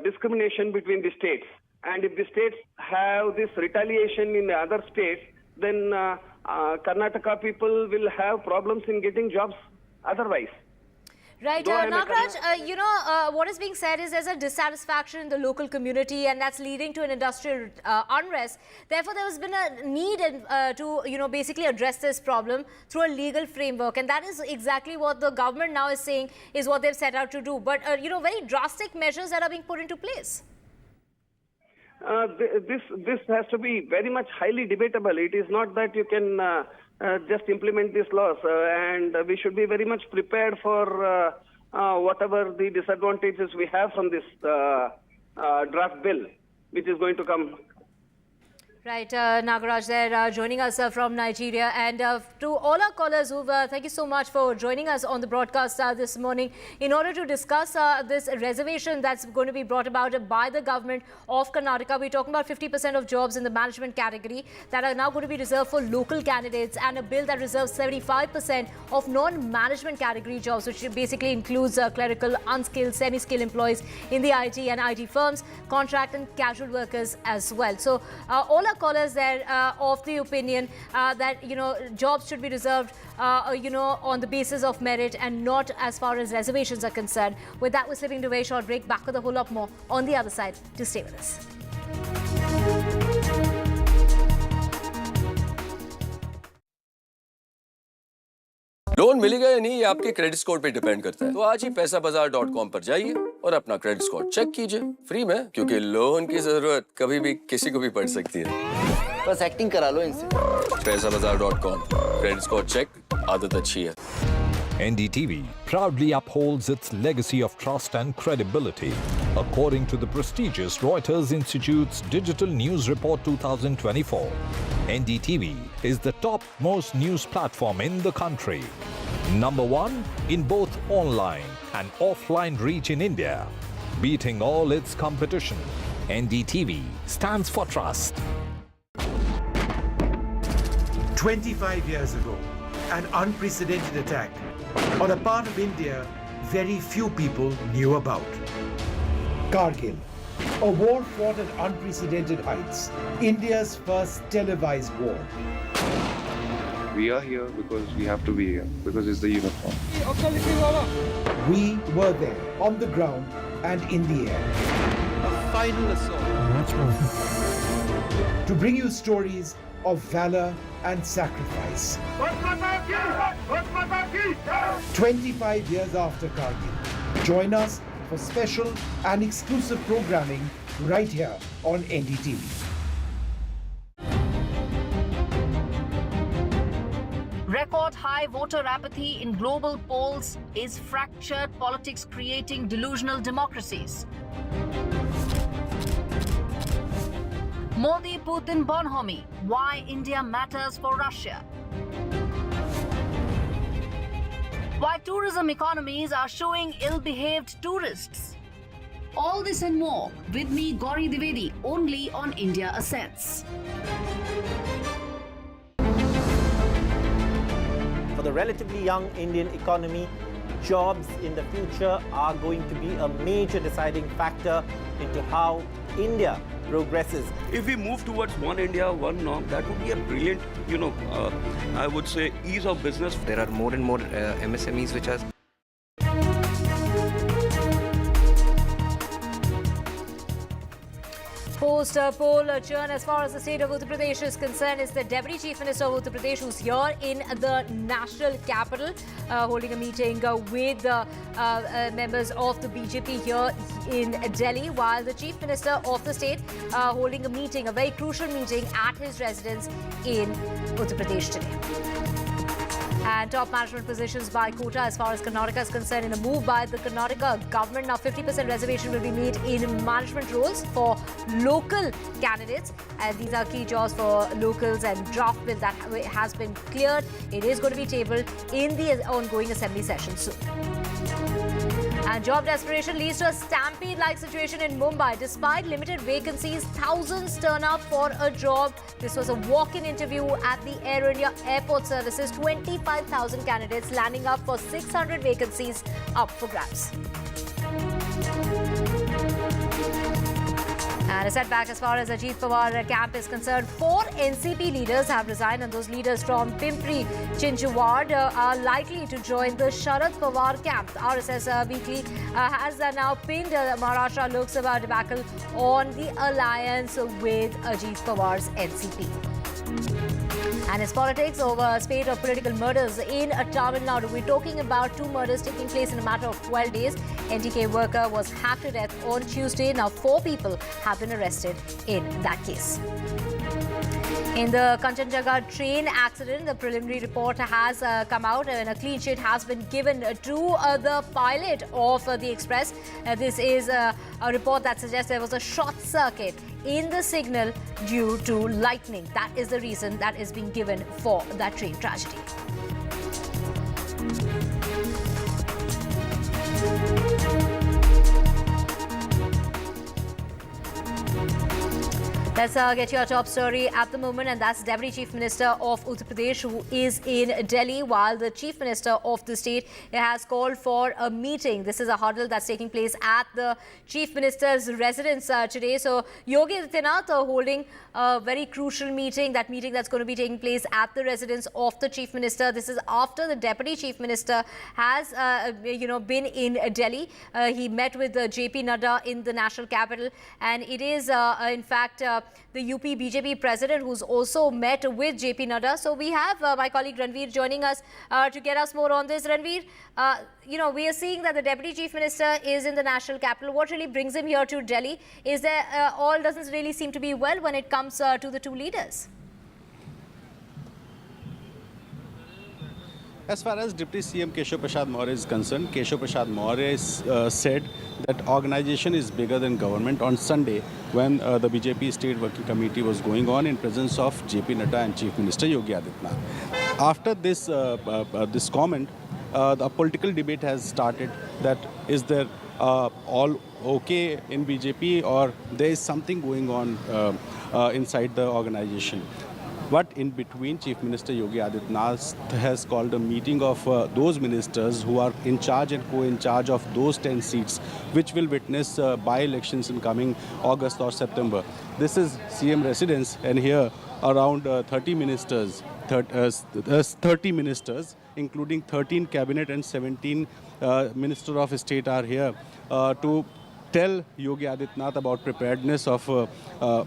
discrimination between the states. And if the states have this retaliation in the other states, then Karnataka people will have problems in getting jobs otherwise. Right, Nagraj, you know, what is being said is there's a dissatisfaction in the local community, and that's leading to an industrial unrest. Therefore, there has been a need to, you know, basically address this problem through a legal framework. And that is exactly what the government now is saying is what they've set out to do. But, you know, very drastic measures that are being put into place. This has to be very much highly debatable. It is not that you can just implement these laws, and we should be very much prepared for whatever the disadvantages we have from this draft bill, which is going to come. Right, Nagaraj there joining us from Nigeria. And to all our callers, thank you so much for joining us on the broadcast this morning in order to discuss this reservation that's going to be brought about by the government of Karnataka. We're talking about 50% of jobs in the management category that are now going to be reserved for local candidates, and a bill that reserves 75% of non-management category jobs, which basically includes clerical, unskilled, semi-skilled employees in the IT and IT firms, contract and casual workers as well. So all our callers there of the opinion that, you know, jobs should be reserved, you know, on the basis of merit and not as far as reservations are concerned. With that, we're slipping to a very short break. Back with a whole lot more on the other side. To stay with us. Loan मिलेगा या नहीं, ये आपके credit score पे depend करता है। तो आज ही पैसाबाजार.com पर जाइए और अपना क्रेडिट स्कोर चेक कीजिए फ्री में, क्योंकि लोन की जरूरत कभी भी किसी को भी पड़ सकती है। बस एक्टिंग करा लो इनसे। पैसाबाजार.com, क्रेडिट स्कोर चेक, आदत अच्छी है। NDTV proudly upholds its legacy of trust and credibility. According to the prestigious Reuters Institute's Digital News Report 2024, NDTV is the top-most news platform in the country. Number one in both online and offline reach in India. Beating all its competition, NDTV stands for trust. 25 years ago, an unprecedented attack on a part of India very few people knew about. Kargil, a war fought at unprecedented heights, India's first televised war. We are here because we have to be here, because it's the uniform. We were there, on the ground and in the air. A final assault. To bring you stories of valor and sacrifice. 25 years after Kargil. Join us for special and exclusive programming right here on NDTV. Record high voter apathy in global polls. Is fractured politics creating delusional democracies? Modi-Putin bonhomie. Why India matters for Russia. Why tourism economies are showing ill-behaved tourists. All this and more with me, Gauri Dwivedi, only on India Assets. For the relatively young Indian economy, jobs in the future are going to be a major deciding factor into how India progresses. If we move towards one India, one norm, that would be a brilliant, I would say, ease of business. There are more and more MSMEs which are Post-poll churn as far as the state of Uttar Pradesh is concerned is the Deputy Chief Minister of Uttar Pradesh who's here in the national capital holding a meeting with members of the BJP here in Delhi, while the Chief Minister of the state holding a meeting, a very crucial meeting at his residence in Uttar Pradesh today. And top management positions by quota as far as Karnataka is concerned in a move by the Karnataka government. Now 50% reservation will be made in management roles for local candidates. And these are key jobs for locals, and draft bill that has been cleared. It is going to be tabled in the ongoing assembly session soon. And job desperation leads to a stampede-like situation in Mumbai. Despite limited vacancies, thousands turn up for a job. This was a walk-in interview at the Air India Airport Services. 25,000 candidates landing up for 600 vacancies up for grabs. And a setback as far as Ajit Pawar camp is concerned. 4 NCP leaders have resigned, and those leaders from Pimpri Chinchwad are likely to join the Sharad Pawar camp. The RSS Weekly has now pinned Maharashtra Lok Sabha debacle on the alliance with Ajit Pawar's NCP. And it's politics over a spate of political murders in Tamil Nadu. We're talking about 2 murders taking place in a matter of 12 days. NTK worker was hacked to death on Tuesday. Now 4 people have been arrested in that case. In the Kanchenjunga train accident, the preliminary report has come out and a clean sheet has been given to the pilot of the express. This is a report that suggests there was a short circuit in the signal due to lightning. That is the reason that is being given for that train tragedy. Let's get your top story at the moment, and that's Deputy Chief Minister of Uttar Pradesh who is in Delhi, while the Chief Minister of the state has called for a meeting. This is a huddle that's taking place at the Chief Minister's residence today. So Yogi Adityanath holding a very crucial meeting, that meeting that's going to be taking place at the residence of the Chief Minister. This is after the Deputy Chief Minister has been in Delhi. He met with JP Nadda in the national capital, and it is in fact the UP BJP president who's also met with JP Nadda. So we have my colleague Ranveer joining us to get us more on this. Ranveer, we are seeing that the Deputy Chief Minister is in the national capital. What really brings him here to Delhi? Is there all doesn't really seem to be well when it comes to the 2 leaders? As far as Deputy CM Keshav Prasad Maurya is concerned, Keshav Prasad Maurya said that organization is bigger than government. On Sunday, when the BJP State Working Committee was going on in presence of JP Nadda and Chief Minister Yogi Adityanath. After this this comment, the political debate has started that is there all okay in BJP or there is something going on inside the organization. But in between, Chief Minister Yogi Adityanath has called a meeting of those ministers who are in charge and co-in charge of those 10 seats, which will witness by-elections in coming August or September. This is CM residence, and here around 30 ministers, 30 ministers, including 13 cabinet and 17 minister of state are here to tell Yogi Adityanath about preparedness of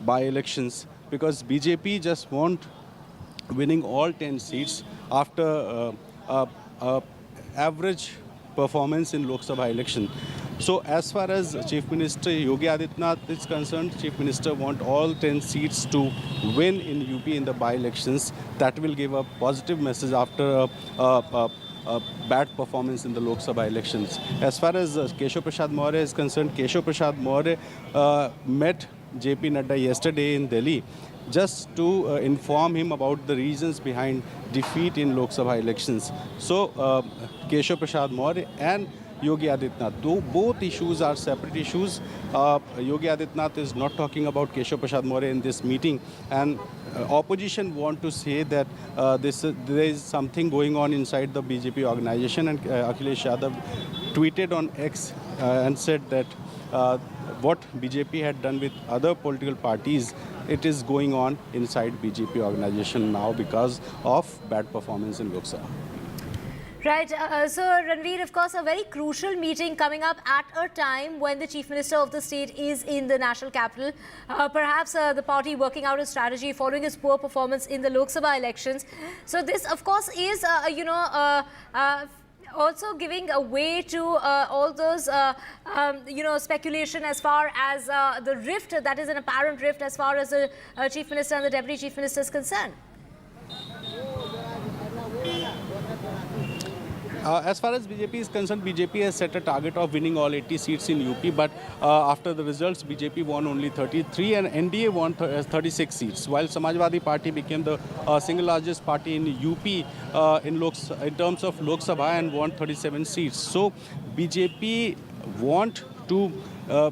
by-elections, because BJP just want winning all 10 seats after average performance in Lok Sabha election. So as far as Chief Minister Yogi Adityanath is concerned, Chief Minister want all 10 seats to win in UP in the by-elections. That will give a positive message after a bad performance in the Lok Sabha elections. As far as Keshav Prasad Maurya is concerned, Keshav Prasad Maurya met JP Nadda yesterday in Delhi just to inform him about the reasons behind defeat in Lok Sabha elections. So Keshav Prasad Maurya and Yogi Adityanath, though both issues are separate issues, Yogi Adityanath is not talking about Keshav Prasad Maurya in this meeting, and opposition want to say that there is something going on inside the BJP organization, and Akhilesh Yadav tweeted on X and said that what BJP had done with other political parties, it is going on inside BJP organization now because of bad performance in Lok Sabha. Right. So, Ranveer, of course, a very crucial meeting coming up at a time when the Chief Minister of the state is in the national capital. Perhaps the party working out a strategy following his poor performance in the Lok Sabha elections. So this, of course, is, also giving a way to all those, speculation as far as the rift, that is an apparent rift as far as the Chief Minister and the Deputy Chief Minister is concerned. As far as BJP is concerned, BJP has set a target of winning all 80 seats in UP, but after the results, BJP won only 33 and NDA won 36 seats, while Samajwadi Party became the single largest party in UP in terms of Lok Sabha and won 37 seats. So BJP want to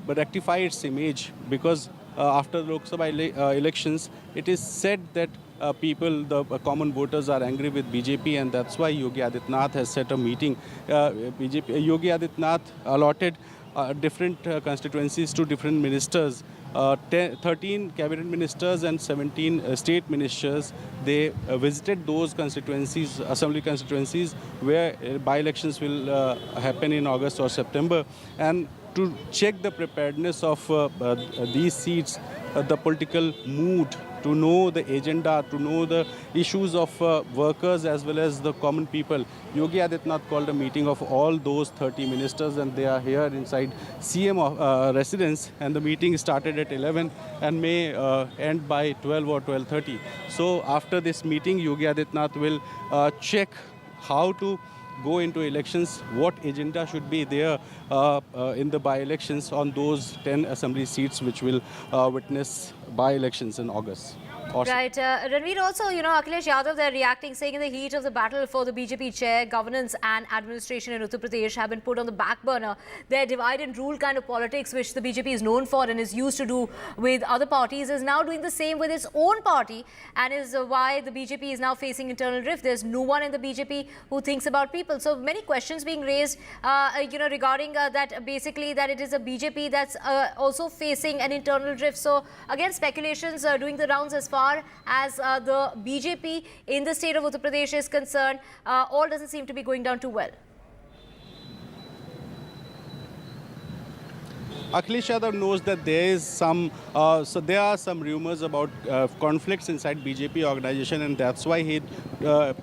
rectify its image because after the Lok Sabha elections, it is said that the common voters are angry with BJP, and that's why Yogi Adityanath has set a meeting. Yogi Adityanath allotted different constituencies to different ministers. 13 cabinet ministers and 17 state ministers. They visited those constituencies, assembly constituencies, where by-elections will happen in August or September, and to check the preparedness of these seats, the political mood, to know the agenda, to know the issues of workers as well as the common people. Yogi Adityanath called a meeting of all those 30 ministers, and they are here inside CM residence, and the meeting started at 11 and may end by 12 or 12:30. So after this meeting, Yogi Adityanath will check how to go into elections, what agenda should be there in the by-elections on those 10 assembly seats which will witness by-elections in August. Right. Ranveer, also, Akhilesh Yadav, they're reacting, saying in the heat of the battle for the BJP chair, governance and administration in Uttar Pradesh have been put on the back burner. Their divide and rule kind of politics, which the BJP is known for and is used to do with other parties, is now doing the same with its own party, and is why the BJP is now facing internal rift. There's no one in the BJP who thinks about people. So many questions being raised, regarding that, basically that it is a BJP that's also facing an internal rift. So again, speculations doing the rounds as far as the BJP in the state of Uttar Pradesh is concerned. All doesn't seem to be going down too well. Akhilesh Yadav knows that there is some, there are some rumors about conflicts inside BJP organization, and that's why he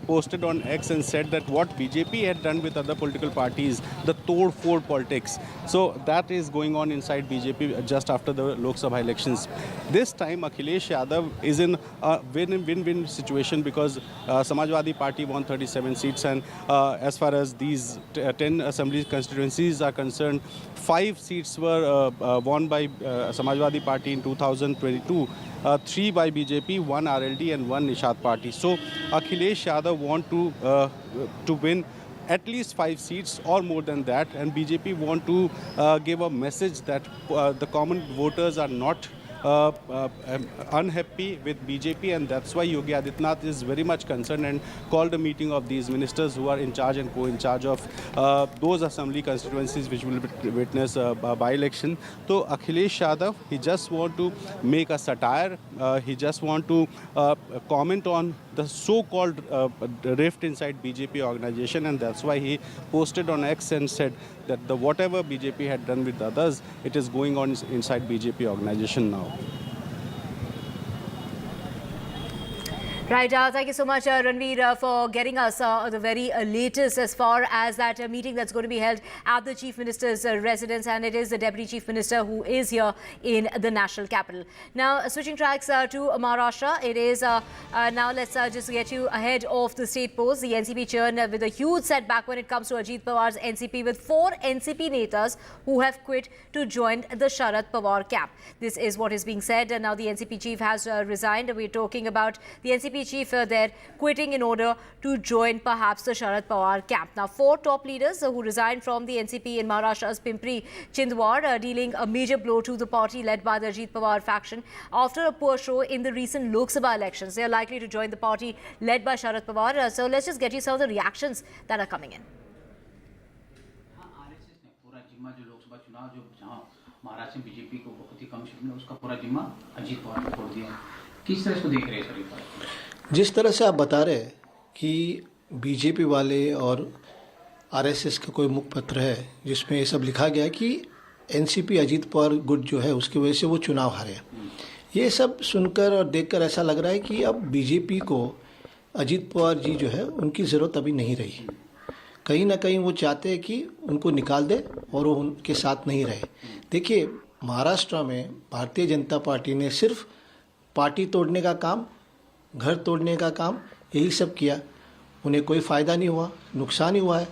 posted on X and said that what BJP had done with other political parties, the tod-fod politics. So that is going on inside BJP just after the Lok Sabha elections. This time, Akhilesh Yadav is in a win-win situation because Samajwadi Party won 37 seats, and as far as these 10 assembly constituencies are concerned, 5 seats were won by Samajwadi Party in 2022, 3 by BJP, 1 RLD and 1 Nishad Party. So Akhilesh Yadav want to win at least 5 seats or more than that, and BJP want to give a message that the common voters are not unhappy with BJP, and that's why Yogi Adityanath is very much concerned and called a meeting of these ministers who are in charge and co-in charge of those assembly constituencies which will witness a by-election. So Akhilesh Yadav, he just want to make a satire, he just want to comment on the so-called rift inside BJP organization, and that's why he posted on X and said that whatever BJP had done with others, it is going on inside BJP organization now. Right, thank you so much, Ranveer, for getting us the very latest as far as that meeting that's going to be held at the Chief Minister's residence, and it is the Deputy Chief Minister who is here in the national capital. Now, switching tracks to Maharashtra, it is now let's just get you ahead of the state polls. The NCP churn with a huge setback when it comes to Ajit Pawar's NCP, with 4 NCP netas who have quit to join the Sharad Pawar camp. This is what is being said, and now the NCP chief has resigned. We're talking about the NCP chief there quitting in order to join perhaps the Sharad Pawar camp. Now, 4 top leaders who resigned from the NCP in Maharashtra's Pimpri Chindwar dealing a major blow to the party led by the Ajit Pawar faction after a poor show in the recent Lok Sabha elections. They are likely to join the party led by Sharad Pawar. So let's just get you some of the reactions that are coming in. चुनाव जो जहाँ महाराष्ट्र में BJP को बहुत ही कम seat मिला, उसका पूरा जिम्मा अजीत पवार को छोड़ दिया। किस तरह इसको देख रहे हैं सर ये बात? जिस तरह से आप बता रहे हैं कि बीजेपी वाले और आरएसएस का कोई मुखपत्र है जिसमें ये सब लिखा गया है कि एनसीपी अजीत पवार गुट जो है उसकी वजह से वो चुनाव हारे। ये सब सुनकर और देखकर ऐसा लग रहा है कि अब बीजेपी को अजीत पवार जी जो है उनकी ज़रूरत अभी नहीं रही। कहीं ना कहीं वो चाहते हैं कि उनको निकाल दे और वो उनके साथ नहीं रहे। देखिए, महाराष्ट्र में भारतीय जनता पार्टी ने सिर्फ पार्टी तोड़ने का काम, घर तोड़ने का काम, यही सब किया। उन्हें कोई फ़ायदा नहीं हुआ, नुकसान ही हुआ है।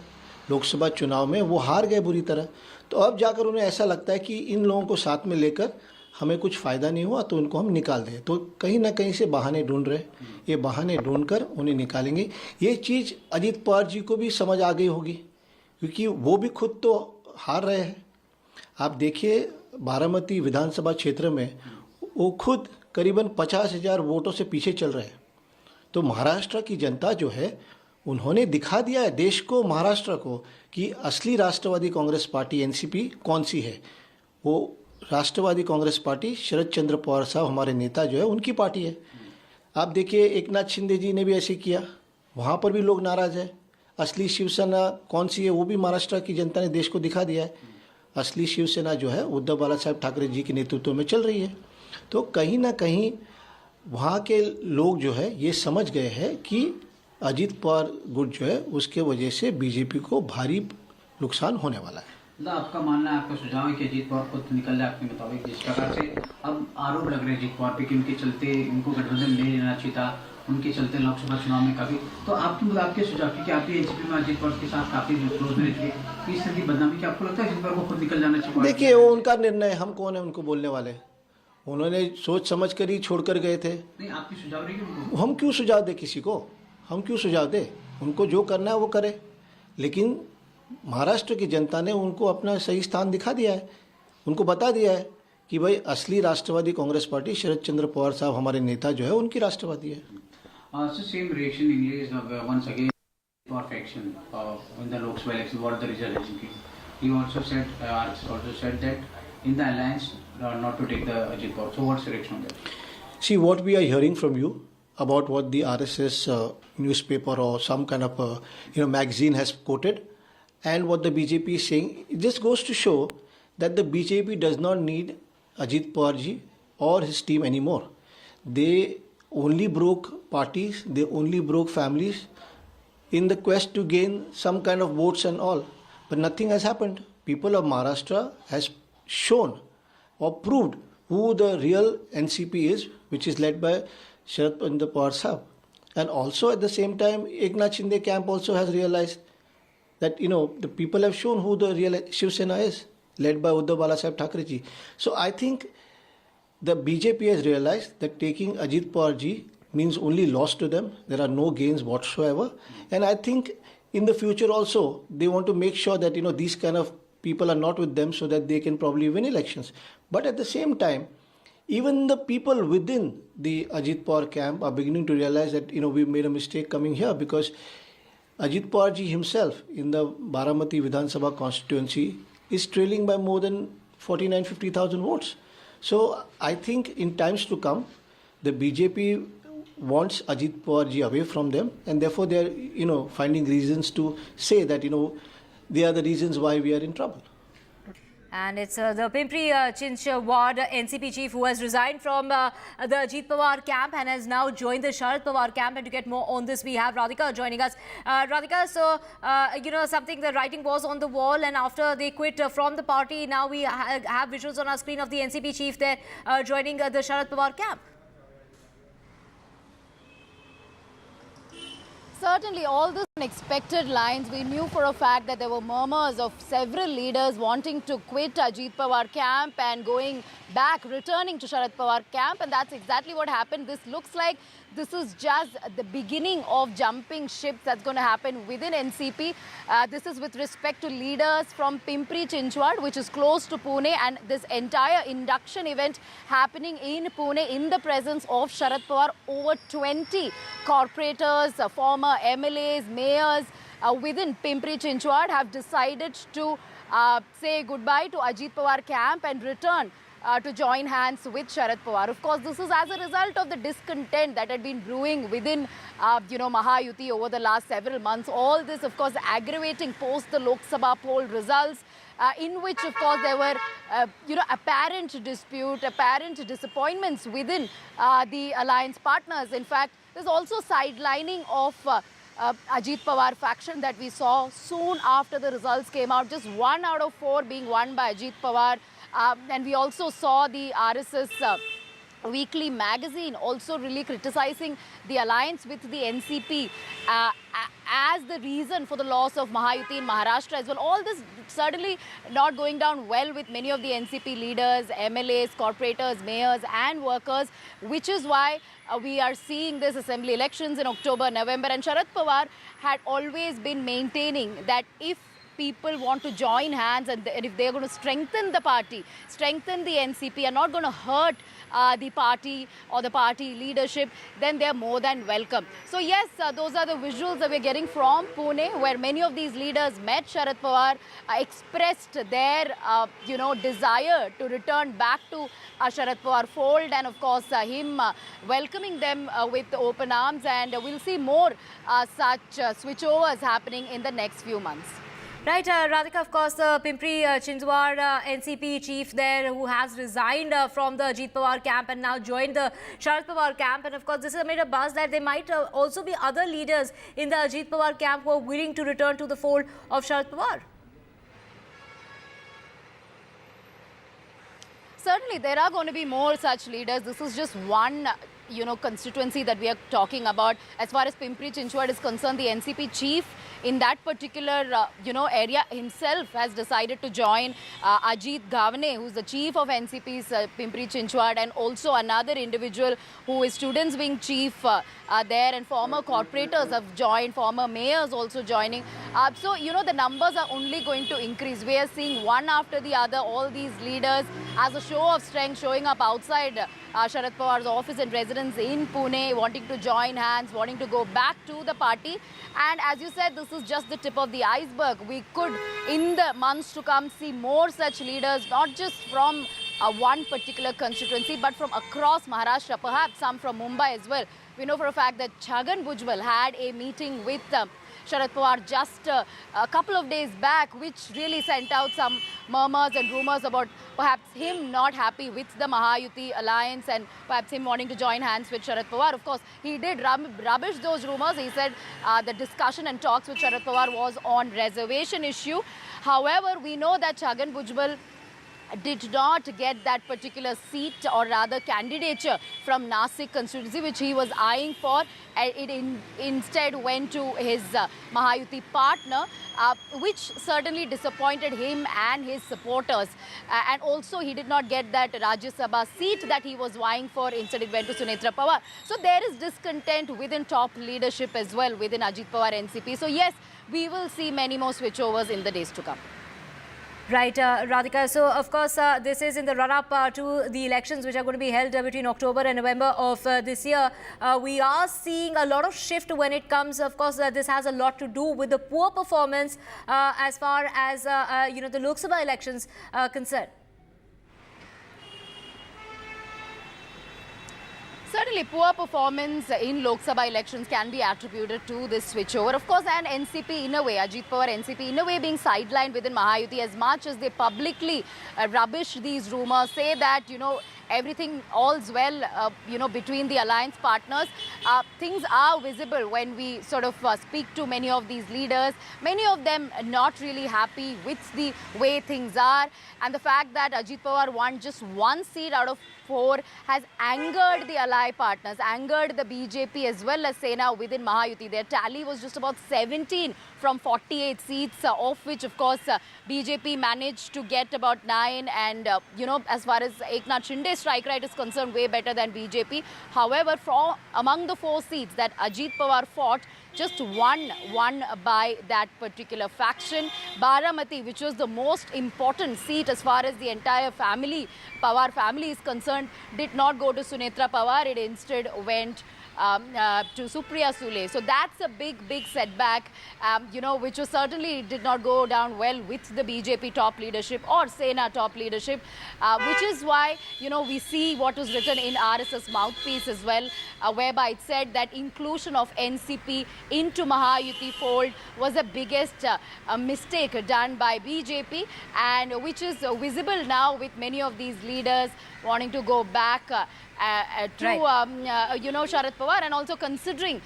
लोकसभा चुनाव में वो हार गए बुरी तरह। तो अब जाकर उन्हें ऐसा लगता है कि इन लोगों को साथ में लेकर हमें कुछ फ़ायदा नहीं हुआ तो उनको हम निकाल दें। तो कहीं ना कहीं से बहाने ढूंढ रहे, ये बहाने ढूंढकर उन्हें निकालेंगे। ये चीज़ अजीत पवार जी को भी समझ आ गई होगी, क्योंकि वो भी खुद तो हार रहे हैं। आप देखिए, बारामती विधानसभा क्षेत्र में वो खुद करीबन 50,000 वोटों से पीछे चल रहे हैं। तो महाराष्ट्र की जनता जो है उन्होंने दिखा दिया है देश को, महाराष्ट्र को, कि असली राष्ट्रवादी कांग्रेस पार्टी एनसीपी कौन सी है। वो राष्ट्रवादी कांग्रेस पार्टी शरद चंद्र पवार साहब हमारे नेता जो है उनकी पार्टी है। आप देखिए, एक नाथ शिंदे जी ने भी ऐसे किया, वहाँ पर भी लोग नाराज़ है। असली शिवसेना कौन सी है वो भी महाराष्ट्र की जनता ने देश को दिखा दिया है। असली शिवसेना जो है उद्धव बाला साहब ठाकरे जी के नेतृत्व में चल रही है। तो कहीं ना कहीं वहाँ के लोग जो है ये समझ गए हैं कि अजीत पवार गुट जो है उसके वजह से बीजेपी को भारी नुकसान होने वाला है। आपका मानना है, आपका सुझाव है कि अजीत पवार खुद निकल जाए आपके मुताबिक? जिस प्रकार से अब आरोप लग रहे हैं अजीत पवार पे कि उनके चलते उनको गठबंधन ले लेना चाहिए था, उनके चलते लोकसभा चुनाव में काफी, तो आपके सुझाव की कि आप एनसीपी में अजीत पवार के साथ काफी क्लोज में थे, इस तरह की बदनामी क्या आपको लगता है अजीत पवार को खुद निकल जाना चाहिए? देखिए, वो उनका निर्णय, हम कौन है उनको बोलने वाले। उन्होंने सोच समझ कर ही छोड़कर गए थे। नहीं, आपकी सुझाव रही? हम क्यों सुझाव दे किसी को, हम क्यों सुझाव दे? उनको जो करना है वो करे। लेकिन महाराष्ट्र की जनता ने उनको अपना सही स्थान दिखा दिया है, उनको बता दिया है कि भाई असली राष्ट्रवादी कांग्रेस पार्टी शरद चंद्र पवार साहब हमारे नेता जो है उनकी राष्ट्रवादी है। So same reaction in English once again perfection in the Lok Sabha election. What the result has been? He also said that in the alliance not to take the Ajit Pawar. So what's your reaction on that? See, what we are hearing from you about what the RSS newspaper or some kind of magazine has quoted, and what the BJP is saying, this goes to show that the BJP does not need Ajit Pawar ji or his team anymore. They only broke parties, they only broke families in the quest to gain some kind of votes and all. But nothing has happened. People of Maharashtra has shown or proved who the real NCP is, which is led by Sharad Pawar Sahab. And also at the same time, Eknath Shinde camp also has realized that, the people have shown who the real Shiv Sena is, led by Uddhav Bala Sahib Thackeray ji. So I think the BJP has realized that taking Ajit Pawar ji means only loss to them. There are no gains whatsoever. And I think in the future also, they want to make sure that, these kind of people are not with them so that they can probably win elections. But at the same time, even the people within the Ajit Pawar camp are beginning to realize that, we made a mistake coming here, because Ajit Pawar ji himself in the Baramati Vidhan Sabha constituency is trailing by more than 49-50,000 votes. So I think in times to come, the BJP wants Ajit Pawar ji away from them, and therefore they are, finding reasons to say that, they are the reasons why we are in trouble. And it's the Pimpri Chinch ward NCP chief who has resigned from the Ajit Pawar camp and has now joined the Sharad Pawar camp. And to get more on this, we have Radhika joining us. Radhika, so, something, the writing was on the wall, and after they quit from the party, now we have visuals on our screen of the NCP chief there joining the Sharad Pawar camp. Certainly, all these unexpected lines, we knew for a fact that there were murmurs of several leaders wanting to quit Ajit Pawar camp and going back, returning to Sharad Pawar camp, and that's exactly what happened. This looks like this is just the beginning of jumping ships that's going to happen within NCP. This is with respect to leaders from Pimpri Chinchwad, which is close to Pune, and this entire induction event happening in Pune in the presence of Sharad Pawar. Over 20 corporators, former MLAs, mayors within Pimpri Chinchwad have decided to say goodbye to Ajit Pawar camp and return to join hands with Sharad Pawar. Of course, this is as a result of the discontent that had been brewing within, Mahayuti over the last several months. All this, of course, aggravating post the Lok Sabha poll results, in which, of course, there were, apparent dispute, apparent disappointments within the alliance partners. In fact, there's also sidelining of Ajit Pawar faction that we saw soon after the results came out. Just 1 out of 4 being won by Ajit Pawar. And we also saw the RSS weekly magazine also really criticizing the alliance with the NCP as the reason for the loss of Mahayuti in Maharashtra as well. All this certainly not going down well with many of the NCP leaders, MLAs, corporators, mayors and workers, which is why we are seeing this assembly elections in October, November. And Sharad Pawar had always been maintaining that if people want to join hands and if they're going to strengthen the party, strengthen the NCP, are not going to hurt the party or the party leadership, then they're more than welcome. So yes, those are the visuals that we're getting from Pune, where many of these leaders met Sharad Pawar, expressed their, desire to return back to Sharad Pawar fold, and of course him welcoming them with open arms. And we'll see more such switchovers happening in the next few months. Right, Radhika, of course, the Pimpri Chinchwad NCP chief there who has resigned from the Ajit Pawar camp and now joined the Sharad Pawar camp. And of course, this has made a buzz that there might also be other leaders in the Ajit Pawar camp who are willing to return to the fold of Sharad Pawar. Certainly, there are going to be more such leaders. This is just one constituency that we are talking about. As far as Pimpri Chinchwad is concerned, the NCP chief in that particular, area himself has decided to join Ajit Gavane, who's the chief of NCP's Pimpri Chinchwad, and also another individual who is students wing chief there, and former corporators have joined, former mayors also joining. So, the numbers are only going to increase. We are seeing one after the other, all these leaders as a show of strength showing up outside Sharad Pawar's office and residence in Pune, wanting to join hands, wanting to go back to the party. And as you said, this is just the tip of the iceberg. We could, in the months to come, see more such leaders, not just from one particular constituency, but from across Maharashtra, perhaps some from Mumbai as well. We know for a fact that Chhagan Bhujbal had a meeting with Sharad Pawar just a couple of days back, which really sent out some murmurs and rumors about perhaps him not happy with the Mahayuti alliance and perhaps him wanting to join hands with Sharad Pawar. Of course, he did rubbish those rumors. He said the discussion and talks with Sharad Pawar was on reservation issue. However, we know that Chhagan Bhujbal did not get that particular seat, or rather candidature, from Nasik constituency, which he was eyeing for. It instead went to his Mahayuti partner, which certainly disappointed him and his supporters. And also he did not get that Rajya Sabha seat that he was vying for. Instead it went to Sunetra Pawar. So there is discontent within top leadership as well within Ajit Pawar NCP. So yes, we will see many more switchovers in the days to come. Right, Radhika. So, of course, this is in the run-up to the elections which are going to be held between October and November of this year. We are seeing a lot of shift when it comes. Of course, this has a lot to do with the poor performance as far as, the Lok Sabha elections concerned. Certainly, poor performance in Lok Sabha elections can be attributed to this switchover. Of course, and NCP in a way, Ajit Pawar NCP in a way being sidelined within Mahayuti, as much as they publicly rubbish these rumors, say that, everything all's well, between the alliance partners. Things are visible when we sort of speak to many of these leaders. Many of them not really happy with the way things are. And the fact that Ajit Pawar won just one seat out of 4 has angered the ally partners, angered the BJP as well as Sena within Mahayuti. Their tally was just about 17 from 48 seats, of which, of course, BJP managed to get about 9. And, as far as Eknath Shinde's strike rate is concerned, way better than BJP. However, from among the 4 seats that Ajit Pawar fought, just one won by that particular faction. Baramati, which was the most important seat as far as the entire family, Pawar family is concerned, did not go to Sunetra Pawar. It instead went to Supriya Sule. So that's a big setback, which certainly did not go down well with the BJP top leadership or Sena top leadership, which is why, we see what was written in RSS mouthpiece as well, whereby it said that inclusion of NCP into Mahayuti fold was the biggest mistake done by BJP, and which is visible now with many of these leaders wanting to go back to Sharad Pawar, and also considering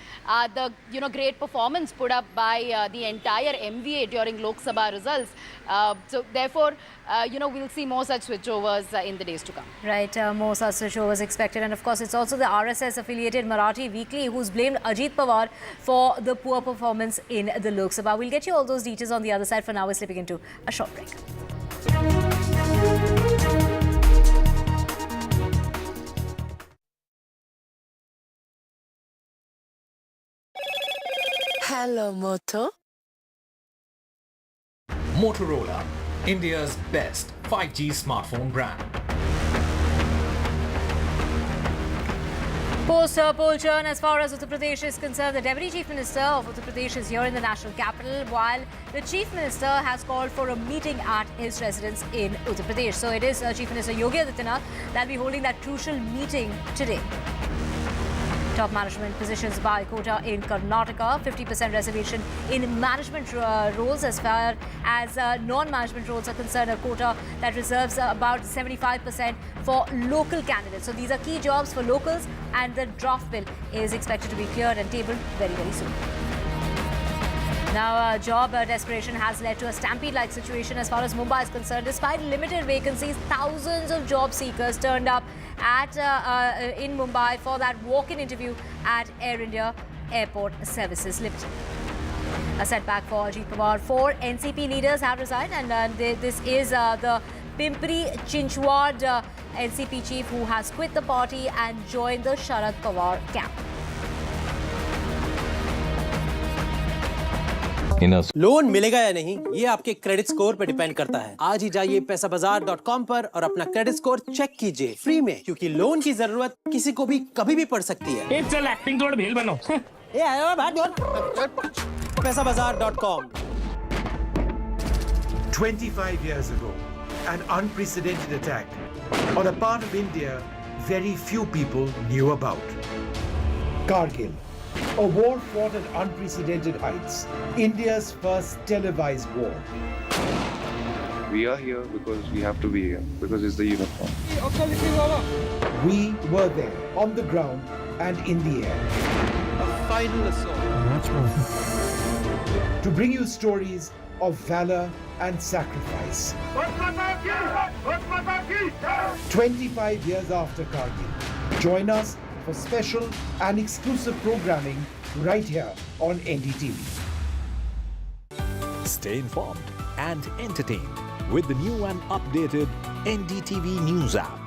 the great performance put up by the entire MVA during Lok Sabha results. So therefore, we'll see more such switchovers in the days to come. Right, more such switchovers expected, and of course it's also the RSS affiliated Marathi Weekly who's blamed Ajit Pawar for the poor performance in the Lok Sabha. We'll get you all those details on the other side. For now, we're slipping into a short break. Hello, Moto. Motorola, India's best 5G smartphone brand. Post-poll churn as far as Uttar Pradesh is concerned. The Deputy Chief Minister of Uttar Pradesh is here in the national capital, while the Chief Minister has called for a meeting at his residence in Uttar Pradesh. So it is Chief Minister Yogi Adityanath that will be holding that crucial meeting today. Top management positions by quota in Karnataka, 50% reservation in management roles. As far as non-management roles are concerned, a quota that reserves about 75% for local candidates. So these are key jobs for locals, and the draft bill is expected to be cleared and tabled very soon. Now, job desperation has led to a stampede-like situation as far as Mumbai is concerned. Despite limited vacancies, thousands of job seekers turned up in Mumbai for that walk-in interview at Air India Airport Services Limited. A setback for Ajit Pawar. 4 NCP leaders have resigned, and this is the Pimpri Chinchwad NCP chief who has quit the party and joined the Sharad Pawar camp. Loan मिलेगा या नहीं, ये आपके credit score पे depend करता है। आज ही जाइए पैसाबाजार.com पर और अपना क्रेडिट स्कोर चेक कीजिए फ्री में, क्योंकि लोन की जरूरत किसी को भी कभी भी पड़ सकती है। चल एक्टिंग थोड़ा भेल बनो। ये आयो बात पैसाबाजार.com। 25 years ago, an unprecedented attack on a part of India very few people knew about. Kargil, a war fought at unprecedented heights, India's first televised war. We are here because we have to be here, because it's the uniform. We were there, on the ground and in the air. A final assault. To bring you stories of valor and sacrifice. 25 years after Kargil, join us for special and exclusive programming right here on NDTV. Stay informed and entertained with the new and updated NDTV News app.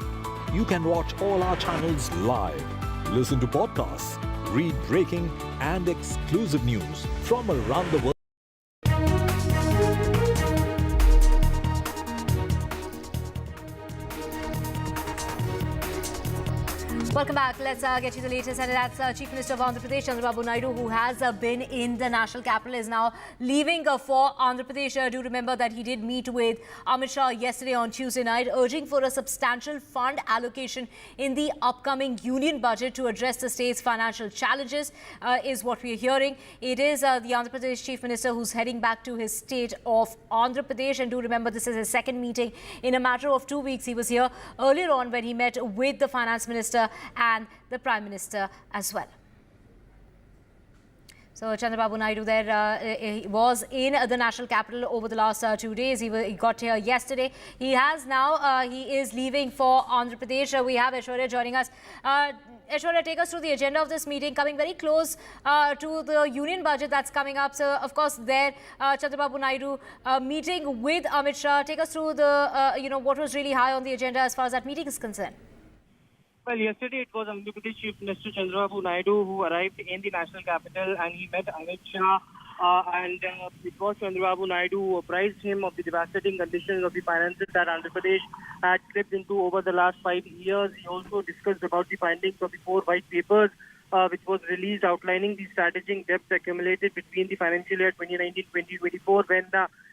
You can watch all our channels live, listen to podcasts, read breaking and exclusive news from around the world. Welcome back. Let's get you the latest, and that's Chief Minister of Andhra Pradesh, Chandrababu Naidu, who has been in the national capital, is now leaving for Andhra Pradesh. Do remember that he did meet with Amit Shah yesterday on Tuesday night, urging for a substantial fund allocation in the upcoming union budget to address the state's financial challenges, is what we are hearing. It is the Andhra Pradesh Chief Minister who's heading back to his state of Andhra Pradesh, and do remember this is his second meeting in a matter of 2 weeks. He was here earlier on when he met with the Finance Minister and the Prime Minister as well. So Chandrababu Naidu there he was in the national capital over the last 2 days. He got here yesterday. He has now, he is leaving for Andhra Pradesh. We have Aishwarya joining us. Aishwarya, take us through the agenda of this meeting, coming very close to the union budget that's coming up. So, of course, there, Chandrababu Naidu meeting with Amit Shah. Take us through the, what was really high on the agenda as far as that meeting is concerned. Well, yesterday it was Andhra Pradesh Chief Minister Chandrababu Naidu who arrived in the national capital, and he met Amit Shah. It was Chandrababu Naidu who apprised him of the devastating conditions of the finances that Andhra Pradesh had slipped into over the last 5 years. He also discussed about the findings of the 4 white papers which was released outlining the strategic debts accumulated between the financial year 2019-2024 when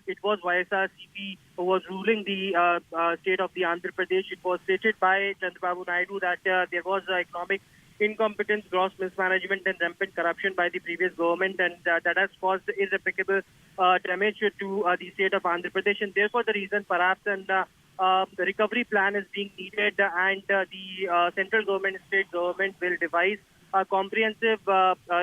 it was YSRCP who was ruling the state of the Andhra Pradesh. It was stated by Chandrababu Naidu that there was economic incompetence, gross mismanagement and rampant corruption by the previous government, and that has caused irreparable damage to the state of Andhra Pradesh, and therefore the reason perhaps the recovery plan is being needed, and the central government, state government will devise a comprehensive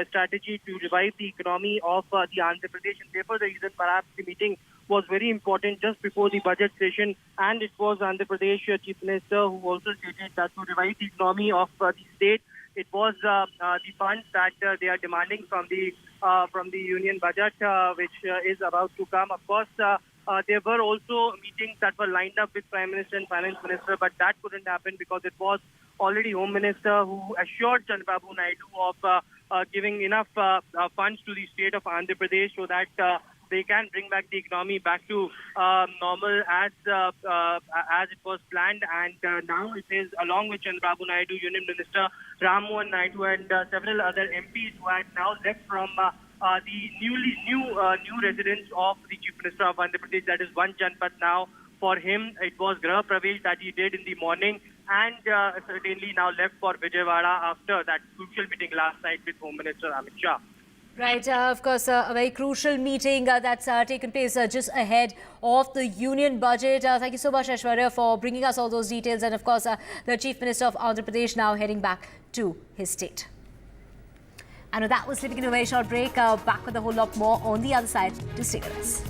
strategy to revive the economy of the Andhra Pradesh, and therefore the reason perhaps the meeting was very important just before the budget session, and it was Andhra Pradesh Chief Minister who also stated that to revive the economy of the state, it was the funds that they are demanding from the union budget, which is about to come. Of course, there were also meetings that were lined up with Prime Minister and Finance Minister, but that couldn't happen because it was already Home Minister who assured Chandrababu Naidu of giving enough funds to the state of Andhra Pradesh so that they can bring back the economy back to normal as it was planned. And now it is, along with Chandrababu Naidu, Union Minister Ram Mohan Naidu and several other MPs who had now left from the new residence of the Chief Minister of Andhra Pradesh, that is one Janpath now. For him, it was Graha Pravesh that he did in the morning, and certainly now left for Vijayawada after that crucial meeting last night with Home Minister Amit Shah. Right, of course, a very crucial meeting that's taken place just ahead of the union budget. Thank you so much, Aishwarya, for bringing us all those details. And of course, the Chief Minister of Andhra Pradesh now heading back to his state. And with that, we're slipping in a very short break. Back with a whole lot more on the other side. To stay with us.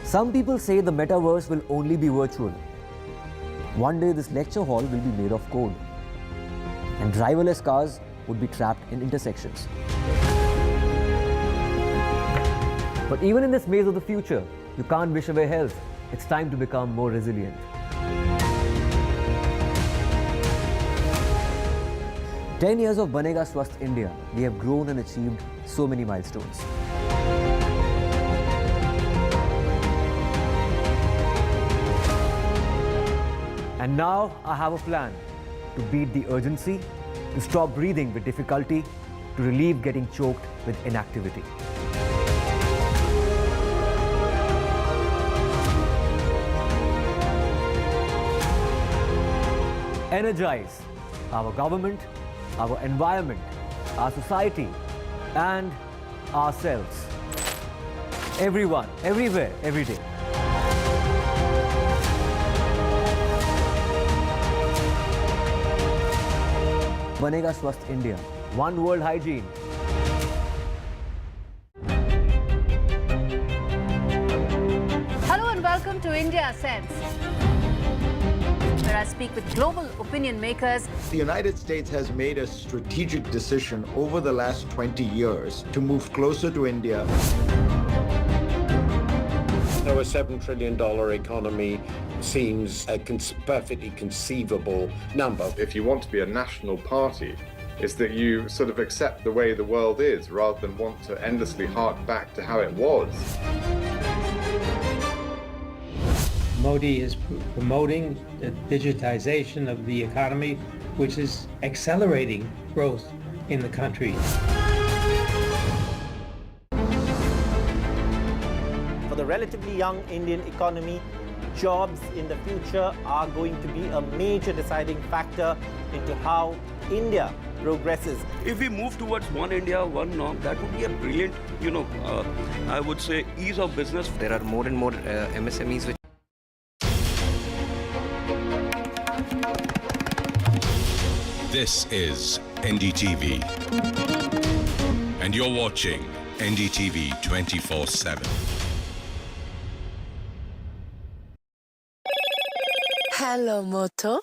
Some people say the metaverse will only be virtual. One day this lecture hall will be made of code, and driverless cars would be trapped in intersections. But even in this maze of the future, you can't wish away health. It's time to become more resilient. 10 years of Banega Swasth India, we have grown and achieved so many milestones. And now I have a plan to beat the urgency, to stop breathing with difficulty, to relieve getting choked with inactivity. Energize our government, our environment, our society, and ourselves. Everyone, everywhere, every day. Banega Swasth India. One world hygiene. Hello and welcome to India Sense, where I speak with global opinion makers. The United States has made a strategic decision over the last 20 years to move closer to India. So a $7 trillion economy seems a perfectly conceivable number. If you want to be a national party, it's that you sort of accept the way the world is rather than want to endlessly hark back to how it was. Modi is promoting the digitization of the economy, which is accelerating growth in the country. For the relatively young Indian economy, jobs in the future are going to be a major deciding factor into how India progresses. If we move towards one India, one norm, that would be a brilliant, I would say, ease of business. There are more and more MSMEs which This is NDTV, and you're watching NDTV 24/7. Hello, Moto.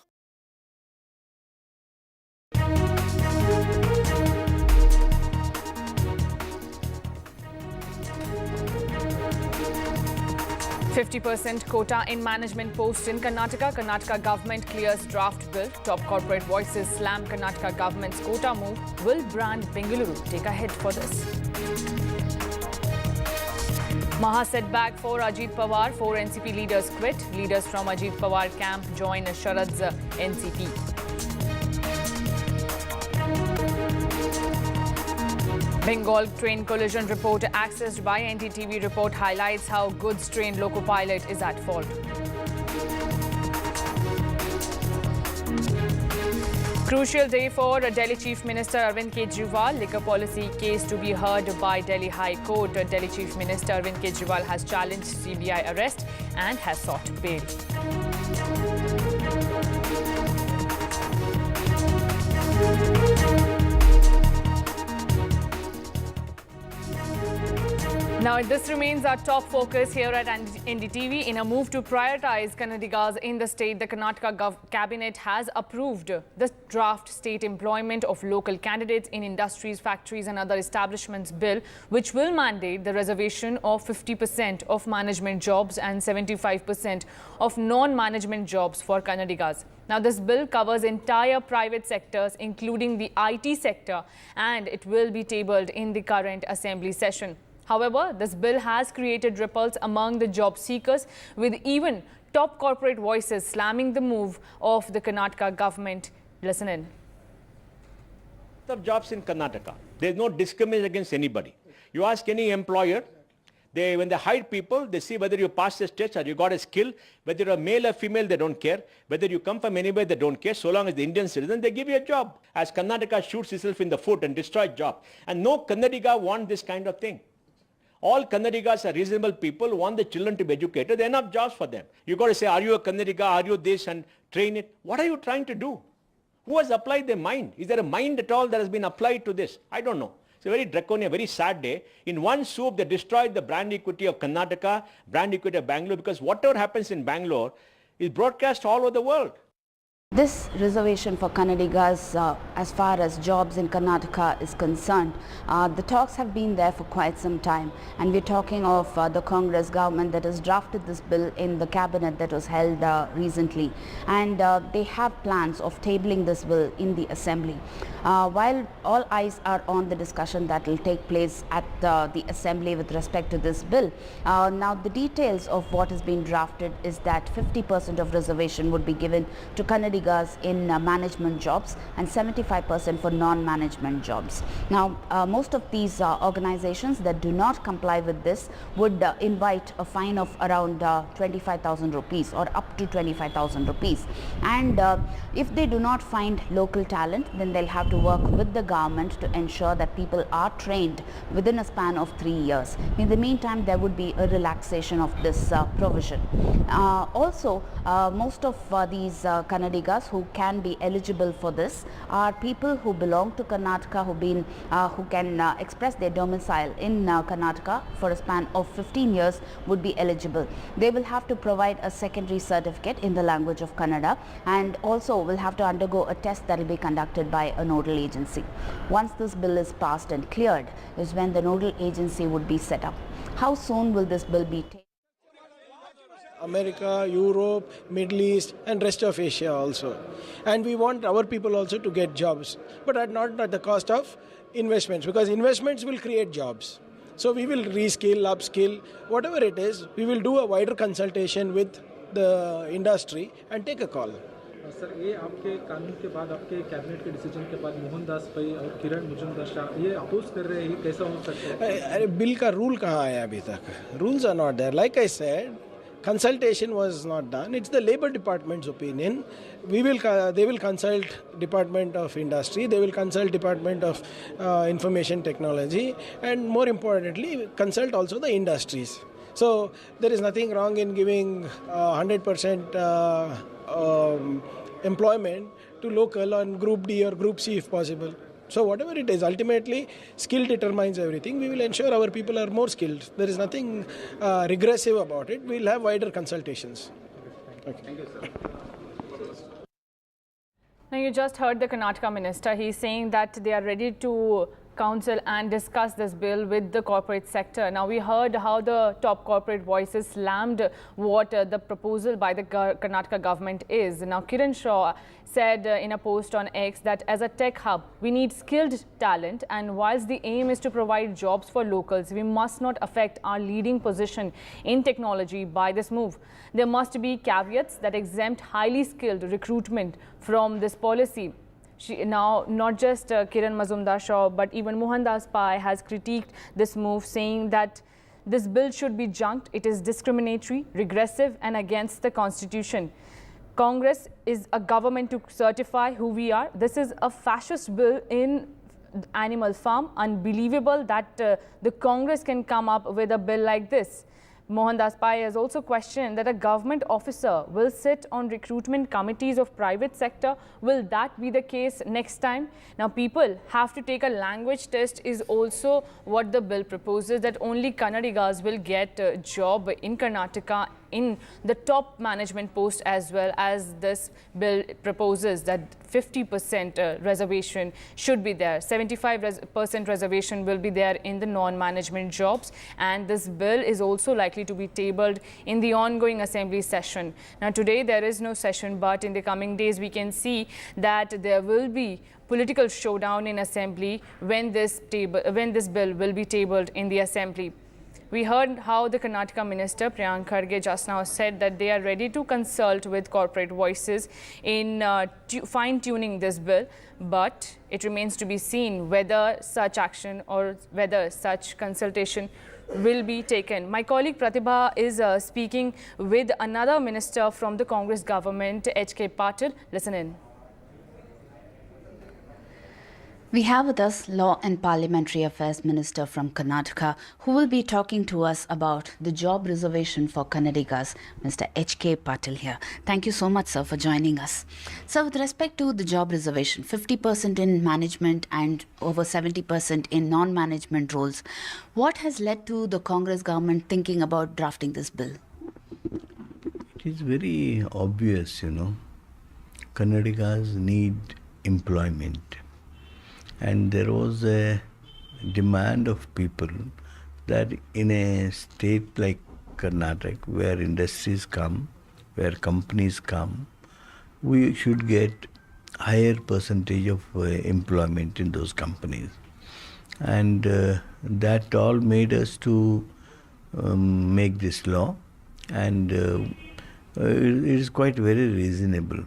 50% quota in management posts in Karnataka. Karnataka government clears draft bill. Top corporate voices slam Karnataka government's quota move. Will brand Bengaluru take a hit for this? Maha setback for Ajit Pawar. 4 NCP leaders quit. Leaders from Ajit Pawar camp join Sharad's NCP. Bengal train collision report accessed by NDTV report highlights how goods train loco pilot is at fault. Crucial day for Delhi Chief Minister Arvind Kejriwal. Liquor policy case to be heard by Delhi High Court. Delhi Chief Minister Arvind Kejriwal has challenged CBI arrest and has sought bail. Now, this remains our top focus here at NDTV. In a move to prioritize Kannadigas in the state, the Karnataka cabinet has approved the draft state employment of local candidates in industries, factories and other establishments bill, which will mandate the reservation of 50% of management jobs and 75% of non-management jobs for Kannadigas. Now, this bill covers entire private sectors, including the IT sector, and it will be tabled in the current assembly session. However, this bill has created ripples among the job seekers, with even top corporate voices slamming the move of the Karnataka government. Listen in. Of jobs in Karnataka, there is no discrimination against anybody. You ask any employer, when they hire people, they see whether you pass this test or you got a skill, whether you're a male or female, they don't care. Whether you come from anywhere, they don't care. So long as the Indian citizen, they give you a job. As Karnataka shoots itself in the foot and destroys jobs. And no Kannadiga want this kind of thing. All Kannadigas are reasonable people, want the children to be educated. There are enough jobs for them. You got to say, are you a Kannadiga, are you this, and train it. What are you trying to do? Who has applied their mind? Is there a mind at all that has been applied to this? I don't know. It's a very draconian, very sad day. In one swoop, they destroyed the brand equity of Karnataka, brand equity of Bangalore, because whatever happens in Bangalore is broadcast all over the world. This reservation for Kannadigas, as far as jobs in Karnataka is concerned, the talks have been there for quite some time, and we're talking of the Congress government that has drafted this bill in the cabinet that was held recently, and they have plans of tabling this bill in the assembly. While all eyes are on the discussion that will take place at the assembly with respect to this bill, now the details of what has been drafted is that 50% of reservation would be given to Kannadigas in management jobs and 75% for non-management jobs. Now, most of these organizations that do not comply with this would invite a fine of around 25,000 rupees or up to 25,000 rupees. And if they do not find local talent, then they'll have to work with the government to ensure that people are trained within a span of 3 years. In the meantime, there would be a relaxation of this provision. Also, most of these Kannadigas who can be eligible for this are people who belong to Karnataka, who can express their domicile in Karnataka for a span of 15 years would be eligible. They will have to provide a secondary certificate in the language of Kannada, and also will have to undergo a test that will be conducted by a nodal agency. Once this bill is passed and cleared is when the nodal agency would be set up. How soon will this bill be taken? America, Europe, Middle East and rest of Asia also. And we want our people also to get jobs, but not at the cost of investments, because investments will create jobs. So we will reskill, upskill, whatever it is, we will do a wider consultation with the industry and take a call. Sir ये आपके कानून के बाद आपके cabinet के decision के बाद मोहनदास भाई और किरण मुजुमदार शाह ये अपोज कर रहे हैं, कैसा हो सकता है? अरे बिल का रूल कहाँ आया अभी तक? Rules are not there. Like I said, consultation was not done. It's the Labour Department's opinion. They will consult Department of Industry. They will consult Department of Information Technology, and more importantly, consult also the industries. So there is nothing wrong in giving 100% employment to local on Group D or Group C if possible. So whatever it is, ultimately skill determines everything. We will ensure our people are more skilled. There is nothing regressive about it. We will have wider consultations. Okay. Thank you, sir. Now, you just heard the Karnataka minister. He's saying that they are ready to Council and discuss this bill with the corporate sector. Now, we heard how the top corporate voices slammed what the proposal by the Karnataka government is. Now, Kiran Shaw said in a post on X that as a tech hub, we need skilled talent, and whilst the aim is to provide jobs for locals, we must not affect our leading position in technology by this move. There must be caveats that exempt highly skilled recruitment from this policy. Now, not just Kiran Mazumdar Shaw, but even Mohandas Pai has critiqued this move, saying that this bill should be junked. It is discriminatory, regressive, and against the constitution. Congress is a government to certify who we are. This is a fascist bill in animal farm. Unbelievable that the Congress can come up with a bill like this. Mohandas Pai has also questioned that a government officer will sit on recruitment committees of private sector. Will that be the case next time? Now, people have to take a language test is also what the bill proposes, that only Kannadigas will get a job in Karnataka in the top management post, as well as this bill proposes that 50% reservation should be there. 75% reservation will be there in the non-management jobs, and this bill is also likely to be tabled in the ongoing assembly session. Now, today there is no session, but in the coming days we can see that there will be political showdown in assembly when this bill will be tabled in the assembly. We heard how the Karnataka Minister Priyank Kharge just now said that they are ready to consult with corporate voices in fine-tuning this bill, but it remains to be seen whether such action or whether such consultation will be taken. My colleague Pratibha is speaking with another minister from the Congress government, H.K. Patil. Listen in. We have with us Law and Parliamentary Affairs Minister from Karnataka, who will be talking to us about the job reservation for Kannadigas, Mr. H.K. Patil here. Thank you so much, sir, for joining us. So, with respect to the job reservation, 50% in management and over 70% in non-management roles, what has led to the Congress government thinking about drafting this bill? It is very obvious, Kannadigas need employment. And there was a demand of people that in a state like Karnataka, where industries come, where companies come, we should get higher percentage of employment in those companies. And that all made us to make this law. And it is quite very reasonable.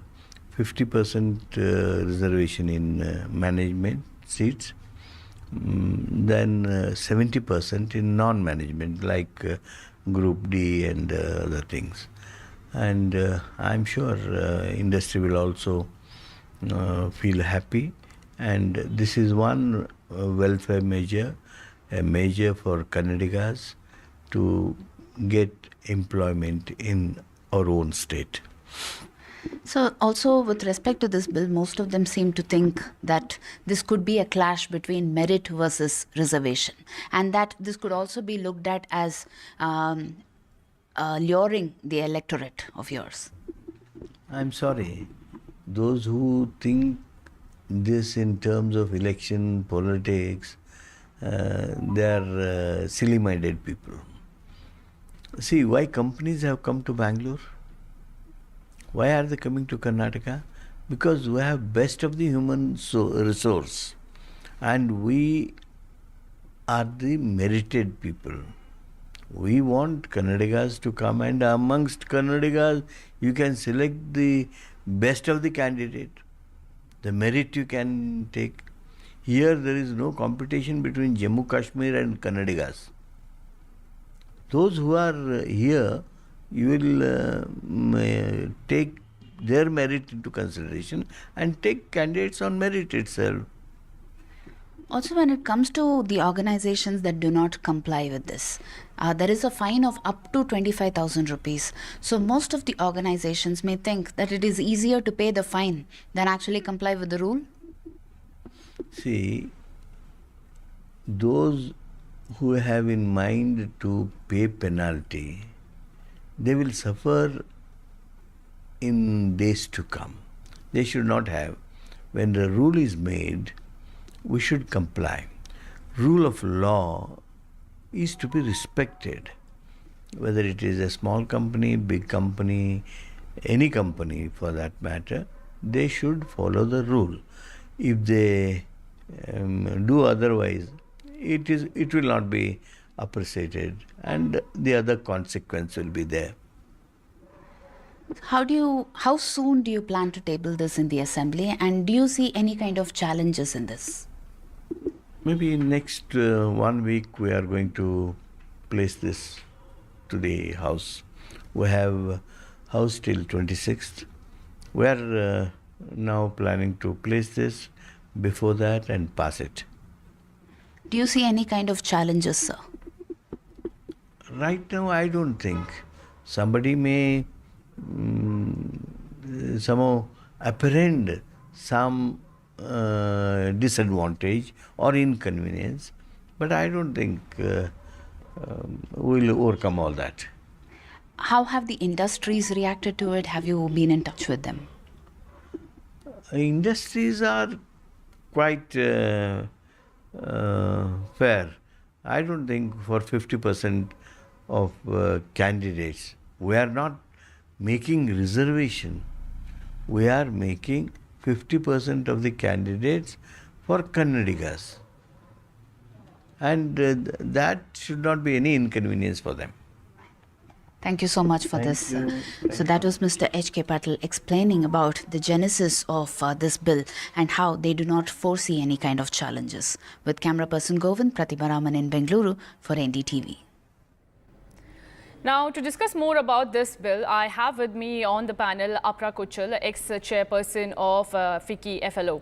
50% reservation in management seats, then 70% in non-management like Group D and other things. And I'm sure industry will also feel happy. And this is one welfare measure, a measure for Kannadigas to get employment in our own state. So also with respect to this bill, most of them seem to think that this could be a clash between merit versus reservation, and that this could also be looked at as luring the electorate of yours. I'm sorry. Those who think this in terms of election politics, they are silly-minded people. See, why companies have come to Bangalore? Why are they coming to Karnataka? Because we have best of the human resource, and we are the merited people. We want Kannadigas to come, and amongst Kannadigas, you can select the best of the candidate. The merit you can take. Here there is no competition between Jammu Kashmir and Kannadigas. Those who are here, you will take their merit into consideration and take candidates on merit itself. Also, when it comes to the organizations that do not comply with this, there is a fine of up to 25,000 rupees. So most of the organizations may think that it is easier to pay the fine than actually comply with the rule. See, those who have in mind to pay penalty, they will suffer in days to come. They should not have. When the rule is made, we should comply. rule of law is to be respected. Whether it is a small company, big company, any company for that matter, they should follow the rule. If they do otherwise, it will not be appreciated, and the other consequence will be there. How soon do you plan to table this in the assembly, and do you see any kind of challenges in this? Maybe in next 1 week we are going to place this to the House. We have House till 26th. We are now planning to place this before that and pass it. Do you see any kind of challenges, sir? Right now I don't think. Somebody may somehow apprehend some disadvantage or inconvenience, but I don't think we'll overcome all that. How have the industries reacted to it? Have you been in touch with them? Industries are quite fair. I don't think for 50% of candidates, we are not making reservation. We are making 50% of the candidates for Kannadigas. And that should not be any inconvenience for them. Thank you so much for this. So that was Mr. H.K. Patel explaining about the genesis of this bill and how they do not foresee any kind of challenges. With camera person Govind, Pratibha Raman in Bengaluru for NDTV. Now, to discuss more about this bill, I have with me on the panel Apra Kuchal, ex-chairperson of FICCI FLO.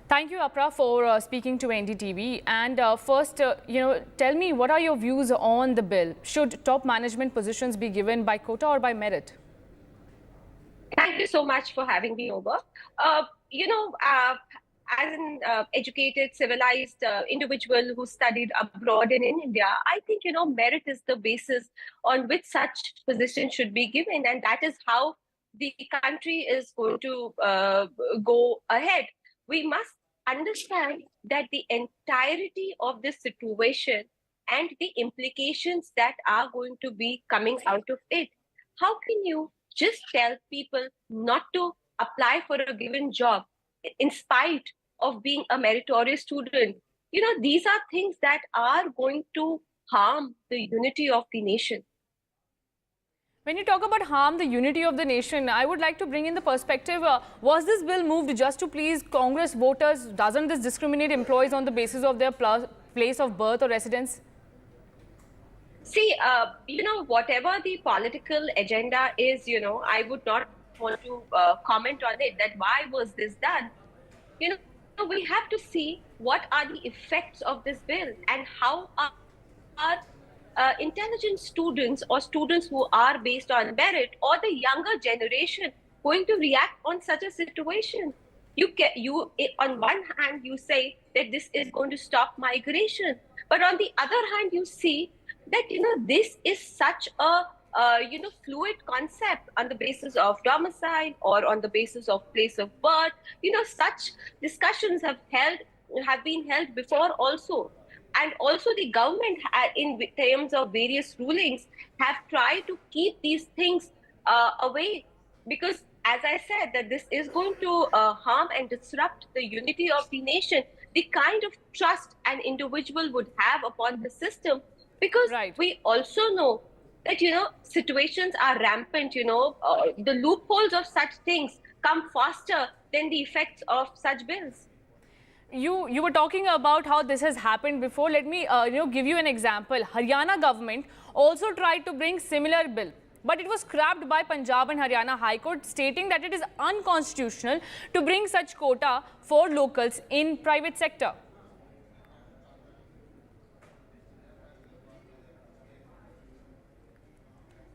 Thank you, Apra, for speaking to NDTV. And first, tell me, what are your views on the bill? Should top management positions be given by quota or by merit? Thank you so much for having me over. As an educated, civilized individual who studied abroad and in India, I think, merit is the basis on which such position should be given. And that is how the country is going to go ahead. We must understand that the entirety of this situation and the implications that are going to be coming out of it. How can you just tell people not to apply for a given job in spite of being a meritorious student? These are things that are going to harm the unity of the nation. When you talk about harm the unity of the nation, I would like to bring in the perspective, was this bill moved just to please Congress voters? Doesn't this discriminate employees on the basis of their place of birth or residence? See, whatever the political agenda is, I would not want to comment on it, that why was this done? We have to see what are the effects of this bill and how are intelligent students or students who are based on merit or the younger generation going to react on such a situation. On one hand, you say that this is going to stop migration, but on the other hand, you see that this is such a fluid concept on the basis of domicile or on the basis of place of birth. Such discussions have been held before also. And also the government, in terms of various rulings, have tried to keep these things away, because, as I said, that this is going to harm and disrupt the unity of the nation, the kind of trust an individual would have upon the system, because we also know that, situations are rampant, the loopholes of such things come faster than the effects of such bills. You were talking about how this has happened before. Let me give you an example. Haryana government also tried to bring similar bill, but it was scrapped by Punjab and Haryana High Court, stating that it is unconstitutional to bring such quota for locals in private sector.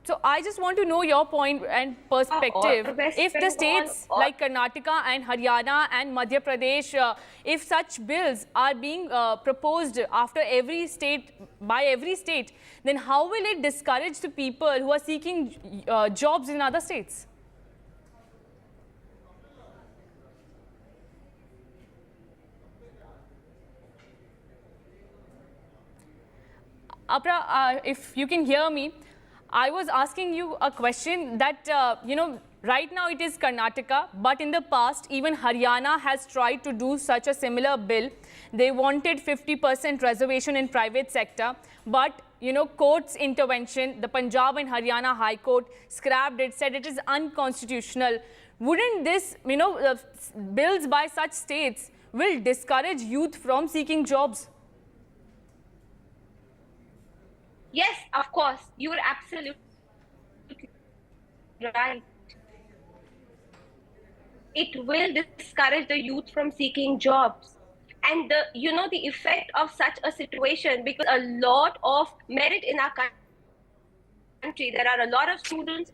So I just want to know your point and perspective. If the states like Karnataka and Haryana and Madhya Pradesh, if such bills are being proposed after every state, by every state, then how will it discourage the people who are seeking jobs in other states? Apra, if you can hear me, I was asking you a question that, right now it is Karnataka, but in the past, even Haryana has tried to do such a similar bill. They wanted 50% reservation in private sector, but, court's intervention, the Punjab and Haryana High Court scrapped it, said it is unconstitutional. Wouldn't this, bills by such states will discourage youth from seeking jobs? Yes, of course. You are absolutely right. It will discourage the youth from seeking jobs. And the effect of such a situation, because a lot of merit in our country, there are a lot of students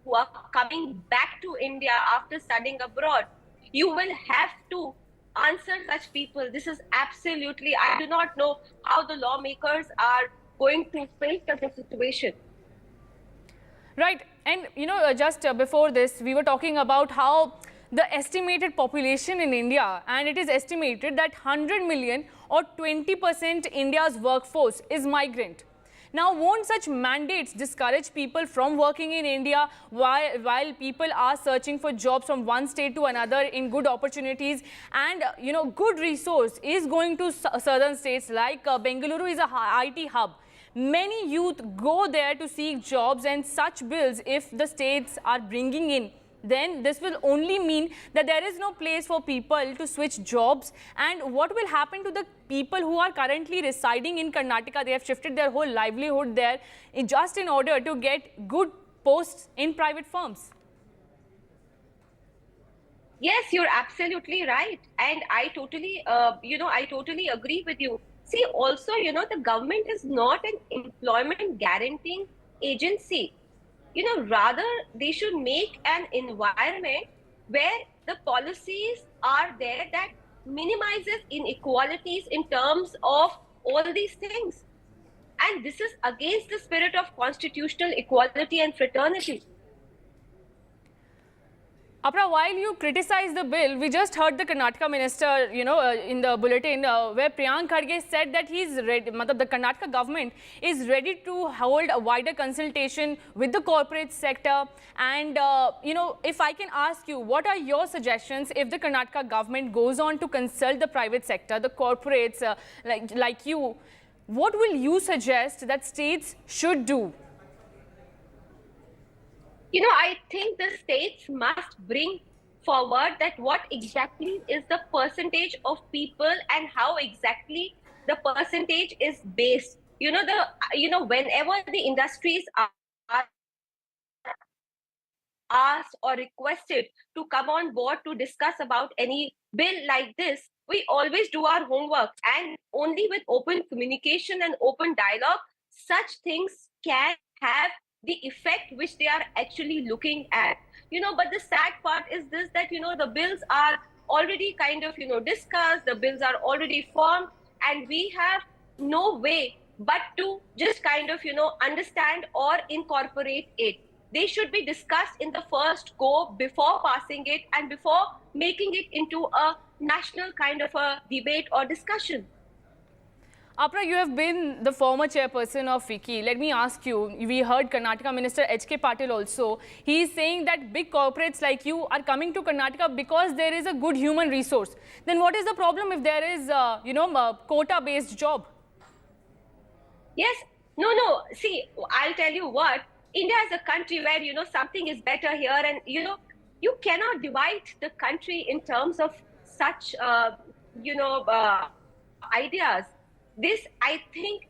who are coming back to India after studying abroad. You will have to answer such people. This is absolutely, I do not know how the lawmakers are going to face such a situation. Right. And, just before this, we were talking about how the estimated population in India, and it is estimated that 100 million or 20% India's workforce is migrant. Now, won't such mandates discourage people from working in India while people are searching for jobs from one state to another in good opportunities? And, good resource is going to southern states like Bengaluru is a IT hub. Many youth go there to seek jobs, and such bills, if the states are bringing in, then this will only mean that there is no place for people to switch jobs. And what will happen to the people who are currently residing in Karnataka? They have shifted their whole livelihood there just in order to get good posts in private firms. Yes, you're absolutely right. And I totally, I totally agree with you. See, also, the government is not an employment guaranteeing agency. Rather, they should make an environment where the policies are there that minimizes inequalities in terms of all these things. And this is against the spirit of constitutional equality and fraternity. Apra, while you criticize the bill, we just heard the Karnataka minister, in the bulletin where Priyank Kharge said that he's ready, the Karnataka government is ready to hold a wider consultation with the corporate sector. And, if I can ask you, what are your suggestions if the Karnataka government goes on to consult the private sector, the corporates like you, what will you suggest that states should do? I think the states must bring forward that what exactly is the percentage of people and how exactly the percentage is based. Whenever the industries are asked or requested to come on board to discuss about any bill like this, we always do our homework, and only with open communication and open dialogue, such things can have the effect which they are actually looking at. But the sad part is this, that, the bills are already kind of, discussed, the bills are already formed, and we have no way but to just kind of, understand or incorporate it. They should be discussed in the first go before passing it and before making it into a national kind of a debate or discussion. Apra, you have been the former chairperson of FICCI. Let me ask you, we heard Karnataka Minister H.K. Patil also. He is saying that big corporates like you are coming to Karnataka because there is a good human resource. Then what is the problem if there is, a quota-based job? Yes. No. See, I'll tell you what. India is a country where, something is better here, and, you cannot divide the country in terms of such, ideas. This, I think,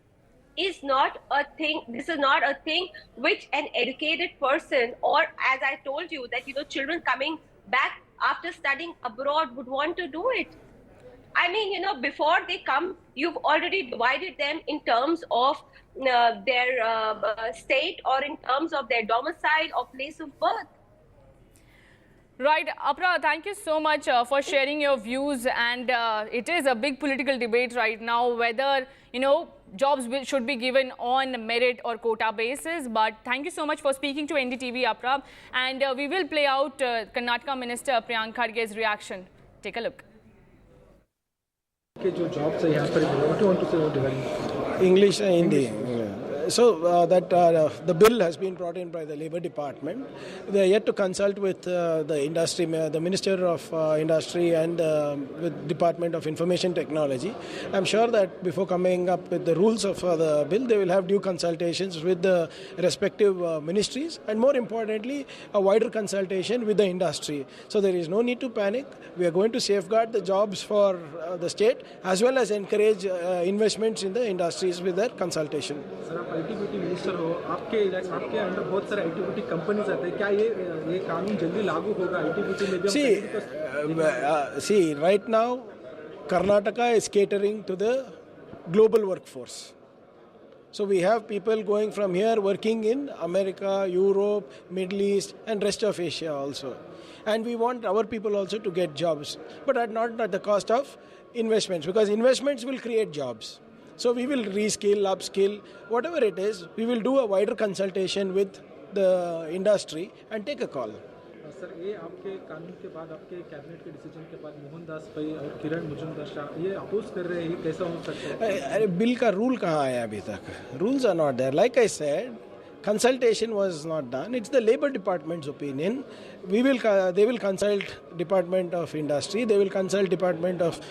is not a thing. This is not a thing which an educated person, or as I told you, that, children coming back after studying abroad would want to do it. I mean, before they come, you've already divided them in terms of their state or in terms of their domicile or place of birth. Right. Apra, thank you so much for sharing your views. And it is a big political debate right now whether, jobs should be given on merit or quota basis. But thank you so much for speaking to NDTV, Apra. And we will play out Karnataka Minister Priyank Kharge's reaction. Take a look. English and Hindi. The bill has been brought in by the Labour Department. They are yet to consult with the industry, the Minister of Industry and with Department of Information Technology. I'm sure that before coming up with the rules of the bill, they will have due consultations with the respective ministries and more importantly, a wider consultation with the industry. So there is no need to panic. We are going to safeguard the jobs for the state as well as encourage investments in the industries with their consultation. Sir आप IT minister हो, आपके under बहुत सारे IT companies आते हैं, क्या ये कानून जल्दी लागू होगा आईटी में भी? See, right now, Karnataka is catering to the global workforce. So we have people going from here working in America, Europe, Middle East and rest of Asia also. And we want our people also to get jobs, but not at the cost of investments, because investments will create jobs. So we will reskill, upskill, whatever it is, we will do a wider consultation with the industry and take a call. Sir ये आपके कानून के बाद, आपके cabinet के decision के बाद मोहनदास भाई और किरण मुजुमदार शाह ये अपोज कर रहे हैं, कैसा हो सकता है? अरे बिल का रूल कहाँ आया अभी तक? Rules are not there. Like I said, consultation was not done. It's the Labour Department's opinion. They will consult Department of Industry. They will consult Department of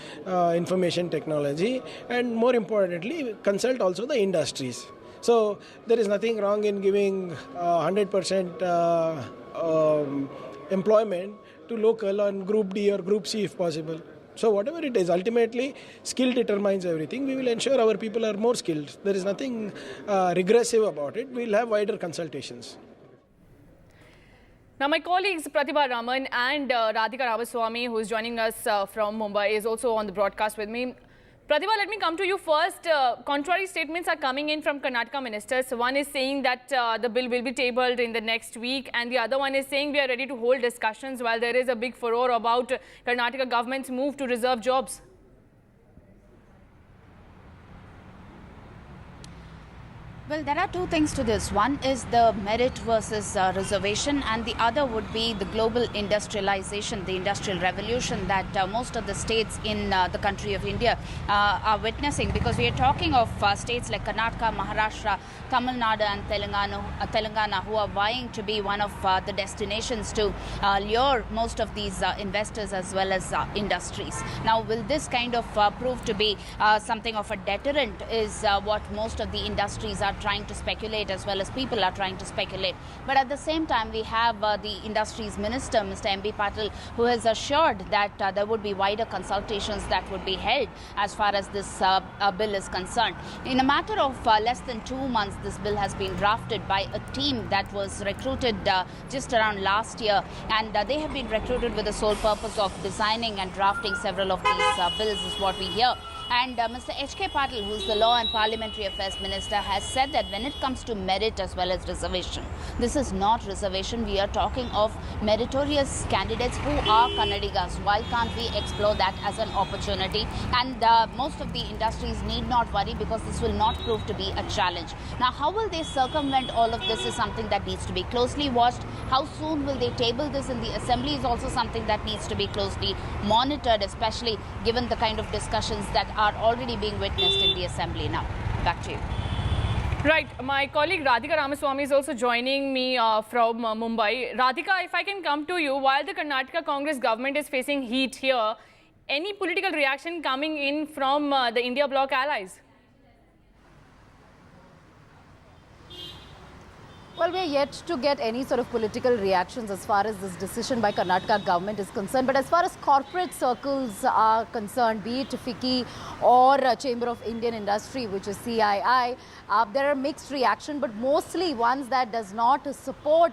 Information Technology, and more importantly, consult also the industries. So there is nothing wrong in giving 100% employment to local on Group D or Group C if possible. So whatever it is, ultimately skill determines everything. We will ensure our people are more skilled. There is nothing regressive about it. We will have wider consultations. Now my colleagues Pratibha Raman and Radhika Ramaswamy, who is joining us from Mumbai, is also on the broadcast with me. Pratibha, let me come to you first. Contrary statements are coming in from Karnataka ministers. One is saying that the bill will be tabled in the next week, and the other one is saying we are ready to hold discussions, while there is a big furore about Karnataka government's move to reserve jobs. Well, there are two things to this. One is the merit versus reservation, and the other would be the global industrialization, the industrial revolution that most of the states in the country of India are witnessing, because we are talking of states like Karnataka, Maharashtra, Tamil Nadu and Telangana who are vying to be one of the destinations to lure most of these investors as well as industries. Now, will this kind of prove to be something of a deterrent is what most of the industries are trying to speculate, as well as people are trying to speculate. But at the same time, we have the industries minister, Mr. M.B. Patil, who has assured that there would be wider consultations that would be held as far as this bill is concerned. In a matter of less than 2 months, this bill has been drafted by a team that was recruited just around last year, and they have been recruited with the sole purpose of designing and drafting several of these bills, is what we hear. And Mr. H.K. Patil, who is the Law and Parliamentary Affairs Minister, has said that when it comes to merit as well as reservation, this is not reservation. We are talking of meritorious candidates who are Kannadigas. Why can't we explore that as an opportunity? And most of the industries need not worry, because this will not prove to be a challenge. Now, how will they circumvent all of this is something that needs to be closely watched. How soon will they table this in the Assembly is also something that needs to be closely monitored, especially given the kind of discussions that are already being witnessed in the Assembly now. Back to you. Right. My colleague Radhika Ramaswamy is also joining me from Mumbai. Radhika, if I can come to you, while the Karnataka Congress government is facing heat here, any political reaction coming in from the India bloc allies? Well, we are yet to get any sort of political reactions as far as this decision by Karnataka government is concerned. But as far as corporate circles are concerned, be it FICCI or Chamber of Indian Industry, which is CII, there are mixed reaction, but mostly ones that does not support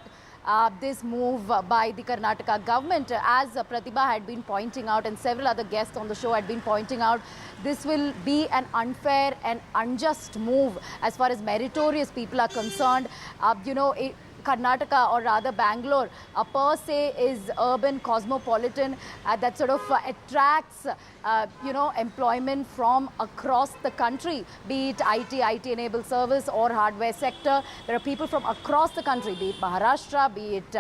this move by the Karnataka government. As Pratibha had been pointing out, and several other guests on the show had been pointing out, this will be an unfair and unjust move as far as meritorious people are concerned. Karnataka, or rather Bangalore, per se is urban, cosmopolitan, that sort of attracts, employment from across the country, be it IT-enabled service or hardware sector. There are people from across the country, be it Maharashtra, be it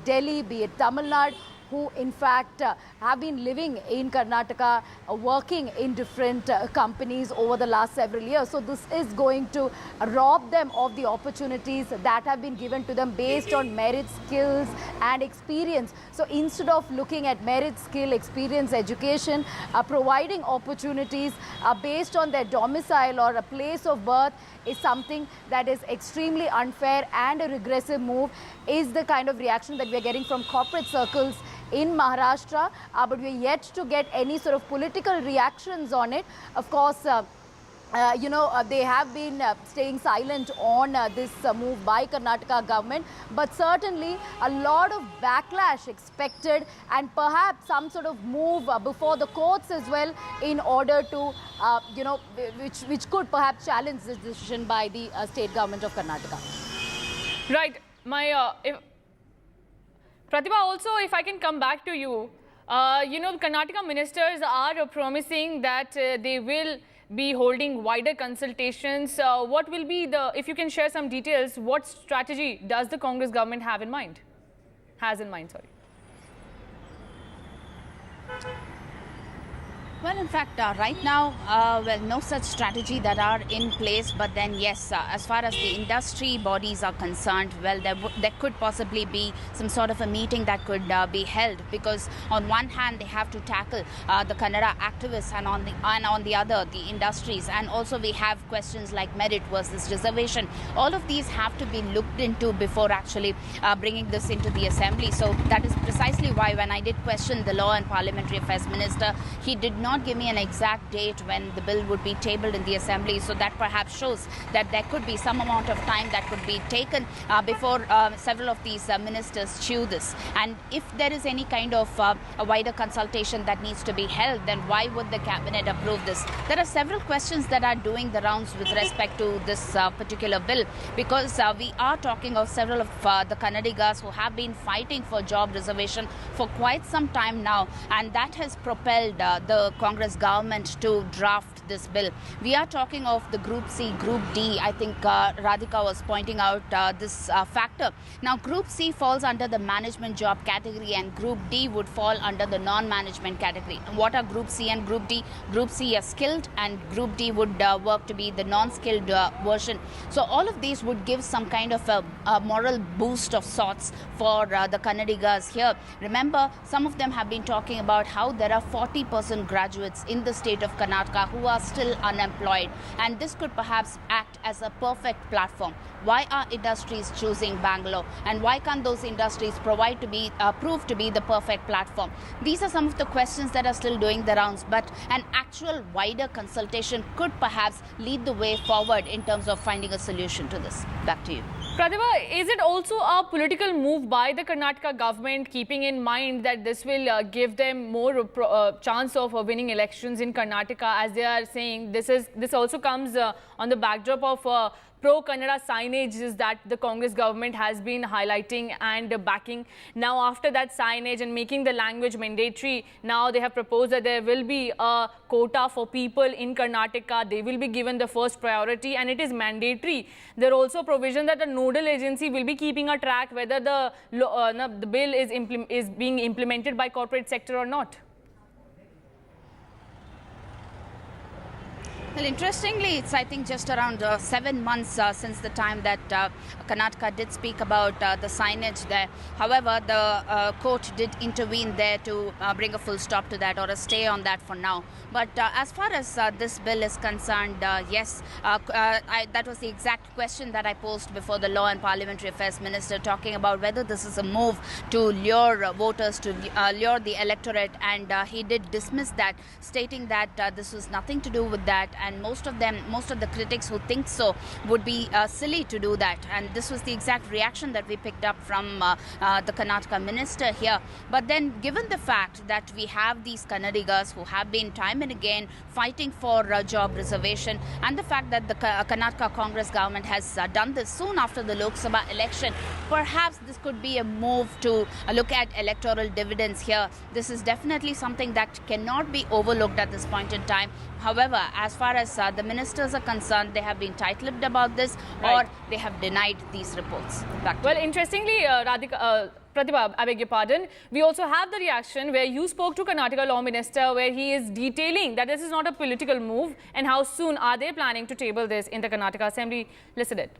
Delhi, be it Tamil Nadu, who in fact have been living in Karnataka, working in different companies over the last several years. So this is going to rob them of the opportunities that have been given to them based on merit, skills and experience. So instead of looking at merit, skill, experience, education, providing opportunities based on their domicile or a place of birth is something that is extremely unfair and a regressive move, is the kind of reaction that we are getting from corporate circles in Maharashtra, but we are yet to get any sort of political reactions on it. Of course, they have been staying silent on this move by Karnataka government, but certainly a lot of backlash expected and perhaps some sort of move before the courts as well in order to, which could perhaps challenge this decision by the state government of Karnataka. Right. Pratibha, also, if I can come back to you, Karnataka ministers are promising that they will be holding wider consultations. What will be if you can share some details, what strategy does the Congress government has in mind, sorry. Well, in fact, right now, no such strategy that are in place. But then, yes, as far as the industry bodies are concerned, well, there could possibly be some sort of a meeting that could be held, because on one hand, they have to tackle the Kannada activists, and on the other, the industries. And also, we have questions like merit versus reservation. All of these have to be looked into before actually bringing this into the assembly. So that is precisely why, when I did question the Law and Parliamentary Affairs Minister, he did not give me an exact date when the bill would be tabled in the assembly. So that perhaps shows that there could be some amount of time that could be taken before several of these ministers chew this. And if there is any kind of a wider consultation that needs to be held, then why would the cabinet approve this? There are several questions that are doing the rounds with respect to this particular bill, because we are talking of several of the Kannadigas who have been fighting for job reservation for quite some time now, and that has propelled the Congress government to draft this bill. We are talking of the Group C, Group D. I think Radhika was pointing out this factor. Now, Group C falls under the management job category, and Group D would fall under the non-management category. And what are Group C and Group D? Group C is skilled, and Group D would work to be the non-skilled version. So all of these would give some kind of a moral boost of sorts for the Kannadigas here. Remember, some of them have been talking about how there are 40% graduates in the state of Karnataka who are still unemployed, and this could perhaps act as a perfect platform. Why are industries choosing Bangalore, and why can't those industries prove to be the perfect platform? These are some of the questions that are still doing the rounds, but an actual wider consultation could perhaps lead the way forward in terms of finding a solution to this. Back to you. Pratibha, is it also a political move by the Karnataka government, keeping in mind that this will give them more chance of winning elections in Karnataka, as they are saying? This also comes on the backdrop of pro-Kannada signages that the Congress government has been highlighting and backing. Now, after that signage and making the language mandatory, now they have proposed that there will be a quota for people in Karnataka. They will be given the first priority, and it is mandatory. There are also provision that the nodal agency will be keeping a track whether the bill is being implemented by corporate sector or not. Well, interestingly, it's, I think, just around 7 months since the time that Karnataka did speak about the signage there. However, the court did intervene there to bring a full stop to that, or a stay on that for now. But as far as this bill is concerned, yes, that was the exact question that I posed before the Law and Parliamentary Affairs Minister, talking about whether this is a move to lure voters, to lure the electorate, and he did dismiss that, stating that this was nothing to do with that. And most of the critics who think so would be silly to do that. And this was the exact reaction that we picked up from the Karnataka minister here. But then, given the fact that we have these Kannadigas who have been time and again fighting for job reservation, and the fact that the Karnataka Congress government has done this soon after the Lok Sabha election, perhaps this could be a move to look at electoral dividends here. This is definitely something that cannot be overlooked at this point in time. However, as far as the ministers are concerned, they have been tight-lipped about this, or they have denied these reports. Well, interestingly, Radhika, Pratibha, I beg your pardon. We also have the reaction where you spoke to Karnataka Law Minister, where he is detailing that this is not a political move and how soon are they planning to table this in the Karnataka Assembly. Listen it.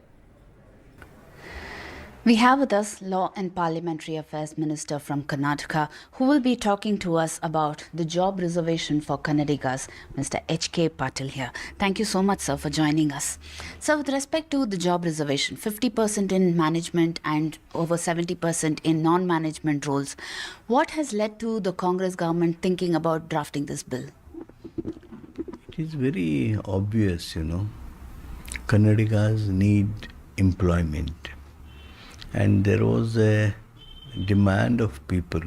We have with us Law and Parliamentary Affairs Minister from Karnataka, who will be talking to us about the job reservation for Kannadigas, Mr. H.K. Patil here. Thank you so much, sir, for joining us. So with respect to the job reservation, 50% in management and over 70% in non-management roles, what has led to the Congress government thinking about drafting this bill? It is very obvious, Kannadigas need employment. And there was a demand of people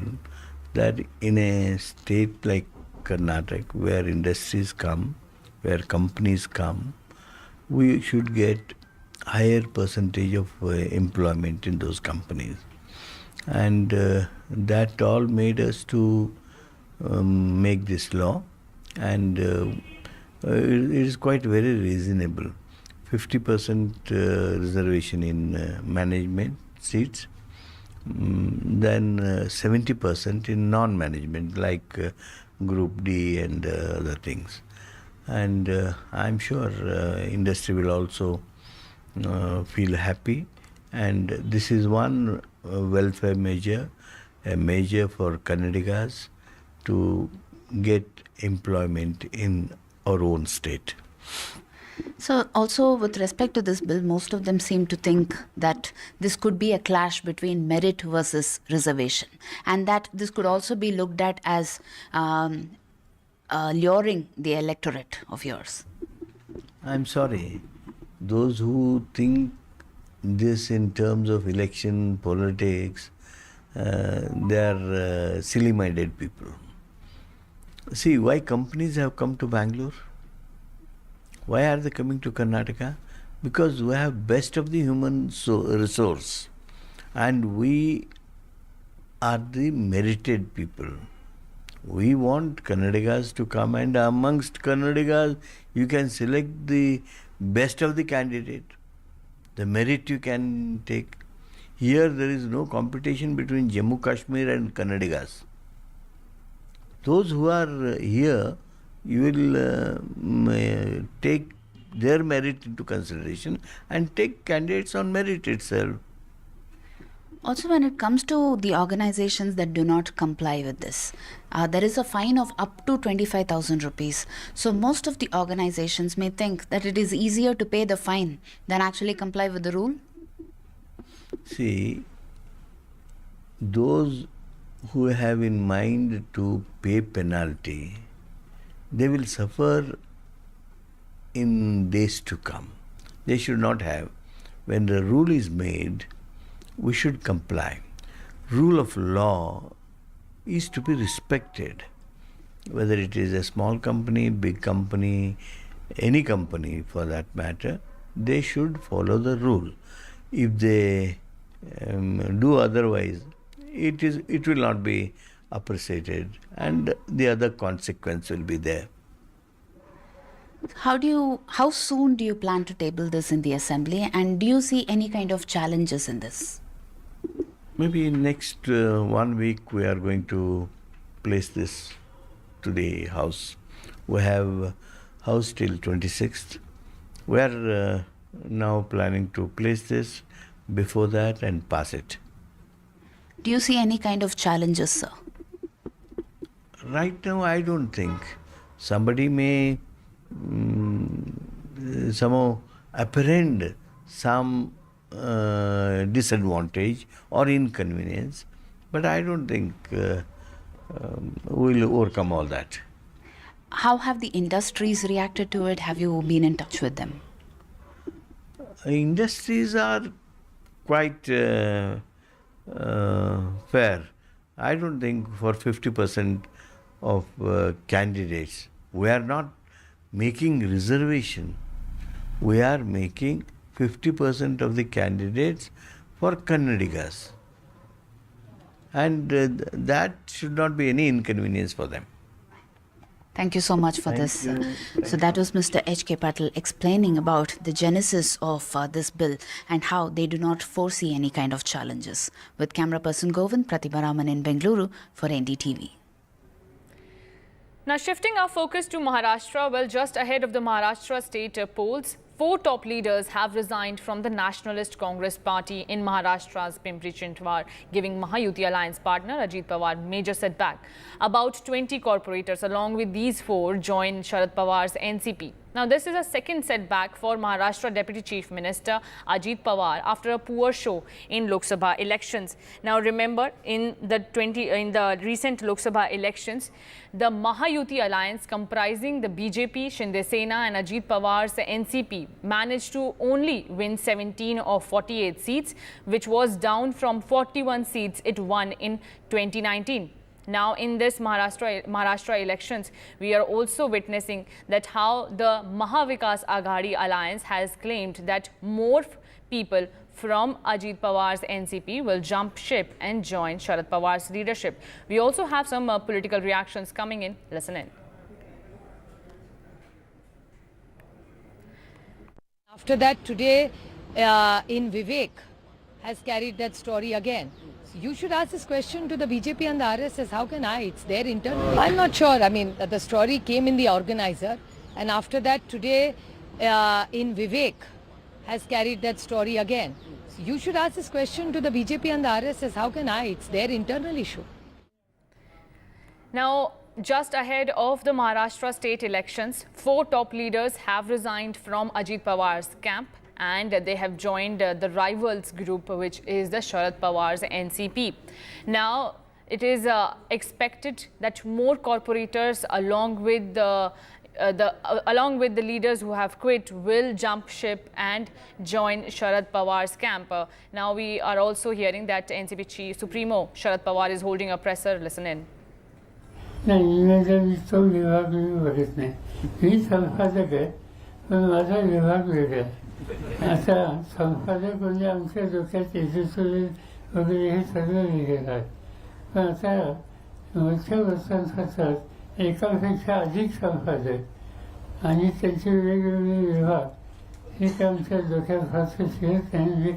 that in a state like Karnataka, where industries come, where companies come, we should get higher percentage of employment in those companies. And that all made us to make this law. And it is quite very reasonable. 50% reservation in management seats, then 70% in non-management like Group D and other things. And I'm sure industry will also feel happy. And this is one welfare measure, a measure for Kannadigas to get employment in our own state. So also with respect to this bill, most of them seem to think that this could be a clash between merit versus reservation, and that this could also be looked at as luring the electorate of yours. I'm sorry. Those who think this in terms of election politics, they are silly-minded people. See, why companies have come to Bangalore? Why are they coming to Karnataka? Because we have best of the human resource, and we are the merited people. We want Kannadigas to come, and amongst Kannadigas, you can select the best of the candidate. The merit you can take. Here there is no competition between Jammu Kashmir and Kannadigas. Those who are here, you will take their merit into consideration and take candidates on merit itself. Also, when it comes to the organizations that do not comply with this, there is a fine of up to 25,000 rupees. So most of the organizations may think that it is easier to pay the fine than actually comply with the rule. See, those who have in mind to pay penalty, they will suffer in days to come. They should not have. When the rule is made, we should comply. Rule of law is to be respected. Whether it is a small company, big company, any company for that matter, they should follow the rule. If they do otherwise, it will not be appreciated, and the other consequence will be there. How soon do you plan to table this in the assembly, and do you see any kind of challenges in this? Maybe in next 1 week we are going to place this to the House. We have House till 26th. We are now planning to place this before that and pass it. Do you see any kind of challenges, sir? Right now, I don't think. Somebody may somehow apprehend some disadvantage or inconvenience, but I don't think we'll overcome all that. How have the industries reacted to it? Have you been in touch with them? Industries are quite fair. I don't think for 50% of candidates, we are not making reservation. We are making 50% of the candidates for Kannadigas. And that should not be any inconvenience for them. Thank you so much for this. So that was Mr. H.K. Patel explaining about the genesis of this bill and how they do not foresee any kind of challenges. With camera person Govind, Pratibha Raman in Bengaluru for NDTV. Now shifting our focus to Maharashtra, well, just ahead of the Maharashtra state polls, 4 top leaders have resigned from the Nationalist Congress party in Maharashtra's Pimpri-Chinchwad, giving Mahayuti alliance partner Ajit Pawar major setback. About 20 corporators along with these 4 join Sharad Pawar's NCP. Now, this is a second setback for Maharashtra Deputy Chief Minister Ajit Pawar after a poor show in Lok Sabha elections. Now, remember, in the recent Lok Sabha elections, the Mahayuti alliance comprising the BJP, Shinde Sena and Ajit Pawar's NCP managed to only win 17 of 48 seats, which was down from 41 seats it won in 2019. Now, in this Maharashtra elections, we are also witnessing that how the Mahavikas Aghadi alliance has claimed that more people from Ajit Pawar's NCP will jump ship and join Sharad Pawar's leadership. We also have some political reactions coming in. Listen in. After that, today in Vivek has carried that story again. You should ask this question to the BJP and the RSS. How can I? It's their internal. I'm not sure. I mean, the story came in the organizer, and after that, today in Vivek has carried that story again. You should ask this question to the BJP and the RSS. How can I? It's their internal issue. Now, just ahead of the Maharashtra state elections, 4 top leaders have resigned from Ajit Pawar's camp, and they have joined the rivals group, which is the Sharad Pawar's NCP. Now, it is expected that more corporators along with the leaders who have quit will jump ship and join Sharad Pawar's camp. Now, we are also hearing that NCP Chief Supremo Sharad Pawar is holding a presser. Listen in. आता संपादक म्हणजे आमच्या डोक्यात editorial वगैरे हे सगळं लिहिलेलं आहे पण आता वरच्या वर्षांसाठी एकापेक्षा अधिक संपादक आणि त्यांचे वेगवेगळे विभाग हे काय आमच्या डोक्यात फारसं शिरत नाही म्हणजे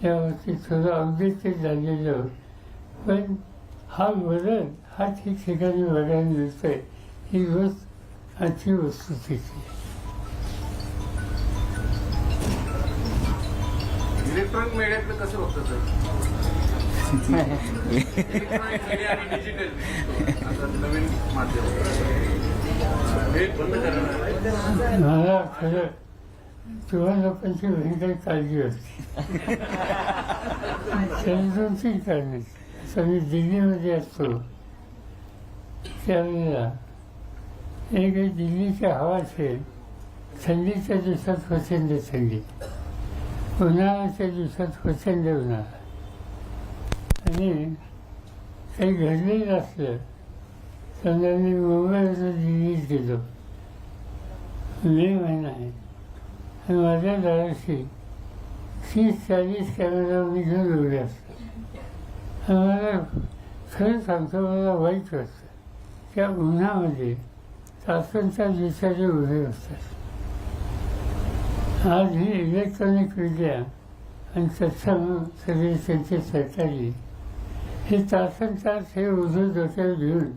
यावरती थोडं अपडेटेड झालेलं होतं पण हा बदल हा ठिकठिकाणी बघायला मिळतोय ही गोष्ट आजची वस्तुस्थिती. इलेक्ट्रॉनिक मीडियाकडे कसं बघतो सर? इलेक्ट्रॉनिक मीडिया आणि डिजिटल आता नवीन माध्यम बंद करा. मला खरं तेव्हा लोकांची भयंकर काळजी होती. दोन-तीन कारणे. मी दिल्लीमध्ये असतो त्यावेळेला एक दिल्लीच्या हवाचे थंडीच्या दिवसात प्रचंड थंडी, उन्हाळ्याच्या दिवसात प्रचंड उन्हाळा आणि काही घडलेलं असलं समजा मी मुंबईवरून दिल्लीत गेलो, मे महिना आहे आणि माझ्या दाराशी 30-40 कॅमेरामध्ये घेऊन उभे असतात आणि मला खरं सांगतो मला वाईट वाटतं त्या उन्हामध्ये तासन-तास दिवसाचे उभे असतात. आज ही इलेक्ट्रॉनिक मीडिया आणि तत्सम सगळे त्यांचे सरकारी हे तासन-तास हे उजव डोक्यावर घेऊन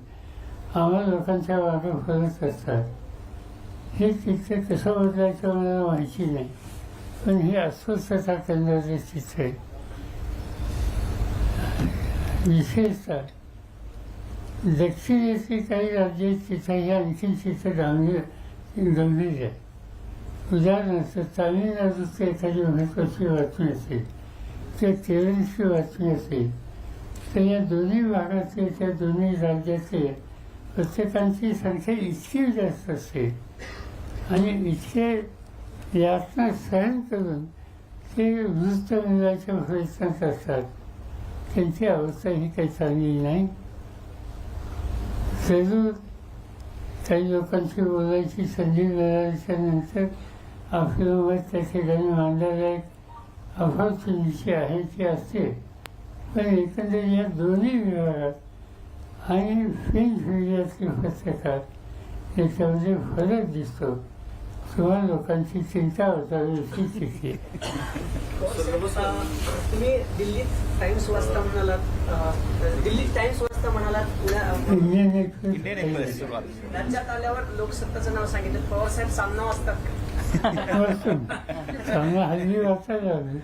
आम्हा लोकांच्या मागं फरत असतात. हे चित्र कसं बदलायचं मला माहिती नाही पण ही अस्वस्थता करणारे चित्र आहे. विशेषतः दक्षिणेतली काही राज्य आहेत तिथं हे आणखीन चित्र गंभीर आहे. उदाहरणार्थ तामिळनाडूची एखादी महत्त्वाची बातमी असेल तर केरळची बातमी असेल तर या दोन्ही भागातले त्या दोन्ही राज्यातले प्रत्येकांची संख्या इतकी जास्त असते आणि इतके यातना सहन करून ते वृत्त मिळवायच्या प्रयत्नात असतात. त्यांची अवस्था ही काही चांगली नाही. जरूर काही लोकांची बोलायची संधी मिळाल्याच्या नंतर आपलं मत त्या ठिकाणी मांडण्यालायक अपॉर्च्युनिटी आहे ती असते पण एकंदरीत या दोन्ही विभागात आणि प्रिंट मीडियातले पत्रकार याच्यामध्ये फरक दिसतो किंवा लोकांची चिंता होती तिथे. तुम्ही दिल्ली टाइम्स वाचता म्हणालात, दिल्ली टाइम्स वाचता म्हणालात, इंडियन एक्सप्रेस राज्यात आल्यावर लोकसत्ताचं नाव सांगितलं. पवार साहेब सामना वाचतात का? चांगला हल्ली वाचायला हवी.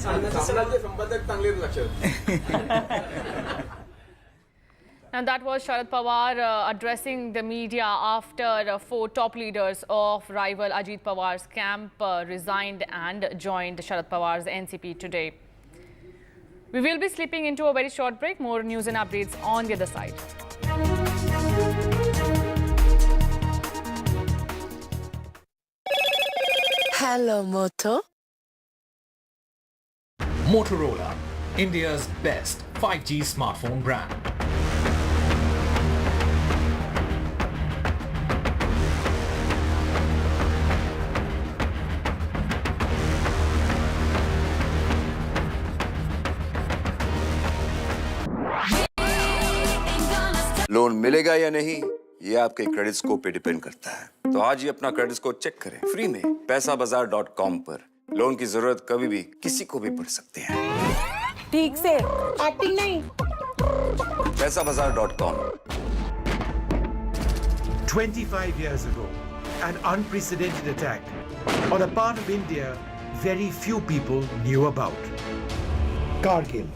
संपादक चांगले लक्षात. And that was Sharad Pawar addressing the media after 4 top leaders of rival Ajit Pawar's camp resigned and joined Sharad Pawar's NCP today. We will be slipping into a very short break. More news and updates on the other side. Hello, Moto. Motorola, India's best 5G smartphone brand. Loan मिलेगा या नहीं ये आपके credit score पे depend करता है। तो आज ही अपना क्रेडिट स्कोर चेक करें फ्री में पैसाबाजार.com पर। लोन की जरूरत कभी भी किसी को भी पड़ सकती है। ठीक से एक्टिंग नहीं। पैसाबाजार.com। 25 years ago, an unprecedented attack on a part of India very few people knew about. Kargil,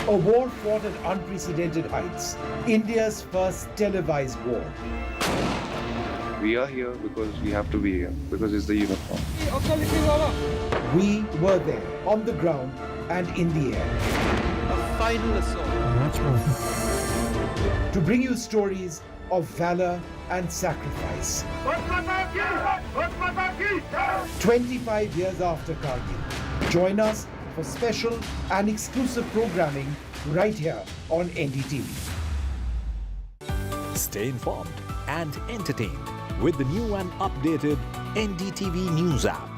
a war fought at unprecedented heights, India's first televised war. We are here because we have to be here, because it's the uniform. We were there, on the ground and in the air. A final assault. To bring you stories of valor and sacrifice. 25 years after Kargil, join us for special and exclusive programming right here on NDTV. Stay informed and entertained with the new and updated NDTV News app.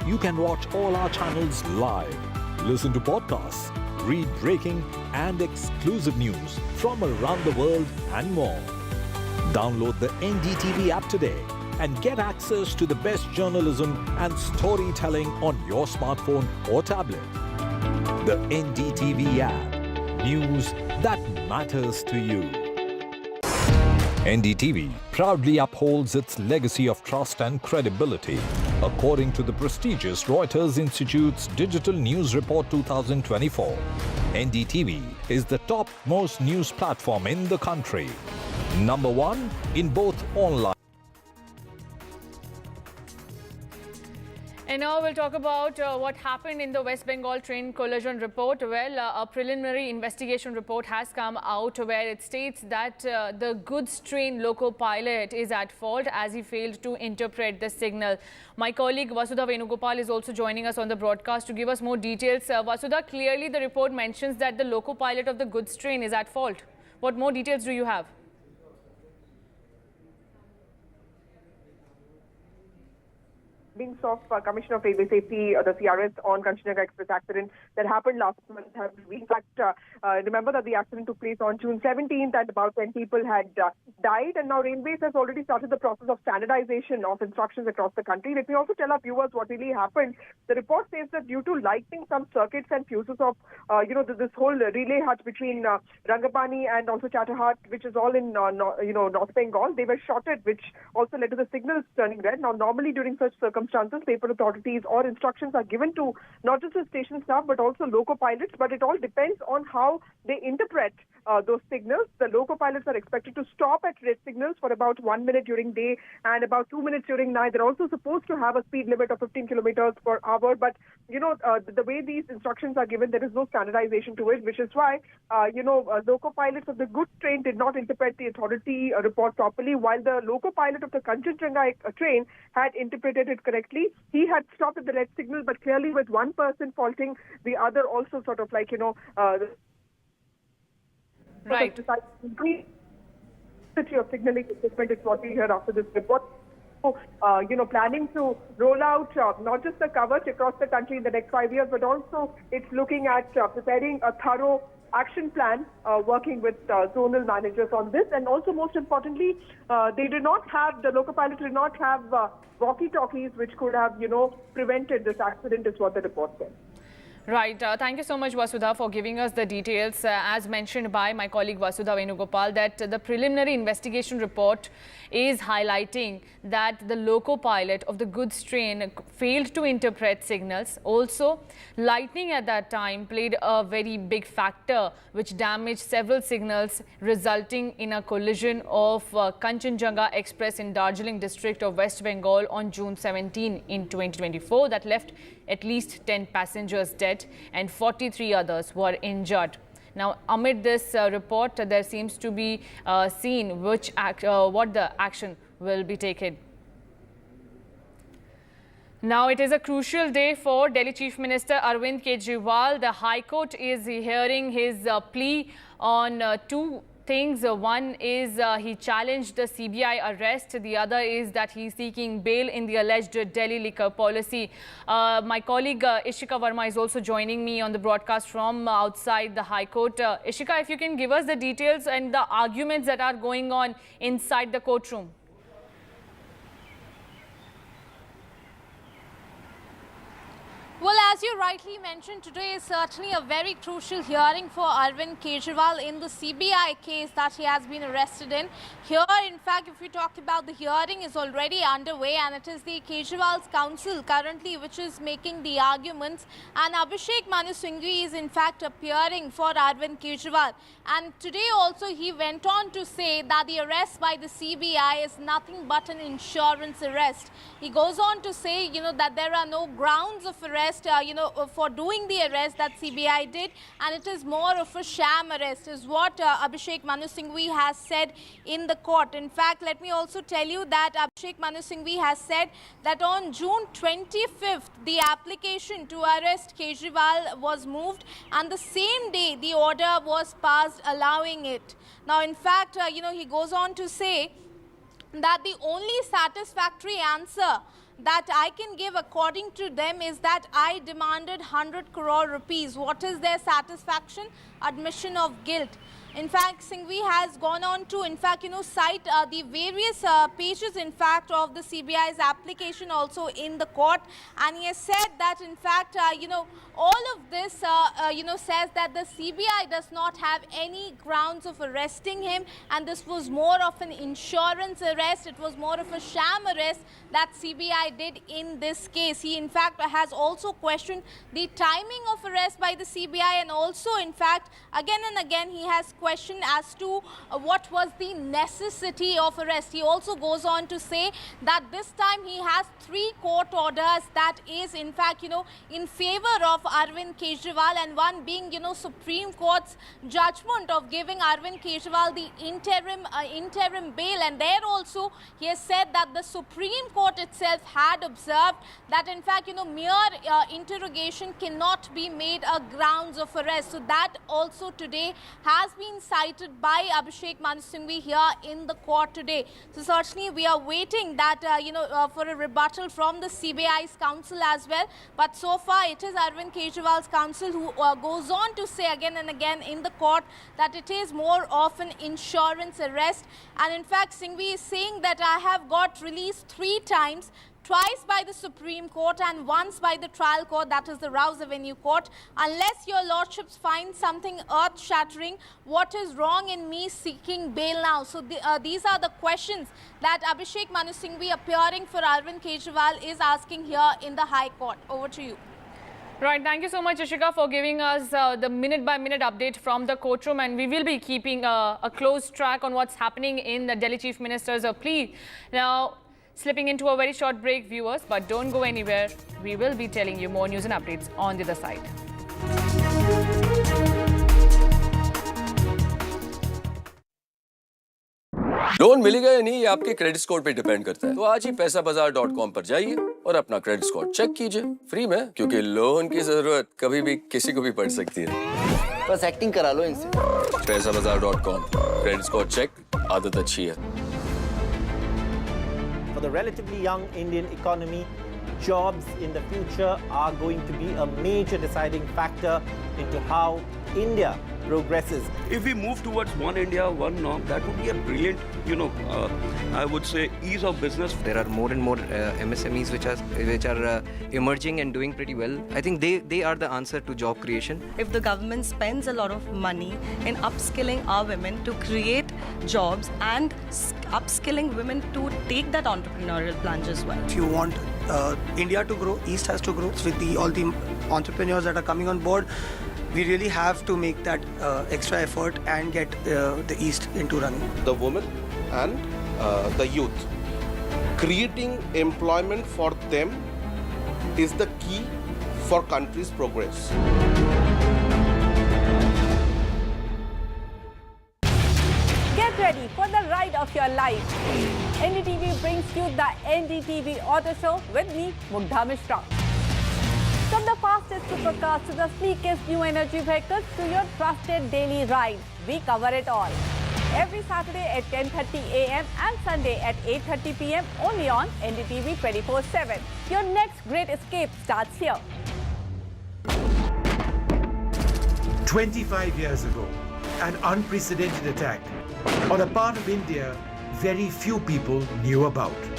You can watch all our channels live, listen to podcasts, read breaking and exclusive news from around the world and more. Download the NDTV app today and get access to the best journalism and storytelling on your smartphone or tablet. The NDTV app. News that matters to you. NDTV proudly upholds its legacy of trust and credibility. According to the prestigious Reuters Institute's Digital News Report 2024, NDTV is the topmost news platform in the country. Number 1 in both online. And now we'll talk about what happened in the West Bengal train collision report. Well, a preliminary investigation report has come out where it states that the goods train loco pilot is at fault as he failed to interpret the signal. My colleague Vasudha Venugopal is also joining us on the broadcast to give us more details. Vasudha, clearly the report mentions that the loco pilot of the goods train is at fault. What more details do you have? Of Commissioner of Railway Safety, the CRS, on Kanchanjunga Express accident that happened last month. In fact, remember that the accident took place on June 17th and about 10 people had died. And now Railways has already started the process of standardization of instructions across the country. Let me also tell our viewers what really happened. The report says that due to lighting some circuits and fuses of, this whole relay hut between Rangapani and also Chatterhat, which is all in, North Bengal, they were shorted, which also led to the signals turning red. Now, normally during such circumstances, paper authorities or instructions are given to not just the station staff but also loco pilots, but it all depends on how they interpret those signals. The loco pilots are expected to stop at red signals for about 1 minute during day and about 2 minutes during night. They're also supposed to have a speed limit of 15 kilometers per hour, but the way these instructions are given, there is no standardization to it, which is why loco pilots of the goods train did not interpret the authority report properly, while the loco pilot of the Kanchanjunga train had interpreted it correctly. He had stopped at the red signal, but clearly with one person faulting, the other also sort of like, right. Increase of signaling equipment is what we hear after this report. Planning to roll out not just the coverage across the country in the next 5 years, but also it's looking at preparing a thorough action plan working with zonal managers on this. And also, most importantly, they did not have, the local pilot did not have walkie-talkies which could have, prevented this accident, is what the report said. Right. Thank you so much, Vasudha, for giving us the details. As mentioned by my colleague Vasudha Venugopal, that the preliminary investigation report is highlighting that the loco pilot of the goods train failed to interpret signals. Also, lightning at that time played a very big factor, which damaged several signals, resulting in a collision of Kanchenjunga Express in Darjeeling district of West Bengal on June 17 in 2024. That left at least 10 passengers dead and 43 others were injured. Now, amid this report, there seems to be seen what the action will be taken. Now, it is a crucial day for Delhi Chief Minister Arvind Kejriwal. The High Court is hearing his plea on two things. One is he challenged the CBI arrest. The other is that he's seeking bail in the alleged Delhi liquor policy. My colleague Ishika Verma is also joining me on the broadcast from outside the High Court. Ishika, if you can give us the details and the arguments that are going on inside the courtroom. Well, as you rightly mentioned, today is certainly a very crucial hearing for Arvind Kejriwal in the CBI case that he has been arrested in. Here, in fact, if we talk about the hearing is already underway, and it is the Kejriwal's counsel currently which is making the arguments, and Abhishek Manu Singhvi is in fact appearing for Arvind Kejriwal. And today also he went on to say that the arrest by the CBI is nothing but an insurance arrest. He goes on to say, that there are no grounds of arrest for doing the arrest that CBI did, and it is more of a sham arrest, is what Abhishek Manu Singhvi has said in the court. In fact, let me also tell you that Abhishek Manu Singhvi has said that on June 25th, the application to arrest Kejriwal was moved, and the same day the order was passed allowing it. Now, in fact, he goes on to say that the only satisfactory answer that I can give according to them is that I demanded 100 crore rupees. What is their satisfaction? Admission of guilt. In fact, Singhvi has gone on to, cite the various pages, of the CBI's application also in the court. And he has said that, in fact, all of this, says that the CBI does not have any grounds of arresting him. And this was more of an insurance arrest. It was more of a sham arrest that CBI did in this case. He, in fact, has also questioned the timing of arrest by the CBI. And also, in fact, again and again, he has question as to what was the necessity of arrest. He also goes on to say that this time he has 3 court orders that is in fact in favor of Arvind Kejriwal, and one being Supreme Court's judgment of giving Arvind Kejriwal the interim bail. And there also he has said that the Supreme Court itself had observed that in fact mere interrogation cannot be made a grounds of arrest. So that also today has been cited by Abhishek Manu Singhvi here in the court today. So certainly we are waiting that for a rebuttal from the CBI's counsel as well. But so far it is Arvind Kejriwal's counsel who goes on to say again and again in the court that it is more of an insurance arrest. And in fact, Singhvi is saying that I have got released 3 times. Twice by the Supreme Court and once by the trial court, that is the Rouse Avenue Court. Unless your lordships find something earth-shattering, what is wrong in me seeking bail now? So these are the questions that Abhishek Manu Singhvi, appearing for Arvind Kejriwal, is asking here in the High Court. Over to you. Right, thank you so much, Ishika, for giving us the minute-by-minute update from the courtroom, and we will be keeping a close track on what's happening in the Delhi Chief Minister's plea. Now, slipping into a very short break, viewers, but don't go anywhere. We will be telling you more news and updates on the other side. Loan मिलेगा या नहीं, ये आपके credit score पे depend करता है। तो आज ही पैसाबाजार.com पर जाइए और अपना क्रेडिट स्कोर चेक कीजिए फ्री में, क्योंकि लोन की जरूरत कभी भी किसी को भी पड़ सकती है। बस एक्टिंग करा लो इनसे। पैसाबाजार.com, क्रेडिट स्कोर चेक, आदत अच्छी है। For the relatively young Indian economy, jobs in the future are going to be a major deciding factor into how India progresses. If we move towards one India, one norm, that would be a brilliant, I would say, ease of business. There are more and more MSMEs which are emerging and doing pretty well. I think they are the answer to job creation. If the government spends a lot of money in upskilling our women to create jobs and upskilling women to take that entrepreneurial plunge as well. If you want India to grow, East has to grow. With all the entrepreneurs that are coming on board, we really have to make that extra effort and get the East into running. The women and the youth. Creating employment for them is the key for country's progress. Get ready for the ride of your life. NDTV brings you the NDTV Auto Show with me, Mugdha Mishra. From the fastest supercars to the sleekest new energy vehicles to your trusted daily ride, we cover it all. Every Saturday at 10:30 a.m. and Sunday at 8:30 p.m. only on NDTV 24/7. Your next great escape starts here. 25 years ago, an unprecedented attack on a part of India very few people knew about.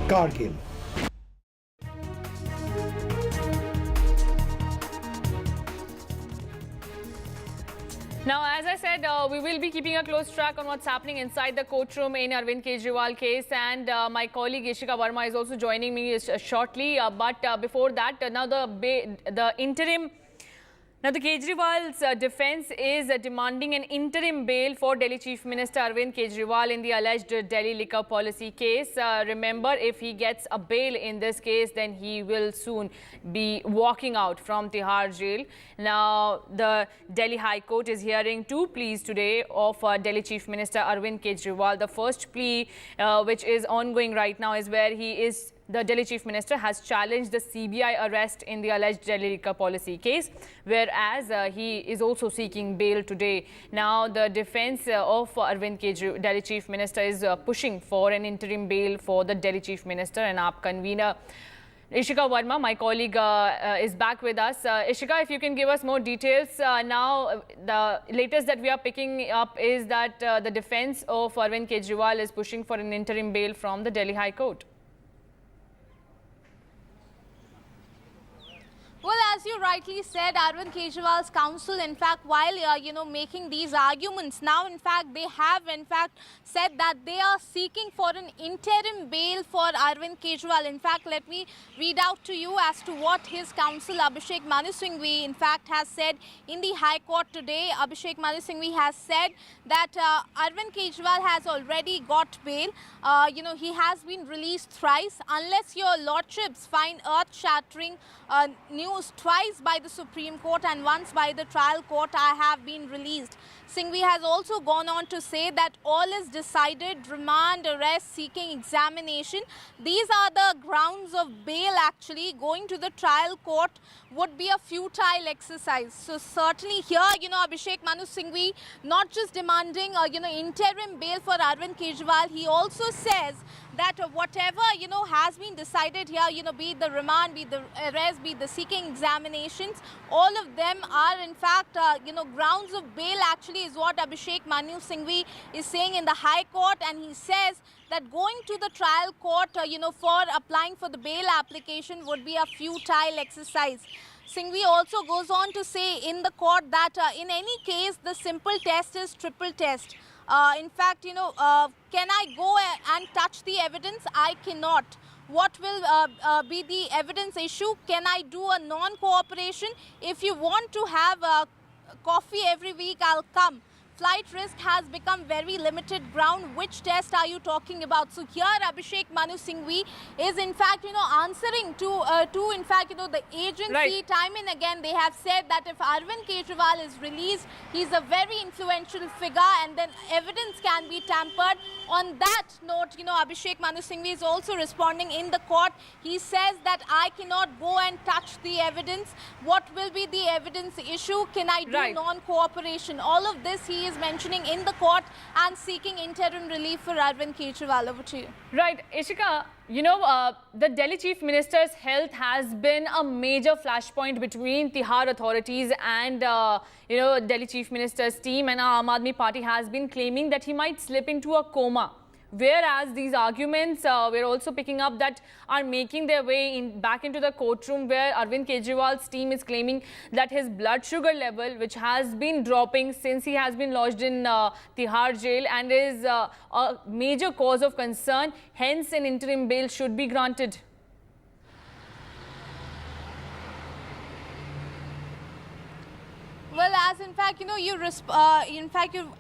Kargil. Now, as I said, we will be keeping a close track on what's happening inside the courtroom in Arvind Kejriwal case, and my colleague Ishika Verma is also joining me shortly. But before that, now the interim. Now, the Kejriwal's defense is demanding an interim bail for Delhi Chief Minister Arvind Kejriwal in the alleged Delhi liquor policy case. Remember, if he gets a bail in this case, then he will soon be walking out from Tihar jail. Now, the Delhi High Court is hearing two pleas today of Delhi Chief Minister Arvind Kejriwal. The first plea, which is ongoing right now, is where the Delhi Chief Minister has challenged the CBI arrest in the alleged Delhi liquor policy case, whereas he is also seeking bail today. Now, the defense of Arvind Kejriwal, Delhi Chief Minister, is pushing for an interim bail for the Delhi Chief Minister, and AAP convener Ishika Verma, my colleague, is back with us. Ishika, if you can give us more details. Now, the latest that we are picking up is that the defense of Arvind Kejriwal is pushing for an interim bail from the Delhi High Court. Well, as you rightly said, Arvind Kejriwal's counsel, in fact, while, making these arguments, now, in fact, they have, said that they are seeking for an interim bail for Arvind Kejriwal. In fact, let me read out to you as to what his counsel, Abhishek Manu Singhvi, in fact, has said in the High Court today. Abhishek Manu Singhvi has said that Arvind Kejriwal has already got bail. He has been released thrice. Unless your lordships find earth-shattering news twice by the Supreme Court and once by the trial court, I have been released. Singhvi has also gone on to say that all is decided, remand, arrest, seeking examination. These are the grounds of bail actually. Going to the trial court would be a futile exercise. So certainly here, Abhishek Manu Singhvi not just demanding, interim bail for Arvind Kejriwal, he also says that whatever, has been decided here, be it the remand, be it the arrest, be it the seeking examinations, all of them are in fact, grounds of bail actually is what Abhishek Manu Singhvi is saying in the High Court, and he says that going to the trial court, for applying for the bail application would be a futile exercise. Singhvi also goes on to say in the court that in any case, the simple test is triple test. In fact, can I go and touch the evidence? I cannot. What will be the evidence issue? Can I do a non-cooperation? If you want to have coffee every week, I'll come. Flight risk has become very limited ground. Which test are you talking about? So here Abhishek Manu Singhvi is in fact, answering to in fact, the agency. Right. Time and again they have said that if Arvind Kejriwal is released, he's a very influential figure and then evidence can be tampered. On that note, Abhishek Manu Singhvi is also responding in the court. He says that I cannot go and touch the evidence. What will be the evidence issue? Can I do non-cooperation? All of this he is mentioning in the court and seeking interim relief for Arvind Kejriwal. Over to you. Right, Ishika, you know, the Delhi Chief Minister's health has been a major flashpoint between Tihar authorities and, you know, Delhi Chief Minister's team, and Aam Aadmi Party has been claiming that he might slip into a coma. Whereas these arguments we're also picking up that are making their way back into the courtroom, where Arvind Kejriwal's team is claiming that his blood sugar level, which has been dropping since he has been lodged in Tihar jail, and is a major cause of concern, hence an interim bail should be granted. Well, as in fact, you know,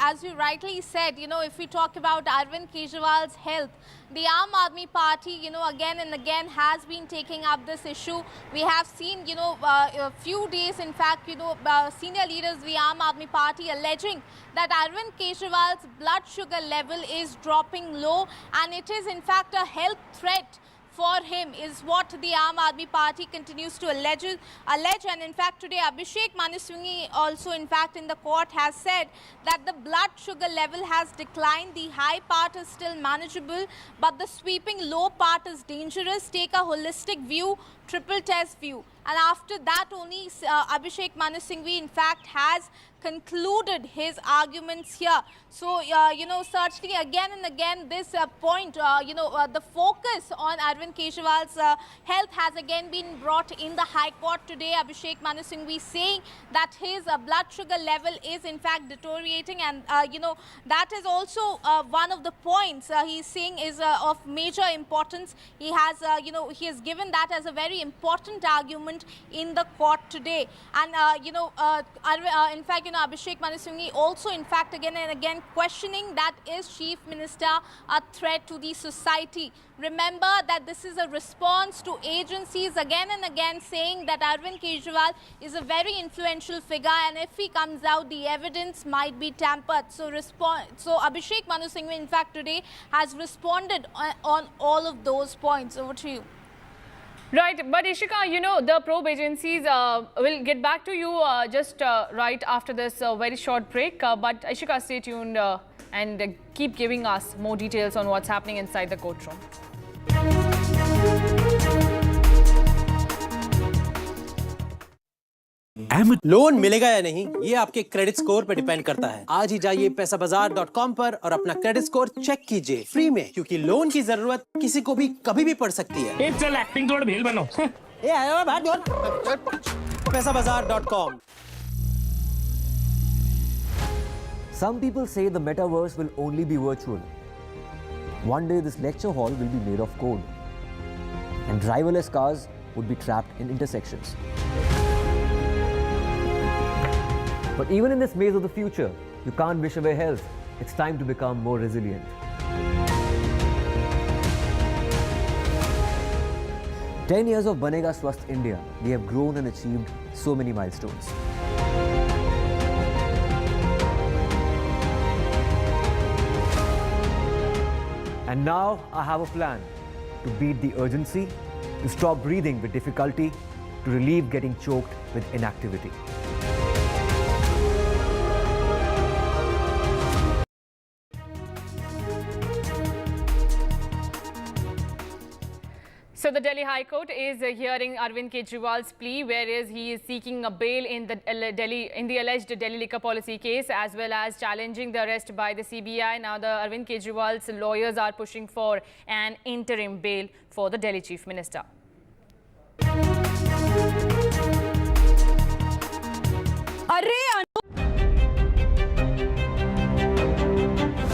as you rightly said, you know, if we talk about Arvind Kejriwal's health, the Aam Aadmi Party, you know, again and again has been taking up this issue. We have seen, you know, a few days, in fact, you know, senior leaders of the Aam Aadmi Party alleging that Arvind Kejriwal's blood sugar level is dropping low, and it is, in fact, a health threat for him, is what the Aam Aadmi Party continues to allege. And in fact, today Abhishek Manu Singh also, in fact, in the court has said that the blood sugar level has declined. The high part is still manageable, but the sweeping low part is dangerous. Take a holistic view, triple test view. And after that only Abhishek Manu Singh, in fact, has concluded his arguments here. So, you know, certainly again and again this point, you know, the focus on Arvind Kejriwal's health has again been brought in the High Court today. Abhishek Manu Singh saying that his blood sugar level is in fact deteriorating, and, you know, that is also one of the points he's saying is of major importance. He has, you know, he has given that as a very important argument in the court today. And, you know, in fact, you know, Abhishek Manu Singh also, in fact, again and again questioning that is Chief Minister a threat to the society. Remember that this is a response to agencies again and again saying that Arvind Kejriwal is a very influential figure, and if he comes out, the evidence might be tampered. So Abhishek Manu Singh, in fact, today has responded on all of those points. Over to you. Right, but Ishika, you know, the probe agencies will get back to you just right after this very short break. But Ishika, stay tuned and keep giving us more details on what's happening inside the courtroom. Loan मिलेगा या नहीं, ये आपके credit score पे depend करता है। आज ही जाइए पैसाबाजार.com पर और अपना क्रेडिट स्कोर चेक कीजिए फ्री में, क्योंकि लोन की जरूरत किसी को भी कभी भी पड़ सकती है। चल एक्टिंग थोड़ा भेल बनो। ए आयो बात जोर। पैसाबाजार.com। Some people say the metaverse will only be virtual. One day this lecture hall will be made of code, and driverless cars would be trapped in intersections. But even in this maze of the future, you can't wish away health. It's time to become more resilient. In 10 years of Banega Swasth India, we have grown and achieved so many milestones. And now I have a plan to beat the urgency, to stop breathing with difficulty, to relieve getting choked with inactivity. So the Delhi High Court is hearing Arvind Kejriwal's plea, whereas he is seeking a bail in the alleged Delhi liquor policy case, as well as challenging the arrest by the CBI. Now the Arvind Kejriwal's lawyers are pushing for an interim bail for the Delhi Chief Minister.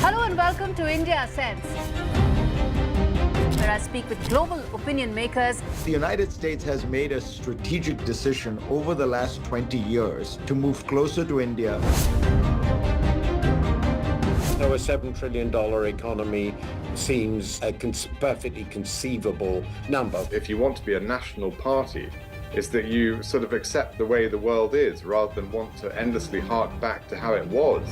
Hello and welcome to India Sense, where I speak with global opinion makers. The United States has made a strategic decision over the last 20 years to move closer to India. So a $7 trillion economy seems a perfectly conceivable number. If you want to be a national party, it's that you sort of accept the way the world is rather than want to endlessly hark back to how it was.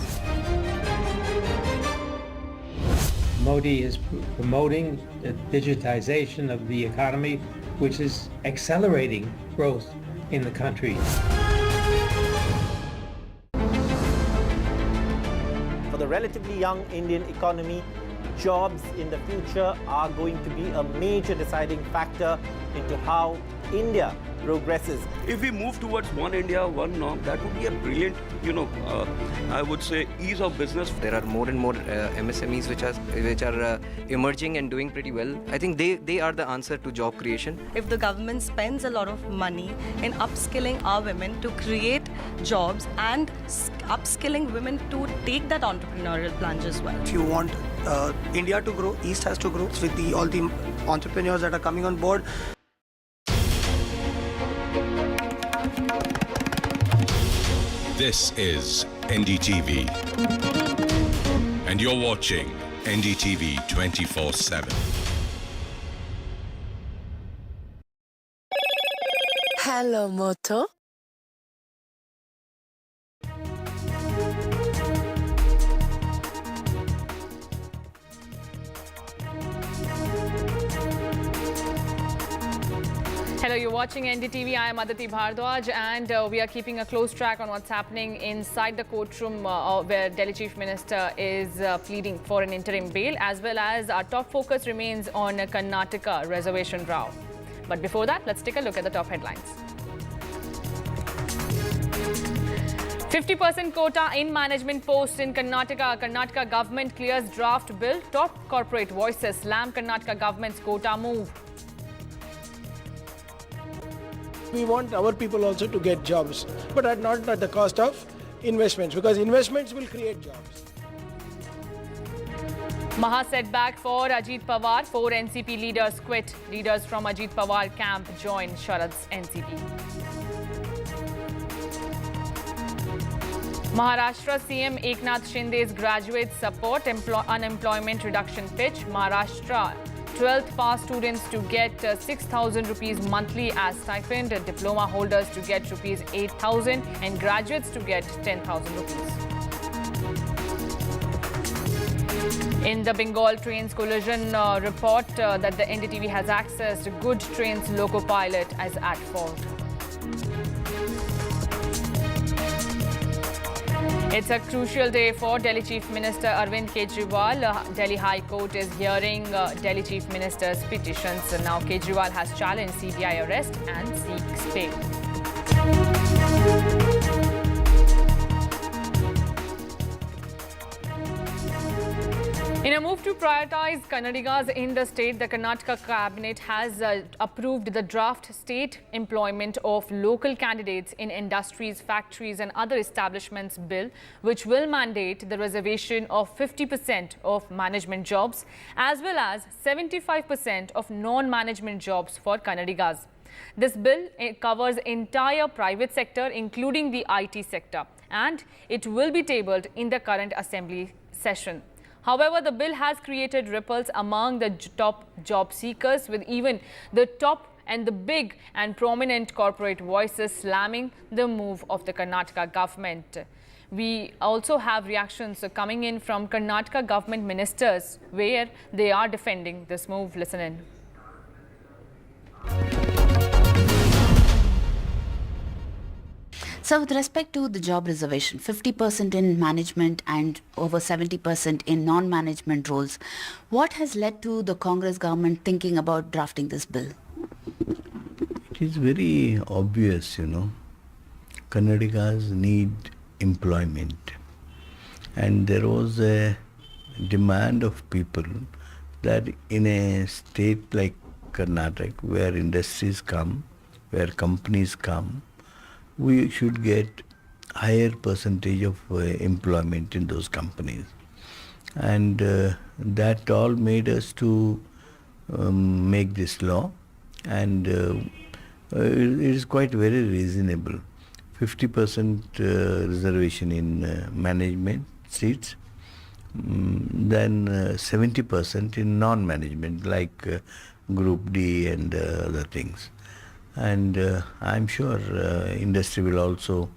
Modi is promoting the digitization of the economy, which is accelerating growth in the country. relatively young Indian economy, jobs in the future are going to be a major deciding factor into how India progresses. If we move towards one India, one norm, that would be a brilliant, I would say, ease of business. There are more and more MSMEs which are emerging and doing pretty well. I think they are the answer to job creation. If the government spends a lot of money in upskilling our women to create jobs and upskilling women to take that entrepreneurial plunge as well. If you want India to grow, East has to grow with all the entrepreneurs that are coming on board. This is NDTV, and you're watching NDTV 24/7. Hello, Moto. Hello, you're watching NDTV. I am Aditi Bhardwaj, and we are keeping a close track on what's happening inside the courtroom where Delhi Chief Minister is pleading for an interim bail, as well as our top focus remains on Karnataka reservation row. But before that, let's take a look at the top headlines. 50% quota in management posts in Karnataka. Karnataka government clears draft bill. Top corporate voices slam Karnataka government's quota move. We want our people also to get jobs, but not at the cost of investments, because investments will create jobs. Maha setback for Ajit Pawar. 4 NCP leaders quit. Leaders from Ajit Pawar camp join Sharad's NCP. Maharashtra CM Eknath Shinde's graduate support unemployment reduction pitch. Maharashtra 12th pass students to get 6,000 rupees monthly as stipend, diploma holders to get rupees 8,000 and graduates to get 10,000 rupees. In the Bengal Trains collision report that the NDTV has accessed, Good Trains loco pilot as at fault. It's a crucial day for Delhi Chief Minister Arvind Kejriwal. Delhi High Court is hearing Delhi Chief Minister's petitions. Now Kejriwal has challenged CBI arrest and seeks bail. In a move to prioritize Kannadigas in the state, the Karnataka cabinet has approved the draft state employment of local candidates in industries, factories and other establishments bill, which will mandate the reservation of 50% of management jobs as well as 75% of non-management jobs for Kannadigas. This bill covers entire private sector, including the IT sector, and it will be tabled in the current assembly session. However, the bill has created ripples among the top job seekers, with even the top and the big and prominent corporate voices slamming the move of the Karnataka government. We also have reactions coming in from Karnataka government ministers where they are defending this move. Listen in. So with respect to the job reservation, 50% in management and over 70% in non-management roles, what has led to the Congress government thinking about drafting this bill? It is very obvious, Kannadigas need employment. And there was a demand of people that in a state like Karnataka, where industries come, where companies come, we should get higher percentage of employment in those companies. And that all made us to make this law, and it is quite very reasonable. 50% reservation in management seats, then 70% in non-management like Group D and other things. And I'm sure industry will also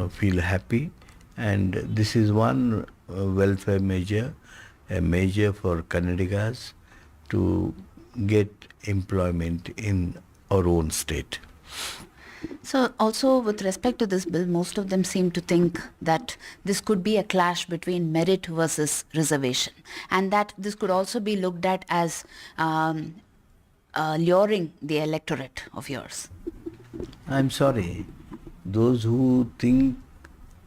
feel happy, and this is one welfare measure, a measure for Kannadigas to get employment in our own state. So also with respect to this bill, most of them seem to think that this could be a clash between merit versus reservation, and that this could also be looked at as luring the electorate of yours. I'm sorry. Those who think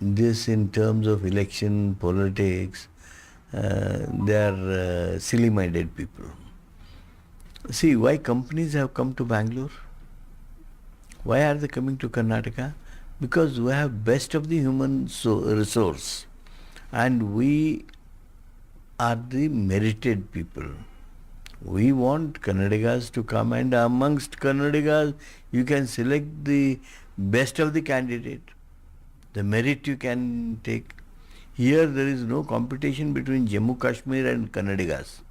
this in terms of election politics, they are silly-minded people. See, why companies have come to Bangalore? Why are they coming to Karnataka? Because we have best of the human resource, and we are the merited people. We want Kannadigas to come, and amongst Kannadigas you can select the best of the candidate. The merit you can take. Here there is no competition between Jammu Kashmir and Kannadigas.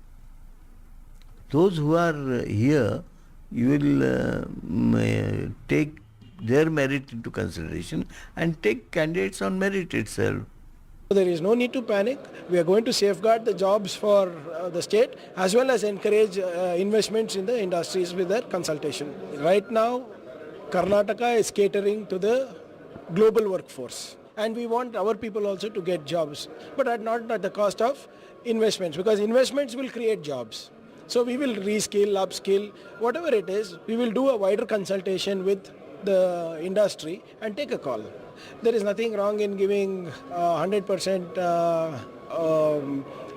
Those who are here, you will take their merit into consideration and take candidates on merit itself. There is no need to panic. We are going to safeguard the jobs for the state as well as encourage investments in the industries with their consultation. Right now, Karnataka is catering to the global workforce, and we want our people also to get jobs, but not at the cost of investments, because investments will create jobs. So we will reskill, upskill, whatever it is, we will do a wider consultation with the industry and take a call. There is nothing wrong in giving 100%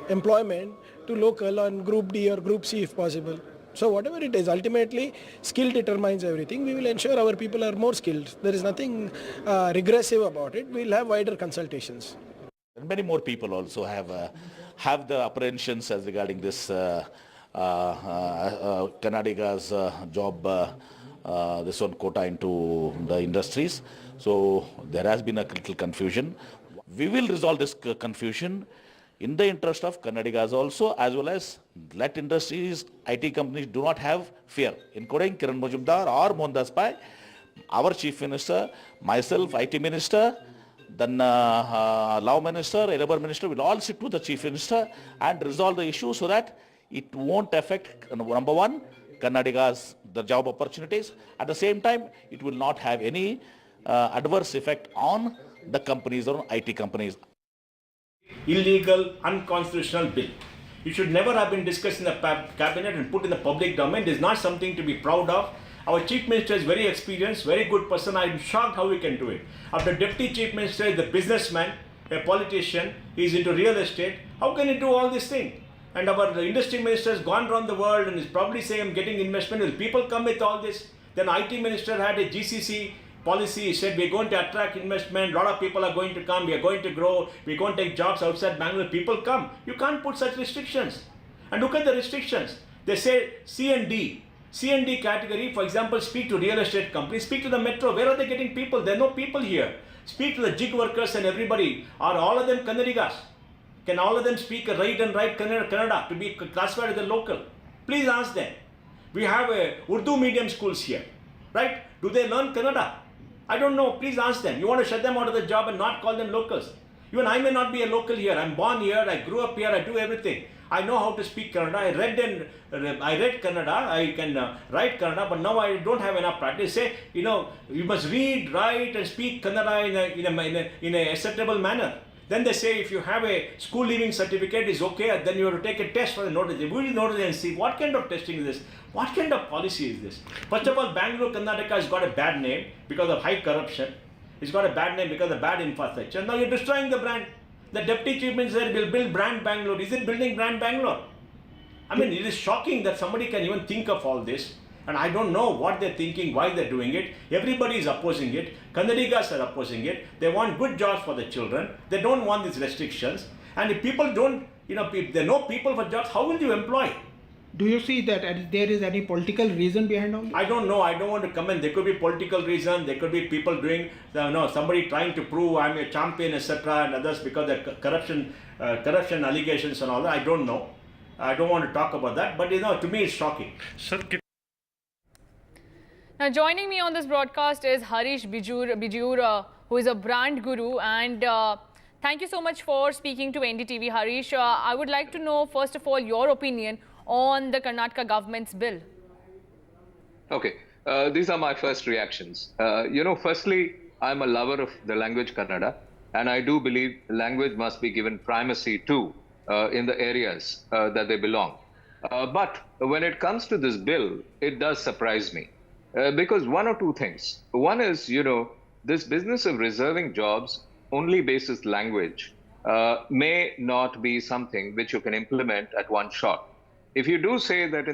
employment to local on Group D or Group C if possible. So whatever it is, ultimately skill determines everything. We will ensure our people are more skilled. There is nothing regressive about it. We will have wider consultations. Many more people also have the apprehensions as regarding this Kannadigas job, this one quota into the industries. So there has been a little confusion. We will resolve this confusion in the interest of Kannadigas also, as well as let industries, IT companies do not have fear, including Kiran Majumdar or Mohandas Pai, our Chief Minister, myself, IT Minister, then Law Minister, Labour Minister will all sit with the Chief Minister and resolve the issue so that it won't affect, number one, Kannadigas, the job opportunities. At the same time, it will not have any adverse effect on the companies or IT companies. Illegal, unconstitutional bill. It should never have been discussed in the cabinet and put in the public domain. It is not something to be proud of. Our Chief Minister is very experienced, very good person. I am shocked how he can do it. After Deputy Chief Minister is the businessman, a politician, he is into real estate. How can he do all these things? And our industry minister has gone around the world and is probably saying, I'm getting investment. Will people come with all this? Then IT minister had a GCC policy. He said, we're going to attract investment. A lot of people are going to come. We are going to grow. We're going to take jobs outside Bangalore. People come. You can't put such restrictions. And look at the restrictions. They say C and D. C and D category, for example, speak to real estate companies, speak to the metro. Where are they getting people? There are no people here. Speak to the jig workers and everybody. Are all of them Kannadigas? Can all of them speak right and right Kannada to be classified as a local? Please ask them. We have Urdu medium schools here, right? Do they learn Kannada? I don't know. Please ask them. You want to shut them out of the job and not call them locals? Even I may not be a local here. I'm born here. I grew up here. I do everything. I know how to speak Kannada. I read Kannada. I can write Kannada, but now I don't have enough practice. Say, you must read, write, and speak Kannada in a acceptable manner. Then they say if you have a school leaving certificate is okay, then you have to take a test for the notice. We will notice and see what kind of testing is this, what kind of policy is this. First of all, Bangalore, Karnataka has got a bad name because of high corruption. It's got a bad name because of bad infrastructure. Now you're destroying the brand. The Deputy Chief Minister said will build brand Bangalore. Is it building brand Bangalore? I mean, it is shocking that somebody can even think of all this. And I don't know what they're thinking, why they're doing it. Everybody is opposing it. Kannadigas are opposing it. They want good jobs for the children. They don't want these restrictions. And if people don't, if there are no people for jobs, how will you employ? Do you see that there is any political reason behind all this? I don't know. I don't want to comment. There could be political reason. There could be people doing, somebody trying to prove I'm a champion, etc. and others because of corruption allegations and all that. I don't know. I don't want to talk about that. But, to me it's shocking. Sir, now, joining me on this broadcast is Harish Bijur, who is a brand guru. And thank you so much for speaking to NDTV, Harish. I would like to know, first of all, your opinion on the Karnataka government's bill. Okay. these are my first reactions. Firstly, I'm a lover of the language Kannada, and I do believe language must be given primacy too in the areas that they belong. But when it comes to this bill, it does surprise me because one or two things. One is, this business of reserving jobs only basis language may not be something which you can implement at one shot. If you do say that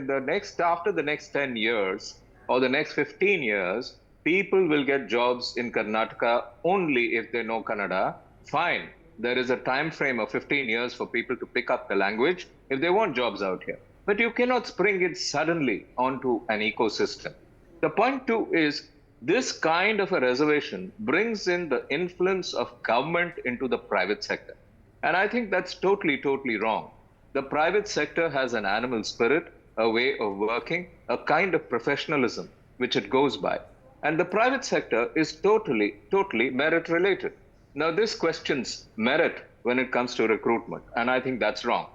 after the next 10 years or the next 15 years, people will get jobs in Karnataka only if they know Kannada, fine. There is a time frame of 15 years for people to pick up the language if they want jobs out here. But you cannot spring it suddenly onto an ecosystem. The point too is this kind of a reservation brings in the influence of government into the private sector. And I think that's totally, totally wrong. The private sector has an animal spirit, a way of working, a kind of professionalism which it goes by. And the private sector is totally, totally merit related. Now, this questions merit when it comes to recruitment. And I think that's wrong.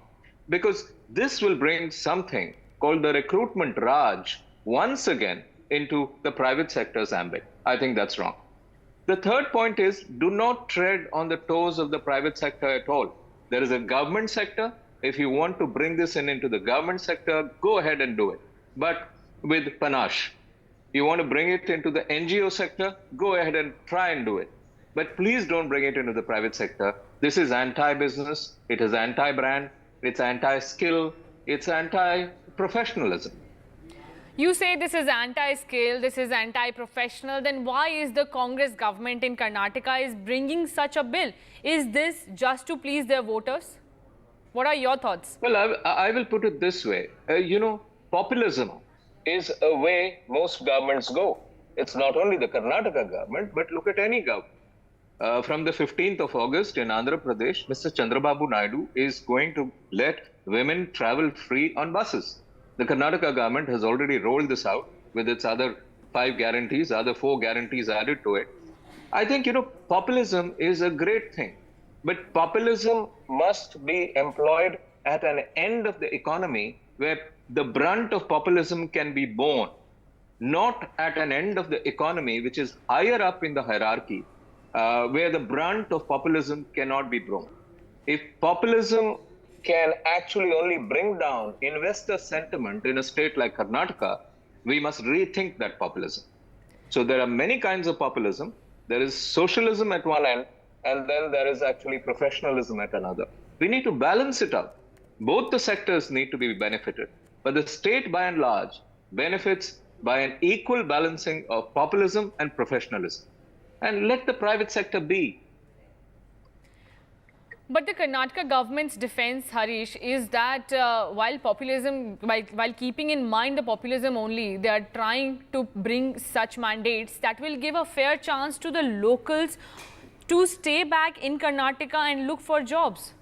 Because this will bring something called the recruitment Raj once again into the private sector's ambit. I think that's wrong. The third point is do not tread on the toes of the private sector at all. There is a government sector. If you want to bring this into the government sector, go ahead and do it. But with panache. You want to bring it into the NGO sector, go ahead and try and do it. But please don't bring it into the private sector. This is anti-business, it is anti-brand, it's anti-skill, it's anti-professionalism. You say this is anti-skill, this is anti-professional, then why is the Congress government in Karnataka is bringing such a bill? Is this just to please their voters? What are your thoughts? Well, I will put it this way. Populism is a way most governments go. It's not only the Karnataka government, but look at any government. From the 15th of August in Andhra Pradesh, Mr. Chandrababu Naidu is going to let women travel free on buses. The Karnataka government has already rolled this out with its other 5 guarantees, other 4 guarantees added to it. I think, populism is a great thing, but populism must be employed at an end of the economy where the brunt of populism can be borne, not at an end of the economy which is higher up in the hierarchy, where the brunt of populism cannot be borne. If populism can actually only bring down investor sentiment in a state like Karnataka, we must rethink that populism. So there are many kinds of populism. There is socialism at one end, and then there is actually professionalism at another. We need to balance it out. Both the sectors need to be benefited, but the state by and large benefits by an equal balancing of populism and professionalism. And let the private sector be. But the Karnataka government's defense, Harish, is that while keeping in mind the populism only, they are trying to bring such mandates that will give a fair chance to the locals to stay back in Karnataka and look for jobs.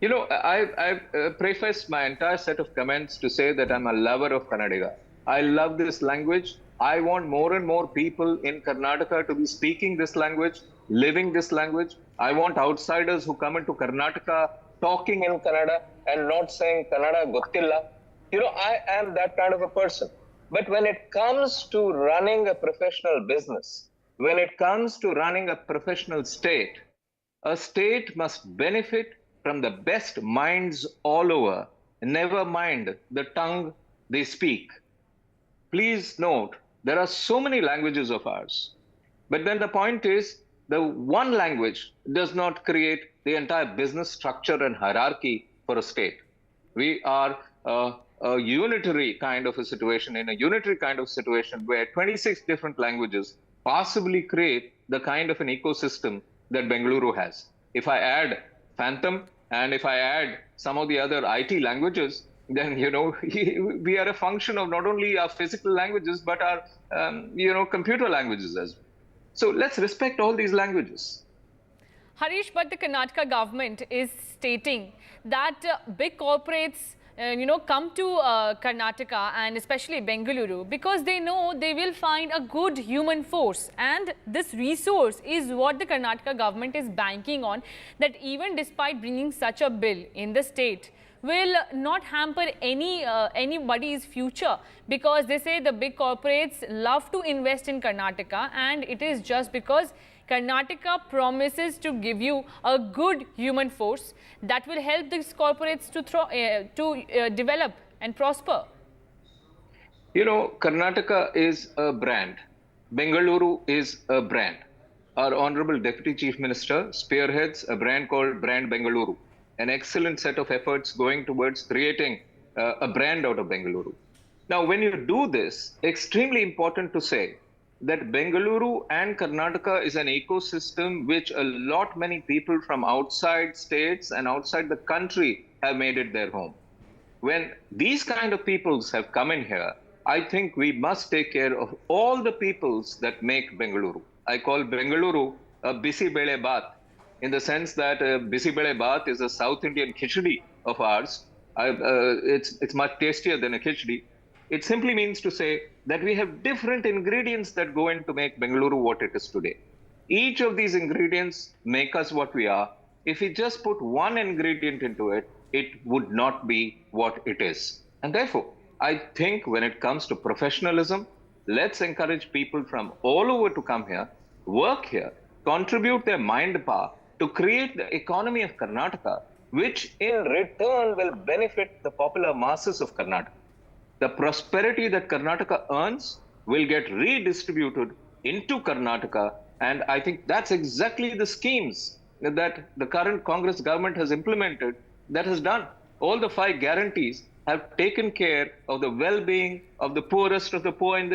I've prefaced my entire set of comments to say that I'm a lover of Kannadiga. I love this language. I want more and more people in Karnataka to be speaking this language, living this language. I want outsiders who come into Karnataka talking in Kannada and not saying Kannada gottilla. I am that kind of a person. But when it comes to running a professional business, when it comes to running a professional state, a state must benefit from the best minds all over, never mind the tongue they speak. Please note, there are so many languages of ours. But then the point is, the one language does not create the entire business structure and hierarchy for a state. We are a unitary kind of a situation, in a unitary kind of situation where 26 different languages possibly create the kind of an ecosystem that Bengaluru has. If I add Phantom and if I add some of the other IT languages, then, we are a function of not only our physical languages, but our, computer languages as well. So let's respect all these languages. Harish, but the Karnataka government is stating that big corporates, come to Karnataka and especially Bengaluru because they know they will find a good human force. And this resource is what the Karnataka government is banking on, that even despite bringing such a bill in the state, will not hamper anybody's future, because they say the big corporates love to invest in Karnataka, and it is just because Karnataka promises to give you a good human force that will help these corporates to develop and prosper. You know, Karnataka is a brand. Bengaluru is a brand. Our Honorable Deputy Chief Minister spearheads a brand called Brand Bengaluru, an excellent set of efforts going towards creating a brand out of Bengaluru. Now, when you do this, extremely important to say that Bengaluru and Karnataka is an ecosystem which many people from outside states and outside the country have made it their home. When these kind of peoples have come in here, I think we must take care of all the peoples that make Bengaluru. I call Bengaluru a bisi bele baat, in the sense that bisi bele baat is a South Indian khichdi of ours. It's much tastier than a khichdi. It simply means to say that we have different ingredients that go in to make Bengaluru what it is today. Each of these ingredients make us what we are. If we just put one ingredient into it, it would not be what it is. And therefore, I think when it comes to professionalism, let's encourage people from all over to come here, work here, contribute their mind power to create the economy of Karnataka, which in return will benefit the popular masses of Karnataka. The prosperity that Karnataka earns will get redistributed into Karnataka, and I think that's exactly the schemes that the current Congress government has implemented, that has done. All the 5 guarantees have taken care of the well-being of the poorest of the poor in this